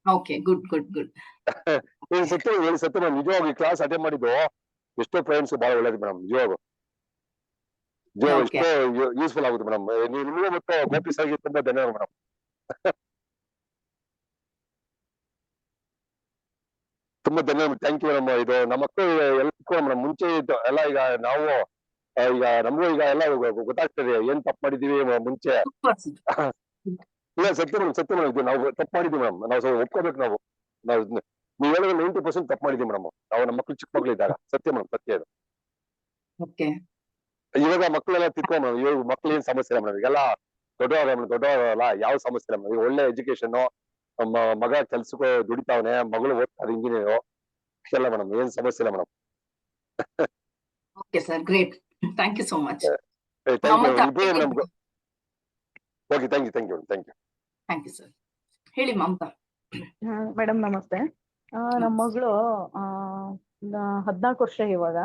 Okay, good good good. ಏನ್ ಸತ್ತು ಮೇಡಮ್. ನಿಜವಾಗಿ ಕ್ಲಾಸ್ ಅಟೆಂಡ್ ಮಾಡಿದ್ದು ಎಷ್ಟೋ ಫ್ರೆಂಡ್ಸ್ ಬಹಳ ಒಳ್ಳೇದು ಮೇಡಮ್. ನಿಜವಾಗೂ ಎಷ್ಟೋ ಯೂಸ್ಫುಲ್ ಆಗುತ್ತೆ ಮೇಡಮ್. ನಿಮಗೆ ಮತ್ತು ಗೋಪಿ ಸರ್ಗೆ ತುಂಬಾ ಧನ್ಯವಾದ ಮೇಡಮ್. ತುಂಬಾ ಧನ್ಯವಾದ, ಥ್ಯಾಂಕ್ ಯು ಮೇಡಮ್. ಇದು ನಮ್ಮ ಮಕ್ಕಳು ಎಲ್ಲ ಮೇಡಮ್ ಮುಂಚೆ ಇತ್ತು ಎಲ್ಲ. ಈಗ ನಾವು ಈಗ ನಮಗೂ ಈಗ ಎಲ್ಲ ಗೊತ್ತಾಗ್ತದೆ ಏನ್ ತಪ್ಪು ಮಾಡಿದೀವಿ ಮುಂಚೆ. ಇಲ್ಲ ಸತ್ಯ ಮೇಡಮ್, ಇದು ನಾವು ತಪ್ಪು ಮಾಡಿದೀವಿ ಮೇಡಮ್. ನಾವು ಒಪ್ಕೋಬೇಕು. ನಾವು ನೀವು ಹೇಳಿದ್ರೆ 90% ತಪ್ಪು ಮಾಡಿದೀವಿ ಮೇಡಮ್. ನಾವು ನಮ್ಮ ಮಕ್ಕಳು ಚಿಕ್ಕ ಮಕ್ಕಳು ಇದ್ದಾಗ. ಸತ್ಯ ಮೇಡಮ್, ಸತ್ಯ ಇದು. ಇವಾಗ ಮಕ್ಕಳೆಲ್ಲ ತಿಳ್ಕೊ ಮೇಡಮ್. ಇವಾಗ ಮಕ್ಳು ಏನ್ ಸಮಸ್ಯೆ ಇಲ್ಲ ಮೇಡಮ್. ಈಗೆಲ್ಲ ದೊಡ್ಡವರಲ್ಲ, ಯಾವ ಸಮಸ್ಯೆ ಇಲ್ಲ ಮೇಡಮ್. ಈಗ ಒಳ್ಳೆ ಎಜುಕೇಶನ್, ನಮ್ಮ ಮಗ ಕೆಲ್ಸಕ್ಕೆ ದುಡಿತಾವನೆ, ಮಗಳು ಓದ್ತಾರೆ ಇಂಜಿನಿಯರ್ ಎಲ್ಲ ಮೇಡಮ್. ಏನ್ ಸಮಸ್ಯೆ ಇಲ್ಲ madam. Okay sir, great. Thank you so much. Thank you ಇಬ್ಬರೇ madam. Okay, thank you thank you sir. ಹೇಳಿ ಮಮತಾ. ಮೇಡಮ್ ನಮಸ್ತೆ. ನಮ್ಮ ಮಗಳು 14 ವರ್ಷ ಇವಾಗ.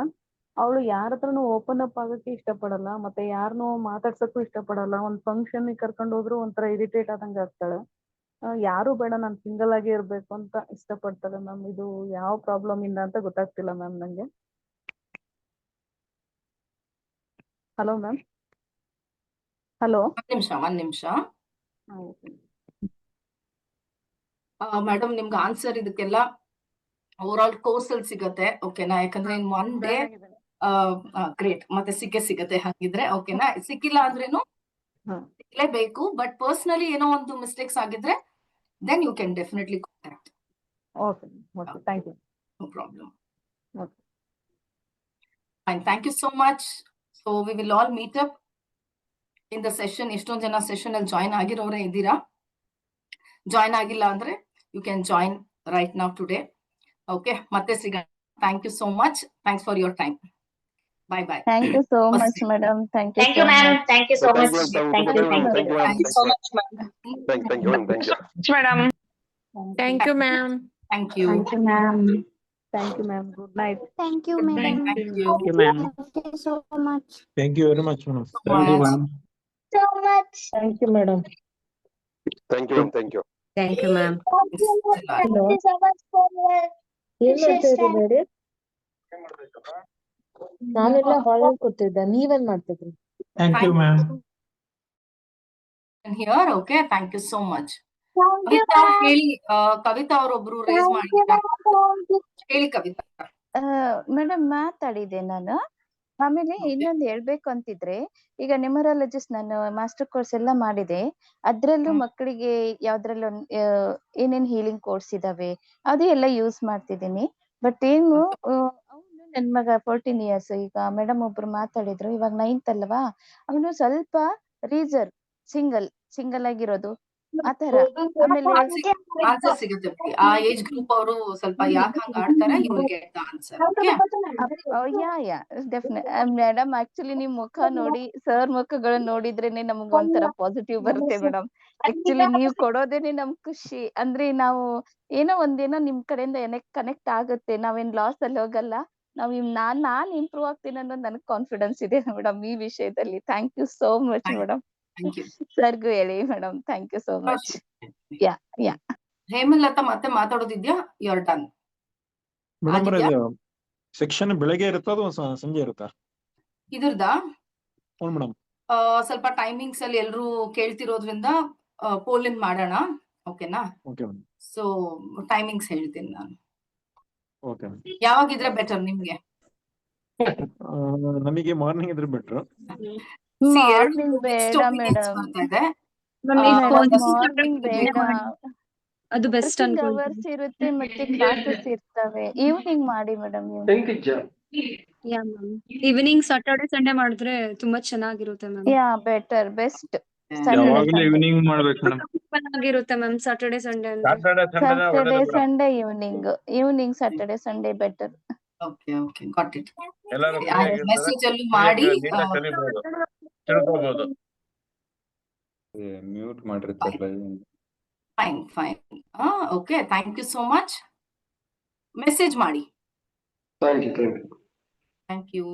ಅವಳು ಯಾರ ಹತ್ರನು ಓಪನ್ ಅಪ್ ಆಗಕ್ಕೆ ಇಷ್ಟಪಡಲ್ಲ, ಮತ್ತೆ ಯಾರನ್ನೂ ಮಾತಾಡ್ಸಕ್ಕೂ ಇಷ್ಟಪಡಲ್ಲ. ಒಂದ್ ಫಂಕ್ಷನ್ ಕರ್ಕೊಂಡು ಹೋದ್ರು ಒಂಥರ ಇರಿಟೇಟ್ ಆದಂಗ ಆಗ್ತಾಳೆ. ಯಾರು ಬೇಡ, ನಾನ್ ಸಿಂಗಲ್ ಆಗಿ ಇರ್ಬೇಕು ಅಂತ ಇಷ್ಟಪಡ್ತಾಳೆ ಮ್ಯಾಮ್. ಇದು ಯಾವ ಪ್ರಾಬ್ಲಮ್ ಇಂದ ಅಂತ ಗೊತ್ತಾಗ್ತಿಲ್ಲ ಮ್ಯಾಮ್ ನಂಗೆ. Hello ma'am. ಹಲೋ, ಒಂದ್ ನಿಮಿಷ. ಮೇಡಮ್ ನಿಮ್ಗೆ ಆನ್ಸರ್ ಇದಕ್ಕೆಲ್ಲ ಓವರ್ ಆಲ್ ಕೋರ್ಸ್ ಅಲ್ಲಿ ಸಿಗತ್ತೆ. ಓಕೆನಾ? ಯಾಕಂದ್ರೆ ಇನ್ ಒನ್ ಡೇ ಗ್ರೇಟ್, ಮತ್ತೆ ಸಿಗತ್ತೆ ಹಾಗಿದ್ರೆ. ಓಕೆನಾ? ಸಿಕ್ಕಿಲ್ಲ ಅಂದ್ರೇನು ಸಿಗ್ಲೇಬೇಕು. ಬಟ್ ಪರ್ಸನಲಿ ಏನೋ ಒಂದು ಮಿಸ್ಟೇಕ್ಸ್ ಆಗಿದ್ರೆ then you can definitely contact. Okay okay thank you. No problem. Okay Fine. Thank you so much. So we will all meet up in the session. ಎಷ್ಟೊಂದು ಜನ ಸೆಷನ್ ಅಲ್ಲಿ ಜಾಯಿನ್ ಆಗಿರೋರೇ ಇದ್ದೀರಾ. Join ಆಗಿಲ್ಲ ಅಂದ್ರೆ you can join right now today. Okay, ಮತ್ತೆ ಸಿಗೋಣ. Thank you so much. Thanks for your time. Bye bye. Thank you so much, madam. Thank you so ma'am. much. Thank you so much. Thank you, Thank thank you, Thank you so much, ma'am. thank you, thank you. madam. Thank you, ma'am. Thank you. Thank you, ma'am. Thank you, ma'am. Good night. Thank you, Good night. madam. Thank you. Thank you, ma'am. Thank you so much. Thank you very much, madam. Thank you, ma'am. So much. Thank you, madam. Thank you, ma'am. Thank you. Thank you, ma'am. Thank you so much for your ಏನ್ ಮಾಡ್ತಾ ಇದ್ದೀರಿ? ನಾನೆಲ್ಲ ಹಾಲಲ್ಲಿ ಕೂತಿದ್ದೆ, ನೀವೇನ್ ಮಾಡ್ತಿದ್ರಿ? Thank you, ma'am. Here, okay. Thank you so much. Thank you, Kavita ma'am. ಹೇಳಿ, ಕವಿತಾ ಅವರೊಬ್ರು ರೇಸ್ Thank you, ಮಾಡಿದ್ದಾರೆ. ma'am. ಹೇಳಿ ಕವಿತಾ. ಮೇಡಮ್ ಮಾತಾಡಿದೆ ನಾನು. ಆಮೇಲೆ ಇನ್ನೊಂದು ಹೇಳ್ಬೇಕು ಅಂತಿದ್ರೆ, ಈಗ ನ್ಯೂಮರಾಲಜಿಸ್ಟ್ ನಾನು ಮಾಸ್ಟರ್ ಕೋರ್ಸ್ ಎಲ್ಲ ಮಾಡಿದೆ. ಅದ್ರಲ್ಲೂ ಮಕ್ಕಳಿಗೆ ಯಾವ್ದ್ರಲ್ಲೂ ಏನೇನ್ ಹೀಲಿಂಗ್ ಕೋರ್ಸ್ ಇದಾವೆ ಅದು ಎಲ್ಲ ಯೂಸ್ ಮಾಡ್ತಿದ್ದೀನಿ. ಬಟ್ ಏನು ಅವನು ನನ್ ಮಗ 14 ಇಯರ್ಸ್, ಈಗ ಮೇಡಮ್ ಒಬ್ರು ಮಾತಾಡಿದ್ರು, ಇವಾಗ 9th ಅಲ್ವಾ, ಅವನು ಸ್ವಲ್ಪ ಸಿಂಗಲ್ ಆಗಿರೋದು ಆತರ. ಆಮೇಲೆ ಆನ್ಸರ್ ಸಿಗುತ್ತೆ ಬಿಡಿ. ಆ ಏಜ್ ಗ್ರೂಪ್ ಅವರು ಸ್ವಲ್ಪ ಯಾಕೆ ಹಂಗ ಆಡ್ತಾರೆ, you will get the answer. Okay, definite madam. Actually ನಿಮ್ ಮುಖ ನೋಡಿ, ಸರ್ ಮುಖಗಳನ್ನ ನೋಡಿದ್ರೇನೆ ನಮ್ಗೆ ಒಂಥರ ಪಾಸಿಟಿವ್ ಬರುತ್ತೆ ಮೇಡಮ್. ಆಕ್ಚುಲಿ ನೀವ್ ಕೊಡೋದೇನೆ ನಮ್ ಖುಷಿ. ಅಂದ್ರೆ ನಾವು ಏನೋ ಒಂದೇನೋ ನಿಮ್ ಕಡೆಯಿಂದ ಕನೆಕ್ಟ್ ಆಗುತ್ತೆ. ನಾವೇನ್ ಲಾಸ್ ಅಲ್ಲಿ ಹೋಗಲ್ಲ. ನಾನ್ ಇಂಪ್ರೂವ್ ಆಗ್ತೀನಿ ಅನ್ನೋದು ನನಗ್ ಕಾನ್ಫಿಡೆನ್ಸ್ ಇದೆ ಮೇಡಮ್ ಈ ವಿಷಯದಲ್ಲಿ. Thank you so much madam. ಸರ್ಗೂ ಹೇಳಿ madam. Thank you so much. Yeah yeah Hemalata ಮತ್ತೆ ಮಾತಾಡೋದಿದ್ಯಾ? You are done. Madam section ಬೆಳಗ್ಗೆ ಇರುತ್ತಾ ಅದು ಸಂಜೆ ಇರುತ್ತಾ? ಇದ್ರದ್ದ ಹ್ಞೂ ಮೇಡಮ್. ಸ್ವಲ್ಪ ಟೈಮಿಂಗ್ಸ್ ಅಲ್ಲಿ ಎಲ್ರು ಕೇಳ್ತಿರೋದ್ರಿಂದ ಪೋಲಿನ್ ಮಾಡೋಣ. ಓಕೆನಾ? Okay madam. ಸೊ ಟೈಮಿಂಗ್ಸ್ ಹೇಳ್ತೀನಿ ನಾನು. ಓಕೆ. ಯಾವಾಗಿದ್ರೆ ಬೆಟರ್ ನಿಮ್ಗೆ? ನಮಗೆ ಮಾರ್ನಿಂಗ್ ಇದ್ರೆ ಬೆಟ್ರು. ಮಾರ್ನಿಂಗ್ ಬೇಡ ಮೇಡಮ್. ಮಾರ್ನಿಂಗ್ ಬೇಡ. ಅದು ಬೆಸ್ಟ್ ವರ್ಕಿಂಗ್ ಅವರ್ಸ್ ಇರುತ್ತೆ ಮತ್ತೆ ಕ್ಲಾಸಸ್ ಇರ್ತವೆ. ಈವ್ನಿಂಗ್ ಮಾಡಿ ಮೇಡಮ್. ಈವ್ನಿಂಗ್ ಸಾಟರ್ಡೆ ಸಂಡೇ ಮಾಡಿದ್ರೆ ತುಂಬಾ ಚೆನ್ನಾಗಿರುತ್ತೆ ma'am. Yeah better best. Evening ಮಾಡ್ಬೇಕು ಮೇಡಮ್. ಚೆನ್ನಾಗಿರುತ್ತೆ ma'am Saturday Sunday. Saturday Sunday evening Saturday Sunday better. Okay okay, got it. ಎಲ್ಲರೂ ಮೆಸೇಜ್ ಅಲ್ಲಿ ಮಾಡಿ ತಿಳ್ಕೋಬಹುದು. ಮ್ಯೂಟ್ ಮಾಡಿರ್ತಾರಲ್ಲ. Fine fine. Okay, thank you so much. Message ಮಾಡಿ. Thank you. Thank you.